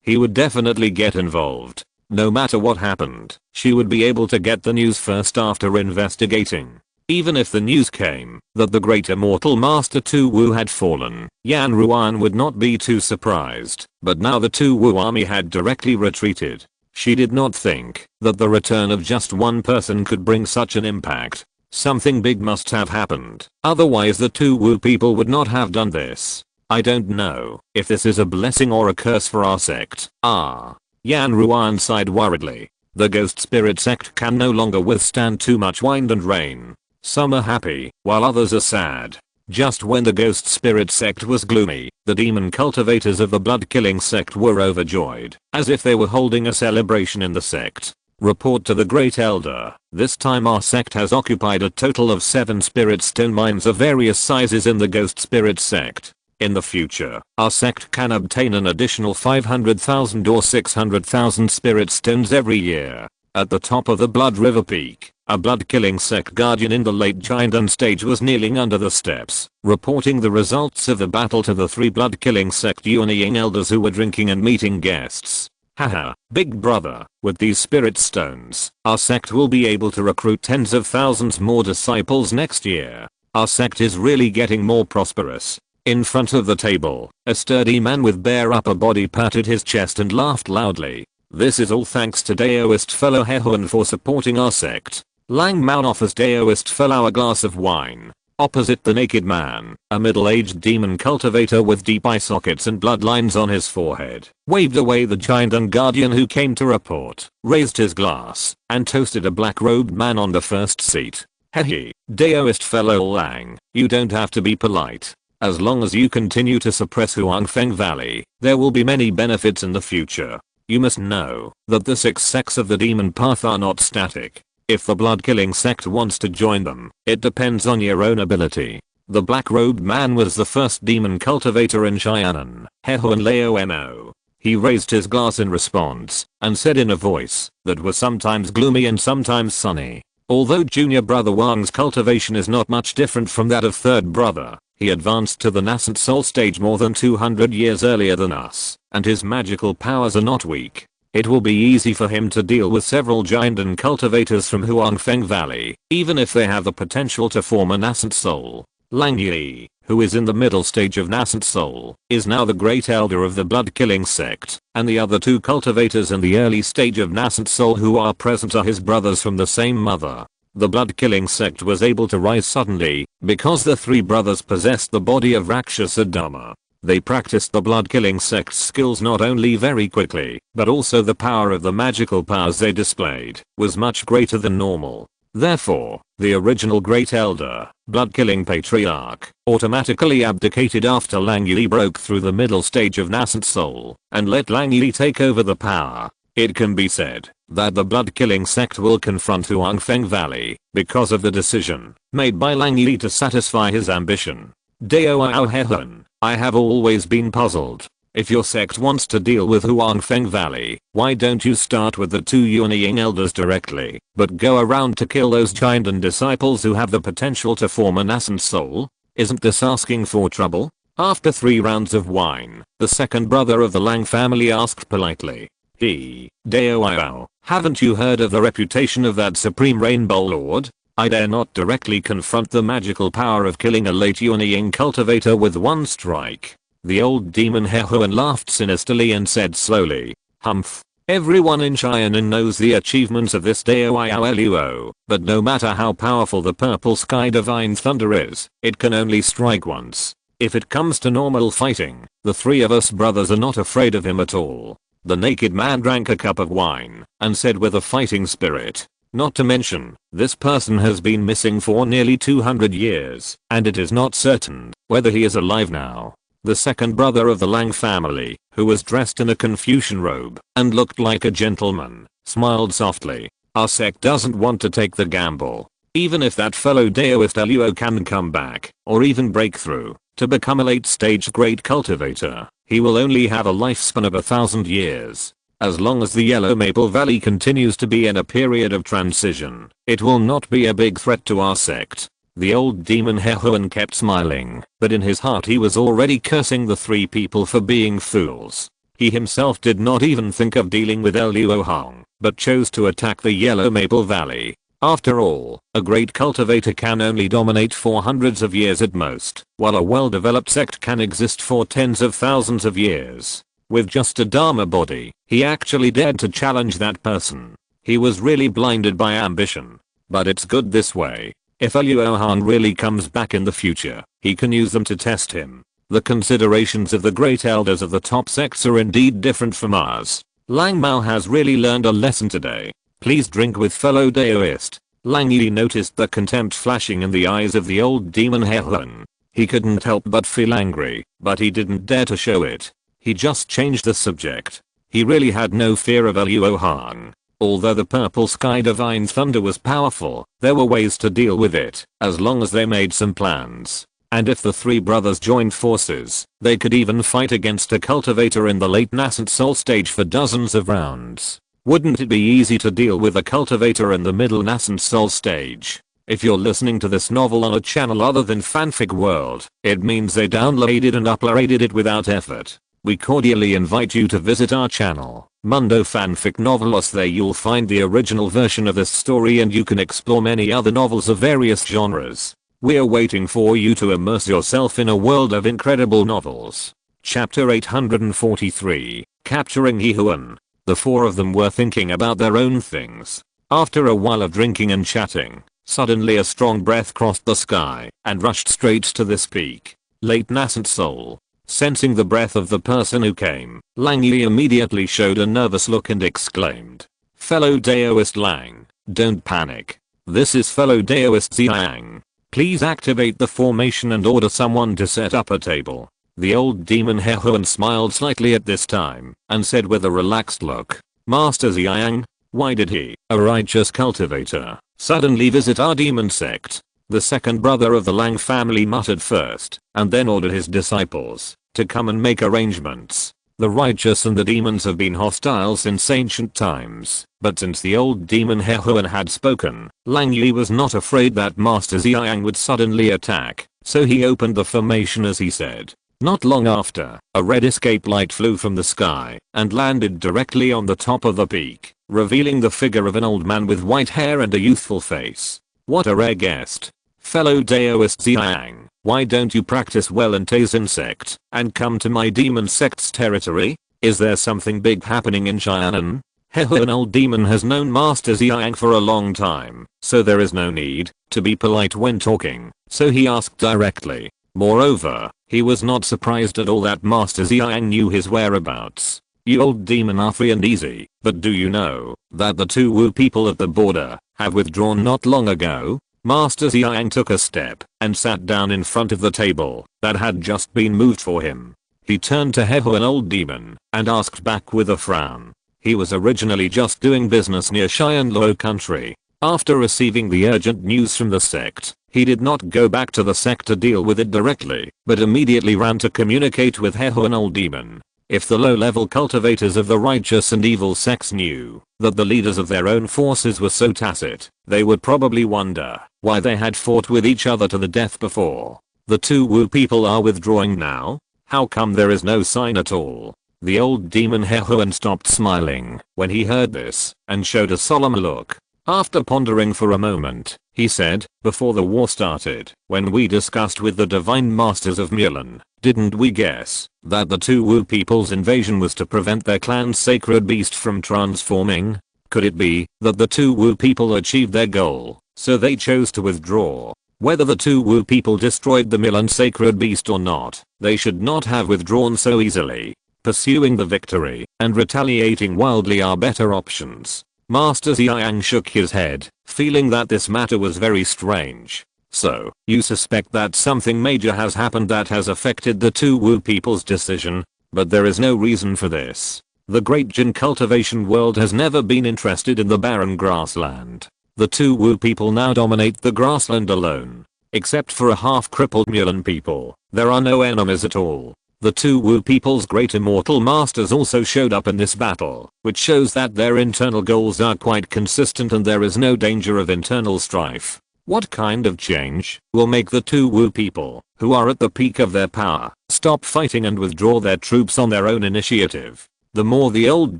he would definitely get involved. No matter what happened, she would be able to get the news first after investigating. Even if the news came that the great immortal Master Tu Wu had fallen, Yan Ruan would not be too surprised. But now the Tu Wu army had directly retreated. She did not think that the return of just one person could bring such an impact. Something big must have happened, otherwise the Tu Wu people would not have done this. I don't know if this is a blessing or a curse for our sect. Yan Ruan sighed worriedly. The ghost spirit sect can no longer withstand too much wind and rain. Some are happy, while others are sad. Just when the ghost spirit sect was gloomy, the demon cultivators of the blood-killing sect were overjoyed, as if they were holding a celebration in the sect. Report to the Great Elder. This time our sect has occupied a total of 7 spirit stone mines of various sizes in the ghost spirit sect. In the future, our sect can obtain an additional 500,000 or 600,000 spirit stones every year. At the top of the Blood River Peak, a blood-killing sect guardian in the late Jiandan stage was kneeling under the steps, reporting the results of the battle to the 3 blood-killing sect Yuanying elders who were drinking and meeting guests. Haha, big brother, with these spirit stones, our sect will be able to recruit tens of thousands more disciples next year. Our sect is really getting more prosperous. In front of the table, a sturdy man with bare upper body patted his chest and laughed loudly. This is all thanks to Daoist fellow Hehuan for supporting our sect. Lang Mao offers Daoist fellow a glass of wine. Opposite the naked man, a middle-aged demon cultivator with deep eye sockets and bloodlines on his forehead, waved away the giant and guardian who came to report, raised his glass, and toasted a black-robed man on the first seat. Hehe, Daoist fellow Lang, you don't have to be polite. As long as you continue to suppress Huangfeng Valley, there will be many benefits in the future. You must know that the 6 sects of the demon path are not static. If the blood-killing sect wants to join them, it depends on your own ability. The black-robed man was the first demon cultivator in Xianan, Hehuan Lao Mo. He raised his glass in response, and said in a voice that was sometimes gloomy and sometimes sunny. Although junior brother Wang's cultivation is not much different from that of third brother, he advanced to the nascent soul stage more than 200 years earlier than us, and his magical powers are not weak. It will be easy for him to deal with several Jiandan cultivators from Huangfeng Valley, even if they have the potential to form a nascent soul. Lang Yi, who is in the middle stage of nascent soul, is now the great elder of the blood-killing sect, and the other two cultivators in the early stage of nascent soul who are present are his brothers from the same mother. The blood-killing sect was able to rise suddenly, because the three brothers possessed the body of Rakshasa Dharma. They practiced the blood-killing sect's skills not only very quickly, but also the power of the magical powers they displayed was much greater than normal. Therefore, the original Great Elder, blood-killing patriarch, automatically abdicated after Lang Yi broke through the middle stage of nascent soul, and let Lang Yi take over the power. It can be said that the blood-killing sect will confront Huangfeng Valley because of the decision made by Lang Yi to satisfy his ambition. Dao Hehan, I have always been puzzled. If your sect wants to deal with Huangfeng Valley, why don't you start with the two Yuanying elders directly, but go around to kill those Chindan disciples who have the potential to form a nascent soul? Isn't this asking for trouble? After 3 rounds of wine, the second brother of the Lang family asked politely. Dao, haven't you heard of the reputation of that supreme Rainbow Lord? I dare not directly confront the magical power of killing a late Yuanying cultivator with one strike. The old demon Hehuan laughed sinisterly and said slowly, Humph. Everyone in China knows the achievements of this Dao Luo, but no matter how powerful the purple sky divine thunder is, it can only strike once. If it comes to normal fighting, the 3 of us brothers are not afraid of him at all. The naked man drank a cup of wine and said with a fighting spirit, not to mention, this person has been missing for nearly 200 years, and it is not certain whether he is alive now. The second brother of the Lang family, who was dressed in a Confucian robe and looked like a gentleman, smiled softly. Our sect doesn't want to take the gamble. Even if that fellow Daoist Luo can come back, or even break through, to become a late-stage great cultivator, he will only have a lifespan of 1,000 years. As long as the Yellow Maple Valley continues to be in a period of transition, it will not be a big threat to our sect. The old demon Hehuan kept smiling, but in his heart he was already cursing the 3 people for being fools. He himself did not even think of dealing with Luo Hong, but chose to attack the Yellow Maple Valley. After all, a great cultivator can only dominate for hundreds of years at most, while a well-developed sect can exist for tens of thousands of years. With just a Dharma body, he actually dared to challenge that person. He was really blinded by ambition. But it's good this way. If Luo Hong really comes back in the future, he can use them to test him. The considerations of the great elders of the top sects are indeed different from ours. Lang Mao has really learned a lesson today. Please drink with fellow Daoist. Lang Yi noticed the contempt flashing in the eyes of the old demon Hehuan. He couldn't help but feel angry, but he didn't dare to show it. He just changed the subject. He really had no fear of Luo Hong. Although the purple sky divine thunder was powerful, there were ways to deal with it, as long as they made some plans. And if the 3 brothers joined forces, they could even fight against a cultivator in the late nascent soul stage for dozens of rounds. Wouldn't it be easy to deal with a cultivator in the middle nascent soul stage? If you're listening to this novel on a channel other than Fanfic World, it means they downloaded and uploaded it without effort. We cordially invite you to visit our channel, Mundo Fanfic Novelos. There you'll find the original version of this story and you can explore many other novels of various genres. We're waiting for you to immerse yourself in a world of incredible novels. Chapter 843, Capturing Hehuan. The 4 of them were thinking about their own things. After a while of drinking and chatting, suddenly a strong breath crossed the sky and rushed straight to this peak. Late nascent soul. Sensing the breath of the person who came, Lang Yi immediately showed a nervous look and exclaimed, Fellow Daoist Lang, don't panic. This is fellow Daoist Xiang. Please activate the formation and order someone to set up a table. The old demon Hehuan smiled slightly at this time and said with a relaxed look, Master Xiang, why did he, a righteous cultivator, suddenly visit our demon sect? The second brother of the Lang family muttered first, and then ordered his disciples to come and make arrangements. The righteous and the demons have been hostile since ancient times, but since the old demon Hehuan had spoken, Lang Yi was not afraid that Master Xiang would suddenly attack, so he opened the formation as he said. Not long after, a red escape light flew from the sky and landed directly on the top of the peak, revealing the figure of an old man with white hair and a youthful face. What a rare guest. Fellow Daoist Xiang, Why don't you practice well and tase insect and come to my demon sect's territory? Is there something big happening in Cheyenne? An old demon has known Master Xiang for a long time, so there is no need to be polite when talking, so he asked directly. Moreover, he was not surprised at all that Master Xiang knew his whereabouts. You old demon are free and easy, but do you know that the two Wu people at the border have withdrawn not long ago? Master Xiang took a step and sat down in front of the table that had just been moved for him. He turned to an old demon and asked back with a frown. He was originally just doing business near Cheyenne Luo country. After receiving the urgent news from the sect, he did not go back to the sect to deal with it directly, but immediately ran to communicate with an old demon. If the low-level cultivators of the righteous and evil sects knew that the leaders of their own forces were so tacit, they would probably wonder why they had fought with each other to the death before. The two Wu people are withdrawing now? How come there is no sign at all? The old demon Hehuan stopped smiling when he heard this and showed a solemn look. After pondering for a moment, he said, before the war started, when we discussed with the divine masters of Mulan, didn't we guess that the two Wu people's invasion was to prevent their clan's sacred beast from transforming? Could it be that the two Wu people achieved their goal, so they chose to withdraw? Whether the two Wu people destroyed the Mulan sacred beast or not, they should not have withdrawn so easily. Pursuing the victory and retaliating wildly are better options. Master Xiang shook his head, feeling that this matter was very strange. So, you suspect that something major has happened that has affected the two Wu people's decision, but there is no reason for this. The great Jin cultivation world has never been interested in the barren grassland. The two Wu people now dominate the grassland alone. Except for a half-crippled Mulan people, there are no enemies at all. The two Wu people's great immortal masters also showed up in this battle, which shows that their internal goals are quite consistent and there is no danger of internal strife. What kind of change will make the two Wu people, who are at the peak of their power, stop fighting and withdraw their troops on their own initiative? The more the old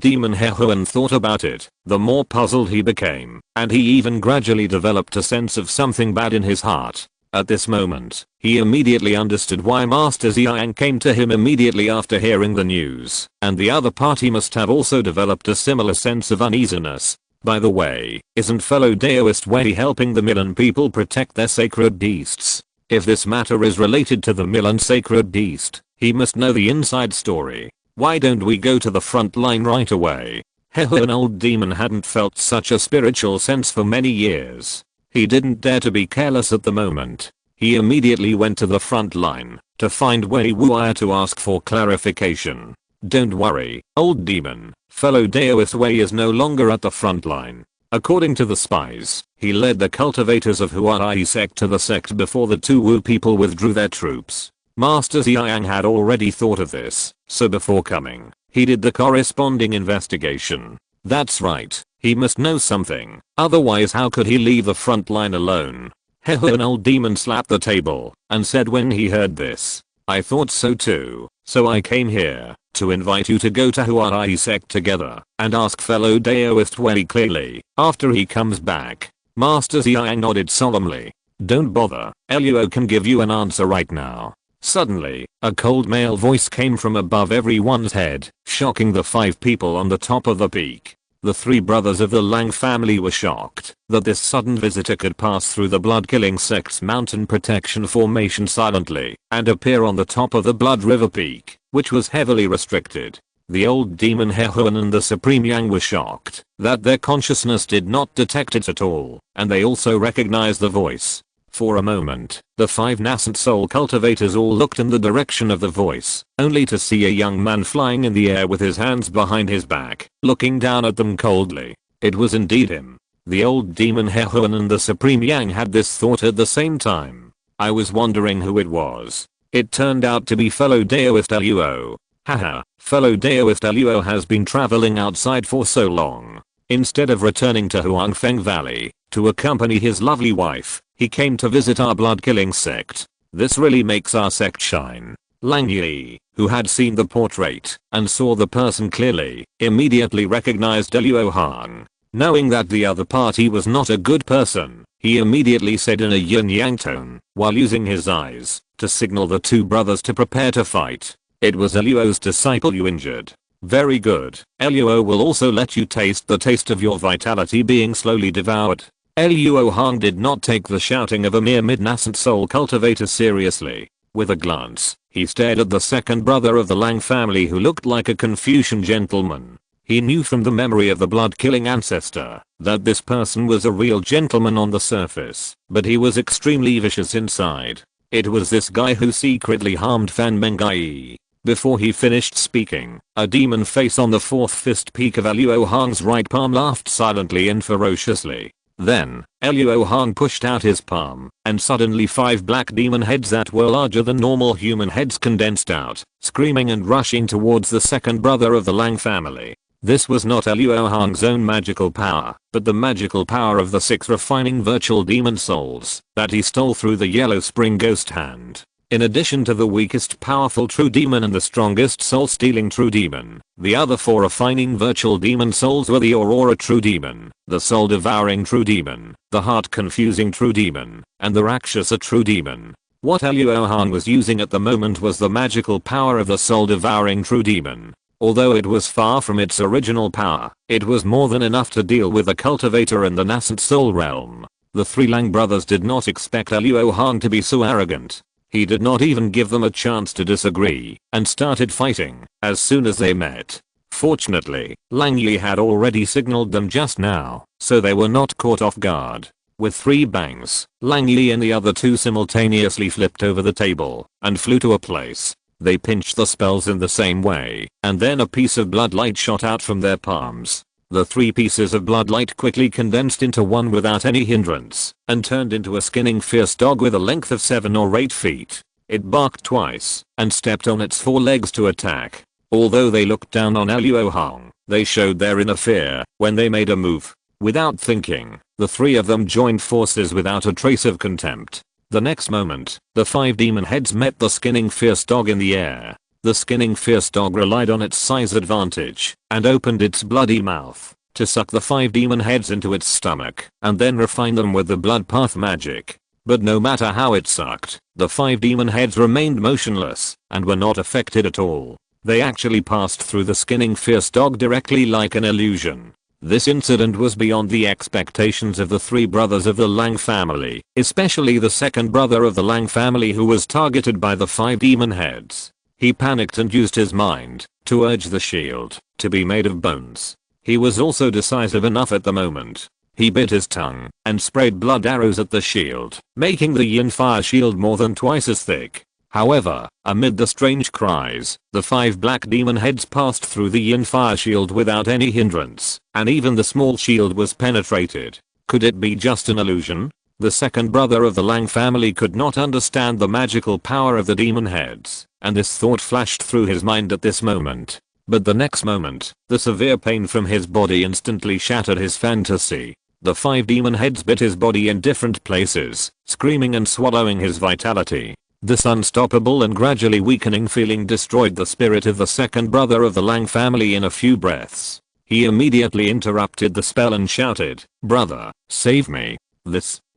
demon Hehuan thought about it, the more puzzled he became, and he even gradually developed a sense of something bad in his heart. At this moment, he immediately understood why Master Xiang came to him immediately after hearing the news, and the other party must have also developed a similar sense of uneasiness. By the way, isn't fellow Daoist Wei helping the Mulan people protect their sacred beasts? If this matter is related to the Mulan sacred beast, he must know the inside story. Why don't we go to the front line right away? An old demon hadn't felt such a spiritual sense for many years. He didn't dare to be careless at the moment. He immediately went to the front line to find Wei Wu'er to ask for clarification. Don't worry, old demon, fellow Daoist Wei is no longer at the front line. According to the spies, he led the cultivators of Huai sect to the sect before the two Wu people withdrew their troops. Master Xiang had already thought of this, so before coming, he did the corresponding investigation. That's right, he must know something, otherwise how could he leave the front line alone? An old demon slapped the table and said when he heard this, I thought so too, so I came here to invite you to go to Huai sect together and ask fellow Daoist Wei clearly. After he comes back, Master Xiang nodded solemnly. Don't bother, Luo can give you an answer right now. Suddenly, a cold male voice came from above everyone's head, shocking the 5 people on the top of the peak. The 3 brothers of the Lang family were shocked that this sudden visitor could pass through the blood-killing sect's mountain protection formation silently and appear on the top of the Blood River Peak, which was heavily restricted. The old demon Hehuan and the Supreme Yang were shocked that their consciousness did not detect it at all, and they also recognized the voice. For a moment, the 5 nascent soul cultivators all looked in the direction of the voice, only to see a young man flying in the air with his hands behind his back, looking down at them coldly. It was indeed him. The old demon Hehuan and the Supreme Yang had this thought at the same time. I was wondering who it was. It turned out to be fellow Daoist Luo. Haha, fellow Daoist Luo has been traveling outside for so long. Instead of returning to Huangfeng Valley to accompany his lovely wife, he came to visit our blood-killing sect. This really makes our sect shine. Lang Yi, who had seen the portrait and saw the person clearly, immediately recognized Luo Hong. Knowing that the other party was not a good person, he immediately said in a yin-yang tone, while using his eyes, to signal the two brothers to prepare to fight. It was Luo's disciple you injured. Very good. Luo will also let you taste the taste of your vitality being slowly devoured. Luo Hong did not take the shouting of a mere mid-nascent soul cultivator seriously. With a glance, he stared at the second brother of the Lang family who looked like a Confucian gentleman. He knew from the memory of the blood-killing ancestor that this person was a real gentleman on the surface, but he was extremely vicious inside. It was this guy who secretly harmed Fan Mengai. Before he finished speaking, a demon face on the fourth fist peak of Luo Hong's right palm laughed silently and ferociously. Then, Luo Hong pushed out his palm, and suddenly 5 black demon heads that were larger than normal human heads condensed out, screaming and rushing towards the second brother of the Lang family. This was not Luo Hong's own magical power, but the magical power of the 6 refining virtual demon souls that he stole through the Yellow Spring Ghost Hand. In addition to the weakest powerful true demon and the strongest soul-stealing true demon, the other 4 refining virtual demon souls were the Aurora true demon, the soul-devouring true demon, the heart-confusing true demon, and the Rakshasa true demon. What Luo Hong was using at the moment was the magical power of the soul-devouring true demon. Although it was far from its original power, it was more than enough to deal with the cultivator in the nascent soul realm. The 3 Lang brothers did not expect Luo Hong to be so arrogant. He did not even give them a chance to disagree, and started fighting as soon as they met. Fortunately, Lang Yi had already signaled them just now, so they were not caught off guard. With 3 bangs, Lang Yi and the other 2 simultaneously flipped over the table and flew to a place. They pinched the spells in the same way, and then a piece of bloodlight shot out from their palms. The 3 pieces of bloodlight quickly condensed into one without any hindrance, and turned into a skinning fierce dog with a length of 7 or 8 feet. It barked twice, and stepped on its 4 legs to attack. Although they looked down on Luo Hong, they showed their inner fear when they made a move. Without thinking, the 3 of them joined forces without a trace of contempt. The next moment, the 5 demon heads met the skinning fierce dog in the air. The skinning fierce dog relied on its size advantage and opened its bloody mouth to suck the 5 demon heads into its stomach and then refine them with the blood path magic. But no matter how it sucked, the 5 demon heads remained motionless and were not affected at all. They actually passed through the skinning fierce dog directly like an illusion. This incident was beyond the expectations of the 3 brothers of the Lang family, especially the second brother of the Lang family who was targeted by the 5 demon heads. He panicked and used his mind to urge the shield to be made of bones. He was also decisive enough at the moment. He bit his tongue and sprayed blood arrows at the shield, making the yin fire shield more than twice as thick. However, amid the strange cries, the 5 black demon heads passed through the yin fire shield without any hindrance, and even the small shield was penetrated. Could it be just an illusion? The second brother of the Lang family could not understand the magical power of the demon heads, and this thought flashed through his mind at this moment. But the next moment, the severe pain from his body instantly shattered his fantasy. The 5 demon heads bit his body in different places, screaming and swallowing his vitality. This unstoppable and gradually weakening feeling destroyed the spirit of the second brother of the Lang family in a few breaths. He immediately interrupted the spell and shouted, "Brother, save me."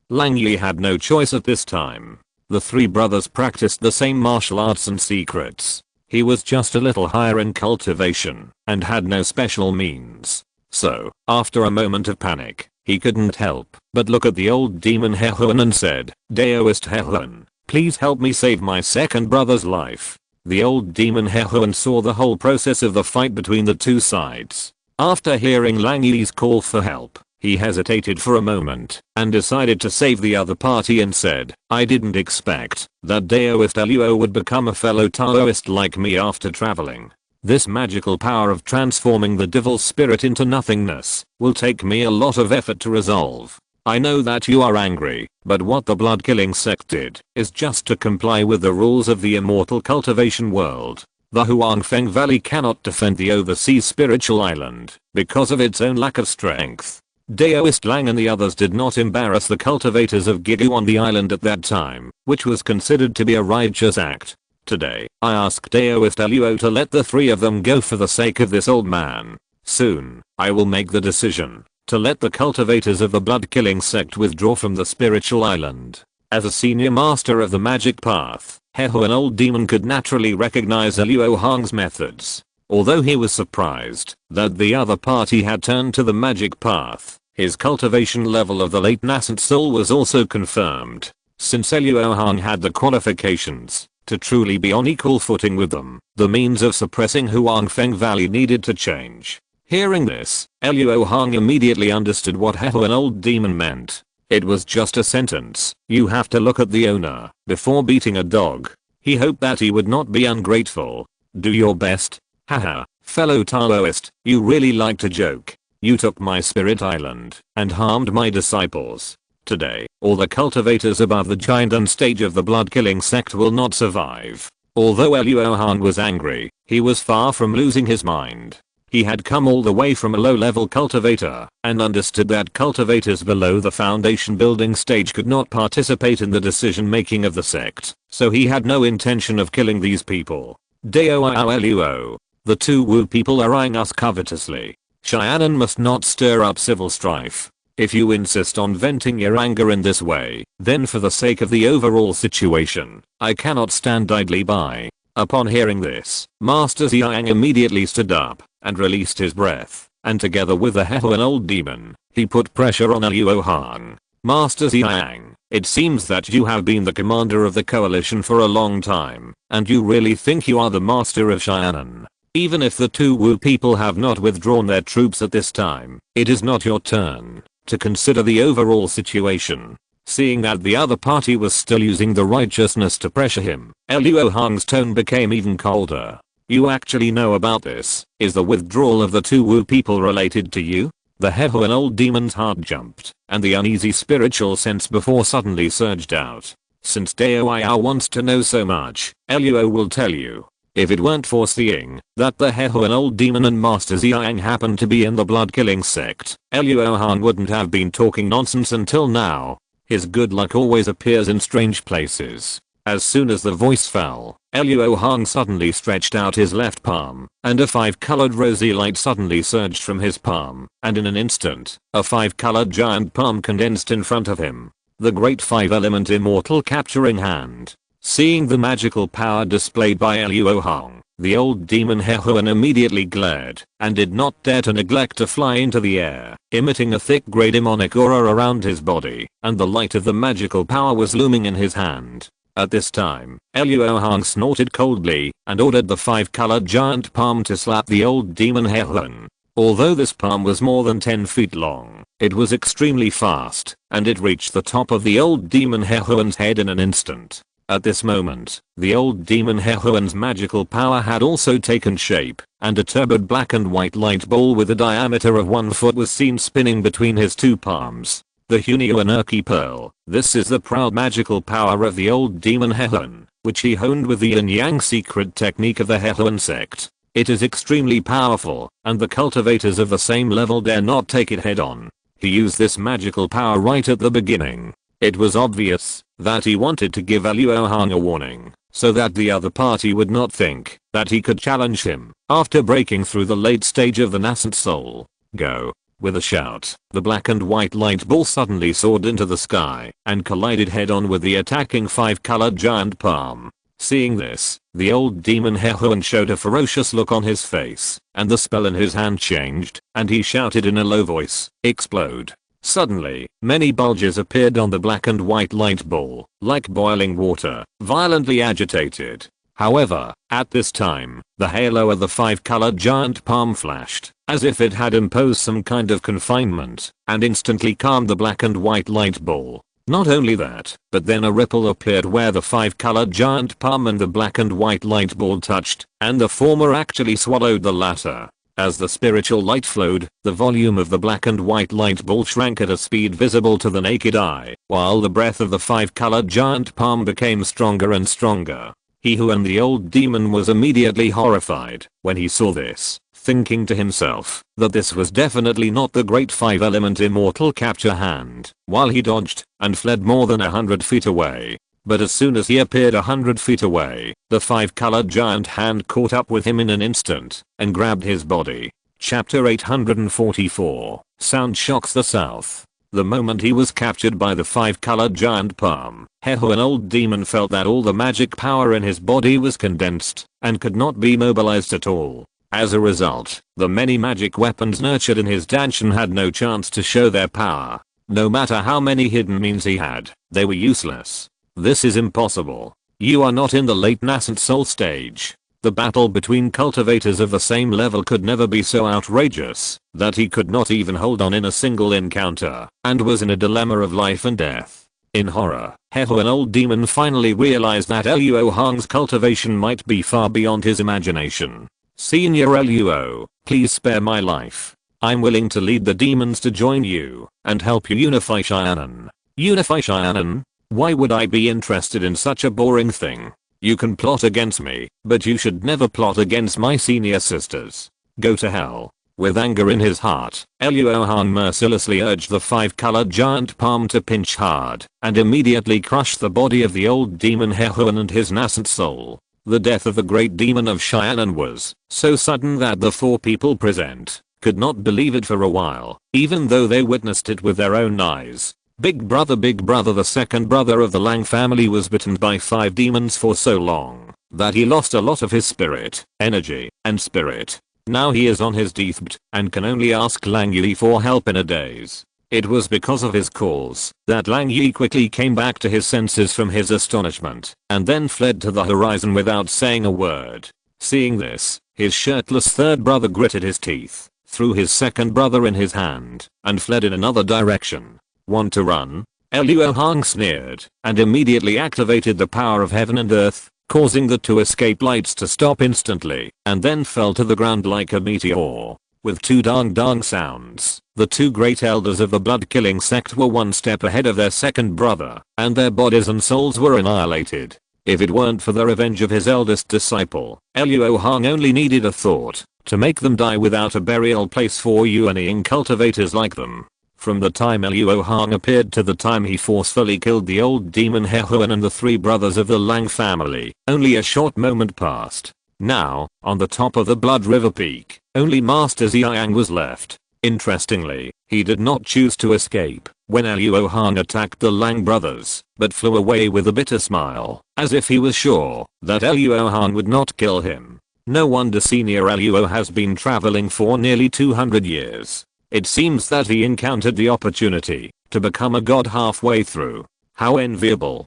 Lang Yi had no choice at this time. The 3 brothers practiced the same martial arts and secrets. He was just a little higher in cultivation and had no special means. So, after a moment of panic, he couldn't help but look at the old demon Hehuan and said, "Daoist Hehuan, please help me save my second brother's life." The old demon Hehuan saw the whole process of the fight between the 2 sides. After hearing Lang Yi's call for help, he hesitated for a moment and decided to save the other party and said, "I didn't expect that Daoist Luo would become a fellow Taoist like me after traveling. This magical power of transforming the devil's spirit into nothingness will take me a lot of effort to resolve. I know that you are angry, but what the blood killing sect did is just to comply with the rules of the immortal cultivation world. The Huangfeng Valley cannot defend the overseas spiritual island because of its own lack of strength. Daoist Lang and the others did not embarrass the cultivators of Gigu on the island at that time, which was considered to be a righteous act. Today, I ask Daoist Luo to let the 3 of them go for the sake of this old man. Soon, I will make the decision to let the cultivators of the blood killing sect withdraw from the spiritual island. As a senior master of the magic path, Heho, an old demon, could naturally recognize Luo Hong's methods. Although he was surprised that the other party had turned to the magic path, his cultivation level of the late nascent soul was also confirmed. Since Luo Hong had the qualifications to truly be on equal footing with them, the means of suppressing Huangfeng Valley needed to change. Hearing this, Luo Hong immediately understood what Heho, an old demon, meant. It was just a sentence: "You have to look at the owner before beating a dog." He hoped that he would not be ungrateful. "Do your best." Haha, fellow Taoist, you really like to joke. You took my spirit island and harmed my disciples. Today, all the cultivators above the giant stage of the blood-killing sect will not survive. Although Luo Hong was angry, he was far from losing his mind. He had come all the way from a low-level cultivator and understood that cultivators below the foundation building stage could not participate in the decision-making of the sect, so he had no intention of killing these people. Luo. The two Wu people are eyeing us covetously. Xiaonan must not stir up civil strife. If you insist on venting your anger in this way, then for the sake of the overall situation, I cannot stand idly by. Upon hearing this, Master Xiang immediately stood up and released his breath, and together with the Heho, an old demon, he put pressure on Luo Hong. "Master Xiang, it seems that you have been the commander of the coalition for a long time, and you really think you are the master of Xiaonan. Even if the two Wu people have not withdrawn their troops at this time, it is not your turn to consider the overall situation." Seeing that the other party was still using the righteousness to pressure him, Luo Hong's tone became even colder. "You actually know about this? Is the withdrawal of the two Wu people related to you?" The Heho, an old demon's heart jumped, and the uneasy spiritual sense before suddenly surged out. Since Daoyao wants to know so much, Luo will tell you. If it weren't for seeing that the Heho, an old demon, and Master Xiang happened to be in the blood-killing sect, Luo Hong wouldn't have been talking nonsense until now. His good luck always appears in strange places. As soon as the voice fell, Luo Hong suddenly stretched out his left palm, and a 5-colored rosy light suddenly surged from his palm, and in an instant, a 5-colored giant palm condensed in front of him. The great 5-element immortal capturing hand. Seeing the magical power displayed by Luo Hong, the old demon Hehuan immediately glared, and did not dare to neglect to fly into the air, emitting a thick grey demonic aura around his body, and the light of the magical power was looming in his hand. At this time, Luo Hong snorted coldly, and ordered the 5-colored giant palm to slap the old demon Hehuan. Although this palm was more than 10 feet long, it was extremely fast, and it reached the top of the old demon Hehuan's head in an instant. At this moment, the old demon Hehuan's magical power had also taken shape, and a turbid black and white light ball with a diameter of 1 foot was seen spinning between his two palms. The Hunio Pearl. This is the proud magical power of the old demon Hehuan, which he honed with the yin yang secret technique of the Hehuan sect. It is extremely powerful, and the cultivators of the same level dare not take it head on. He used this magical power right at the beginning. It was obvious that he wanted to give Luo Hong a warning, so that the other party would not think that he could challenge him. After breaking through the late stage of the nascent soul, go. With a shout, the black and white light ball suddenly soared into the sky and collided head-on with the attacking 5-colored giant palm. Seeing this, the old demon Hehuan showed a ferocious look on his face, and the spell in his hand changed, and he shouted in a low voice, "Explode." Suddenly, many bulges appeared on the black and white light ball, like boiling water, violently agitated. However, at this time, the halo of the 5-colored giant palm flashed, as if it had imposed some kind of confinement, and instantly calmed the black and white light ball. Not only that, but then a ripple appeared where the 5-colored giant palm and the black and white light ball touched, and the former actually swallowed the latter. As the spiritual light flowed, the volume of the black and white light ball shrank at a speed visible to the naked eye, while the breath of the 5-colored giant palm became stronger and stronger. Hehuan, the old demon, was immediately horrified when he saw this, thinking to himself that this was definitely not the great 5-element immortal capture hand, while he dodged and fled more than 100 feet away. But as soon as he appeared 100 feet away, the 5-colored giant hand caught up with him in an instant and grabbed his body. Chapter 844. Sound shocks the South. The moment he was captured by the 5-colored giant palm, Hehu, an old demon, felt that all the magic power in his body was condensed and could not be mobilized at all. As a result, the many magic weapons nurtured in his danshin had no chance to show their power. No matter how many hidden means he had, they were useless. This is impossible. You are not in the late nascent soul stage. The battle between cultivators of the same level could never be so outrageous that he could not even hold on in a single encounter and was in a dilemma of life and death. In horror, Hehu, an old demon, finally realized that Luo Hong's cultivation might be far beyond his imagination. Senior Luo, please spare my life. I'm willing to lead the demons to join you and help you unify Xianan. Unify Xianan? Why would I be interested in such a boring thing? You can plot against me, but you should never plot against my senior sisters. Go to hell. With anger in his heart, Luo Hong mercilessly urged the 5-colored giant palm to pinch hard and immediately crush the body of the old demon Hehuan and his nascent soul. The death of the great demon of Xianan was so sudden that the 4 people present could not believe it for a while, even though they witnessed it with their own eyes. Big brother, the second brother of the Lang family, was bitten by 5 demons for so long that he lost a lot of his spirit, energy, and spirit. Now he is on his deathbed and can only ask Lang Yi for help in a daze. It was because of his calls that Lang Yi quickly came back to his senses from his astonishment and then fled to the horizon without saying a word. Seeing this, his shirtless third brother gritted his teeth, threw his second brother in his hand, and fled in another direction. Want to run? Luo Hong sneered and immediately activated the power of heaven and earth, causing the 2 escape lights to stop instantly and then fell to the ground like a meteor. With 2 dong dong sounds, the 2 great elders of the blood-killing sect were 1 step ahead of their second brother, and their bodies and souls were annihilated. If it weren't for the revenge of his eldest disciple, Luo Hong only needed a thought to make them die without a burial place for yuanying cultivators like them. From the time Luo Hong appeared to the time he forcefully killed the old demon Hehuan and the 3 brothers of the Lang family, only a short moment passed. Now, on the top of the Blood River Peak, only Master Xiang was left. Interestingly, he did not choose to escape when Luo Hong attacked the Lang brothers, but flew away with a bitter smile, as if he was sure that Luo Hong would not kill him. No wonder Senior Luo has been traveling for nearly 200 years. It seems that he encountered the opportunity to become a god halfway through. How enviable.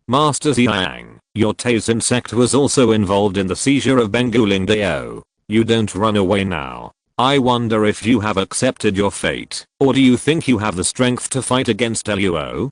Master Xiang, your Taizin sect was also involved in the seizure of Benguling Dao. You don't run away now. I wonder if you have accepted your fate, or do you think you have the strength to fight against Luo?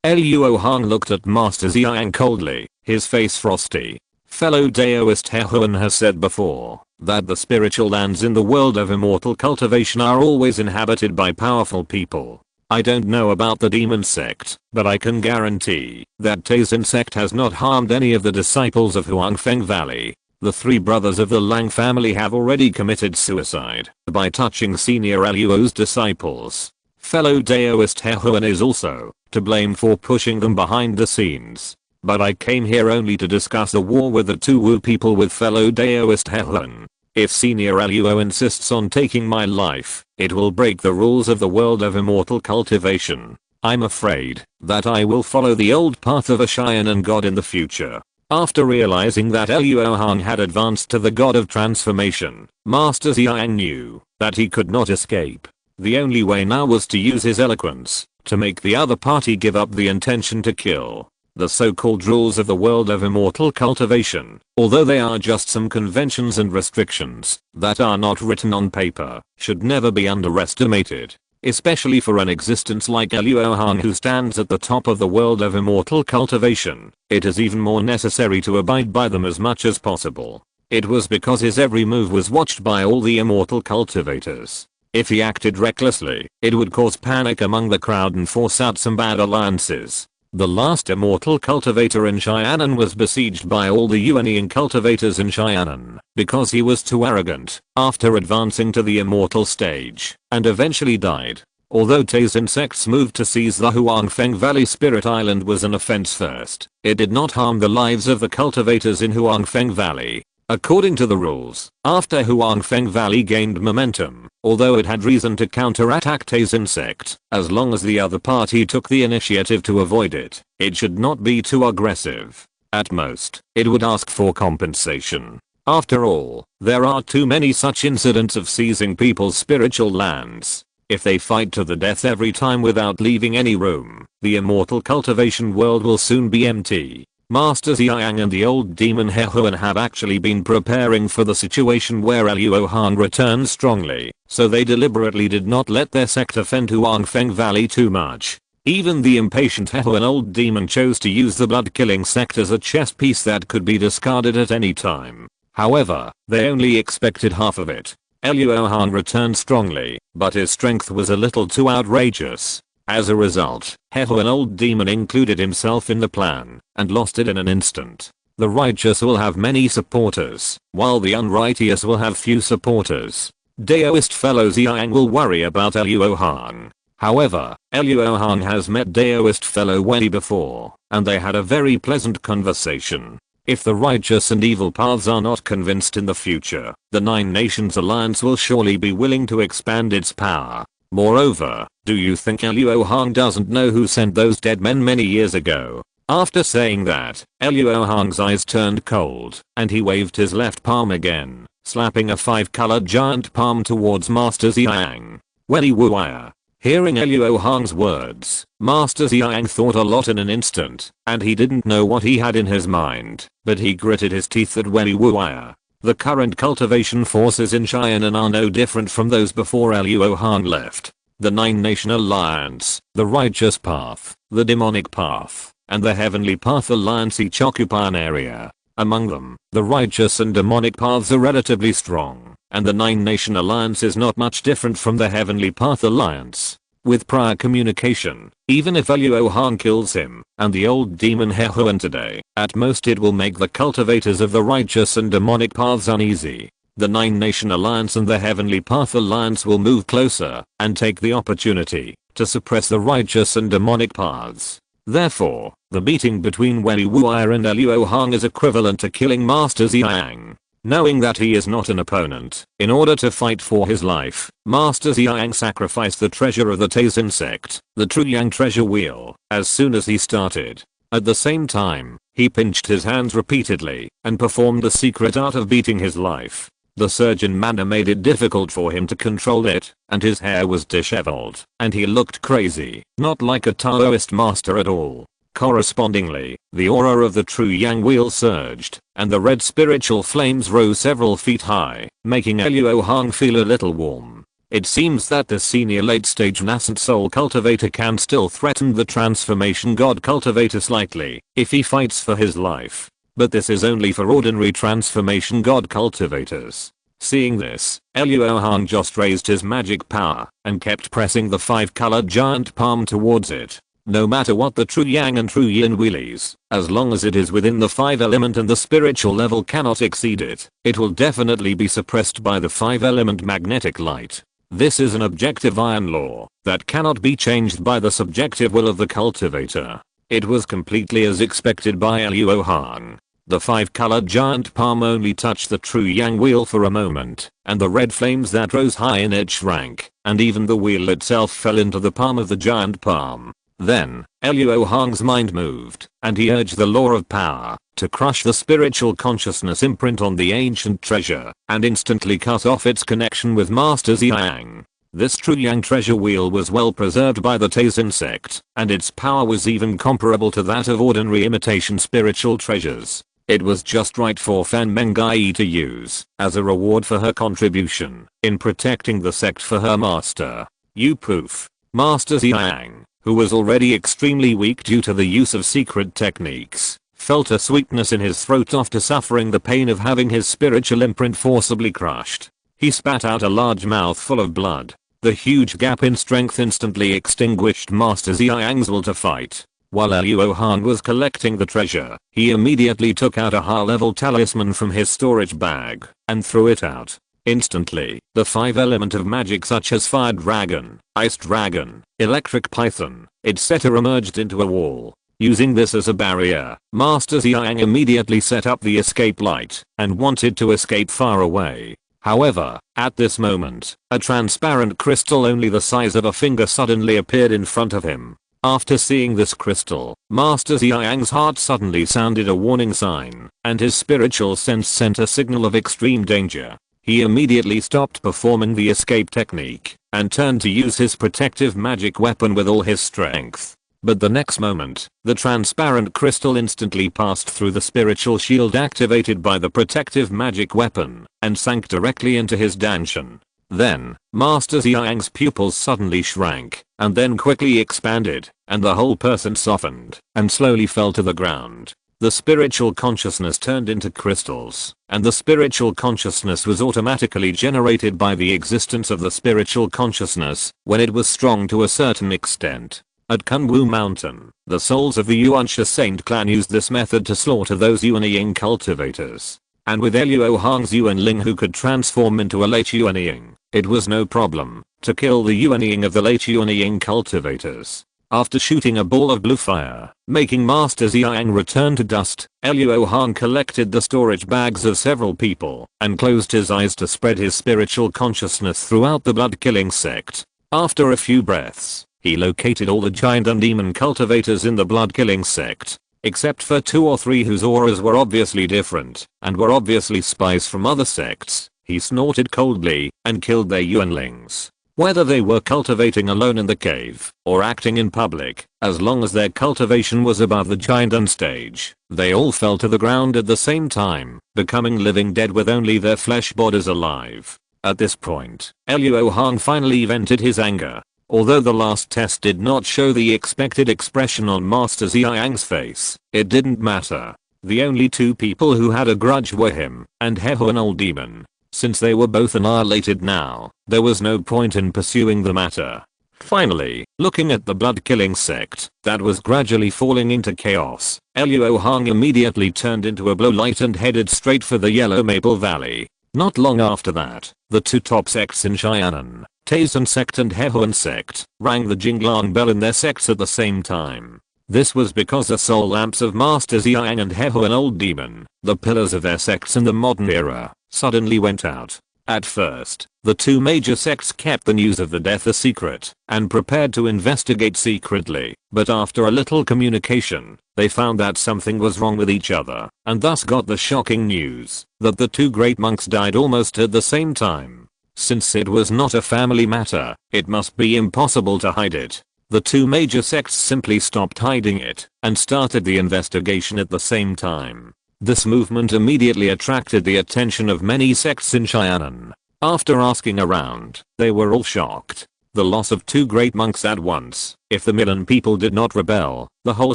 Luo Hong looked at Master Xiang coldly, his face frosty. Fellow Daoist Hehuan has said before that the spiritual lands in the world of immortal cultivation are always inhabited by powerful people. I don't know about the demon sect, but I can guarantee that Taizin sect has not harmed any of the disciples of Huangfeng Valley. The 3 brothers of the Lang family have already committed suicide by touching Senior Luo's disciples. Fellow Daoist Hehuan is also to blame for pushing them behind the scenes. But I came here only to discuss the war with the 2 Wu people with fellow Daoist Hehuan. If Senior Luo insists on taking my life, it will break the rules of the world of immortal cultivation. I'm afraid that I will follow the old path of a Xianan god in the future. After realizing that Luo Hong had advanced to the god of transformation, Master Xiang knew that he could not escape. The only way now was to use his eloquence to make the other party give up the intention to kill. The so-called rules of the world of immortal cultivation, although they are just some conventions and restrictions that are not written on paper, should never be underestimated. Especially for an existence like Luo Hong who stands at the top of the world of immortal cultivation, it is even more necessary to abide by them as much as possible. It was because his every move was watched by all the immortal cultivators. If he acted recklessly, it would cause panic among the crowd and force out some bad alliances. The last immortal cultivator in Xianan was besieged by all the yuanying cultivators in Xianan because he was too arrogant after advancing to the immortal stage and eventually died. Although Taizin sect's move to seize the Huangfeng Valley Spirit Island was an offense first, it did not harm the lives of the cultivators in Huangfeng Valley. According to the rules, after Huangfeng Valley gained momentum, although it had reason to counterattack Tay's insect, as long as the other party took the initiative to avoid it, it should not be too aggressive. At most, it would ask for compensation. After all, there are too many such incidents of seizing people's spiritual lands. If they fight to the death every time without leaving any room, the immortal cultivation world will soon be empty. Master Xiang and the old demon He Huan have actually been preparing for the situation where Luo Hong returns strongly, so they deliberately did not let their sect offend Huangfeng Valley too much. Even the impatient He Huan old demon chose to use the blood-killing sect as a chess piece that could be discarded at any time. However, they only expected half of it. Luo Hong returned strongly, but his strength was a little too outrageous. As a result, He Huan old demon included himself in the plan, and lost it in an instant. The righteous will have many supporters, while the unrighteous will have few supporters. Daoist fellow Xiang will worry about Luo Hong. However, Luo Hong has met Daoist fellow Wen before, and they had a very pleasant conversation. If the righteous and evil paths are not convinced in the future, the Nine Nations Alliance will surely be willing to expand its power. Moreover, do you think Luo Hong doesn't know who sent those dead men many years ago? After saying that, Luo Hong's eyes turned cold, and he waved his left palm again, slapping a 5-colored giant palm towards Master Xiang. Weni Wuya. Hearing Luo Hong's words, Master Xiang thought a lot in an instant, and he didn't know what he had in his mind, but he gritted his teeth at Weni Wuya. The current cultivation forces in China are no different from those before Luo Hong left. The Nine Nation Alliance, the Righteous Path, the Demonic Path, and the Heavenly Path Alliance each occupy an area. Among them, the Righteous and Demonic Paths are relatively strong, and the Nine Nation Alliance is not much different from the Heavenly Path Alliance. With prior communication, even if Luo Hong kills him, and the old demon He Huan today, at most it will make the cultivators of the righteous and demonic paths uneasy. The Nine Nation Alliance and the Heavenly Path Alliance will move closer, and take the opportunity, to suppress the righteous and demonic paths. Therefore, the meeting between Weni Wuya and Luo Hong is equivalent to killing Master Xiang. Knowing that he is not an opponent, in order to fight for his life, Master Xiang sacrificed the treasure of the Tay's insect, the True Yang treasure wheel, as soon as he started. At the same time, he pinched his hands repeatedly, and performed the secret art of beating his life. The surge in mana made it difficult for him to control it, and his hair was disheveled, and he looked crazy, not like a Taoist master at all. Correspondingly, the aura of the True Yang wheel surged, and the red spiritual flames rose several feet high, making Luo Hong feel a little warm. It seems that the senior late-stage nascent soul cultivator can still threaten the transformation god cultivator slightly, if he fights for his life. But this is only for ordinary transformation god cultivators. Seeing this, Luo Hong just raised his magic power, and kept pressing the 5-colored giant palm towards it. No matter what the True Yang and True Yin wheelies, as long as it is within the 5 element and the spiritual level cannot exceed it, it will definitely be suppressed by the 5 element magnetic light. This is an objective iron law, that cannot be changed by the subjective will of the cultivator. It was completely as expected by Luo Hong. The 5-colored giant palm only touched the True Yang wheel for a moment, and the red flames that rose high in it shrank, and even the wheel itself fell into the palm of the giant palm. Then, Luo Hong's mind moved, and he urged the law of power, to crush the spiritual consciousness imprint on the ancient treasure, and instantly cut off its connection with Master Xiang. This True Yang treasure wheel was well preserved by the Tay's insect, and its power was even comparable to that of ordinary imitation spiritual treasures. It was just right for Fan Mengai to use, as a reward for her contribution, in protecting the sect for her master. You poof. Master Xiang, who was already extremely weak due to the use of secret techniques, felt a sweetness in his throat after suffering the pain of having his spiritual imprint forcibly crushed. He spat out a large mouthful of blood. The huge gap in strength instantly extinguished Master Xiang's will to fight. While Luo Hong was collecting the treasure, he immediately took out a high-level talisman from his storage bag, and threw it out. Instantly, the 5 element of magic such as Fire Dragon, Ice Dragon, Electric Python, etc. emerged into a wall. Using this as a barrier, Master Xiang immediately set up the escape light and wanted to escape far away. However, at this moment, a transparent crystal only the size of a finger suddenly appeared in front of him. After seeing this crystal, Master Xiang's heart suddenly sounded a warning sign, and his spiritual sense sent a signal of extreme danger. He immediately stopped performing the escape technique and turned to use his protective magic weapon with all his strength. But the next moment, the transparent crystal instantly passed through the spiritual shield activated by the protective magic weapon and sank directly into his danshan. Then, Master Xiang's pupils suddenly shrank and then quickly expanded, and the whole person softened and slowly fell to the ground. The spiritual consciousness turned into crystals, and the spiritual consciousness was automatically generated by the existence of the spiritual consciousness when it was strong to a certain extent. At Kunwu Mountain, the souls of the Yuansha Saint clan used this method to slaughter those Yuanying cultivators. And with Luo Hong's Yuanling who could transform into a late Yuanying, it was no problem to kill the Yuanying of the late Yuanying cultivators. After shooting a ball of blue fire, making Master Xiang return to dust, Luo Hong collected the storage bags of several people and closed his eyes to spread his spiritual consciousness throughout the blood-killing sect. After a few breaths, he located all the giant and demon cultivators in the blood-killing sect, except for 2 or 3 whose auras were obviously different and were obviously spies from other sects. He snorted coldly and killed their yuanlings. Whether they were cultivating alone in the cave or acting in public, as long as their cultivation was above the giant stage, they all fell to the ground at the same time, becoming living dead with only their flesh bodies alive. At this point, Luo Hong finally vented his anger. Although the last test did not show the expected expression on Master Xiang's face, it didn't matter. The only 2 people who had a grudge were him and Heho, an old demon. Since they were both annihilated now, there was no point in pursuing the matter. Finally, looking at the blood-killing sect that was gradually falling into chaos, Luo Hong immediately turned into a blue light and headed straight for the Yellow Maple Valley. Not long after that, the 2 top sects in Xianan, Taizan sect and Hehuan sect, rang the Jinglang bell in their sects at the same time. This was because the soul lamps of Master Xiang and Hehuan old demon, the pillars of their sects in the modern era, suddenly went out. At first, the 2 major sects kept the news of the death a secret and prepared to investigate secretly, but after a little communication, they found that something was wrong with each other and thus got the shocking news that the 2 great monks died almost at the same time. Since it was not a family matter, it must be impossible to hide it. The 2 major sects simply stopped hiding it and started the investigation at the same time. This movement immediately attracted the attention of many sects in Xianan. After asking around, they were all shocked. The loss of 2 great monks at once. If the Milan people did not rebel, the whole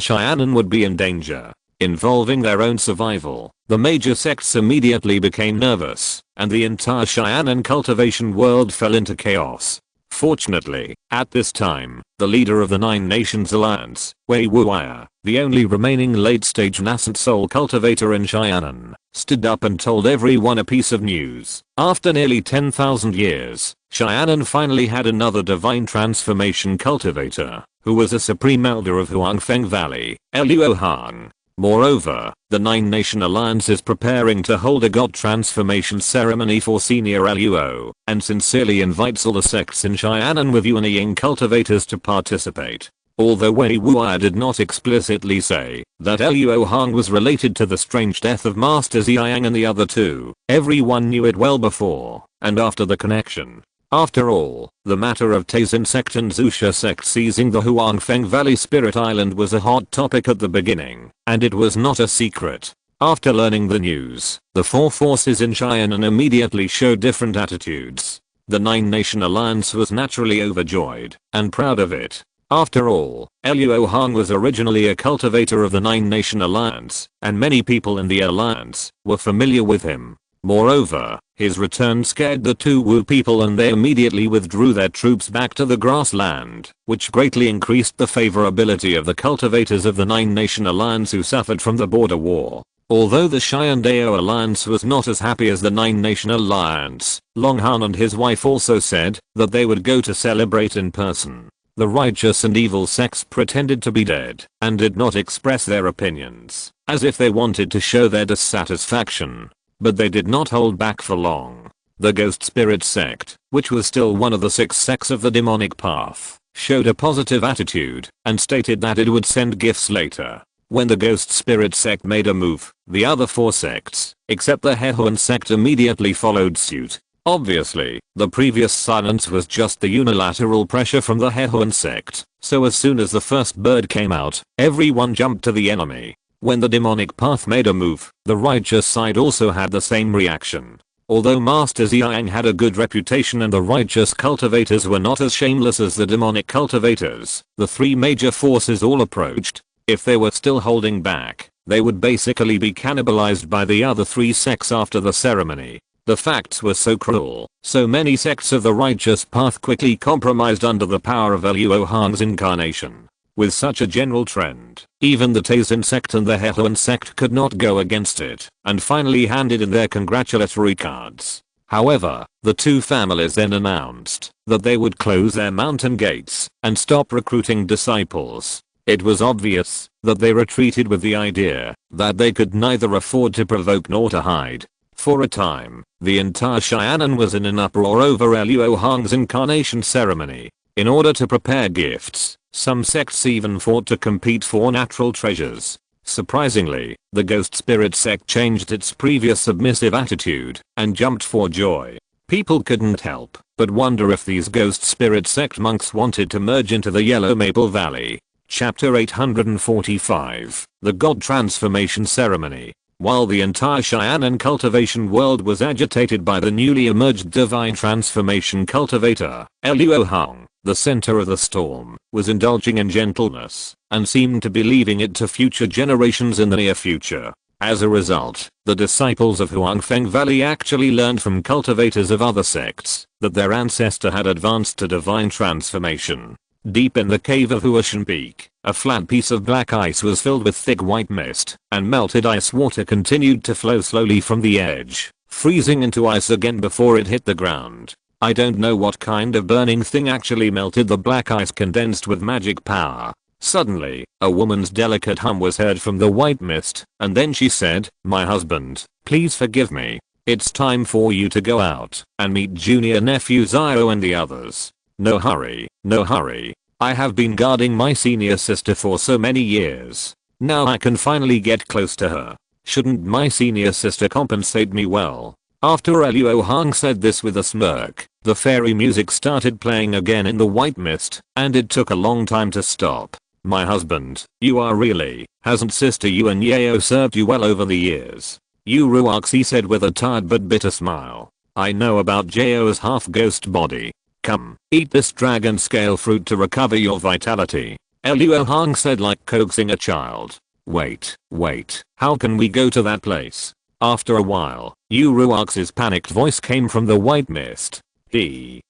Xianan would be in danger. Involving their own survival, the major sects immediately became nervous, and the entire Xianan cultivation world fell into chaos. Fortunately, at this time, the leader of the 9 Nations Alliance, Wei Wuya, the only remaining late-stage nascent soul cultivator in Xianan, stood up and told everyone a piece of news. After nearly 10,000 years, Xianan finally had another divine transformation cultivator, who was a supreme elder of Huangfeng Valley, Luo Hong. Moreover, the 9-Nation Alliance is preparing to hold a god transformation ceremony for Senior Luo, and sincerely invites all the sects in Xianan with Yuanying cultivators to participate. Although Wei Wuya did not explicitly say that Luo Hong was related to the strange death of Master Xiang and the other 2, everyone knew it well before and after the connection. After all, the matter of Taizan sect and Zusha sect seizing the Huangfeng Valley Spirit Island was a hot topic at the beginning, and it was not a secret. After learning the news, the 4 forces in Xianan immediately showed different attitudes. The 9-Nation Alliance was naturally overjoyed and proud of it. After all, Luo Hong was originally a cultivator of the 9-Nation Alliance, and many people in the alliance were familiar with him. Moreover, his return scared the 2 Wu people and they immediately withdrew their troops back to the grassland, which greatly increased the favorability of the cultivators of the 9-Nation Alliance who suffered from the border war. Although the Xiandao Alliance was not as happy as the 9-Nation Alliance, Long Han and his wife also said that they would go to celebrate in person. the righteous and evil sects pretended to be dead and did not express their opinions, as if they wanted to show their dissatisfaction. But they did not hold back for long. The Ghost Spirit sect, which was still one of the 6 sects of the demonic path, showed a positive attitude and stated that it would send gifts later. When the Ghost Spirit sect made a move, the other 4 sects, except the Hehuan sect, immediately followed suit. Obviously, the previous silence was just the unilateral pressure from the Hehuan sect, so as soon as the first bird came out, everyone jumped to the enemy. When the demonic path made a move, the righteous side also had the same reaction. Although Master Ziyang had a good reputation and the righteous cultivators were not as shameless as the demonic cultivators, the 3 major forces all approached. If they were still holding back, they would basically be cannibalized by the other 3 sects after the ceremony. The facts were so cruel, so many sects of the righteous path quickly compromised under the power of Luo Hong's incarnation. With such a general trend, even the Taizan sect and the Hehuan sect could not go against it, and finally handed in their congratulatory cards. However, the 2 families then announced that they would close their mountain gates and stop recruiting disciples. It was obvious that they retreated with the idea that they could neither afford to provoke nor to hide. For a time, the entire Xianan was in an uproar over Luo Hong's incarnation ceremony. In order to prepare gifts, some sects even fought to compete for natural treasures. Surprisingly, the Ghost Spirit sect changed its previous submissive attitude and jumped for joy. People couldn't help but wonder if these Ghost Spirit sect monks wanted to merge into the Yellow Maple Valley. Chapter 845, The God Transformation Ceremony. While the entire Xianan cultivation world was agitated by the newly emerged divine transformation cultivator, Luo Hong, the center of the storm, was indulging in gentleness and seemed to be leaving it to future generations in the near future. As a result, the disciples of Huangfeng Valley actually learned from cultivators of other sects that their ancestor had advanced to divine transformation. Deep in the cave of Huashan Peak, a flat piece of black ice was filled with thick white mist, and melted ice water continued to flow slowly from the edge, freezing into ice again before it hit the ground. I don't know what kind of burning thing actually melted the black ice condensed with magic power. Suddenly, a woman's delicate hum was heard from the white mist, and then she said, "My husband, please forgive me. It's time for you to go out and meet junior nephew Zio and the others. No hurry, no hurry. I have been guarding my senior sister for so many years. Now I can finally get close to her. Shouldn't my senior sister compensate me well?" After Luo Hong said this with a smirk, the fairy music started playing again in the white mist, and it took a long time to stop. "My husband, you are really, hasn't Sister Yuan Yao served you well over the years?" Yu Ruoxi said with a tired but bitter smile. "I know about Jao's half-ghost body. Come, eat this dragon scale fruit to recover your vitality," Luo Hong said, like coaxing a child. Wait, how can we go to that place?" After a while, Yu Ruoxi's panicked voice came from the white mist.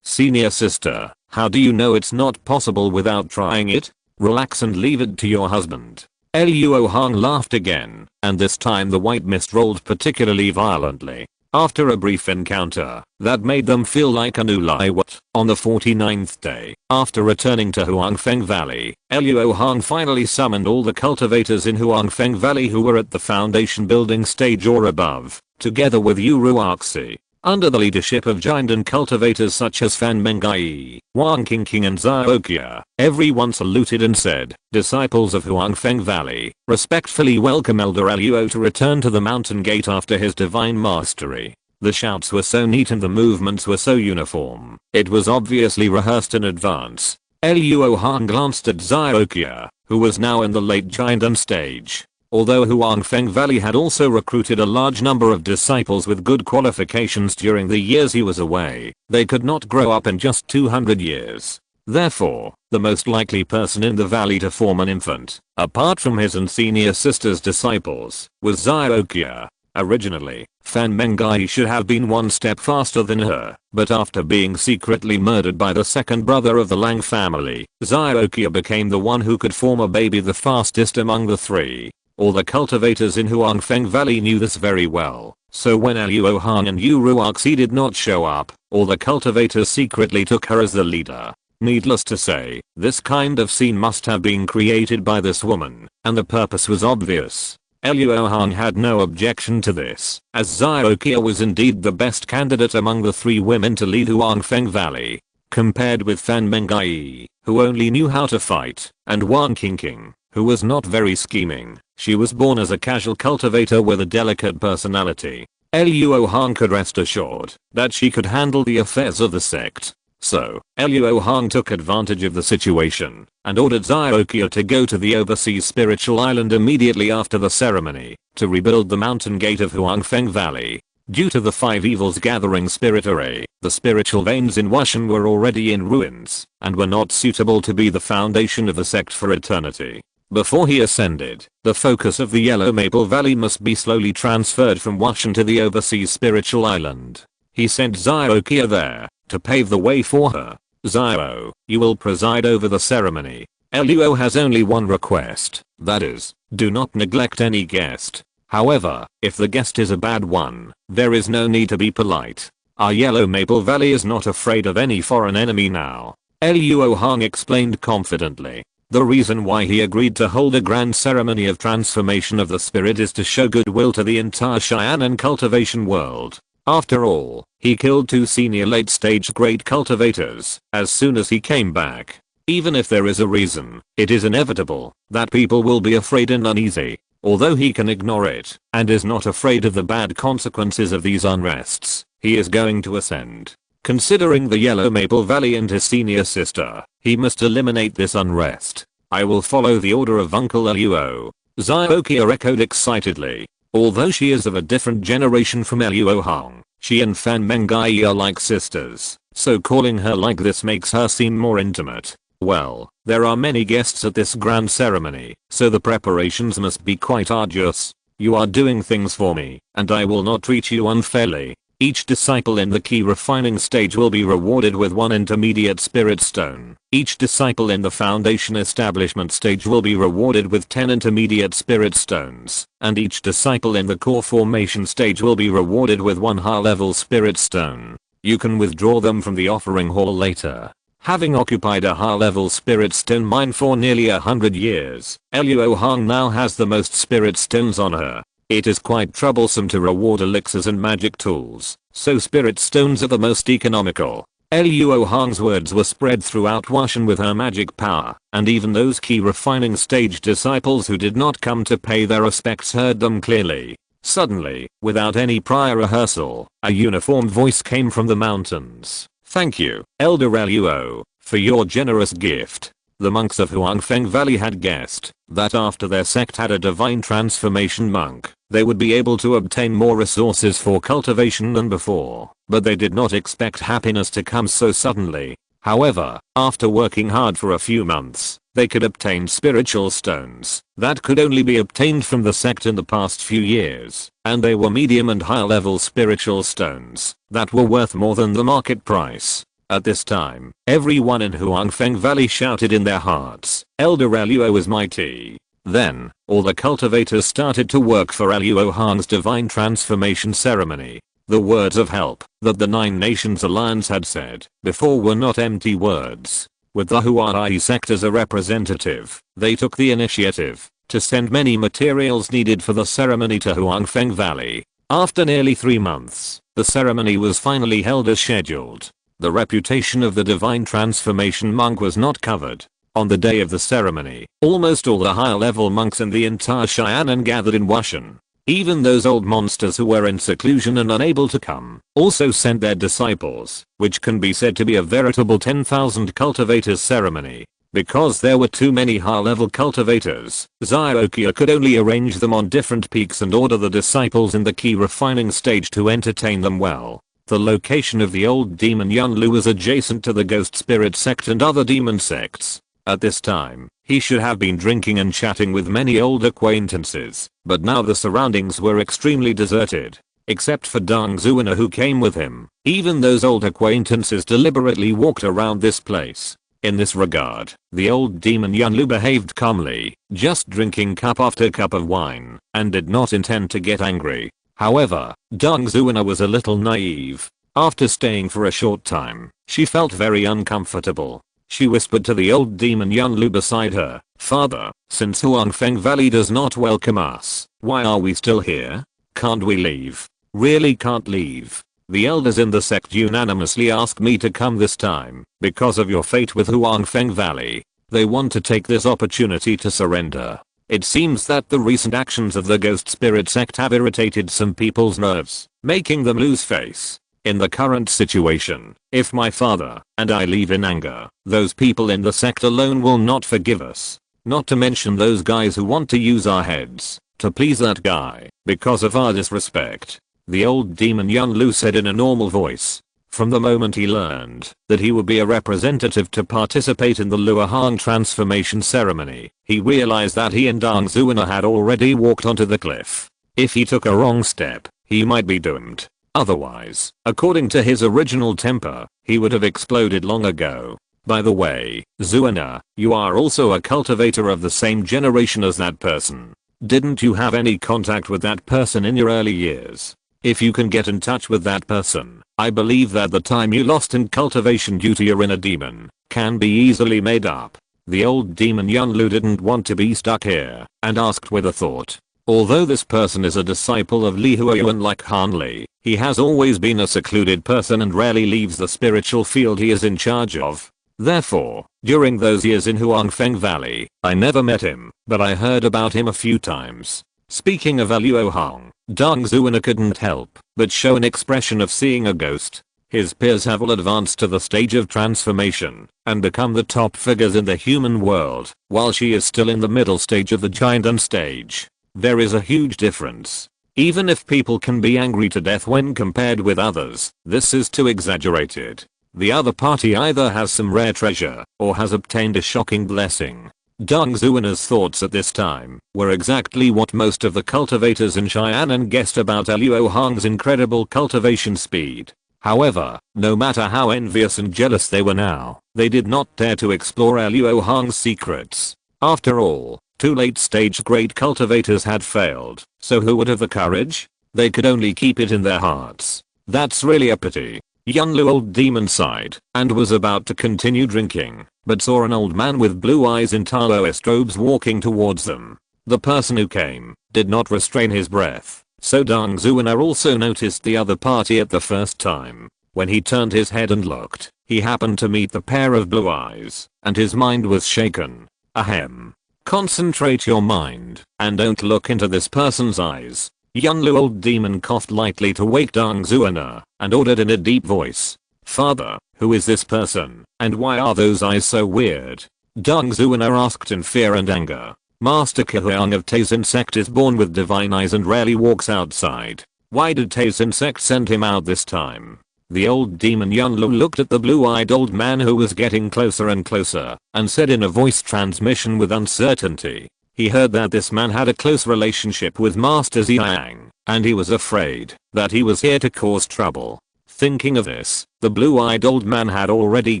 Senior sister, how do you know it's not possible without trying it? Relax and leave it to your husband." Luo Hong laughed again, and this time the white mist rolled particularly violently. After a brief encounter that made them feel like a new life. On the 49th day, after returning to Huangfeng Valley, Luo Hong finally summoned all the cultivators in Huangfeng Valley who were at the foundation building stage or above, together with Yu Ruoxi. Under the leadership of giant cultivators such as Fan Mengai, Wang Qingqing and Xiaoqia, everyone saluted and said, "Disciples of Huangfeng Valley, respectfully welcome Elder Luo to return to the mountain gate after his divine mastery." The shouts were so neat and the movements were so uniform, it was obviously rehearsed in advance. Luo Hong glanced at Xiaoqia, who was now in the late giant stage. Although Huangfeng Valley had also recruited a large number of disciples with good qualifications during the years he was away, they could not grow up in just 200 years. Therefore, the most likely person in the valley to form an infant, apart from his and senior sister's disciples, was Xiaoqia. Originally, Fan Mengai should have been one step faster than her, but after being secretly murdered by the second brother of the Lang family, Xiaoqia became the one who could form a baby the fastest among the 3. All the cultivators in Huangfeng Valley knew this very well, so when Luo Hong and Yu Ruoxi did not show up, all the cultivators secretly took her as the leader. Needless to say, this kind of scene must have been created by this woman, and the purpose was obvious. Luo Hong had no objection to this, as Xiaoqia was indeed the best candidate among the 3 women to lead Huangfeng Valley. Compared with Fan Mengai, who only knew how to fight, and Wan Qingqing, who was not very scheming, she was born as a casual cultivator with a delicate personality. Luo Hong could rest assured that she could handle the affairs of the sect. So, Luo Hong took advantage of the situation and ordered Xiaoqia to go to the overseas spiritual island immediately after the ceremony to rebuild the mountain gate of Huangfeng Valley. Due to the 5 evils gathering spirit array, the spiritual veins in Wushan were already in ruins and were not suitable to be the foundation of the sect for eternity. Before he ascended, the focus of the Yellow Maple Valley must be slowly transferred from Wushan to the overseas spiritual island. He sent Xiaoqia there to pave the way for her. Xiao, you will preside over the ceremony. Luo has only one request, that is, do not neglect any guest. However, if the guest is a bad one, there is no need to be polite. Our Yellow Maple Valley is not afraid of any foreign enemy now. Luo Hong explained confidently. The reason why he agreed to hold a grand ceremony of transformation of the spirit is to show goodwill to the entire Cheyenne and cultivation world. After all, he killed 2 senior late-stage great cultivators as soon as he came back. Even if there is a reason, it is inevitable that people will be afraid and uneasy. Although he can ignore it and is not afraid of the bad consequences of these unrests, he is going to ascend. Considering the Yellow Maple Valley and his senior sister, he must eliminate this unrest. I will follow the order of Uncle Luo. Xiaoqia echoed excitedly. Although she is of a different generation from Luo Hong, she and Fan Mengai are like sisters, so calling her like this makes her seem more intimate. Well, there are many guests at this grand ceremony, so the preparations must be quite arduous. You are doing things for me, and I will not treat you unfairly. Each disciple in the key refining stage will be rewarded with 1 intermediate spirit stone. Each disciple in the foundation establishment stage will be rewarded with 10 intermediate spirit stones, and each disciple in the core formation stage will be rewarded with 1 high-level spirit stone. You can withdraw them from the offering hall later. Having occupied a high-level spirit stone mine for nearly 100 years, Luo Hong now has the most spirit stones on her. It is quite troublesome to reward elixirs and magic tools, so spirit stones are the most economical. Luo Hong's words were spread throughout Wushan with her magic power, and even those key refining stage disciples who did not come to pay their respects heard them clearly. Suddenly, without any prior rehearsal, a uniform voice came from the mountains. Thank you, Elder Luo, for your generous gift. The monks of Huangfeng Valley had guessed that after their sect had a divine transformation monk, they would be able to obtain more resources for cultivation than before, but they did not expect happiness to come so suddenly. However, after working hard for a few months, they could obtain spiritual stones that could only be obtained from the sect in the past few years, and they were medium and high level spiritual stones that were worth more than the market price. At this time, everyone in Huangfeng Valley shouted in their hearts, Elder Luo is mighty. Then, all the cultivators started to work for Luo Hong's divine transformation ceremony. The words of help that the 9 Nations Alliance had said before were not empty words. With the Huai sect as a representative, they took the initiative to send many materials needed for the ceremony to Huangfeng Valley. After nearly 3 months, the ceremony was finally held as scheduled. The reputation of the divine transformation monk was not covered. On the day of the ceremony, almost all the higher level monks in the entire Cheyenne gathered in Wushan. Even those old monsters who were in seclusion and unable to come also sent their disciples, which can be said to be a veritable 10,000 cultivators ceremony. Because there were too many high-level cultivators, Xiaoqia could only arrange them on different peaks and order the disciples in the key refining stage to entertain them well. The location of the old demon Yunlu was adjacent to the ghost spirit sect and other demon sects. At this time, he should have been drinking and chatting with many old acquaintances, but now the surroundings were extremely deserted. Except for Deng Zuina who came with him, even those old acquaintances deliberately walked around this place. In this regard, the old demon Yunlu behaved calmly, just drinking cup after cup of wine, and did not intend to get angry. However, Deng Zuina was a little naive. After staying for a short time, she felt very uncomfortable. She whispered to the old demon Yunlu beside her, "Father, since Huangfeng Valley does not welcome us, why are we still here? Can't we leave? Really can't leave? The elders in the sect unanimously asked me to come this time, because of your fate with Huangfeng Valley. They want to take this opportunity to surrender. It seems that the recent actions of the ghost spirit sect have irritated some people's nerves, making them lose face. In the current situation, if my father and I leave in anger, those people in the sect alone will not forgive us. Not to mention those guys who want to use our heads to please that guy because of our disrespect." The old demon Yunlu said in a normal voice. From the moment he learned that he would be a representative to participate in the Luo Hong transformation ceremony, he realized that he and Dang Zuina had already walked onto the cliff. If he took a wrong step, he might be doomed. Otherwise, according to his original temper, he would have exploded long ago. By the way, Zuina, you are also a cultivator of the same generation as that person. Didn't you have any contact with that person in your early years? If you can get in touch with that person, I believe that the time you lost in cultivation due to your inner demon can be easily made up. The old demon Yunlu didn't want to be stuck here and asked with a thought. Although this person is a disciple of Li Huoyuan like Han Li, he has always been a secluded person and rarely leaves the spiritual field he is in charge of. Therefore, during those years in Huangfeng Valley, I never met him, but I heard about him a few times. Speaking of Luo Hong, Dang Zuina couldn't help but show an expression of seeing a ghost. His peers have all advanced to the stage of transformation and become the top figures in the human world, while she is still in the middle stage of the giant stage. There is a huge difference. Even if people can be angry to death when compared with others, this is too exaggerated. The other party either has some rare treasure or has obtained a shocking blessing. Dang Zuina's thoughts at this time were exactly what most of the cultivators in Cheyenne guessed about Luo Hong's incredible cultivation speed. However, no matter how envious and jealous they were now, they did not dare to explore Luo Hong's secrets. After all, two late-stage great cultivators had failed, so who would have the courage? They could only keep it in their hearts. That's really a pity. Yunlu old demon sighed and was about to continue drinking, but saw an old man with blue eyes in Taoist robes walking towards them. The person who came did not restrain his breath, so Dang Zuina also noticed the other party at the first time. When he turned his head and looked, he happened to meet the pair of blue eyes, and his mind was shaken. Ahem. Concentrate your mind, and don't look into this person's eyes. Yunlu old demon coughed lightly to wake Dang Zuina, and ordered in a deep voice. Father, who is this person, and why are those eyes so weird? Dang Zuina asked in fear and anger. Master Kehuang of Taizin sect is born with divine eyes and rarely walks outside. Why did Taizin sect send him out this time? The old demon Yunlu looked at the blue-eyed old man who was getting closer and closer, and said in a voice transmission with uncertainty. He heard that this man had a close relationship with Master Ziyang, and he was afraid that he was here to cause trouble. Thinking of this, the blue-eyed old man had already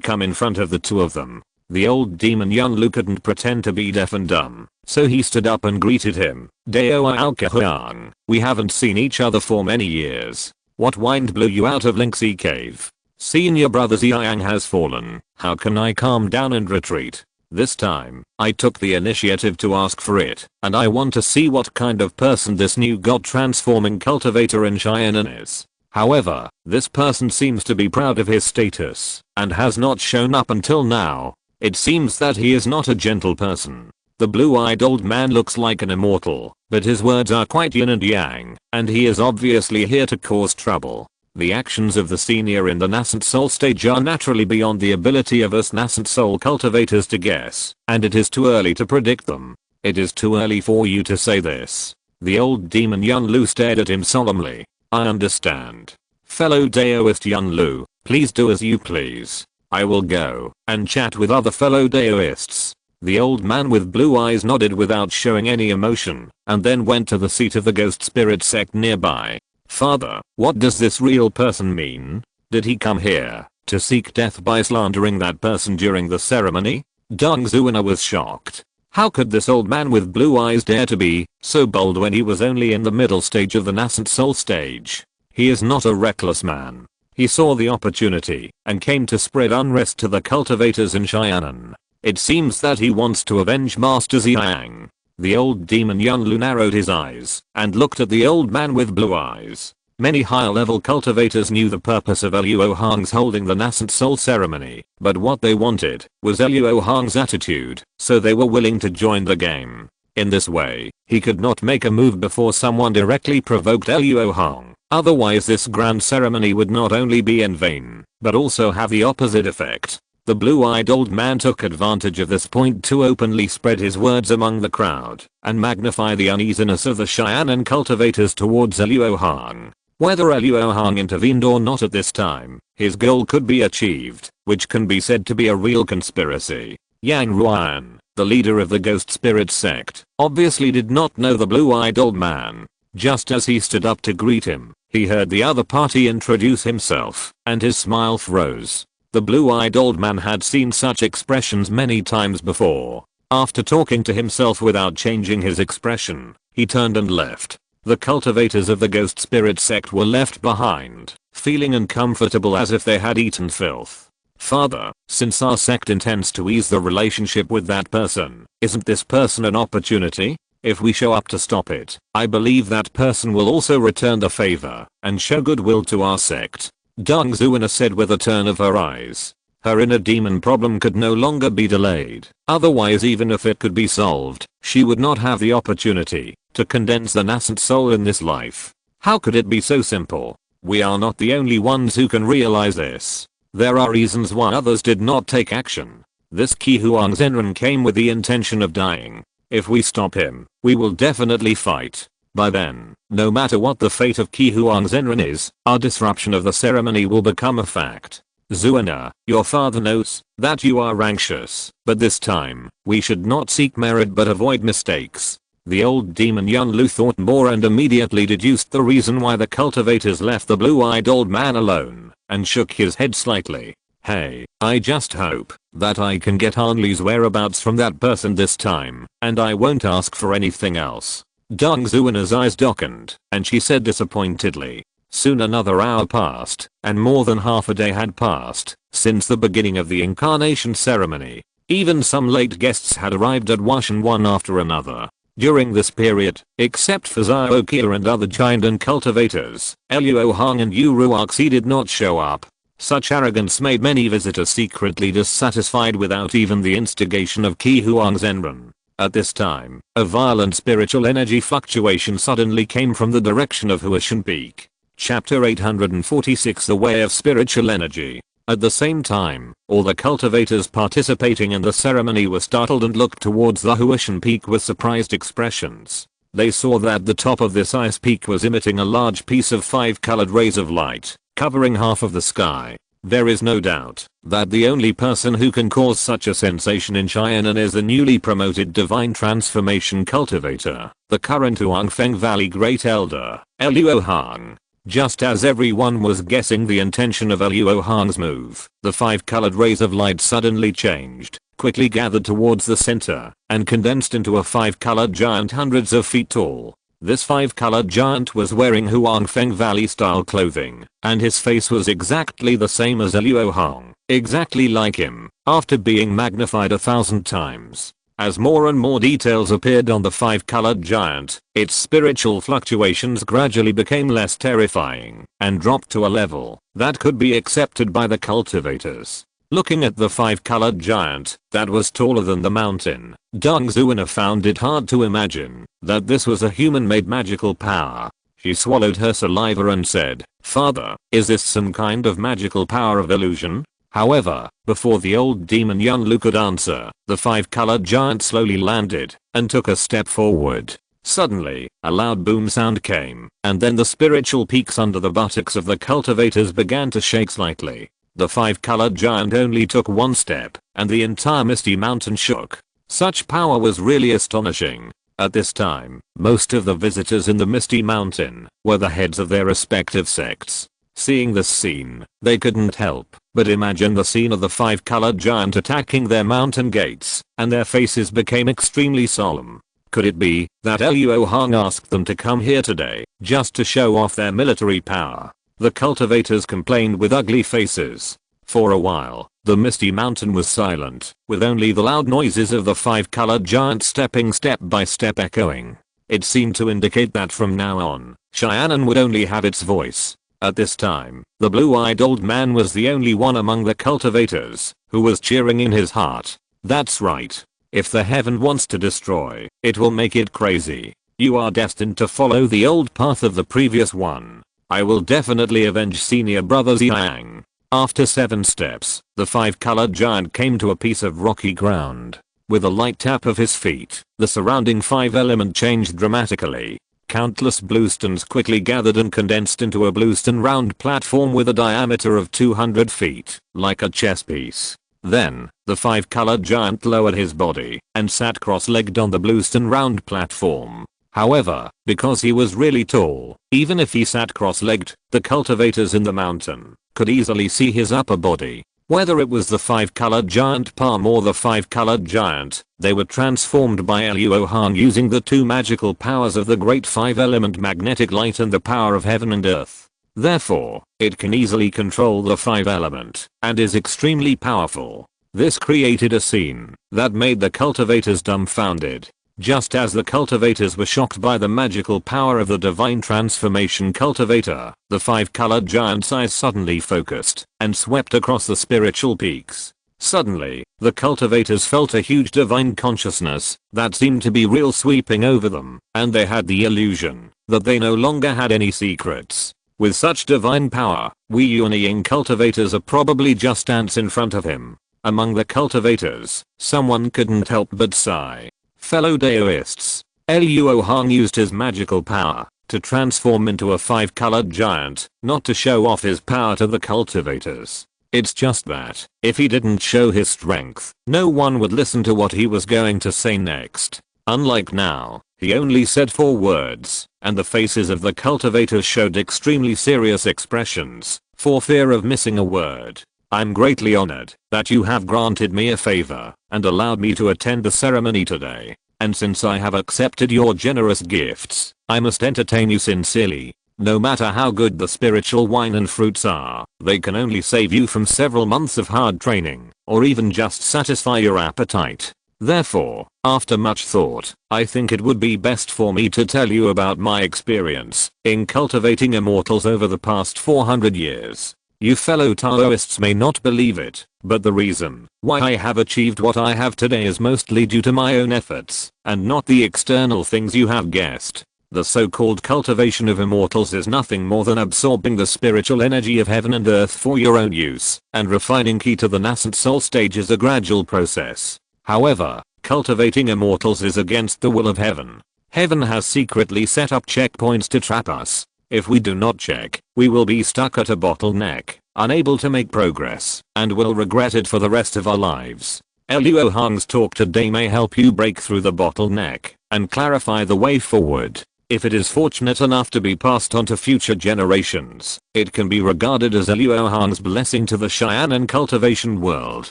come in front of the two of them. The old demon Yunlu couldn't pretend to be deaf and dumb, so he stood up and greeted him. Dao Alkehuang, we haven't seen each other for many years. What wind blew you out of Linksea Cave? Senior brother Ziyang has fallen. How can I calm down and retreat? This time, I took the initiative to ask for it, and I want to see what kind of person this new god-transforming cultivator in Cheyenne is. However, this person seems to be proud of his status, and has not shown up until now. It seems that he is not a gentle person. The blue-eyed old man looks like an immortal, but his words are quite yin and yang, and he is obviously here to cause trouble. The actions of the senior in the nascent soul stage are naturally beyond the ability of us nascent soul cultivators to guess, and it is too early to predict them. It is too early for you to say this. The old demon Yunlu stared at him solemnly. I understand. Fellow Daoist Yunlu, please do as you please. I will go and chat with other fellow Daoists. The old man with blue eyes nodded without showing any emotion, and then went to the seat of the ghost spirit sect nearby. Father, what does this real person mean? Did he come here to seek death by slandering that person during the ceremony? Dang Zuina was shocked. How could this old man with blue eyes dare to be so bold when he was only in the middle stage of the nascent soul stage? He is not a reckless man. He saw the opportunity and came to spread unrest to the cultivators in Cheyenne. It seems that he wants to avenge Master Ziyang. The old demon Yunlu narrowed his eyes and looked at the old man with blue eyes. Many higher level cultivators knew the purpose of Luo Hong's holding the nascent soul ceremony, but what they wanted was Luo Hong's attitude, so they were willing to join the game. In this way, he could not make a move before someone directly provoked Luo Hong. Otherwise this grand ceremony would not only be in vain, but also have the opposite effect. The blue-eyed old man took advantage of this point to openly spread his words among the crowd and magnify the uneasiness of the Cheyenne cultivators towards Luo Hong. Whether Luo Hong intervened or not at this time, his goal could be achieved, which can be said to be a real conspiracy. Yang Ruan, the leader of the ghost spirit sect, obviously did not know the blue-eyed old man. Just as he stood up to greet him, he heard the other party introduce himself, and his smile froze. The blue-eyed old man had seen such expressions many times before. After talking to himself without changing his expression, he turned and left. The cultivators of the ghost spirit sect were left behind, feeling uncomfortable as if they had eaten filth. Father, since our sect intends to ease the relationship with that person, isn't this person an opportunity? If we show up to stop it, I believe that person will also return the favor and show goodwill to our sect. Deng Zuina said with a turn of her eyes. Her inner demon problem could no longer be delayed. Otherwise, even if it could be solved, she would not have the opportunity to condense the nascent soul in this life. How could it be so simple? We are not the only ones who can realize this. There are reasons why others did not take action. This Qi Huang Zenren came with the intention of dying. If we stop him, we will definitely fight. By then, no matter what the fate of Qi Huang Zenren is, our disruption of the ceremony will become a fact. Zuina, your father knows that you are anxious, but this time, we should not seek merit but avoid mistakes. The old demon Yunlu thought more and immediately deduced the reason why the cultivators left the blue-eyed old man alone, and shook his head slightly. Hey, I just hope that I can get Hanli's whereabouts from that person this time, and I won't ask for anything else. Deng Zuina's eyes darkened, and she said disappointedly. Soon another hour passed, and more than half a day had passed since the beginning of the incarnation ceremony. Even some late guests had arrived at Washan one after another. During this period, except for Xiao Qia and other giant and cultivators, Luo Hong and Yu Ruoxi did not show up. Such arrogance made many visitors secretly dissatisfied without even the instigation of Qi Huang Zenren. At this time, a violent spiritual energy fluctuation suddenly came from the direction of Huashan Peak. Chapter 846 The Way of Spiritual Energy. At the same time, all the cultivators participating in the ceremony were startled and looked towards the Huashan Peak with surprised expressions. They saw that the top of this ice peak was emitting a large piece of 5-colored rays of light, covering half of the sky. There is no doubt that the only person who can cause such a sensation in Cheyenne is the newly promoted Divine Transformation Cultivator, the current Huangfeng Valley Great Elder, Luo Hong. Just as everyone was guessing the intention of Luo Hong's move, the 5-colored rays of light suddenly changed, quickly gathered towards the center, and condensed into a 5-colored giant hundreds of feet tall. This 5-colored giant was wearing Huangfeng Valley style clothing, and his face was exactly the same as Luo Hong, exactly like him, after being magnified 1,000 times. As more and more details appeared on the 5-colored giant, its spiritual fluctuations gradually became less terrifying, and dropped to a level that could be accepted by the cultivators. Looking at the 5-colored giant that was taller than the mountain, Deng Zuina found it hard to imagine that this was a human-made magical power. She swallowed her saliva and said, "Father, is this some kind of magical power of illusion?" However, before the old demon Yunlu could answer, the 5-colored giant slowly landed and took a step forward. Suddenly, a loud boom sound came, and then the spiritual peaks under the buttocks of the cultivators began to shake slightly. The 5-colored giant only took one step, and the entire Misty Mountain shook. Such power was really astonishing. At this time, most of the visitors in the Misty Mountain were the heads of their respective sects. Seeing this scene, they couldn't help but imagine the scene of the 5-colored giant attacking their mountain gates, and their faces became extremely solemn. Could it be that Luo Hong asked them to come here today just to show off their military power? The cultivators complained with ugly faces. For a while, the misty mountain was silent, with only the loud noises of the 5-colored giant stepping step by step echoing. It seemed to indicate that from now on, Cheyenne would only have its voice. At this time, the blue-eyed old man was the only one among the cultivators who was cheering in his heart. That's right. If the heaven wants to destroy, it will make it crazy. You are destined to follow the old path of the previous one. I will definitely avenge senior brother Ziyang. After 7 steps, the 5-colored giant came to a piece of rocky ground. With a light tap of his feet, the surrounding 5-element changed dramatically. Countless bluestones quickly gathered and condensed into a bluestone round platform with a diameter of 200 feet, like a chess piece. Then, the 5-colored giant lowered his body and sat cross-legged on the bluestone round platform. However, because he was really tall, even if he sat cross-legged, the cultivators in the mountain could easily see his upper body. Whether it was the 5-colored giant palm or the 5-colored giant, they were transformed by Luo Hong using the 2 magical powers of the great 5-element magnetic light and the power of heaven and earth. Therefore, it can easily control the 5-element and is extremely powerful. This created a scene that made the cultivators dumbfounded. Just as the cultivators were shocked by the magical power of the divine transformation cultivator, the 5-colored giant's eyes suddenly focused and swept across the spiritual peaks. Suddenly, the cultivators felt a huge divine consciousness that seemed to be real sweeping over them, and they had the illusion that they no longer had any secrets. With such divine power, we Yuanying cultivators are probably just ants in front of him. Among the cultivators, someone couldn't help but sigh. Fellow Daoists, Luo Hong used his magical power to transform into a 5-colored giant, not to show off his power to the cultivators. It's just that, if he didn't show his strength, no one would listen to what he was going to say next. Unlike now, he only said 4 words, and the faces of the cultivators showed extremely serious expressions, for fear of missing a word. I'm greatly honored that you have granted me a favor and allowed me to attend the ceremony today. And since I have accepted your generous gifts, I must entertain you sincerely. No matter how good the spiritual wine and fruits are, they can only save you from several months of hard training, or even just satisfy your appetite. Therefore, after much thought, I think it would be best for me to tell you about my experience in cultivating immortals over the past 400 years. You fellow Taoists may not believe it, but the reason why I have achieved what I have today is mostly due to my own efforts, and not the external things you have guessed. The so-called cultivation of immortals is nothing more than absorbing the spiritual energy of heaven and earth for your own use, and refining ki to the nascent soul stage is a gradual process. However, cultivating immortals is against the will of heaven. Heaven has secretly set up checkpoints to trap us. If we do not check, we will be stuck at a bottleneck, unable to make progress, and will regret it for the rest of our lives. Luo Hong's talk today may help you break through the bottleneck and clarify the way forward. If it is fortunate enough to be passed on to future generations, it can be regarded as Luo Hong's blessing to the Cheyenne and cultivation world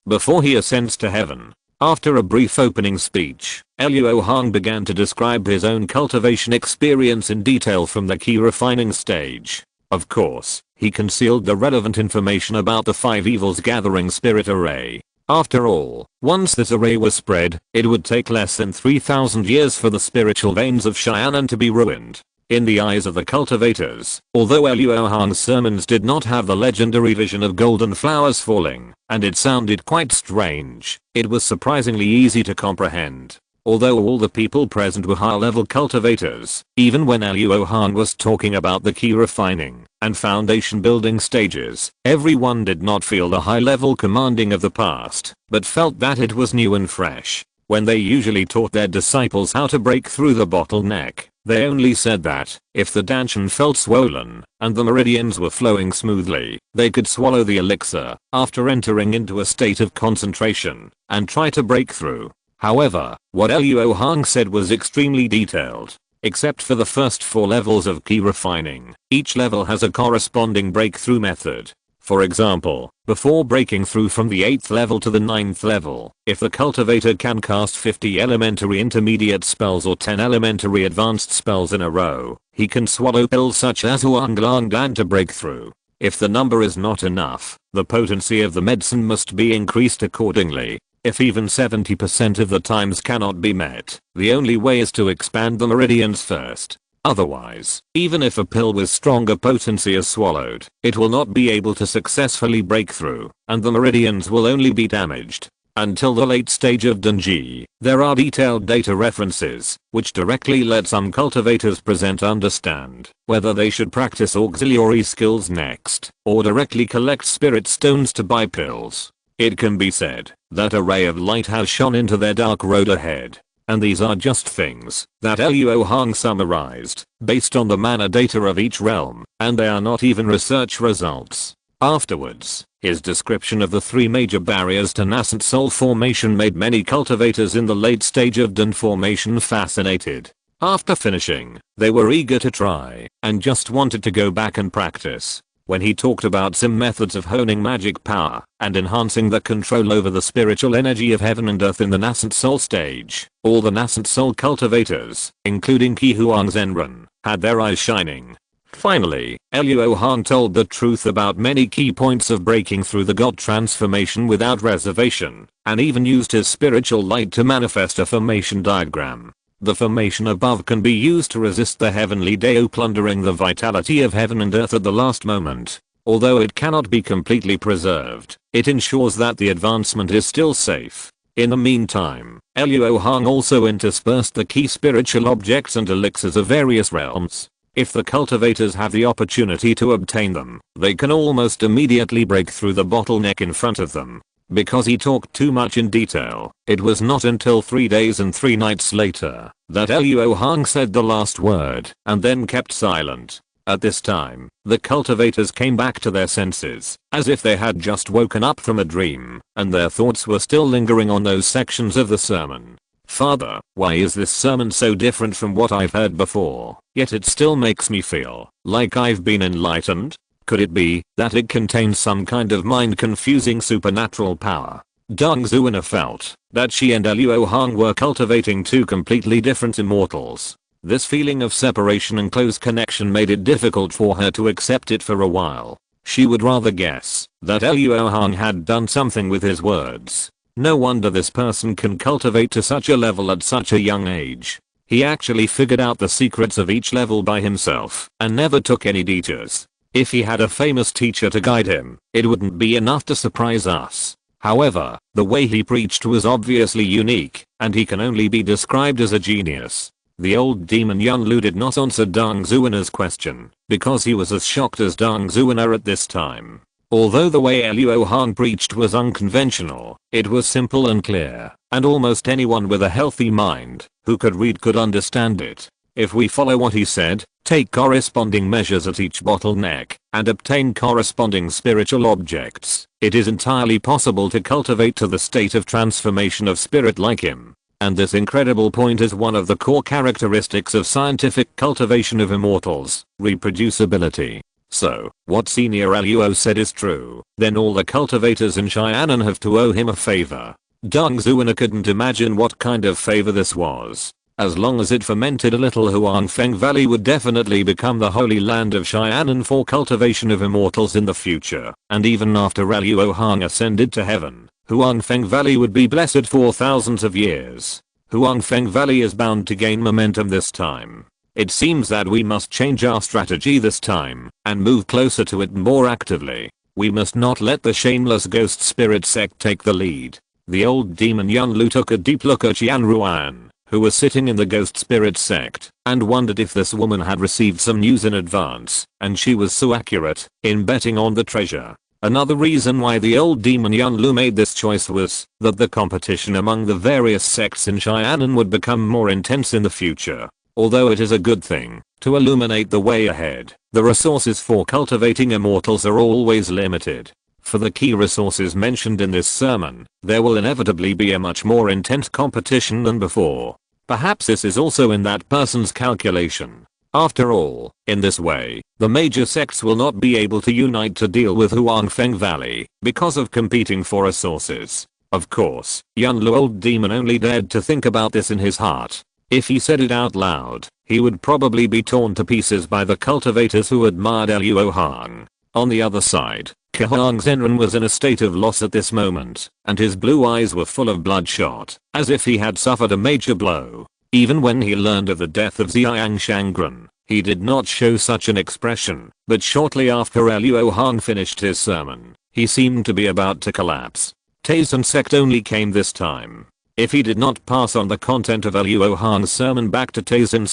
before he ascends to heaven. After a brief opening speech, Luo Hong began to describe his own cultivation experience in detail from the key refining stage. Of course, he concealed the relevant information about the 5 evils gathering spirit array. After all, once this array was spread, it would take less than 3,000 years for the spiritual veins of Cheyenne to be ruined. In the eyes of the cultivators, although Luo Hong's sermons did not have the legendary vision of golden flowers falling, and it sounded quite strange, it was surprisingly easy to comprehend. Although all the people present were high-level cultivators, even when Luo Hong was talking about the key refining and foundation building stages, everyone did not feel the high-level commanding of the past, but felt that it was new and fresh. When they usually taught their disciples how to break through the bottleneck, they only said that, if the danshan felt swollen, and the meridians were flowing smoothly, they could swallow the elixir, after entering into a state of concentration, and try to break through. However, what Luo Hong said was extremely detailed. Except for the first 4 levels of key refining, each level has a corresponding breakthrough method. For example, before breaking through from the 8th level to the 9th level, if the cultivator can cast 50 elementary intermediate spells or 10 elementary advanced spells in a row, he can swallow pills such as Huang Lang Dan to break through. If the number is not enough, the potency of the medicine must be increased accordingly. If even 70% of the times cannot be met, the only way is to expand the meridians first. Otherwise, even if a pill with stronger potency is swallowed, it will not be able to successfully break through, and the meridians will only be damaged. Until the late stage of Dunji, there are detailed data references, which directly let some cultivators present understand whether they should practice auxiliary skills next, or directly collect spirit stones to buy pills. It can be said that a ray of light has shone into their dark road ahead. And these are just things that Luo Hong summarized, based on the mana data of each realm, and they are not even research results. Afterwards, his description of the 3 major barriers to nascent soul formation made many cultivators in the late stage of Dun formation fascinated. After finishing, they were eager to try, and just wanted to go back and practice. When he talked about some methods of honing magic power and enhancing the control over the spiritual energy of heaven and earth in the nascent soul stage, all the nascent soul cultivators, including Qi Huang Zenren, had their eyes shining. Finally, Luo Hong told the truth about many key points of breaking through the god transformation without reservation, and even used his spiritual light to manifest a formation diagram. The formation above can be used to resist the heavenly Dao plundering the vitality of heaven and earth at the last moment. Although it cannot be completely preserved, it ensures that the advancement is still safe. In the meantime, Luo Hong also interspersed the key spiritual objects and elixirs of various realms. If the cultivators have the opportunity to obtain them, they can almost immediately break through the bottleneck in front of them. Because he talked too much in detail, it was not until 3 days and 3 nights later that Luo Hong said the last word and then kept silent. At this time, the cultivators came back to their senses, as if they had just woken up from a dream, and their thoughts were still lingering on those sections of the sermon. Father, why is this sermon so different from what I've heard before, yet it still makes me feel like I've been enlightened? Could it be that it contains some kind of mind-confusing supernatural power? Deng Zuina felt that she and Luo Hong were cultivating 2 completely different immortals. This feeling of separation and close connection made it difficult for her to accept it for a while. She would rather guess that Luo Hong had done something with his words. No wonder this person can cultivate to such a level at such a young age. He actually figured out the secrets of each level by himself and never took any detours. If he had a famous teacher to guide him, it wouldn't be enough to surprise us. However, the way he preached was obviously unique, and he can only be described as a genius. The old demon Yun Lu did not answer Deng Zuina's question, because he was as shocked as Deng Zuina at this time. Although the way Luo Hong preached was unconventional, it was simple and clear, and almost anyone with a healthy mind who could read could understand it. If we follow what he said, take corresponding measures at each bottleneck, and obtain corresponding spiritual objects, it is entirely possible to cultivate to the state of transformation of spirit like him. And this incredible point is one of the core characteristics of scientific cultivation of immortals, reproducibility. So, what Senior Luo said is true, then all the cultivators in Cheyenne have to owe him a favor. Deng Zuina couldn't imagine what kind of favor this was. As long as it fermented a little, Huangfeng Valley would definitely become the holy land of Cheyenne for cultivation of immortals in the future, and even after Luo Hong ascended to heaven, Huangfeng Valley would be blessed for thousands of years. Huangfeng Valley is bound to gain momentum this time. It seems that we must change our strategy this time, and move closer to it more actively. We must not let the shameless ghost spirit sect take the lead. The old demon Yun Lu took a deep look at Qian Ruan, who was sitting in the ghost spirit sect, and wondered if this woman had received some news in advance, and she was so accurate in betting on the treasure. Another reason why the old demon Yun Lu made this choice was that the competition among the various sects in Cheyenne would become more intense in the future. Although it is a good thing to illuminate the way ahead, the resources for cultivating immortals are always limited. For the key resources mentioned in this sermon, there will inevitably be a much more intense competition than before. Perhaps this is also in that person's calculation. After all, in this way, the major sects will not be able to unite to deal with Huangfeng Valley because of competing for resources. Of course, Yan Luo old demon only dared to think about this in his heart. If he said it out loud, he would probably be torn to pieces by the cultivators who admired Luo Hong. On the other side, Huang Zhenren was in a state of loss at this moment, and his blue eyes were full of bloodshot, as if he had suffered a major blow. Even when he learned of the death of Xiang Shangren, he did not show such an expression, but shortly after Luo Hong finished his sermon, he seemed to be about to collapse. Taizhen sect only came this time. If he did not pass on the content of Luo Hong's sermon back to Taizhen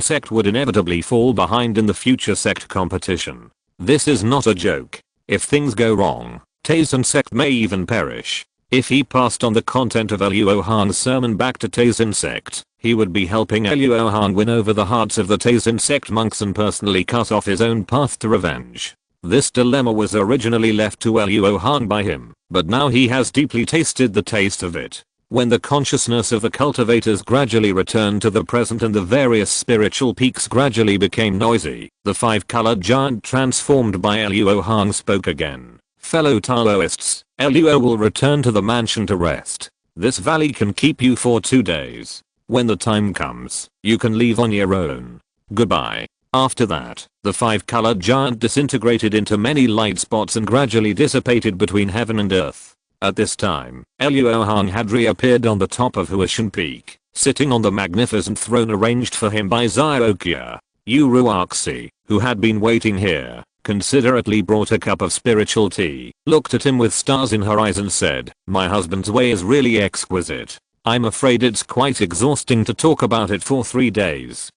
sect would inevitably fall behind in the future sect competition. This is not a joke. If things go wrong, Taizhen sect may even perish. If he passed on the content of Luo Hong's sermon back to Taizhen sect, he would be helping Luo Hong win over the hearts of the Taizhen sect monks and personally cut off his own path to revenge. This dilemma was originally left to Luo Hong by him, but now he has deeply tasted the taste of it. When the consciousness of the cultivators gradually returned to the present and the various spiritual peaks gradually became noisy, the five-colored giant transformed by Luo Hong spoke again. Fellow Taoists, Luo will return to the mansion to rest. This valley can keep you for 2 days. When the time comes, you can leave on your own. Goodbye. After that, the five-colored giant disintegrated into many light spots and gradually dissipated between heaven and earth. At this time, Luo Hong had reappeared on the top of Huashan Peak, sitting on the magnificent throne arranged for him by Xiaoqia. Yu Ruoxi, who had been waiting here, considerately brought a cup of spiritual tea, looked at him with stars in her eyes and said, "My husband's way is really exquisite. I'm afraid it's quite exhausting to talk about it for 3 days.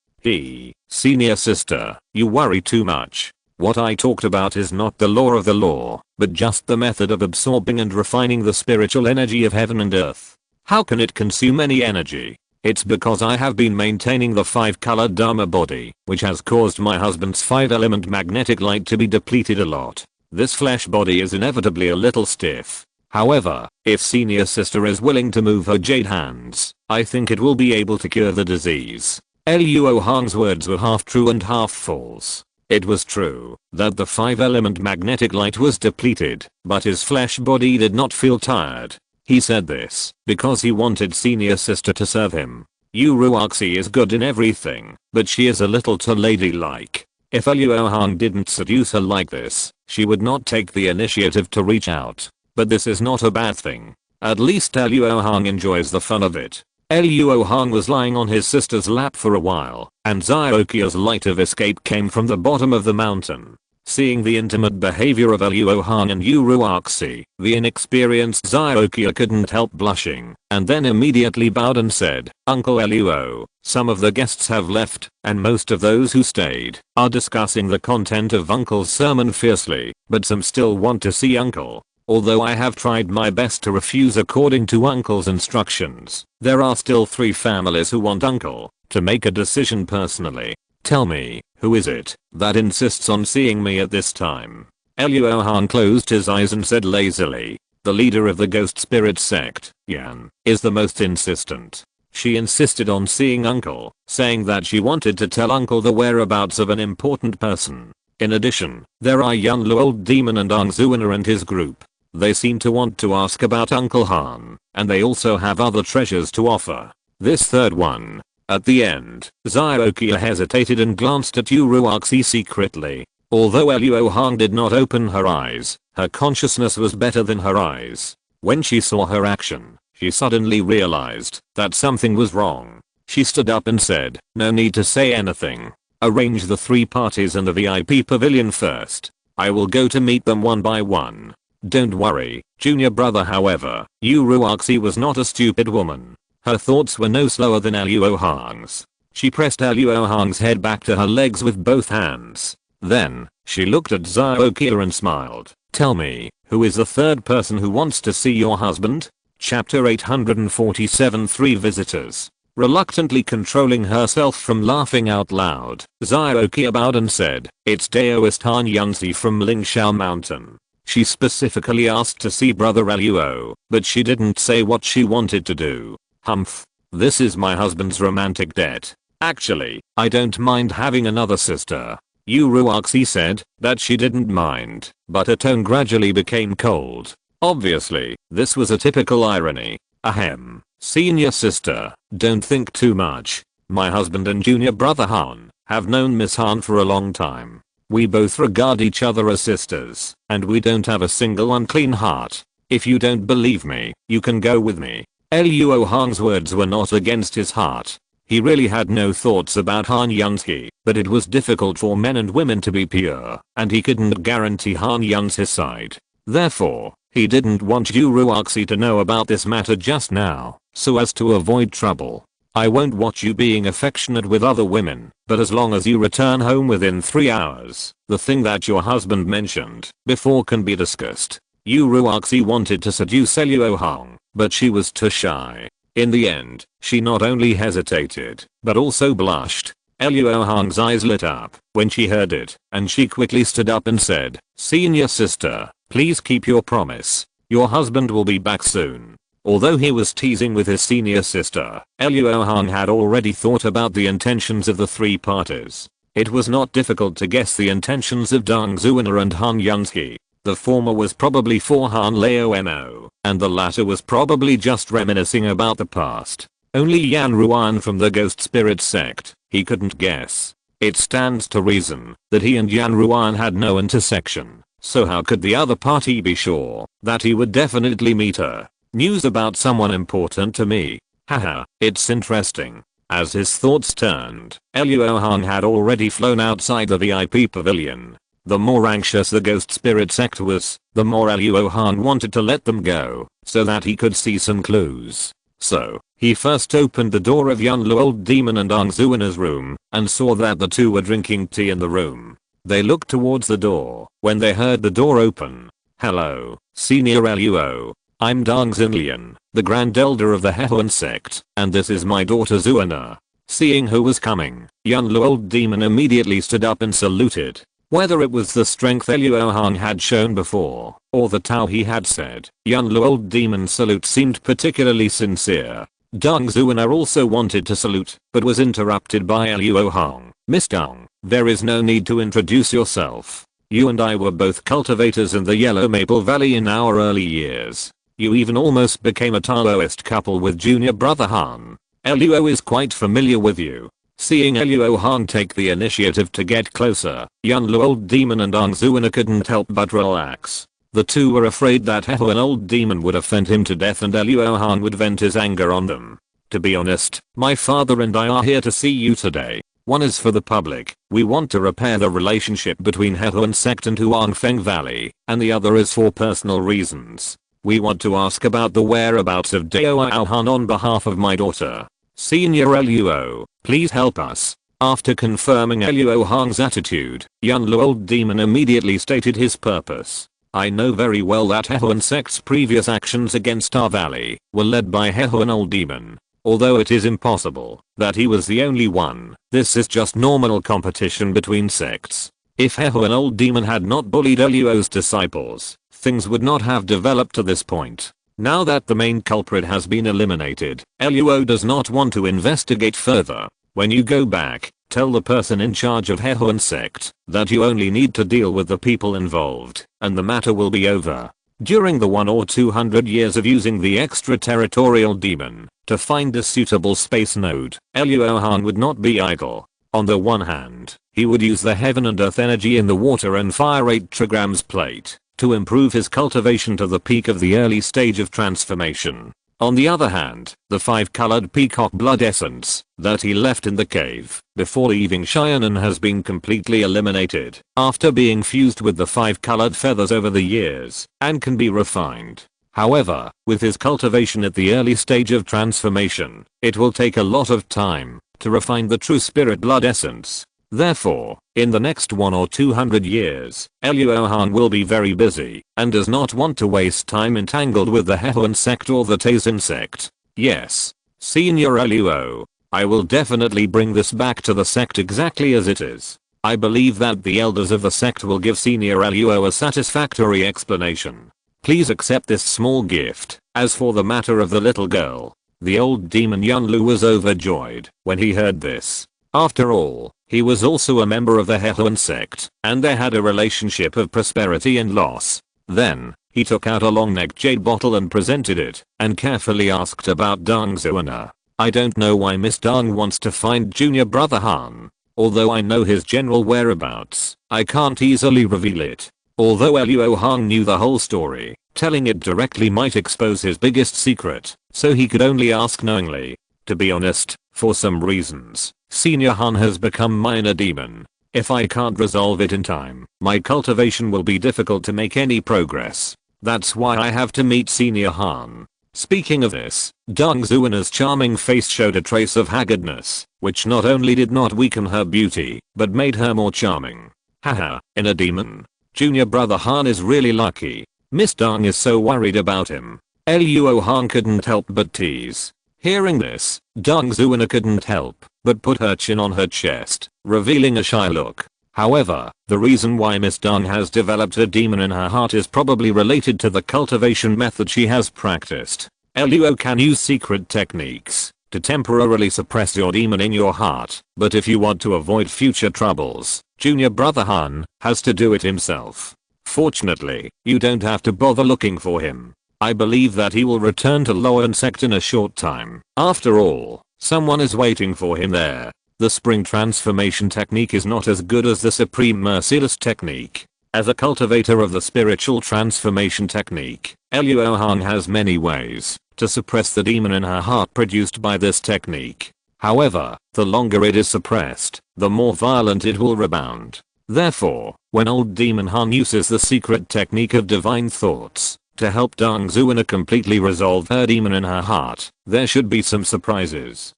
Senior sister, you worry too much. What I talked about is not the law of the law, but just the method of absorbing and refining the spiritual energy of heaven and earth. How can it consume any energy? It's because I have been maintaining the 5-colored Dharma body, which has caused my husband's 5-element magnetic light to be depleted a lot. This flesh body is inevitably a little stiff. However, if senior sister is willing to move her jade hands, I think it will be able to cure the disease." Luo Hong's words were half true and half false. It was true that the 5-element magnetic light was depleted, but his flesh body did not feel tired. He said this because he wanted senior sister to serve him. Yu Ruoxi is good in everything, but she is a little too ladylike. If Luo Hong didn't seduce her like this, she would not take the initiative to reach out. But this is not a bad thing. At least Luo Hong enjoys the fun of it. Luo Hong was lying on his sister's lap for a while, and Xiaoqia's light of escape came from the bottom of the mountain. Seeing the intimate behavior of Luo Hong and Yu Ruoxi, the inexperienced Xiaoqia couldn't help blushing, and then immediately bowed and said, "Uncle Luo, some of the guests have left, and most of those who stayed are discussing the content of Uncle's sermon fiercely, but some still want to see Uncle. Although I have tried my best to refuse according to Uncle's instructions, there are still 3 families who want Uncle to make a decision personally. Tell me, who is it that insists on seeing me at this time?" Luo Hong closed his eyes and said lazily, "The leader of the ghost spirit sect, Yan, is the most insistent. She insisted on seeing Uncle, saying that she wanted to tell Uncle the whereabouts of an important person. In addition, there are Yan Luo old demon and Ang Zuiner and his group. They seem to want to ask about Uncle Han, and they also have other treasures to offer. This third one." At the end, Xiaoqia hesitated and glanced at Yu Ruoxi secretly. Although Luo Hong did not open her eyes, her consciousness was better than her eyes. When she saw her action, she suddenly realized that something was wrong. She stood up and said, "No need to say anything. Arrange the 3 parties in the VIP pavilion first. I will go to meet them one by one. Don't worry, junior brother." However, Yu Ruoxi was not a stupid woman. Her thoughts were no slower than Luo Hong's. She pressed Luo Hong's head back to her legs with both hands. Then, she looked at Xiaoqia and smiled. "Tell me, who is the 3rd person who wants to see your husband?" Chapter 847 3 Visitors. Reluctantly controlling herself from laughing out loud, Xiaoqia bowed and said, "It's Daoist Han Yunzi from Lingshao Mountain." She specifically asked to see brother Luo, but she didn't say what she wanted to do. "Humph. This is my husband's romantic debt. Actually, I don't mind having another sister. Uruaxi said that she didn't mind, but her tone gradually became cold. Obviously, this was a typical irony. Ahem. Senior sister, don't think too much. My husband and junior brother Han have known Miss Han for a long time. We both regard each other as sisters, and we don't have a single unclean heart. If you don't believe me, you can go with me. Luo Hong's words were not against his heart. He really had no thoughts about Han Yunski, but it was difficult for men and women to be pure, and he couldn't guarantee Han Yun's his side. Therefore, he didn't want Uruaxi to know about this matter just now, so as to avoid trouble. I won't watch you being affectionate with other women, but as long as you return home within 3 hours, the thing that your husband mentioned before can be discussed. Uruaxi wanted to seduce Luo Hong, but she was too shy. In the end, she not only hesitated, but also blushed. Luo Hong's eyes lit up when she heard it, and she quickly stood up and said, "Senior sister, please keep your promise. Your husband will be back soon." Although he was teasing with his senior sister, Luo Hong had already thought about the intentions of the three parties. It was not difficult to guess the intentions of Deng Zuiner and Han Yunski. The former was probably for Han Lao Mo, and the latter was probably just reminiscing about the past. Only Yan Ruan from the Ghost Spirit sect, he couldn't guess. It stands to reason that he and Yan Ruan had no intersection, so how could the other party be sure that he would definitely meet her? News about someone important to me. Haha, it's interesting. As his thoughts turned, Luo Hong had already flown outside the VIP pavilion. The more anxious the Ghost Spirit sect was, the more Luo Hong wanted to let them go, so that he could see some clues. So, he first opened the door of Yun Lu Old Demon and Deng Zuiner's room, and saw that the two were drinking tea in the room. They looked towards the door, when they heard the door open. "Hello, Senior Luo. I'm Deng Xinlian, the Grand Elder of the Hehuan sect, and this is my daughter Zuiner." Seeing who was coming, Yun Lu Old Demon immediately stood up and saluted. Whether it was the strength Luo Hong had shown before, or the Tao he had said, Yun Lu Old Demon's salute seemed particularly sincere. Deng Zuiner also wanted to salute, but was interrupted by Luo Hong. "Miss Deng, there is no need to introduce yourself. You and I were both cultivators in the Yellow Maple Valley in our early years. You even almost became a Taoist couple with junior brother Han. Luo is quite familiar with you." Seeing Luo Hong take the initiative to get closer, Yun Lu Old Demon and Deng Zuiner couldn't help but relax. The two were afraid that Hehuan Old Demon would offend him to death and Luo Hong would vent his anger on them. "To be honest, my father and I are here to see you today. One is for the public, we want to repair the relationship between Hehuan sect and Huangfeng Valley, and the other is for personal reasons. We want to ask about the whereabouts of Dao Han on behalf of my daughter. Senior Luo, please help us." After confirming Luo Hong's attitude, Yun Lu Old Demon immediately stated his purpose. "I know very well that Hehuan sect's previous actions against our valley were led by Hehuan Old Demon. Although it is impossible that he was the only one, this is just normal competition between sects. If Hehuan Old Demon had not bullied Luo's disciples, things would not have developed to this point. Now that the main culprit has been eliminated, Luo does not want to investigate further. When you go back, tell the person in charge of Hehuan sect that you only need to deal with the people involved, and the matter will be over." During the 1 or 200 years of using the extraterritorial demon to find a suitable space node, Luo Hong would not be idle. On the one hand, he would use the heaven and earth energy in the water and fire 8 trigrams plate to improve his cultivation to the peak of the early stage of transformation. On the other hand, the 5-colored peacock blood essence that he left in the cave before leaving Cheyenne has been completely eliminated after being fused with the 5-colored feathers over the years and can be refined. However, with his cultivation at the early stage of transformation, it will take a lot of time to refine the true spirit blood essence. Therefore, in the next 1 or 200 years, Luo Hong will be very busy and does not want to waste time entangled with the Hehuan sect or the Taizin sect. "Yes, Senior Luo, I will definitely bring this back to the sect exactly as it is. I believe that the elders of the sect will give Senior Luo a satisfactory explanation. Please accept this small gift. As for the matter of the little girl." The old demon Yun Lu was overjoyed when he heard this. After all, he was also a member of the Hehuan sect, and they had a relationship of prosperity and loss. Then, he took out a long-necked jade bottle and presented it, and carefully asked about Deng Zuana. I don't know why Miss Deng wants to find junior brother Han. Although I know his general whereabouts, I can't easily reveal it. Although Luo Hong knew the whole story, telling it directly might expose his biggest secret, so he could only ask knowingly. To be honest, for some reasons, Senior Han has become my inner demon. If I can't resolve it in time, my cultivation will be difficult to make any progress. That's why I have to meet Senior Han. Speaking of this, Deng Zuana's charming face showed a trace of haggardness, which not only did not weaken her beauty, but made her more charming. Haha, inner demon. Junior brother Han is really lucky. Miss Deng is so worried about him. Luo Hong couldn't help but tease. Hearing this, Deng Zuana couldn't help but put her chin on her chest, revealing a shy look. However, the reason why Miss Deng has developed a demon in her heart is probably related to the cultivation method she has practiced. Luo can use secret techniques to temporarily suppress your demon in your heart, but if you want to avoid future troubles, junior brother Han has to do it himself. Fortunately, you don't have to bother looking for him. I believe that he will return to Luo sect in a short time. After all, someone is waiting for him there. The spring transformation technique is not as good as the supreme merciless technique. As a cultivator of the spiritual transformation technique, Luo Hong has many ways to suppress the demon in her heart produced by this technique. However, the longer it is suppressed, the more violent it will rebound. Therefore, when old demon Han uses the secret technique of divine thoughts to help Deng Zuana completely resolve her demon in her heart, there should be some surprises.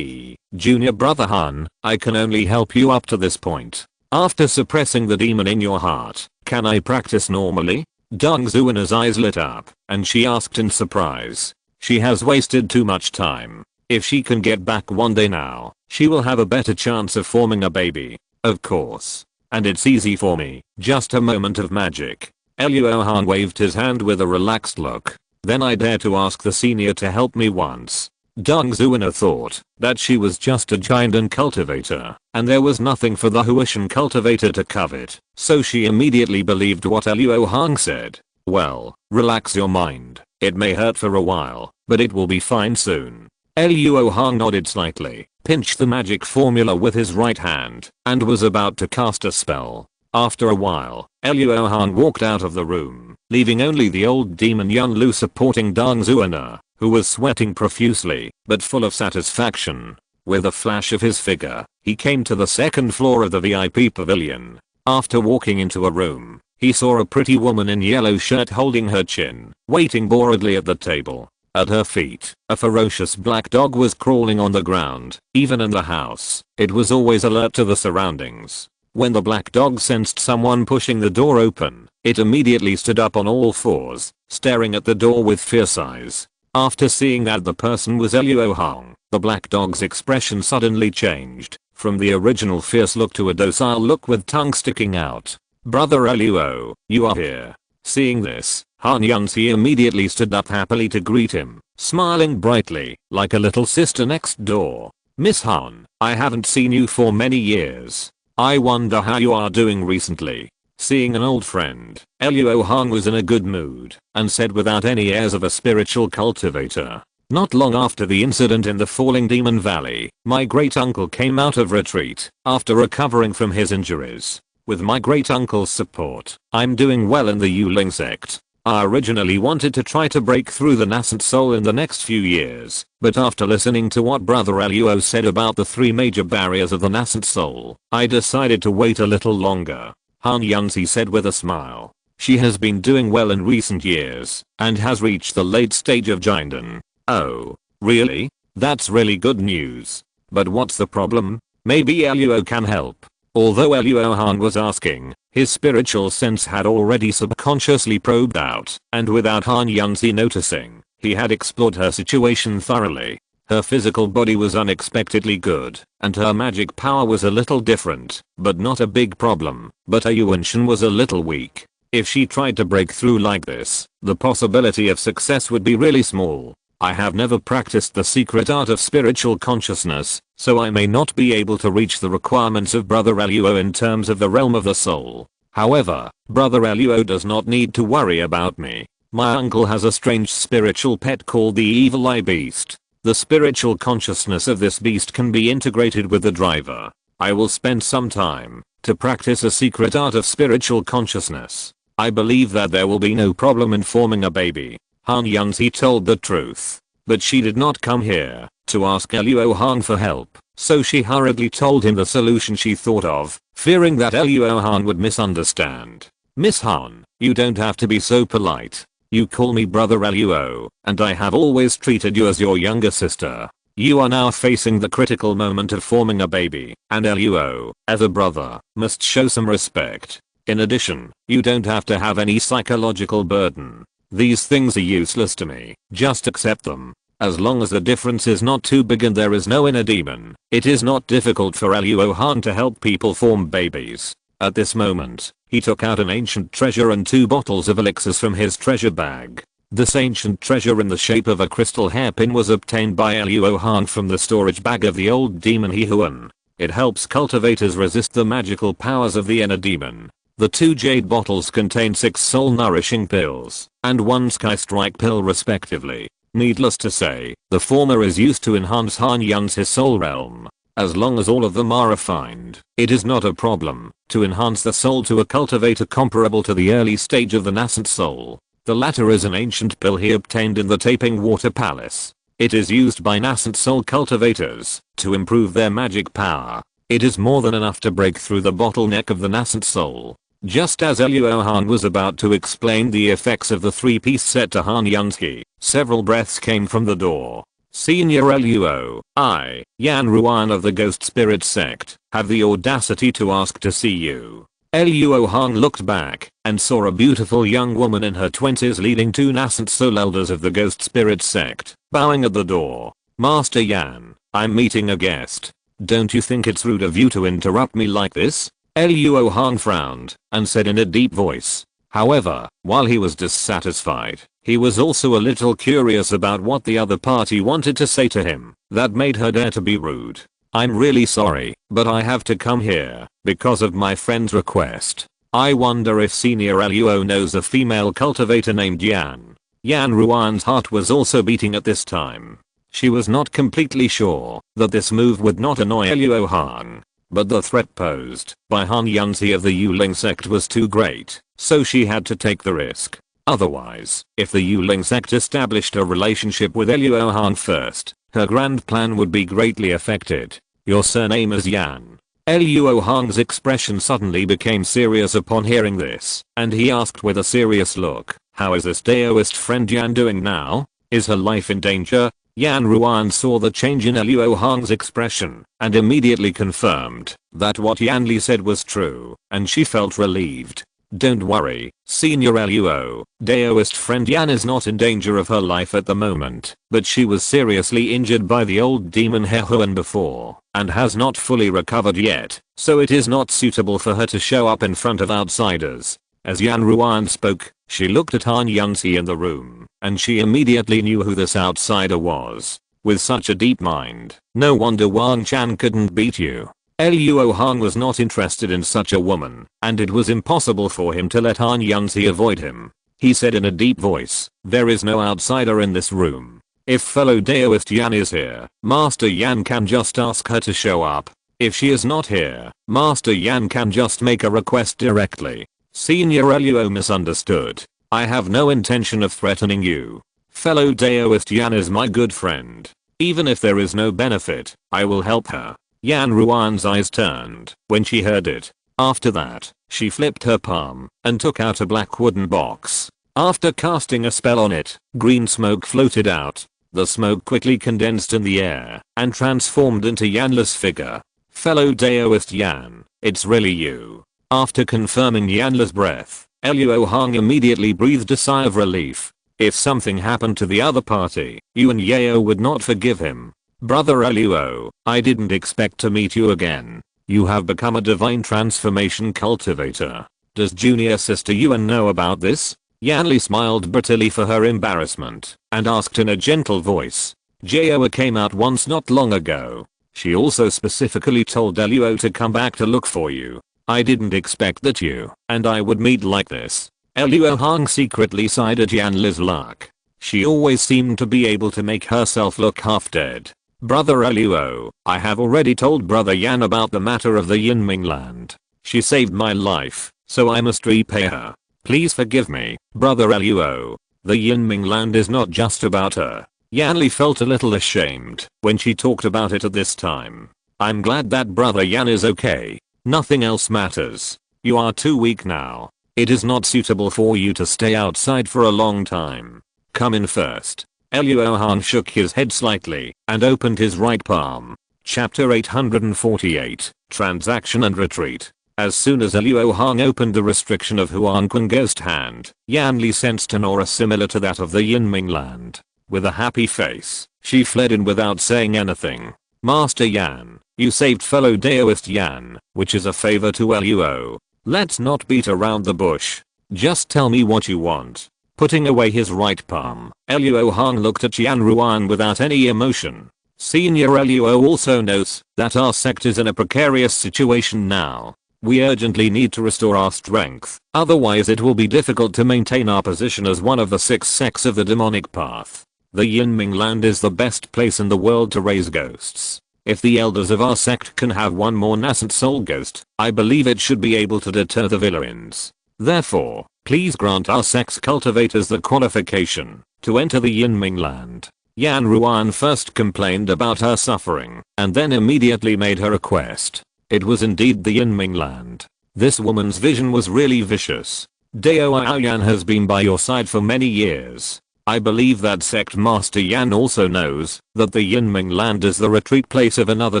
Junior brother Han, I can only help you up to this point. After suppressing the demon in your heart, can I practice normally? Deng Zuana's eyes lit up, and she asked in surprise. She has wasted too much time. If she can get back one day now, she will have a better chance of forming a baby. Of course. And it's easy for me, just a moment of magic. Luo Hong waved his hand with a relaxed look. Then I dare to ask the senior to help me once. Deng Zuana thought that she was just a giant cultivator, and there was nothing for the Huishan cultivator to covet, so she immediately believed what Luo Hong said. Well, relax your mind. It may hurt for a while, but it will be fine soon. Luo Hong nodded slightly, pinched the magic formula with his right hand, and was about to cast a spell. After a while, Luo Hong walked out of the room, leaving only the old demon Yun Lu supporting Deng Zuana, who was sweating profusely, but full of satisfaction. With a flash of his figure, he came to the second floor of the VIP pavilion. After walking into a room, he saw a pretty woman in yellow shirt holding her chin, waiting boredly at the table. At her feet, a ferocious black dog was crawling on the ground. Even in the house, it was always alert to the surroundings. When the black dog sensed someone pushing the door open, it immediately stood up on all fours, staring at the door with fierce eyes. After seeing that the person was Luo Hong, the black dog's expression suddenly changed, from the original fierce look to a docile look with tongue sticking out. Brother Luo, you are here. Seeing this, Han Yunzi immediately stood up happily to greet him, smiling brightly, like a little sister next door. Miss Han, I haven't seen you for many years. I wonder how you are doing recently. Seeing an old friend, Luo Hong was in a good mood, and said without any airs of a spiritual cultivator. Not long after the incident in the Falling Demon Valley, my great uncle came out of retreat, after recovering from his injuries. With my great uncle's support, I'm doing well in the Yuling sect. I originally wanted to try to break through the nascent soul in the next few years, but after listening to what Brother Luo said about the 3 major barriers of the nascent soul, I decided to wait a little longer. Han Yunzi said with a smile. She has been doing well in recent years, and has reached the late stage of Jinden. Oh, really? That's really good news. But what's the problem? Maybe Luo can help. Although Luo Han was asking, his spiritual sense had already subconsciously probed out, and without Han Yunzi noticing, he had explored her situation thoroughly. Her physical body was unexpectedly good, and her magic power was a little different, but not a big problem. But her Yuanshan was a little weak. If she tried to break through like this, the possibility of success would be really small. I have never practiced the secret art of spiritual consciousness, so I may not be able to reach the requirements of Brother Luo in terms of the realm of the soul. However, Brother Luo does not need to worry about me. My uncle has a strange spiritual pet called the Evil Eye Beast. The spiritual consciousness of this beast can be integrated with the driver. I will spend some time to practice a secret art of spiritual consciousness. I believe that there will be no problem in forming a baby. Han Yanzi told the truth. But she did not come here to ask Luo Hong for help, so she hurriedly told him the solution she thought of, fearing that Luo Hong would misunderstand. Miss Han, you don't have to be so polite. You call me Brother Luo, and I have always treated you as your younger sister. You are now facing the critical moment of forming a baby, and Luo, as a brother, must show some respect. In addition, you don't have to have any psychological burden. These things are useless to me, just accept them. As long as the difference is not too big and there is no inner demon, it is not difficult for Luo Hong to help people form babies. At this moment, he took out an ancient treasure and 2 bottles of elixirs from his treasure bag. This ancient treasure in the shape of a crystal hairpin was obtained by Luo Hong from the storage bag of the old demon He Huan. It helps cultivators resist the magical powers of the inner demon. The 2 jade bottles contain 6 soul nourishing pills and 1 sky strike pill respectively. Needless to say, the former is used to enhance Han Yan's soul realm. As long as all of them are refined, it is not a problem to enhance the soul to a cultivator comparable to the early stage of the nascent soul. The latter is an ancient pill he obtained in the Taping Water Palace. It is used by nascent soul cultivators to improve their magic power. It is more than enough to break through the bottleneck of the nascent soul. Just as Luo Hong was about to explain the effects of the 3-piece set to Han Yanzi, several breaths came from the door. Senior Luo, I, Yan Ruan of the Ghost Spirit Sect, have the audacity to ask to see you. Luo Hong looked back and saw a beautiful young woman in her 20s leading 2 nascent soul elders of the Ghost Spirit Sect, bowing at the door. Master Yan, I'm meeting a guest. Don't you think it's rude of you to interrupt me like this? Luo Hong frowned and said in a deep voice. However, while he was dissatisfied, he was also a little curious about what the other party wanted to say to him that made her dare to be rude. I'm really sorry, but I have to come here because of my friend's request. I wonder if Senior Luo knows a female cultivator named Yan. Yan Ruan's heart was also beating at this time. She was not completely sure that this move would not annoy Luo Hong, but the threat posed by Han Yanzi of the Yuling sect was too great, so she had to take the risk. Otherwise, if the Yuling sect established a relationship with Luo Hong first, her grand plan would be greatly affected. Your surname is Yan. Luo Hong's expression suddenly became serious upon hearing this, and he asked with a serious look, how is this Daoist friend Yan doing now? Is her life in danger? Yan Ruan saw the change in Luo Hong's expression and immediately confirmed that what Yan Li said was true, and she felt relieved. Don't worry, Senior Luo, Daoist friend Yan is not in danger of her life at the moment, but she was seriously injured by the old demon He Huan before and has not fully recovered yet, so it is not suitable for her to show up in front of outsiders. As Yan Ruan spoke, she looked at Han Yanzi in the room, and she immediately knew who this outsider was. With such a deep mind, no wonder Wang Chan couldn't beat you. Luo Hong was not interested in such a woman, and it was impossible for him to let Han Yanzi avoid him. He said in a deep voice, there is no outsider in this room. If fellow Daoist Yan is here, Master Yan can just ask her to show up. If she is not here, Master Yan can just make a request directly. Senior Luo misunderstood. I have no intention of threatening you. Fellow Daoist Yan is my good friend. Even if there is no benefit, I will help her. Yan Ruan's eyes turned when she heard it. After that, she flipped her palm and took out a black wooden box. After casting a spell on it, green smoke floated out. The smoke quickly condensed in the air and transformed into Yanla's figure. Fellow Daoist Yan, it's really you. After confirming Yanla's breath, Luo Hong immediately breathed a sigh of relief. If something happened to the other party, Yuan Yao would not forgive him. Brother Luo, I didn't expect to meet you again. You have become a divine transformation cultivator. Does junior sister Yuan know about this? Yanli smiled bitterly for her embarrassment and asked in a gentle voice. Jaoa came out once not long ago. She also specifically told Luo to come back to look for you. I didn't expect that you and I would meet like this. Luo Hong secretly sighed at Yanli's luck. She always seemed to be able to make herself look half dead. Brother Luo, I have already told Brother Yan about the matter of the Yinming land. She saved my life, so I must repay her. Please forgive me, Brother Luo. The Yinming land is not just about her. Yanli felt a little ashamed when she talked about it at this time. I'm glad that Brother Yan is okay. Nothing else matters. You are too weak now. It is not suitable for you to stay outside for a long time. Come in first. Luo Hong shook his head slightly and opened his right palm. Chapter 848, Transaction and Retreat. As soon as Luo Hong opened the restriction of Huanquan Ghost Hand, Yanli sensed an aura similar to that of the Yinming land. With a happy face, she fled in without saying anything. Master Yan, you saved fellow Daoist Yan, which is a favor to Luo. Let's not beat around the bush. Just tell me what you want. Putting away his right palm, Luo Hong looked at Yan Ruan without any emotion. Senior Luo also notes that our sect is in a precarious situation now. We urgently need to restore our strength, otherwise it will be difficult to maintain our position as one of the 6 sects of the demonic path. The Yinming land is the best place in the world to raise ghosts. If the elders of our sect can have one more nascent soul ghost, I believe it should be able to deter the villains. Therefore, please grant our sect's cultivators the qualification to enter the Yinming land. Yan Ruan first complained about her suffering and then immediately made her request. It was indeed the Yinming land. This woman's vision was really vicious. Dao Aoyan has been by your side for many years. I believe that sect master Yan also knows that the Yinming land is the retreat place of another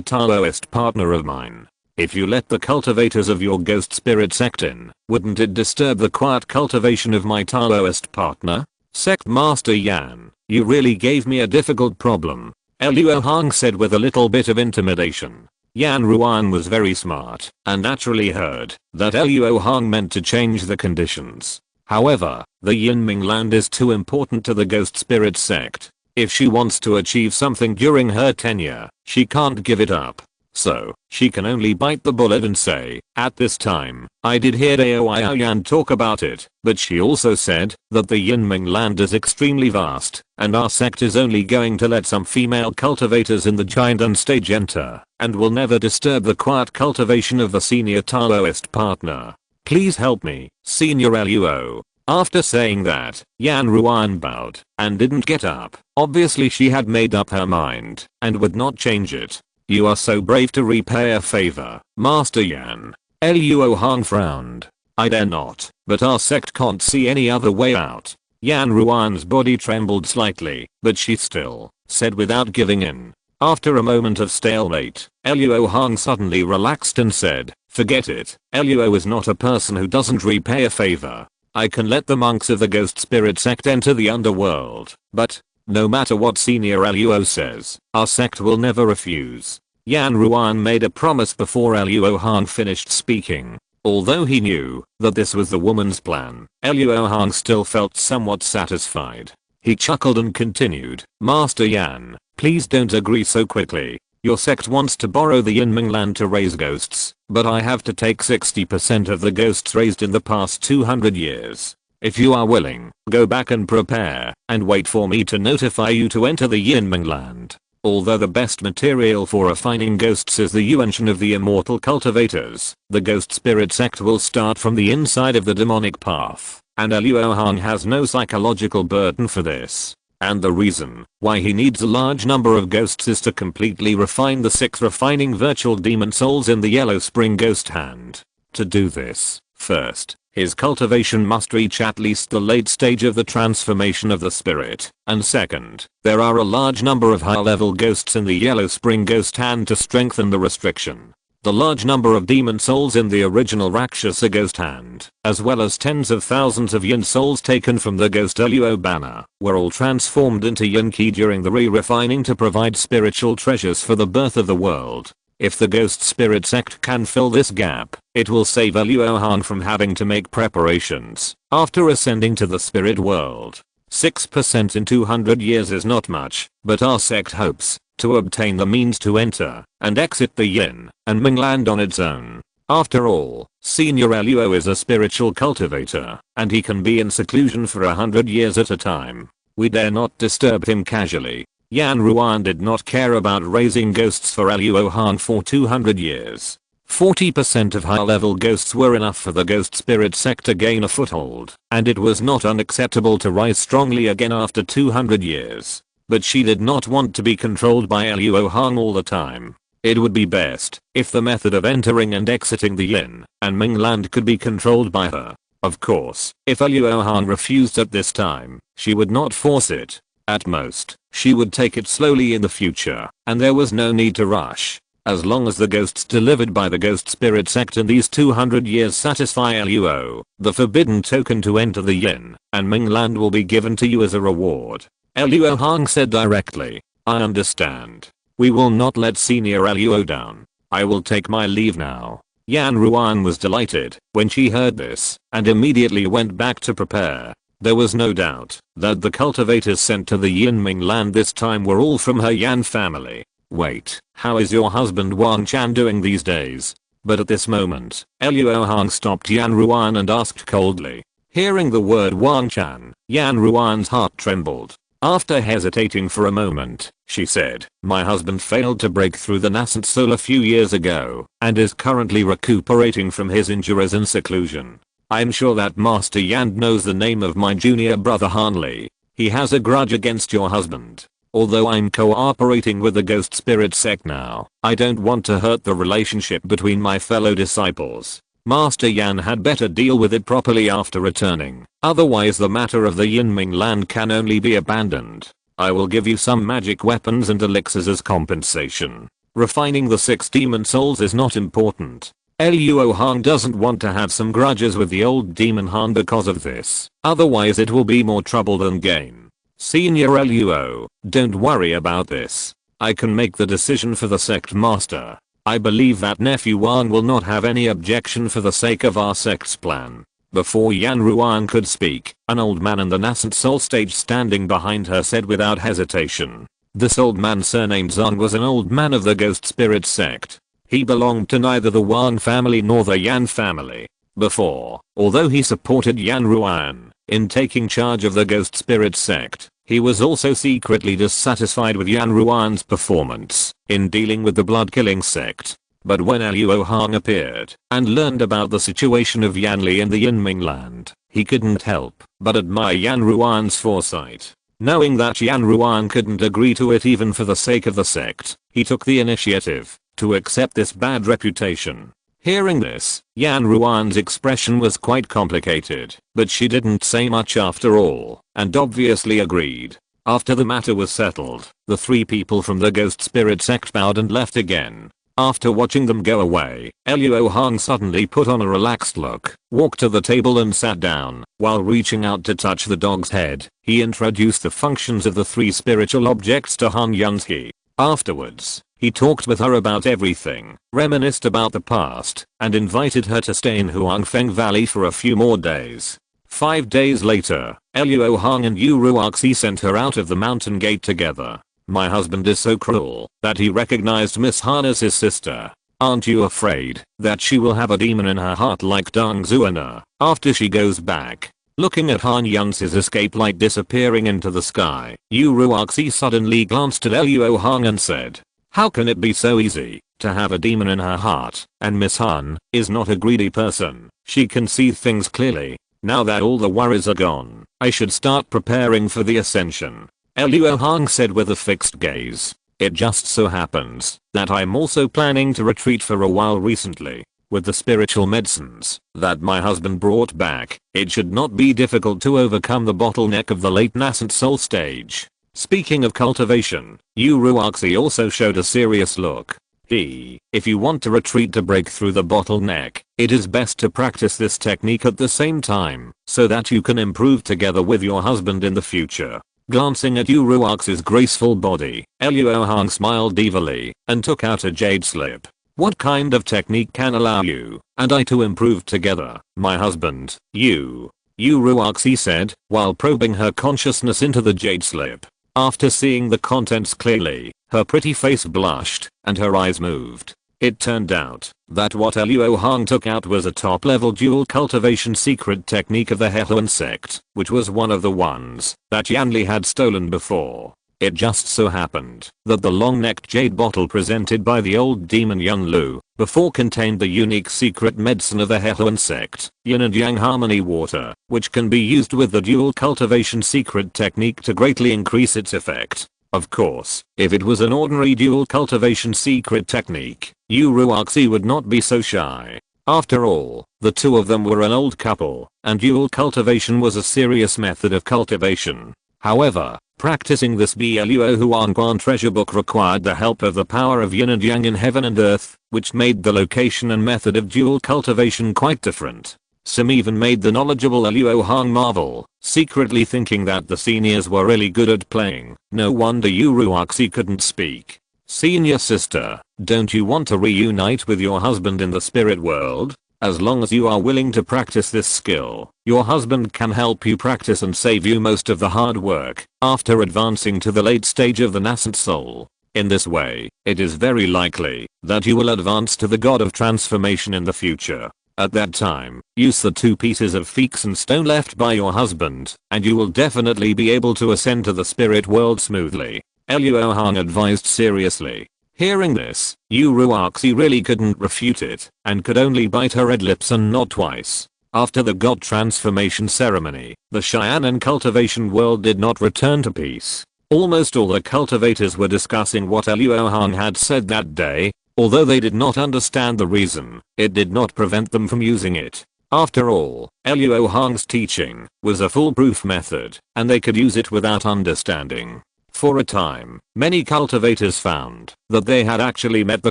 Taoist partner of mine. If you let the cultivators of your ghost spirit sect in, wouldn't it disturb the quiet cultivation of my Taoist partner? Sect master Yan, you really gave me a difficult problem, Luo Hong said with a little bit of intimidation. Yan Ruan was very smart and naturally heard that Luo Hong meant to change the conditions. However, the Yinming land is too important to the ghost spirit sect. If she wants to achieve something during her tenure, she can't give it up. So, she can only bite the bullet and say, at this time, I did hear Dao Aoyan talk about it, but she also said that the Yinming land is extremely vast, and our sect is only going to let some female cultivators in the giant stage enter, and will never disturb the quiet cultivation of the senior Taoist partner. Please help me, Senior Luo. After saying that, Yan Ruan bowed and didn't get up. Obviously she had made up her mind and would not change it. You are so brave to repay a favor, Master Yan. Luo Hong frowned. I dare not, but our sect can't see any other way out. Yan Ruan's body trembled slightly, but she still said without giving in. After a moment of stalemate, Luo Hong suddenly relaxed and said, forget it. Luo is not a person who doesn't repay a favor. I can let the monks of the ghost spirit sect enter the underworld, but no matter what Senior Luo says, our sect will never refuse. Yan Ruan made a promise before Luo Hong finished speaking. Although he knew that this was the woman's plan, Luo Hong still felt somewhat satisfied. He chuckled and continued, Master Yan, please don't agree so quickly. Your sect wants to borrow the Yinming land to raise ghosts, but I have to take 60% of the ghosts raised in the past 200 years. If you are willing, go back and prepare, and wait for me to notify you to enter the Yinming land. Although the best material for refining ghosts is the yuanshan of the immortal cultivators, the ghost spirit sect will start from the inside of the demonic path, and Luo Hong has no psychological burden for this. And the reason why he needs a large number of ghosts is to completely refine the 6 refining virtual demon souls in the Yellow Spring Ghost Hand. To do this, first, his cultivation must reach at least the late stage of the transformation of the spirit, and second, there are a large number of high-level ghosts in the Yellow Spring Ghost Hand to strengthen the restriction. The large number of demon souls in the original Rakshasa Ghost Hand, as well as tens of thousands of yin souls taken from the Ghost Luo banner, were all transformed into yin ki during the re-refining to provide spiritual treasures for the birth of the world. If the ghost spirit sect can fill this gap, it will save Luo Hong from having to make preparations after ascending to the spirit world. 6% in 200 years is not much, but our sect hopes to obtain the means to enter and exit the yin and ming land on its own. After all, Senior Luo is a spiritual cultivator, and he can be in seclusion for 100 years at a time. We dare not disturb him casually. Yan Ruan did not care about raising ghosts for Luo Hong for 200 years. 40% of high-level ghosts were enough for the ghost spirit sect to gain a foothold, and it was not unacceptable to rise strongly again after 200 years. But she did not want to be controlled by Luo Hong all the time. It would be best if the method of entering and exiting the yin and ming land could be controlled by her. Of course, if Luo Hong refused at this time, she would not force it. At most, she would take it slowly in the future, and there was no need to rush. As long as the ghosts delivered by the ghost spirit sect in these 200 years satisfy Luo, the forbidden token to enter the yin and ming land will be given to you as a reward. Luo Hong said directly. I understand. We will not let Senior Luo down. I will take my leave now. Yan Ruan was delighted when she heard this and immediately went back to prepare. There was no doubt that the cultivators sent to the Yin Ming land this time were all from her Yan family. Wait, how is your husband Wang Chan doing these days? But at this moment, Luo Hong stopped Yan Ruan and asked coldly. Hearing the word Wang Chan, Yan Ruan's heart trembled. After hesitating for a moment, she said, my husband failed to break through the nascent soul a few years ago and is currently recuperating from his injuries in seclusion. I'm sure that Master Yan knows the name of my junior brother Han Li. He has a grudge against your husband. Although I'm cooperating with the ghost spirit sect now, I don't want to hurt the relationship between my fellow disciples. Master Yan had better deal with it properly after returning. Otherwise the matter of the Yinming land can only be abandoned. I will give you some magic weapons and elixirs as compensation. Refining the 6 demon souls is not important. Luo Hong doesn't want to have some grudges with the old demon Han because of this. Otherwise it will be more trouble than gain. Senior Luo, don't worry about this. I can make the decision for the sect master. I believe that nephew Wang will not have any objection for the sake of our sect's plan. Before Yan Ruan could speak, an old man in the nascent soul stage standing behind her said without hesitation. This old man surnamed Zong was an old man of the ghost spirit sect. He belonged to neither the Wang family nor the Yan family. Before, although he supported Yan Ruan in taking charge of the ghost spirit sect, he was also secretly dissatisfied with Yan Ruan's performance in dealing with the blood-killing sect. But when Luo Hong appeared and learned about the situation of Yan Li in the Yinming land, he couldn't help but admire Yan Ruan's foresight. Knowing that Yan Ruan couldn't agree to it even for the sake of the sect, he took the initiative to accept this bad reputation. Hearing this, Yan Ruan's expression was quite complicated, but she didn't say much after all, and obviously agreed. After the matter was settled, the 3 people from the ghost spirit sect bowed and left again. After watching them go away, Luo Hong suddenly put on a relaxed look, walked to the table and sat down. While reaching out to touch the dog's head, he introduced the functions of the 3 spiritual objects to Han Yunsky. Afterwards, he talked with her about everything, reminisced about the past, and invited her to stay in Huangfeng Valley for a few more days. 5 days later, Luo Hong and Yu Ruoxi sent her out of the mountain gate together. My husband is so cruel that he recognized Miss Han as his sister. Aren't you afraid that she will have a demon in her heart like Deng Zuana after she goes back? Looking at Han Yun's escape light disappearing into the sky, Yu Ruoxi suddenly glanced at Luo Hong and said, how can it be so easy to have a demon in her heart? And Miss Han is not a greedy person. She can see things clearly. Now that all the worries are gone, I should start preparing for the ascension. Luo Hong said with a fixed gaze. It just so happens that I'm also planning to retreat for a while recently. With the spiritual medicines that my husband brought back, it should not be difficult to overcome the bottleneck of the late nascent soul stage. Speaking of cultivation, Yu Ruoxi also showed a serious look. If you want to retreat to break through the bottleneck, it is best to practice this technique at the same time, so that you can improve together with your husband in the future. Glancing at Yu Ruoxi's graceful body, Luo Hong smiled evilly and took out a jade slip. What kind of technique can allow you and I to improve together, my husband, Yu Ruoxi said, while probing her consciousness into the jade slip. After seeing the contents clearly, Her pretty face blushed, and her eyes moved. It turned out that what Luo Hong took out was a top-level dual cultivation secret technique of the Hehuan sect, which was one of the ones that Yanli had stolen before. It just so happened that the long-necked jade bottle presented by the old demon Young Lu before contained the unique secret medicine of the Hehuan sect, Yin and Yang Harmony Water, which can be used with the dual cultivation secret technique to greatly increase its effect. Of course, if it was an ordinary dual cultivation secret technique, Yu Ruoxi would not be so shy. After all, the two of them were an old couple, and dual cultivation was a serious method of cultivation. However, practicing this Luo Huangquan treasure book required the help of the power of yin and yang in heaven and earth, which made the location and method of dual cultivation quite different. Some even made the knowledgeable Luo Hong marvel, secretly thinking that the seniors were really good at playing. No wonder Yu Ruoxi couldn't speak. Senior sister, don't you want to reunite with your husband in the spirit world? As long as you are willing to practice this skill, your husband can help you practice and save you most of the hard work after advancing to the late stage of the nascent soul. In this way, it is very likely that you will advance to the god of transformation in the future. At that time, use the 2 pieces of Feekson stone left by your husband, and you will definitely be able to ascend to the spirit world smoothly. Luo Hong advised seriously. Hearing this, Yu Ruoxi really couldn't refute it, and could only bite her red lips and nod twice. After the god transformation ceremony, the Cheyenne cultivation world did not return to peace. Almost all the cultivators were discussing what Luo Hong had said that day. Although they did not understand the reason, it did not prevent them from using it. After all, Luo Hong's teaching was a foolproof method, and they could use it without understanding. For a time, many cultivators found that they had actually met the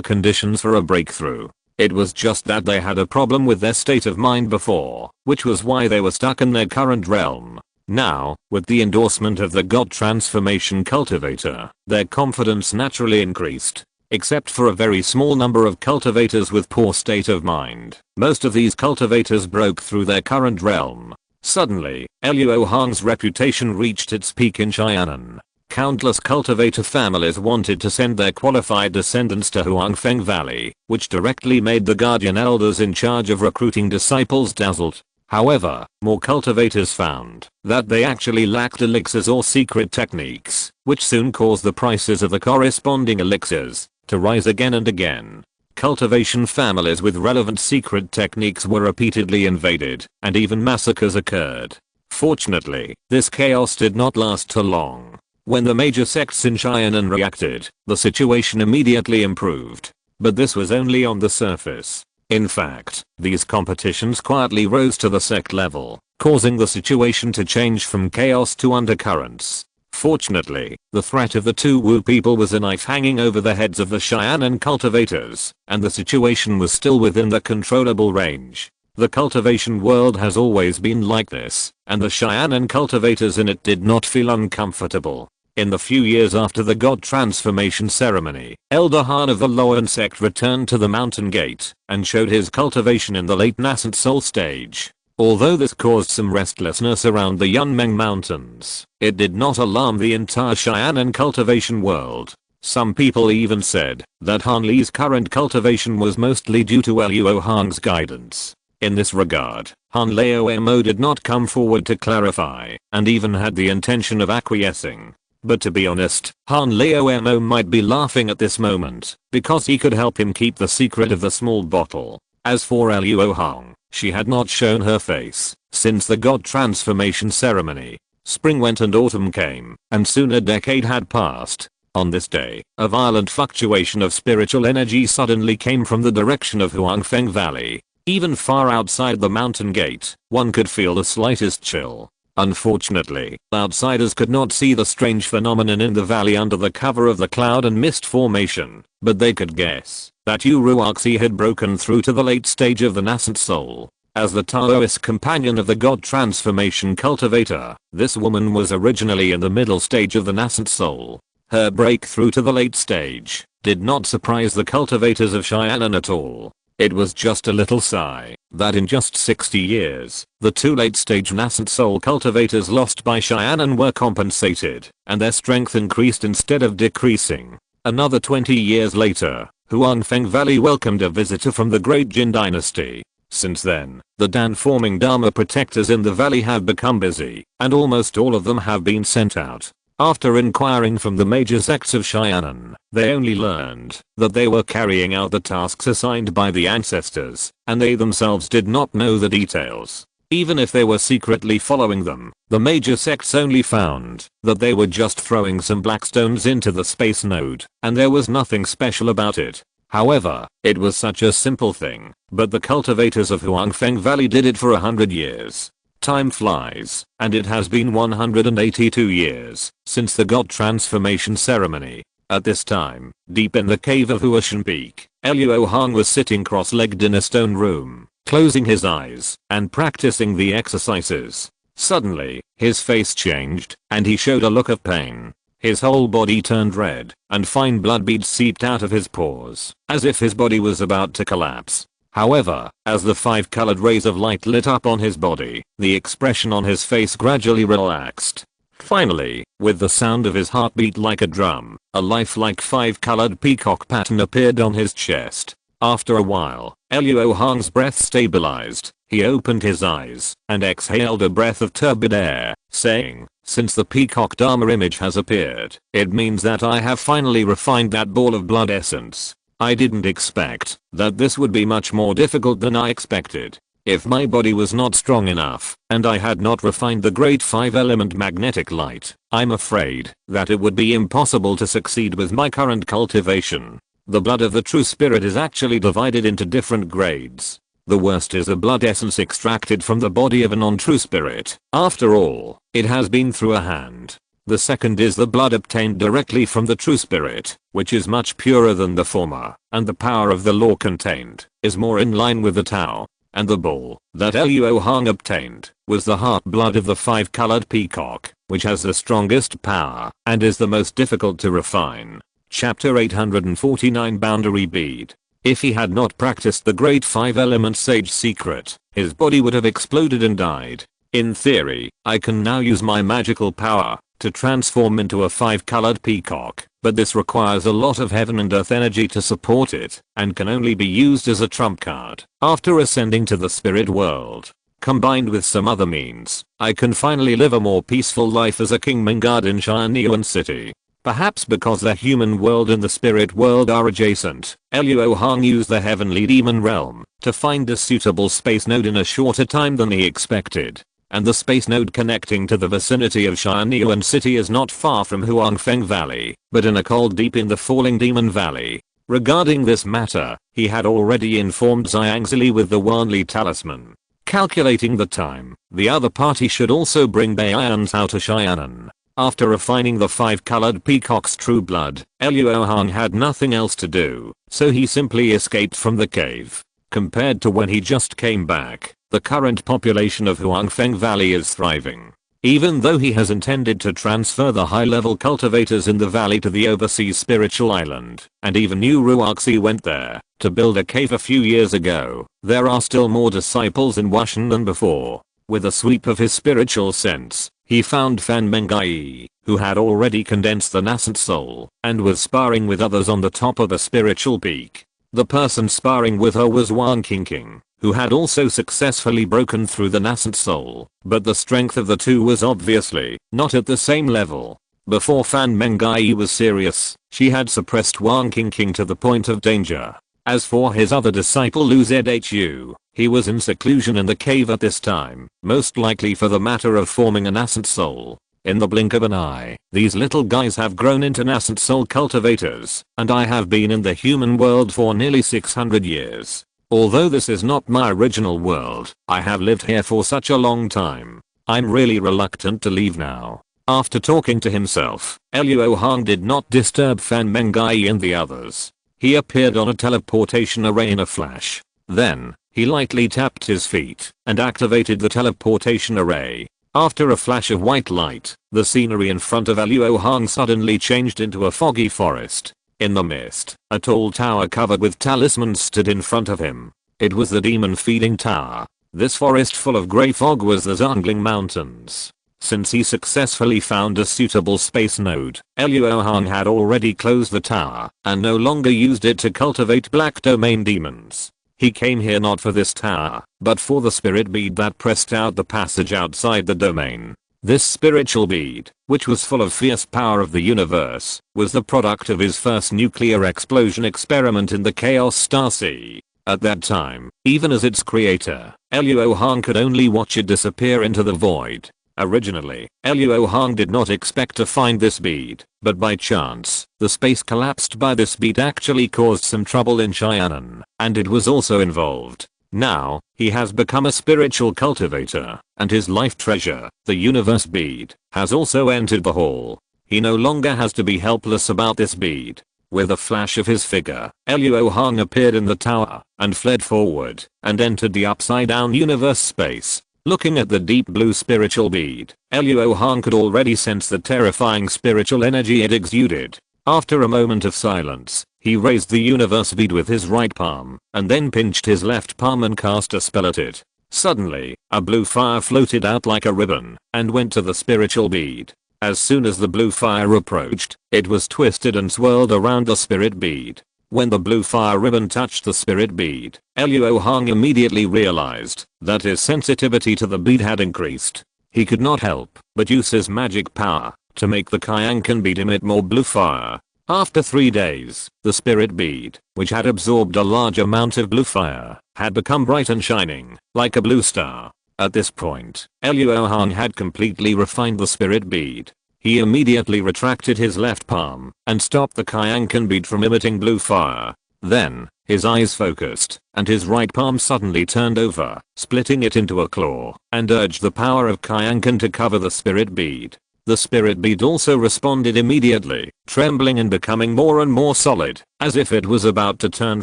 conditions for a breakthrough. It was just that they had a problem with their state of mind before, which was why they were stuck in their current realm. Now, with the endorsement of the God Transformation Cultivator, their confidence naturally increased. Except for a very small number of cultivators with poor state of mind, most of these cultivators broke through their current realm. Suddenly, Luo Hong's reputation reached its peak in Cheyenne. Countless cultivator families wanted to send their qualified descendants to Huangfeng Valley, which directly made the guardian elders in charge of recruiting disciples dazzled. However, more cultivators found that they actually lacked elixirs or secret techniques, which soon caused the prices of the corresponding elixirs to rise again and again. Cultivation families with relevant secret techniques were repeatedly invaded, and even massacres occurred. Fortunately, this chaos did not last too long. When the major sects in Cheyenne reacted, the situation immediately improved. But this was only on the surface. In fact, these competitions quietly rose to the sect level, causing the situation to change from chaos to undercurrents. Fortunately, the threat of the 2 Wu people was a knife hanging over the heads of the Cheyenne cultivators, and the situation was still within the controllable range. The cultivation world has always been like this, and the Cheyenne cultivators in it did not feel uncomfortable. In the few years after the god transformation ceremony, Elder Han of the Loan sect returned to the mountain gate and showed his cultivation in the late nascent soul stage. Although this caused some restlessness around the Yunmeng Mountains, it did not alarm the entire Cheyenne cultivation world. Some people even said that Han Li's current cultivation was mostly due to Luo Hong's guidance. In this regard, Han Lao did not come forward to clarify, and even had the intention of acquiescing. But to be honest, Han Lao might be laughing at this moment, because he could help him keep the secret of the small bottle. As for Luo Hong, she had not shown her face since the god transformation ceremony. Spring went and autumn came, and soon a decade had passed. On this day, a violent fluctuation of spiritual energy suddenly came from the direction of Huangfeng Valley. Even far outside the mountain gate, one could feel the slightest chill. Unfortunately, outsiders could not see the strange phenomenon in the valley under the cover of the cloud and mist formation, but they could guess that Yu Ruoxi had broken through to the late stage of the nascent soul. As the Taoist companion of the god transformation cultivator, this woman was originally in the middle stage of the nascent soul. Her breakthrough to the late stage did not surprise the cultivators of Cheyenne at all. It was just a little sigh that in just 60 years, the 2 late-stage nascent soul cultivators lost by Cheyenne were compensated, and their strength increased instead of decreasing. Another 20 years later, Huangfeng Valley welcomed a visitor from the Great Jin dynasty. Since then, the Dan-forming Dharma protectors in the valley have become busy, and almost all of them have been sent out. After inquiring from the major sects of Xianan, they only learned that they were carrying out the tasks assigned by the ancestors, and they themselves did not know the details. Even if they were secretly following them, the major sects only found that they were just throwing some black stones into the space node, and there was nothing special about it. However, it was such a simple thing, but the cultivators of Huangfeng Valley did it for 100 years. Time flies, and it has been 182 years since the God transformation ceremony. At this time, deep in the cave of Huashan Peak, Luo Hong was sitting cross-legged in a stone room, closing his eyes and practicing the exercises. Suddenly, his face changed, and he showed a look of pain. His whole body turned red, and fine blood beads seeped out of his pores, as if his body was about to collapse. However, as the 5 colored rays of light lit up on his body, the expression on his face gradually relaxed. Finally, with the sound of his heartbeat like a drum, a lifelike 5-colored peacock pattern appeared on his chest. After a while, Luo Hong's breath stabilized. He opened his eyes and exhaled a breath of turbid air, saying, "Since the peacock Dharma image has appeared, it means that I have finally refined that ball of blood essence. I didn't expect that this would be much more difficult than I expected. If my body was not strong enough, and I had not refined the great 5-element magnetic light, I'm afraid that it would be impossible to succeed with my current cultivation. The blood of the true spirit is actually divided into different grades. The worst is a blood essence extracted from the body of a non-true spirit. After all, it has been through a hand. The second is the blood obtained directly from the true spirit, which is much purer than the former, and the power of the law contained is more in line with the Tao. And the ball that Luo Hong obtained was the heart blood of the 5-colored peacock, which has the strongest power and is the most difficult to refine." Chapter 849 Boundary Bead. If he had not practiced the great 5-element sage secret, his body would have exploded and died. In theory, I can now use my magical power to transform into a 5-colored peacock, but this requires a lot of heaven and earth energy to support it, and can only be used as a trump card. After ascending to the spirit world, combined with some other means, I can finally live a more peaceful life as a kingman guard in Xianyuan City. Perhaps because the human world and the spirit world are adjacent, Luo Hong used the heavenly demon realm to find a suitable space node in a shorter time than he expected. And the space node connecting to the vicinity of Xianyuan City is not far from Huangfeng Valley, but in a cold deep in the falling demon valley. Regarding this matter, he had already informed Xiangzili with the Wanli talisman. Calculating the time, the other party should also bring Bai'an Tao to Xianan. After refining the 5-colored peacock's true blood, Luo Hong had nothing else to do, so he simply escaped from the cave. Compared to when he just came back, the current population of Huangfeng Valley is thriving. Even though he has intended to transfer the high-level cultivators in the valley to the overseas spiritual island, and even New Ruoxi went there to build a cave a few years ago, there are still more disciples in Washan than before. With a sweep of his spiritual sense, he found Fan Mengai, who had already condensed the nascent soul and was sparring with others on the top of the spiritual peak. The person sparring with her was Wang Qingqing, who had also successfully broken through the nascent soul, but the strength of the two was obviously not at the same level. Before Fan Mengai was serious, she had suppressed Wang Qingqing to the point of danger. As for his other disciple Lu Zhu, he was in seclusion in the cave at this time, most likely for the matter of forming a nascent soul. In the blink of an eye, these little guys have grown into nascent soul cultivators, and I have been in the human world for nearly 600 years. Although this is not my original world, I have lived here for such a long time. I'm really reluctant to leave now. After talking to himself, Luo Hong did not disturb Fan Mengai and the others. He appeared on a teleportation array in a flash. Then, he lightly tapped his feet and activated the teleportation array. After a flash of white light, the scenery in front of Luo Hong suddenly changed into a foggy forest. In the mist, a tall tower covered with talismans stood in front of him. It was the demon feeding tower. This forest full of grey fog was the Zhongling Mountains. Since he successfully found a suitable space node, Luo Hong had already closed the tower and no longer used it to cultivate black domain demons. He came here not for this tower, but for the spirit bead that pressed out the passage outside the domain. This spiritual bead, which was full of fierce power of the universe, was the product of his first nuclear explosion experiment in the Chaos Star Sea. At that time, even as its creator, Luo Hong could only watch it disappear into the void. Originally, Luo Hong did not expect to find this bead, but by chance, the space collapsed by this bead actually caused some trouble in Cheyenne, and it was also involved. Now, he has become a spiritual cultivator, and his life treasure, the universe bead, has also entered the hall. He no longer has to be helpless about this bead. With a flash of his figure, Luo Hong appeared in the tower, and fled forward, and entered the upside down universe space. Looking at the deep blue spiritual bead, Luo Hong could already sense the terrifying spiritual energy it exuded. After a moment of silence, he raised the universe bead with his right palm, and then pinched his left palm and cast a spell at it. Suddenly, a blue fire floated out like a ribbon, and went to the spiritual bead. As soon as the blue fire approached, it was twisted and swirled around the spirit bead. When the blue fire ribbon touched the spirit bead, Luo Hong immediately realized that his sensitivity to the bead had increased. He could not help but use his magic power to make the Kyankan bead emit more blue fire. After 3 days, the spirit bead, which had absorbed a large amount of blue fire, had become bright and shining, like a blue star. At this point, Luo Hong had completely refined the spirit bead. He immediately retracted his left palm and stopped the Kyankan bead from emitting blue fire. Then, his eyes focused, and his right palm suddenly turned over, splitting it into a claw, and urged the power of Kyankan to cover the spirit bead. The spirit bead also responded immediately, trembling and becoming more and more solid, as if it was about to turn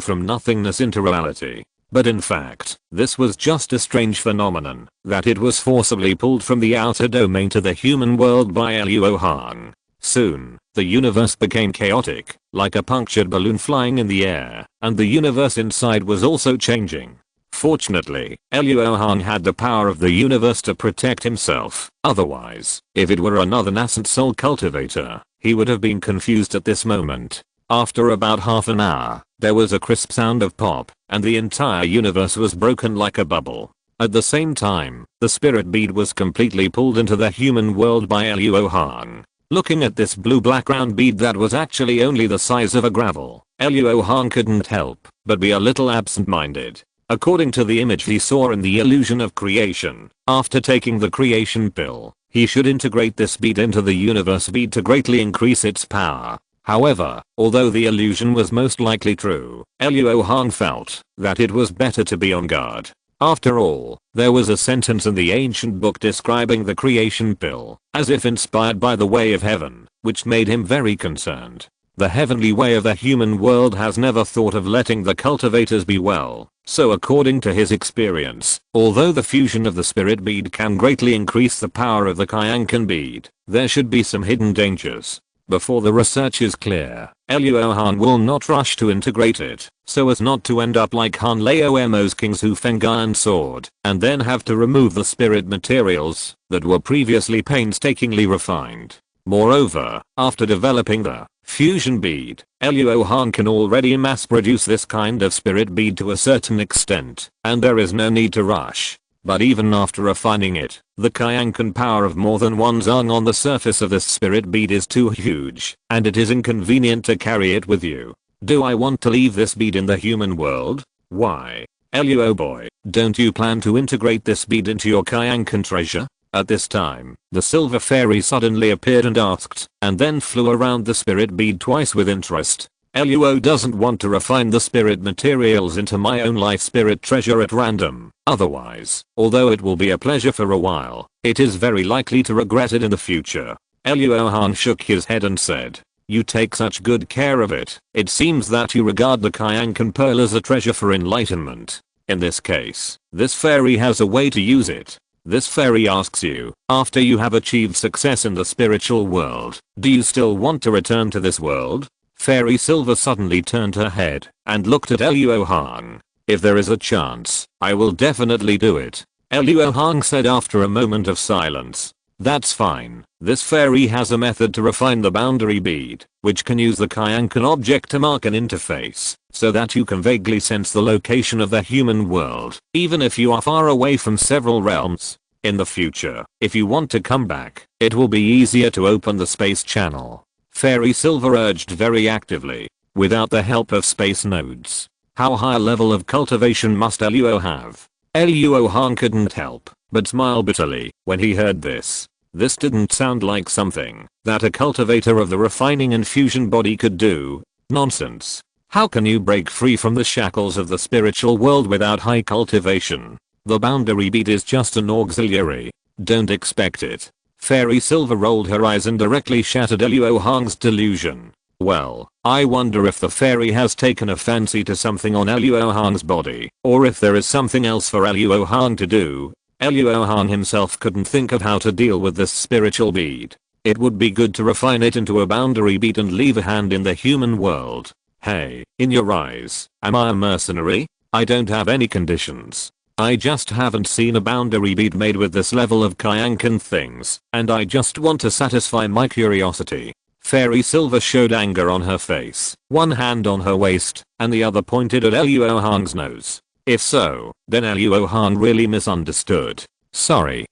from nothingness into reality. But in fact, this was just a strange phenomenon, that it was forcibly pulled from the outer domain to the human world by Luo Hong. Soon, the universe became chaotic, like a punctured balloon flying in the air, and the universe inside was also changing. Fortunately, Luo Hong had the power of the universe to protect himself. Otherwise, if it were another nascent soul cultivator, he would have been confused at this moment. After about half an hour, there was a crisp sound of pop, and the entire universe was broken like a bubble. At the same time, the spirit bead was completely pulled into the human world by Luo Hong. Looking at this blue-black round bead that was actually only the size of a gravel, Luo Hong couldn't help but be a little absent-minded. According to the image he saw in the illusion of creation, after taking the creation pill, he should integrate this bead into the universe bead to greatly increase its power. However, although the illusion was most likely true, Luo Hong felt that it was better to be on guard. After all, there was a sentence in the ancient book describing the creation pill, as if inspired by the way of heaven, which made him very concerned. The heavenly way of the human world has never thought of letting the cultivators be well, so according to his experience, although the fusion of the spirit bead can greatly increase the power of the Kyankan bead, there should be some hidden dangers. Before the research is clear, Luo Hong will not rush to integrate it, so as not to end up like Han Laomo's King's Hufengan sword, and then have to remove the spirit materials that were previously painstakingly refined. Moreover, after developing the fusion bead, Luo Hong can already mass produce this kind of spirit bead to a certain extent, and there is no need to rush. But even after refining it, the Kyankan power of more than one zong on the surface of this spirit bead is too huge, and it is inconvenient to carry it with you. Do I want to leave this bead in the human world? Why? Luo boy, don't you plan to integrate this bead into your Kyankan treasure? At this time, the silver fairy suddenly appeared and asked, and then flew around the spirit bead twice with interest. Luo doesn't want to refine the spirit materials into my own life spirit treasure at random. Otherwise, although it will be a pleasure for a while, it is very likely to regret it in the future. Luo Hong shook his head and said, "You take such good care of it. It seems that you regard the Kyankan pearl as a treasure for enlightenment. In this case, this fairy has a way to use it. This fairy asks you, after you have achieved success in the spiritual world, do you still want to return to this world?" Fairy Silver suddenly turned her head and looked at Luo Hong. "If there is a chance, I will definitely do it," Luo Hong said after a moment of silence. That's fine. This fairy has a method to refine the boundary bead, which can use the Kyankan object to mark an interface, so that you can vaguely sense the location of the human world, even if you are far away from several realms. In the future, if you want to come back, it will be easier to open the space channel. Fairy Silver urged very actively. Without the help of space nodes, how high a level of cultivation must Luo have? Luo Hong couldn't help but smile bitterly when he heard this. This didn't sound like something that a cultivator of the refining and fusion body could do. Nonsense. How can you break free from the shackles of the spiritual world without high cultivation? The boundary bead is just an auxiliary. Don't expect it. Fairy Silver rolled her eyes and directly shattered Luo Hong's delusion. Well, I wonder if the fairy has taken a fancy to something on Luo Hong's body, or if there is something else for Luo Hong to do. Luo Hong himself couldn't think of how to deal with this spiritual bead. It would be good to refine it into a boundary bead and leave a hand in the human world. Hey, in your eyes, am I a mercenary? I don't have any conditions. I just haven't seen a boundary bead made with this level of Kyankan things, and I just want to satisfy my curiosity. Fairy Silver showed anger on her face, one hand on her waist, and the other pointed at Luo Hong's nose. If so, then Luo Hong really misunderstood. Sorry.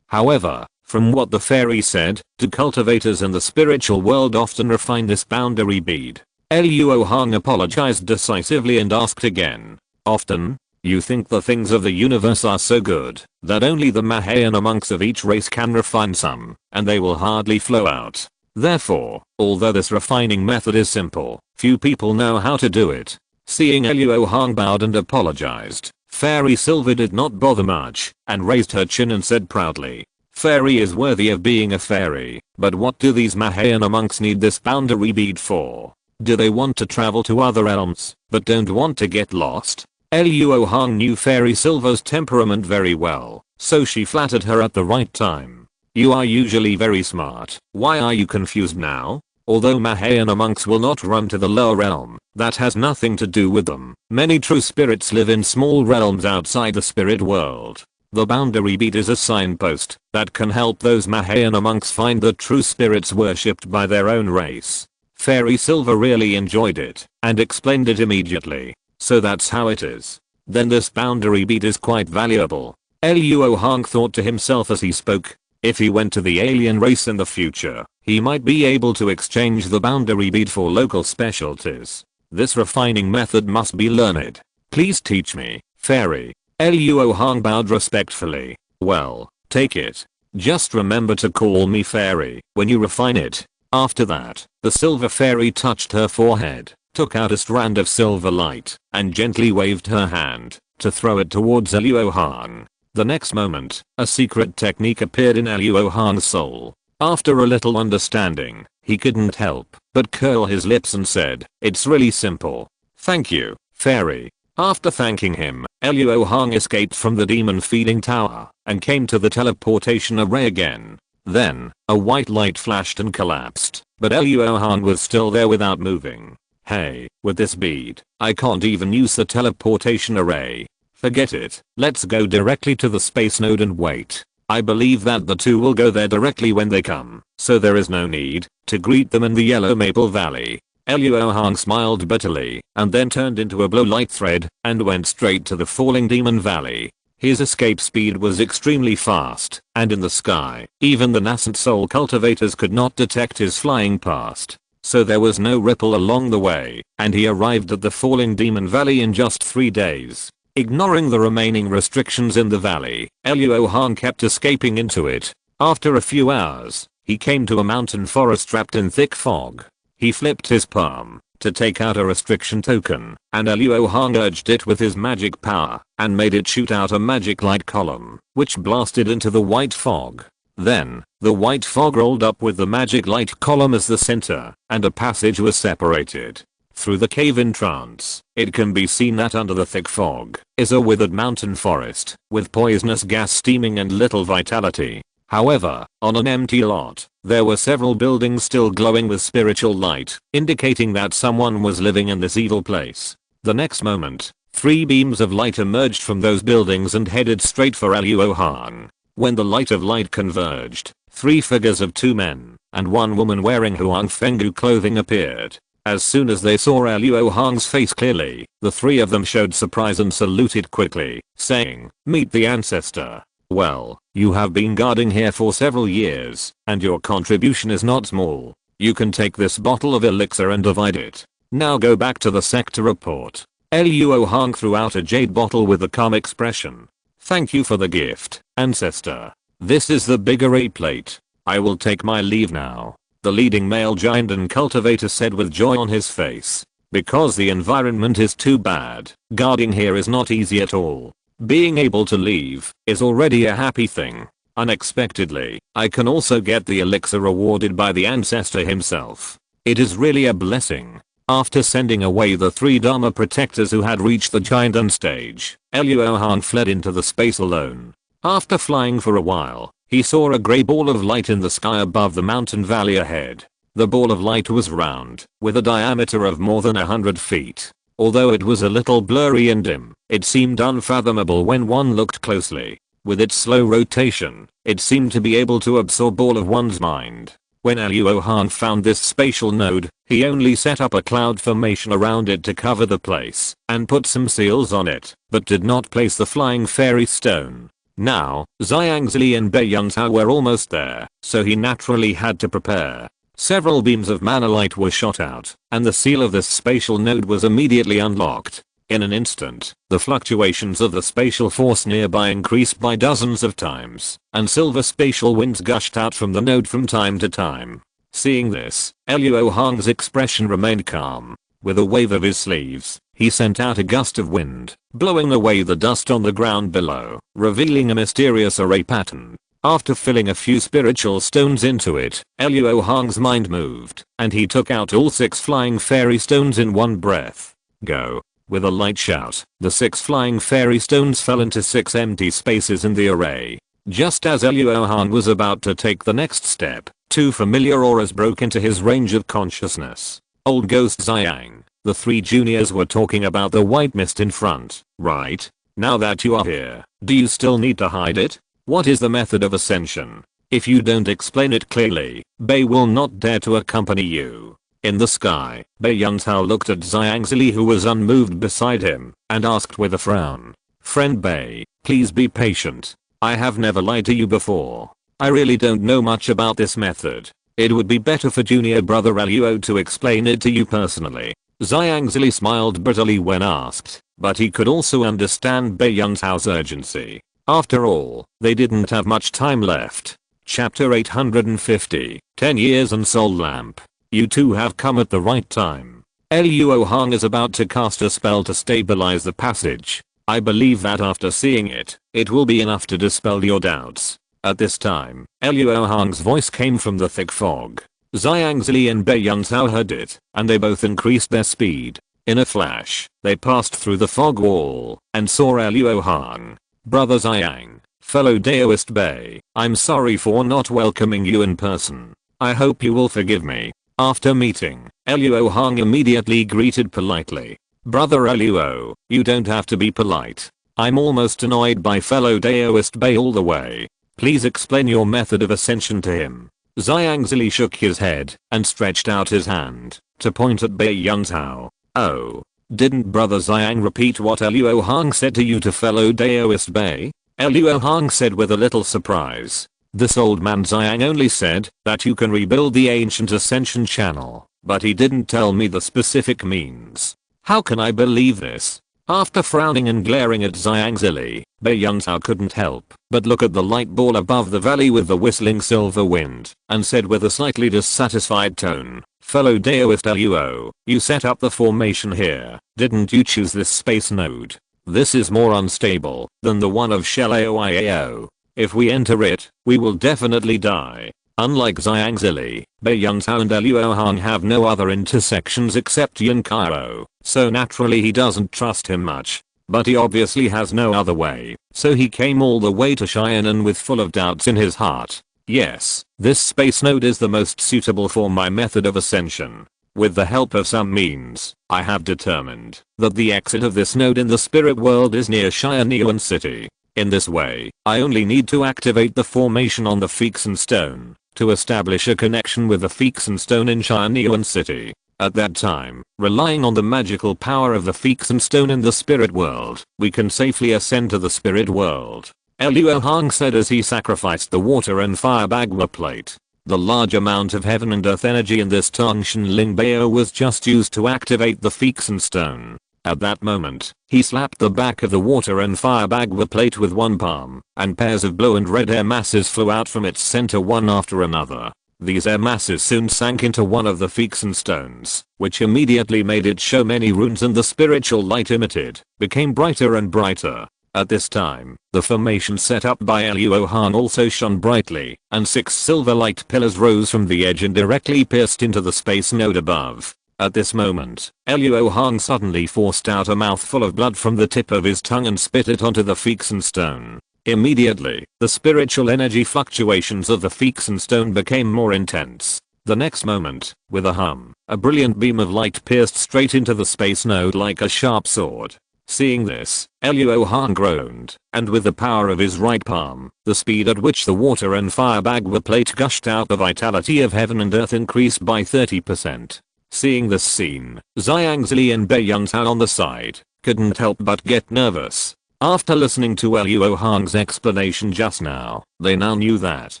However, from what the fairy said, do cultivators in the spiritual world often refine this boundary bead? Luo Hong apologized decisively and asked again. Often? You think the things of the universe are so good that only the Mahayana monks of each race can refine some, and they will hardly flow out. Therefore, although this refining method is simple, few people know how to do it. Seeing Luo Hong bowed and apologized, Fairy Silver did not bother much, and raised her chin and said proudly, Fairy is worthy of being a fairy, but what do these Mahayana monks need this boundary bead for? Do they want to travel to other realms, but don't want to get lost? Luo Hong knew Fairy Silver's temperament very well, so she flattered her at the right time. You are usually very smart. Why are you confused now? Although Mahayana monks will not run to the lower realm, that has nothing to do with them. Many true spirits live in small realms outside the spirit world. The boundary bead is a signpost that can help those Mahayana monks find the true spirits worshipped by their own race. Fairy Silver really enjoyed it and explained it immediately. So that's how it is. Then this boundary bead is quite valuable. Luo Hong thought to himself as he spoke. If he went to the alien race in the future, he might be able to exchange the boundary bead for local specialties. This refining method must be learned. Please teach me, fairy. Luo Hong bowed respectfully. Well, take it. Just remember to call me fairy when you refine it. After that, the silver fairy touched her forehead, took out a strand of silver light, and gently waved her hand to throw it towards Luo Hong. The next moment, a secret technique appeared in Luo Hong's soul. After a little understanding, he couldn't help but curl his lips and said, it's really simple. Thank you, fairy. After thanking him, Luo Hong escaped from the demon feeding tower and came to the teleportation array again. Then, a white light flashed and collapsed, but Luo Hong was still there without moving. Hey, with this bead, I can't even use the teleportation array. Forget it, let's go directly to the space node and wait. I believe that the two will go there directly when they come, so there is no need to greet them in the Yellow Maple Valley. Luo Hong smiled bitterly and then turned into a blue light thread and went straight to the falling demon valley. His escape speed was extremely fast, and in the sky, even the nascent soul cultivators could not detect his flying past. So there was no ripple along the way, and he arrived at the falling demon valley in just 3 days. Ignoring the remaining restrictions in the valley, Luo Hong kept escaping into it. After a few hours, he came to a mountain forest wrapped in thick fog. He flipped his palm to take out a restriction token, and Luo Hong urged it with his magic power and made it shoot out a magic light column, which blasted into the white fog. Then, the white fog rolled up with the magic light column as the center, and a passage was separated. Through the cave entrance, it can be seen that under the thick fog is a withered mountain forest with poisonous gas steaming and little vitality. However, on an empty lot, there were several buildings still glowing with spiritual light, indicating that someone was living in this evil place. The next moment, 3 beams of light emerged from those buildings and headed straight for Luo Hong. When the light of light converged, 3 figures of 2 men and 1 woman wearing Huang Fenggu clothing appeared. As soon as they saw Luo Hong's face clearly, the 3 of them showed surprise and saluted quickly, saying, "Meet the ancestor. Well, you have been guarding here for several years, and your contribution is not small. You can take this bottle of elixir and divide it. Now go back to the sect to report." Luo Hong threw out a jade bottle with a calm expression. "Thank you for the gift, ancestor. This is the bigger A plate. I will take my leave now," the leading male giant and cultivator said with joy on his face. "Because the environment is too bad, guarding here is not easy at all. Being able to leave is already a happy thing. Unexpectedly, I can also get the elixir awarded by the ancestor himself. It is really a blessing." After sending away the 3 Dharma protectors who had reached the giant on stage, Luo Hong fled into the space alone. After flying for a while, he saw a grey ball of light in the sky above the mountain valley ahead. The ball of light was round, with a diameter of more than 100 feet. Although it was a little blurry and dim, it seemed unfathomable when one looked closely. With its slow rotation, it seemed to be able to absorb all of one's mind. When Luo Hong found this spatial node, he only set up a cloud formation around it to cover the place and put some seals on it, but did not place the flying fairy stone. Now, Ziyangzili and Bei Yuntao were almost there, so he naturally had to prepare. Several beams of mana light were shot out, and the seal of this spatial node was immediately unlocked. In an instant, the fluctuations of the spatial force nearby increased by dozens of times, and silver spatial winds gushed out from the node from time to time. Seeing this, Luo Hong's expression remained calm. With a wave of his sleeves, he sent out a gust of wind, blowing away the dust on the ground below, revealing a mysterious array pattern. After filling a few spiritual stones into it, Luo Hong's mind moved, and he took out all 6 flying fairy stones in one breath. Go. With a light shout, the 6 flying fairy stones fell into 6 empty spaces in the array. Just as Luo Hong was about to take the next step, 2 familiar auras broke into his range of consciousness. Old Ghost Ziyang, the 3 juniors were talking about the white mist in front, right? Now that you are here, do you still need to hide it? What is the method of ascension? If you don't explain it clearly, Bei will not dare to accompany you. In the sky, Bei Yuntao looked at Ziyangzili who was unmoved beside him, and asked with a frown. "Friend Bei, please be patient. I have never lied to you before. I really don't know much about this method. It would be better for junior brother Luo to explain it to you personally." Ziyangzili smiled bitterly when asked, but he could also understand Bei Yuntao's urgency. After all, they didn't have much time left. Chapter 850, 10 Years and Soul Lamp. You two have come at the right time. Luo Hong is about to cast a spell to stabilize the passage. I believe that after seeing it, it will be enough to dispel your doubts. At this time, Luo Hong's voice came from the thick fog. Ziyangzili and Bei Yuntao heard it, and they both increased their speed. In a flash, they passed through the fog wall and saw Luo Hong. "Brother Ziyang, fellow Daoist Bei, I'm sorry for not welcoming you in person. I hope you will forgive me." After meeting, Luo Hong immediately greeted politely. "Brother Luo, you don't have to be polite. I'm almost annoyed by fellow Daoist Bei all the way. Please explain your method of ascension to him." Ziyangzili shook his head and stretched out his hand to point at Bei Yuntao. "Oh, didn't brother Ziyang repeat what Luo Hong said to you to fellow Daoist Bei?" Luo Hong said with a little surprise. "This old man Ziyang only said that you can rebuild the ancient ascension channel, but he didn't tell me the specific means. How can I believe this?" After frowning and glaring at Ziyangzili, Bei Yuntao couldn't help but look at the light ball above the valley with the whistling silver wind, and said with a slightly dissatisfied tone, "Fellow Daoist Luo, you set up the formation here, didn't you choose this space node? This is more unstable than the one of Shelaoiao. If we enter it, we will definitely die." Unlike Ziyangzili, Bei Yuntao and Luo Hong have no other intersections except Yunkairo, so naturally he doesn't trust him much. But he obviously has no other way, so he came all the way to Cheyenne with full of doubts in his heart. "Yes, this space node is the most suitable for my method of ascension. With the help of some means, I have determined that the exit of this node in the spirit world is near Cheyenne City. In this way, I only need to activate the formation on the Feekson stone to establish a connection with the Feekson stone in Shineon City. At that time, relying on the magical power of the Feekson stone in the spirit world, we can safely ascend to the spirit world. Luo Hong said as he sacrificed the water and fire bagua plate. The large amount of heaven and earth energy in this Tongshan Lingbao was just used to activate the Feekson stone. At that moment, he slapped the back of the water and fire bagua plate with one palm, and pairs of blue and red air masses flew out from its center one after another. These air masses soon sank into one of the Feekson stones, which immediately made it show many runes, and the spiritual light emitted became brighter and brighter. At this time, the formation set up by Luo Hong also shone brightly, and 6 silver light pillars rose from the edge and directly pierced into the space node above. At this moment, Luo Hong suddenly forced out a mouthful of blood from the tip of his tongue and spit it onto the Feekson stone. Immediately, the spiritual energy fluctuations of the Feekson stone became more intense. The next moment, with a hum, a brilliant beam of light pierced straight into the space node like a sharp sword. Seeing this, Luo Hong groaned, and with the power of his right palm, the speed at which the water and fire bagua plate gushed out, the vitality of heaven and earth increased by 30%. Seeing this scene, Zhang and Beiyang Tao on the side couldn't help but get nervous. After listening to Luo Hong's explanation just now, they now knew that,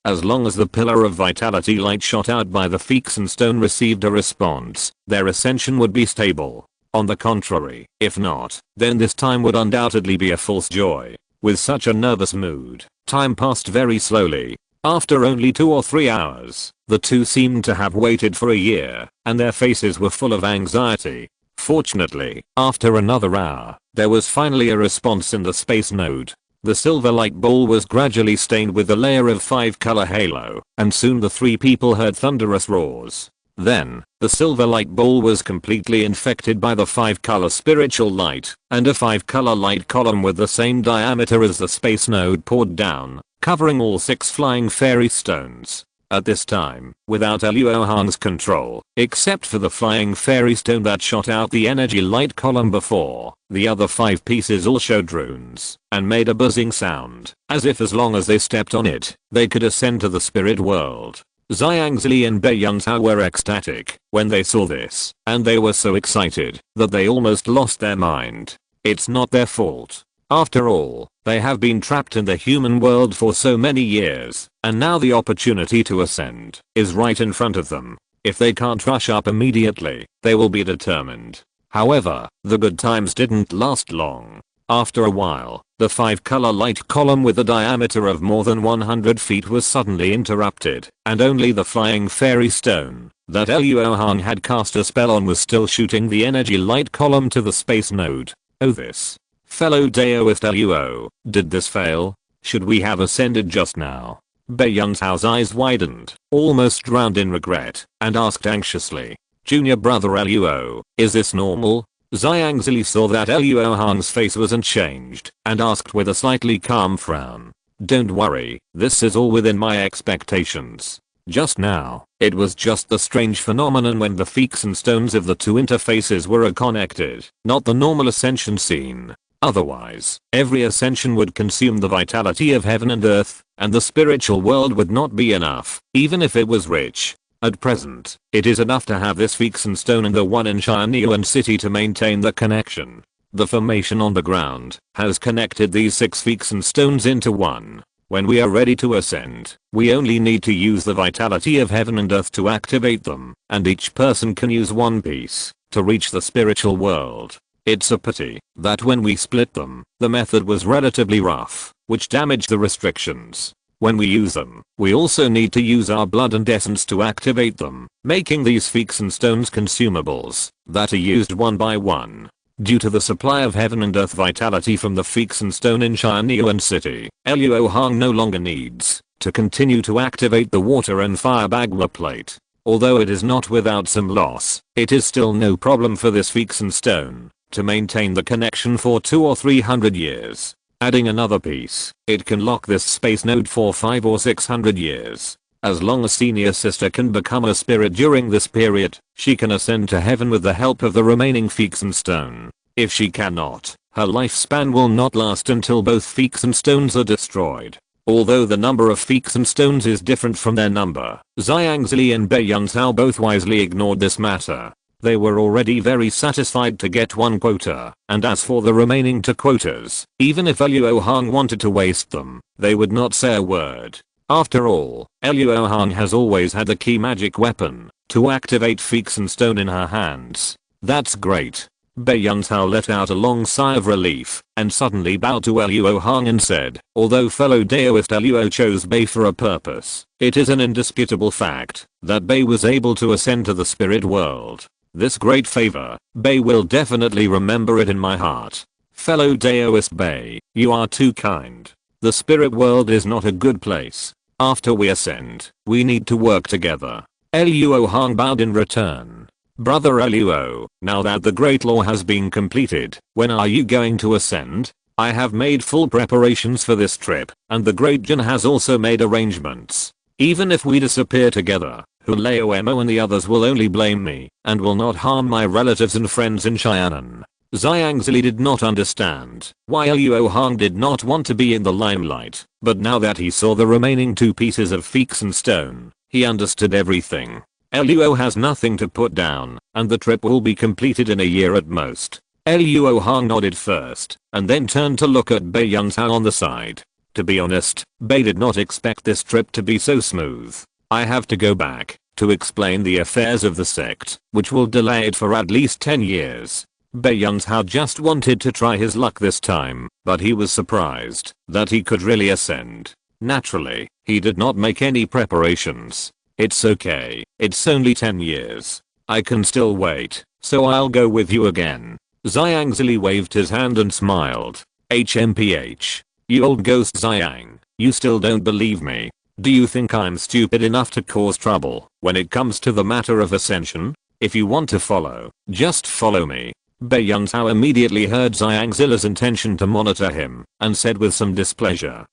as long as the pillar of vitality light shot out by the Feekson stone received a response, their ascension would be stable. On the contrary, if not, then this time would undoubtedly be a false joy. With such a nervous mood, time passed very slowly. After only 2 or 3 hours, the two seemed to have waited for a year, and their faces were full of anxiety. Fortunately, after another hour, there was finally a response in the space node. The silver light ball was gradually stained with a layer of 5-color halo, and soon the 3 people heard thunderous roars. Then, the silver light ball was completely infected by the 5-color spiritual light, and a 5-color light column with the same diameter as the space node poured down, covering all 6 flying fairy stones. At this time, without Luo Hong's control, except for the flying fairy stone that shot out the energy light column before, the other 5 pieces all showed runes, and made a buzzing sound, as if as long as they stepped on it, they could ascend to the spirit world. Zhang and Beiyang Tao were ecstatic when they saw this, and they were so excited that they almost lost their mind. It's not their fault. After all, they have been trapped in the human world for so many years, and now the opportunity to ascend is right in front of them. If they can't rush up immediately, they will be determined. However, the good times didn't last long. After a while, the 5-color light column with a diameter of more than 100 feet was suddenly interrupted, and only the flying fairy stone that Luo Hong had cast a spell on was still shooting the energy light column to the space node. Oh, this fellow Daoist Luo, did this fail? Should we have ascended just now? Beiyang Tao's eyes widened, almost drowned in regret, and asked anxiously, "Junior brother Luo, is this normal?" Zhang saw that Luo Hong's face wasn't changed, and asked with a slightly calm frown, "Don't worry, this is all within my expectations. Just now, it was just the strange phenomenon when the Feekson stones of the 2 interfaces were connected, not the normal ascension scene. Otherwise, every ascension would consume the vitality of heaven and earth, and the spiritual world would not be enough, even if it was rich. At present, it is enough to have this Feekson stone and the one in Shineon City to maintain the connection. The formation on the ground has connected these 6 Feekson stones into one. When we are ready to ascend, we only need to use the vitality of heaven and earth to activate them, and each person can use one piece to reach the spiritual world. It's a pity that when we split them, the method was relatively rough, which damaged the restrictions. When we use them, we also need to use our blood and essence to activate them, making these Feekson stones consumables that are used one by one. Due to the supply of heaven and earth vitality from the Feekson stone in Shineon City, Luo Hong no longer needs to continue to activate the water and fire bagua plate. Although it is not without some loss, it is still no problem for this Feekson stone to maintain the connection for 200 or 300 years. Adding another piece, it can lock this space node for 500 or 600 years. As long as senior sister can become a spirit during this period, she can ascend to heaven with the help of the remaining Feekson stone. If she cannot, Her lifespan will not last until both feeks and stones are destroyed. Although the number of feeks and stones is different from their number, Xiangzili and Bei Yuntao both wisely ignored this matter. They were already very satisfied to get one quota, and as for the remaining 2 quotas, even if Luo Hong wanted to waste them, they would not say a word. After all, Luo Hong has always had the key magic weapon to activate feeks and stone in her hands. That's great. Bei Yuntao let out a long sigh of relief and suddenly bowed to Luo Hong and said, although fellow Daoist Luo chose Bei for a purpose, it is an indisputable fact that Bei was able to ascend to the spirit world. This great favor, Bei will definitely remember it in my heart. Fellow Daoist Bei, you are too kind. The spirit world is not a good place. After we ascend, we need to work together. Luo Hong bowed in return. Brother Luo, now that the Great Law has been completed, when are you going to ascend? I have made full preparations for this trip, and the Great Jin has also made arrangements. Even if we disappear together, Huleo Mo and the others will only blame me, and will not harm my relatives and friends in Xianan. Xiangzili did not understand why Luo Hong did not want to be in the limelight, but now that he saw the remaining 2 pieces of feeks and stone, he understood everything. Luo has nothing to put down, and the trip will be completed in a year at most. Luo Hong nodded first, and then turned to look at Bei Yuntao on the side. To be honest, Bei did not expect this trip to be so smooth. I have to go back to explain the affairs of the sect, which will delay it for at least 10 years. Bei Yuntao just wanted to try his luck this time, but he was surprised that he could really ascend. Naturally, he did not make any preparations. It's okay, it's only 10 years. I can still wait, so I'll go with you again. Xiangzili waved his hand and smiled. HMPH. You old ghost Xiang, you still don't believe me. Do you think I'm stupid enough to cause trouble when it comes to the matter of ascension? If you want to follow, just follow me. Bei Yuntao immediately heard Xiangzili's intention to monitor him, and said with some displeasure.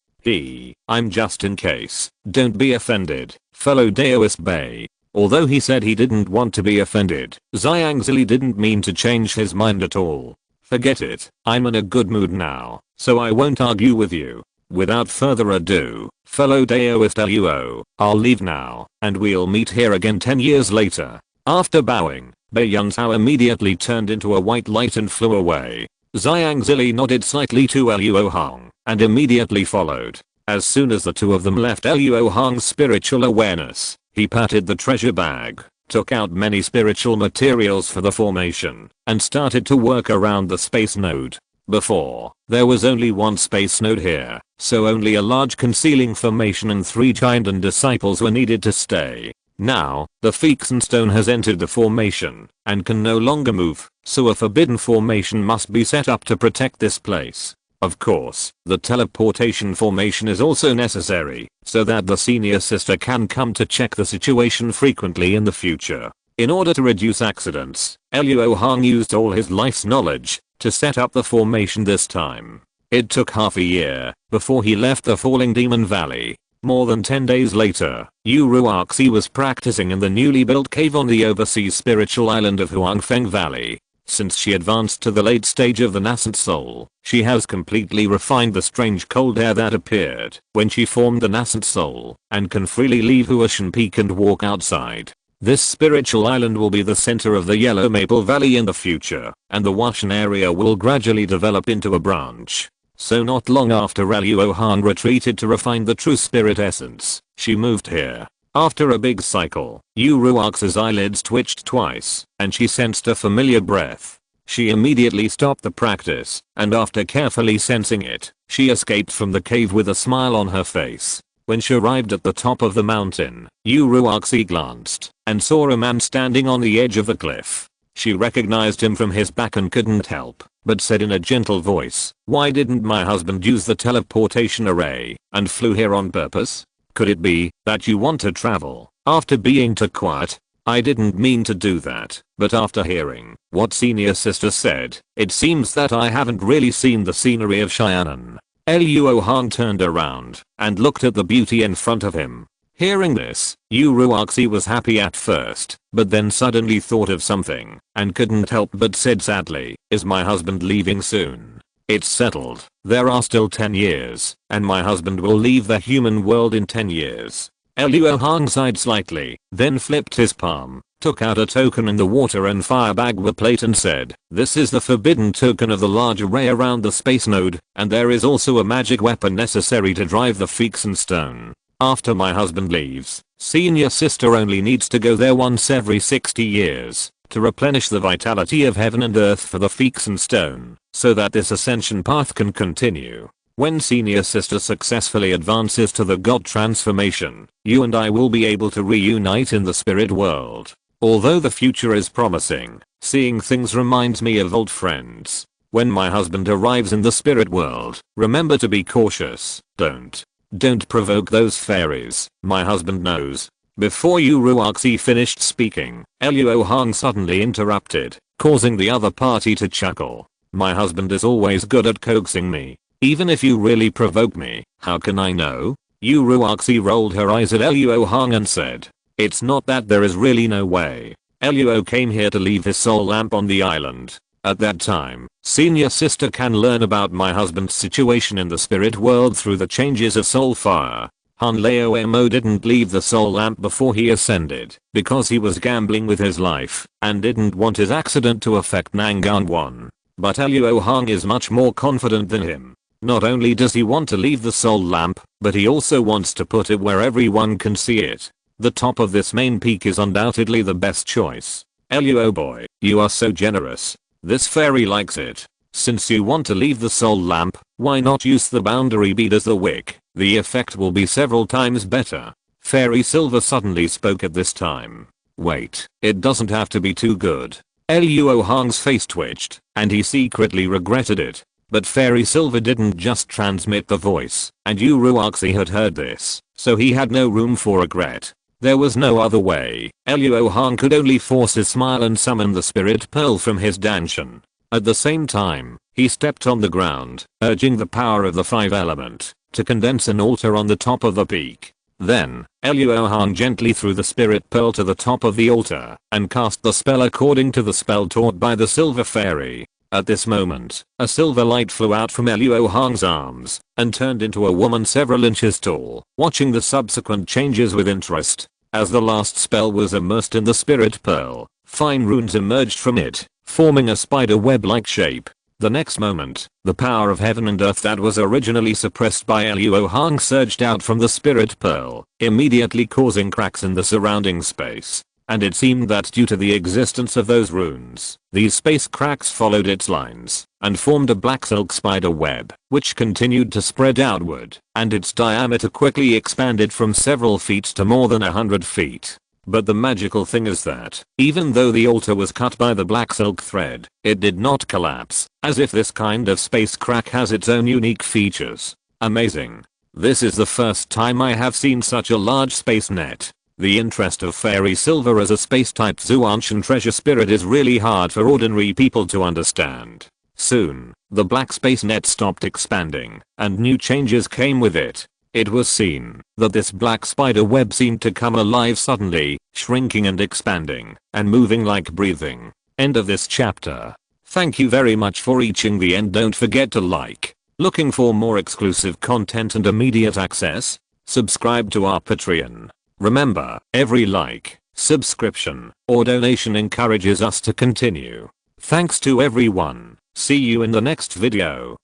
I'm just in case. Don't be offended, fellow Daoist Bei. Although he said he didn't want to be offended, Xiangzili didn't mean to change his mind at all. Forget it, I'm in a good mood now, so I won't argue with you. Without further ado, fellow Daoist Luo, I'll leave now, and we'll meet here again 10 years later. After bowing, Bei Yuntao immediately turned into a white light and flew away. Xiangzili nodded slightly to Luo Hong, and immediately followed. As soon as the 2 of them left Luo Hong's spiritual awareness, he patted the treasure bag, took out many spiritual materials for the formation, and started to work around the space node. Before, there was only one space node here, so only a large concealing formation and 3 giant and disciples were needed to stay. Now, the feeks and stone has entered the formation, and can no longer move, so a forbidden formation must be set up to protect this place. Of course, the teleportation formation is also necessary, so that the senior sister can come to check the situation frequently in the future. In order to reduce accidents, Luo Hong used all his life's knowledge to set up the formation this time. It took half a year before he left the Falling Demon Valley. More than 10 days later, Yu Ruoxi was practicing in the newly built cave on the overseas spiritual island of Huangfeng Valley. Since she advanced to the late stage of the nascent soul, she has completely refined the strange cold air that appeared when she formed the nascent soul, and can freely leave Huashan Peak and walk outside. This spiritual island will be the center of the Yellow Maple Valley in the future, and the Huashan area will gradually develop into a branch. So not long after Luo Hong retreated to refine the true spirit essence, she moved here. After a big cycle, Yu Ruox's eyelids twitched twice, and she sensed a familiar breath. She immediately stopped the practice, and after carefully sensing it, she escaped from the cave with a smile on her face. When she arrived at the top of the mountain, Yu Ruoxi glanced, and saw a man standing on the edge of the cliff. She recognized him from his back and couldn't help, but said in a gentle voice, "Why didn't my husband use the teleportation array, and flew here on purpose? Could it be that you want to travel after being too quiet?" "I didn't mean to do that, but after hearing what senior sister said, it seems that I haven't really seen the scenery of Xianan." Luo Hong turned around and looked at the beauty in front of him. Hearing this, Yu Ruoxi was happy at first, but then suddenly thought of something, and couldn't help but said sadly, "Is my husband leaving soon?" It's settled. There are still 10 years, and my husband will leave the human world in 10 years. Luo Hong sighed slightly, then flipped his palm, took out a token in the water and firebag the plate and said, "This is the forbidden token of the large array around the space node, and there is also a magic weapon necessary to drive the Feekson stone. After my husband leaves, senior sister only needs to go there once every 60 years to replenish the vitality of heaven and earth for the Feekson stone, so that this ascension path can continue. When senior sister successfully advances to the god transformation, you and I will be able to reunite in the spirit world. Although the future is promising, seeing things reminds me of old friends. When my husband arrives in the spirit world, remember to be cautious. Don't provoke those fairies, my husband knows." Before Uruaxi finished speaking, Luo Hong suddenly interrupted, causing the other party to chuckle. "My husband is always good at coaxing me. Even if you really provoke me, how can I know?" Uruaxi rolled her eyes at Luo Hong and said, "It's not that there is really no way. Luo came here to leave his soul lamp on the island. At that time, senior sister can learn about my husband's situation in the spirit world through the changes of soul fire. Han Leo Mo didn't leave the soul lamp before he ascended because he was gambling with his life and didn't want his accident to affect Nangan 1. But Luo Hong is much more confident than him. Not only does he want to leave the soul lamp, but he also wants to put it where everyone can see it. The top of this main peak is undoubtedly the best choice. Luo boy, you are so generous. This fairy likes it. Since you want to leave the soul lamp, why not use the boundary bead as the wick? The effect will be several times better." Fairy Silver suddenly spoke at this time. "Wait, it doesn't have to be too good." Luo Hong's face twitched, and he secretly regretted it. But Fairy Silver didn't just transmit the voice, and Uruaxi had heard this, so he had no room for regret. There was no other way. Luo Hong could only force his smile and summon the spirit pearl from his danshan. At the same time, he stepped on the ground, urging the power of the 5 element to condense an altar on the top of the peak. Then, Luo Hong gently threw the spirit pearl to the top of the altar and cast the spell according to the spell taught by the silver fairy. At this moment, a silver light flew out from Luo Hong's arms and turned into a woman several inches tall, watching the subsequent changes with interest. As the last spell was immersed in the spirit pearl, fine runes emerged from it, forming a spider web-like shape. The next moment, the power of heaven and earth that was originally suppressed by Luo Hong surged out from the spirit pearl, immediately causing cracks in the surrounding space. And it seemed that due to the existence of those runes, these space cracks followed its lines and formed a black silk spider web, which continued to spread outward, and its diameter quickly expanded from several feet to more than 100 feet. But the magical thing is that, even though the altar was cut by the black silk thread, it did not collapse, as if this kind of space crack has its own unique features. Amazing. This is the first time I have seen such a large space net. The interest of Fairy Silver as a space-type Zuanshan treasure spirit is really hard for ordinary people to understand. Soon, the black space net stopped expanding, and new changes came with it. It was seen that this black spider web seemed to come alive suddenly, shrinking and expanding, and moving like breathing. End of this chapter. Thank you very much for reaching the end. Don't forget to like. Looking for more exclusive content and immediate access? Subscribe to our Patreon. Remember, every like, subscription, or donation encourages us to continue. Thanks to everyone. See you in the next video.